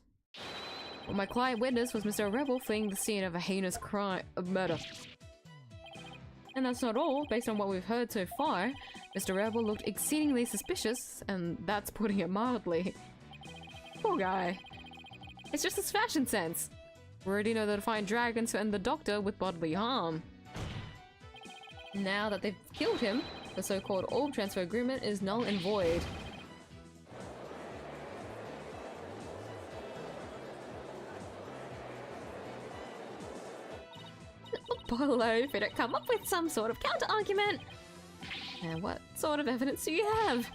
what my client witnessed was Mr. Rebel fleeing the scene of a heinous crime, a murder. And that's not all. Based on what we've heard so far, Mr. Rebel looked exceedingly suspicious, and that's putting it mildly. Poor guy. It's just his fashion sense. We already know that Defiant Dragons threatened the Doctor with bodily harm. Now that they've killed him, the so-called orb transfer agreement is null and void. Apollo, if you don't come up with some sort of counter-argument! And what sort of evidence do you have?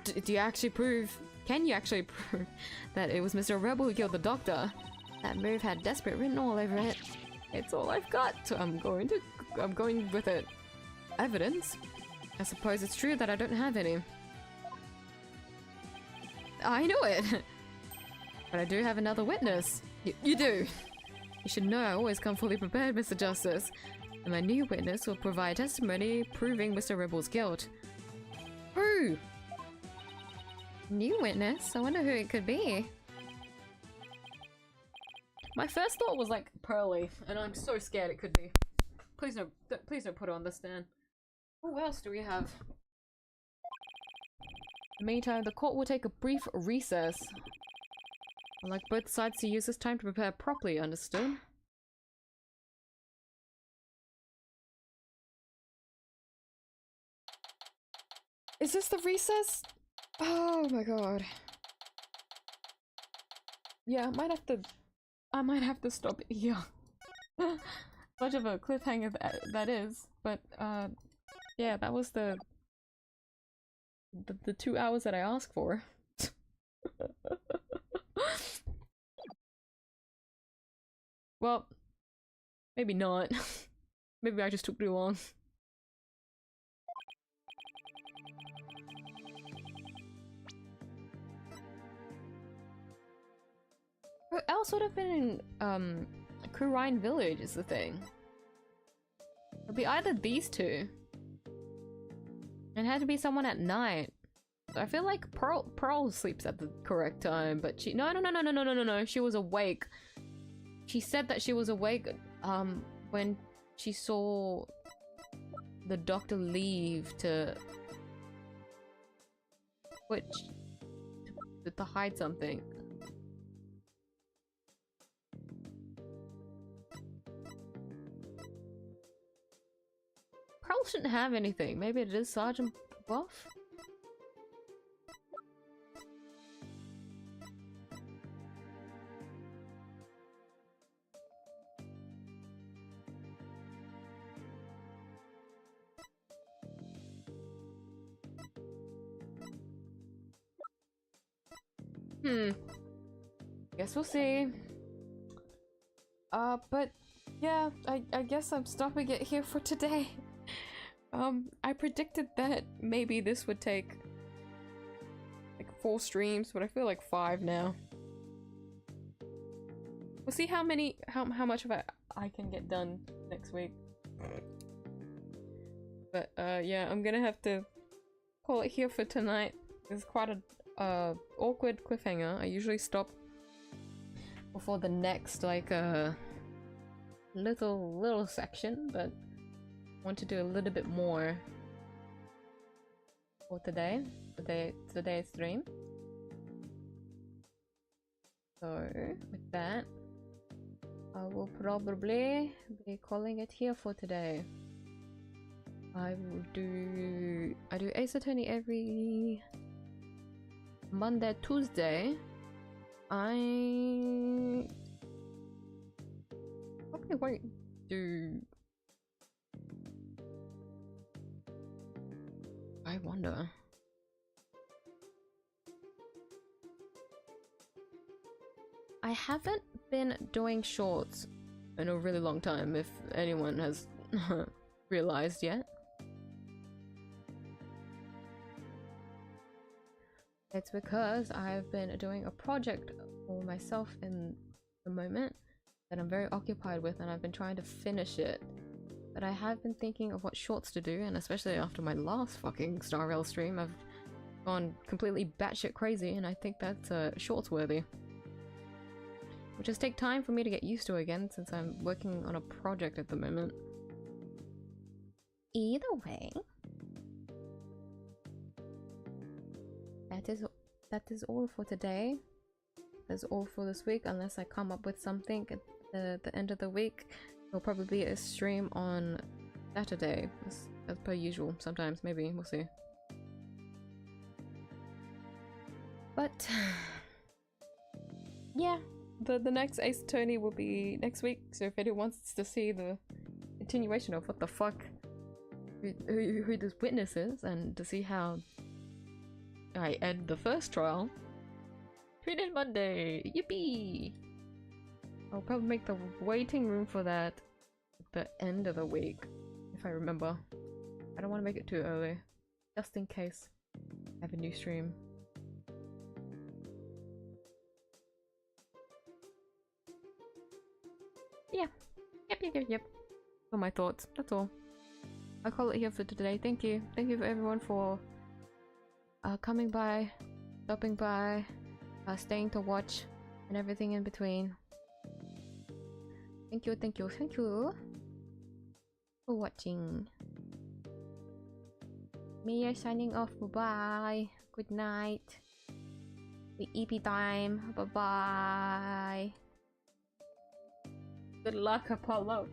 Do you actually prove... Can you actually prove that it was Mr. Rebel who killed the Doctor? That move had desperate written all over it. It's all I've got, so I'm going with it. Evidence? I suppose it's true that I don't have any. I knew it! But I do have another witness. You do! You should know I always come fully prepared, Mr. Justice. And my new witness will provide testimony proving Mr. Rebel's guilt. Who? New witness? I wonder who it could be. My first thought was like Pearly, and I'm so scared it could be. Please don't put her on the stand. Who else do we have? In the meantime, the court will take a brief recess. I'd like both sides to use this time to prepare properly, understood? Is this the recess? Oh my god. Yeah, I might have to stop it here. Much of a cliffhanger that is, but yeah, that was the 2 hours that I asked for. Well, maybe not. Maybe I just took too long. Who else would have been in Kurine Village is the thing. It'll be either these two. It had to be someone at night. I feel like Pearl sleeps at the correct time, but she no, she was awake. She said that she was awake when she saw the Doctor leave to hide something. Pearl shouldn't have anything. Maybe it is Sergeant Buff? Guess we'll see. But yeah, I guess I'm stopping it here for today. I predicted that maybe this would take like 4 streams, but I feel like 5 now. We'll see how much of it I can get done next week. But yeah, I'm gonna have to call it here for tonight. It's quite a awkward cliffhanger. I usually stop before the next like little section, but I want to do a little bit more for today's stream. So with that, I will probably be calling it here for today. I do Ace Attorney every Monday, Tuesday. I probably won't do. I wonder. I haven't been doing shorts in a really long time, if anyone has realized yet. It's because I've been doing a project for myself in the moment that I'm very occupied with, and I've been trying to finish it. But I have been thinking of what shorts to do, and especially after my last fucking Star Rail stream, I've gone completely batshit crazy, and I think that's shorts worthy. Which just take time for me to get used to again, since I'm working on a project at the moment. Either way, that is all for today. That's all for this week, unless I come up with something at the end of the week. There'll probably be a stream on Saturday, as per usual. Sometimes, maybe, we'll see. But yeah, the next Ace Attorney will be next week, so if anyone wants to see the continuation of what the fuck who this witness is, and to see how I end the first trial, tune in Monday! Yippee! I'll probably make the waiting room for that at the end of the week, if I remember. I don't want to make it too early, just in case I have a new stream. Yeah. Yep. For my thoughts, that's all. I'll call it here for today. Thank you. Thank you for everyone for coming by, stopping by, staying to watch, and everything in between. Thank you for watching. Me signing off. Bye. Good night. The EP time. Bye bye. Good luck, Apollo.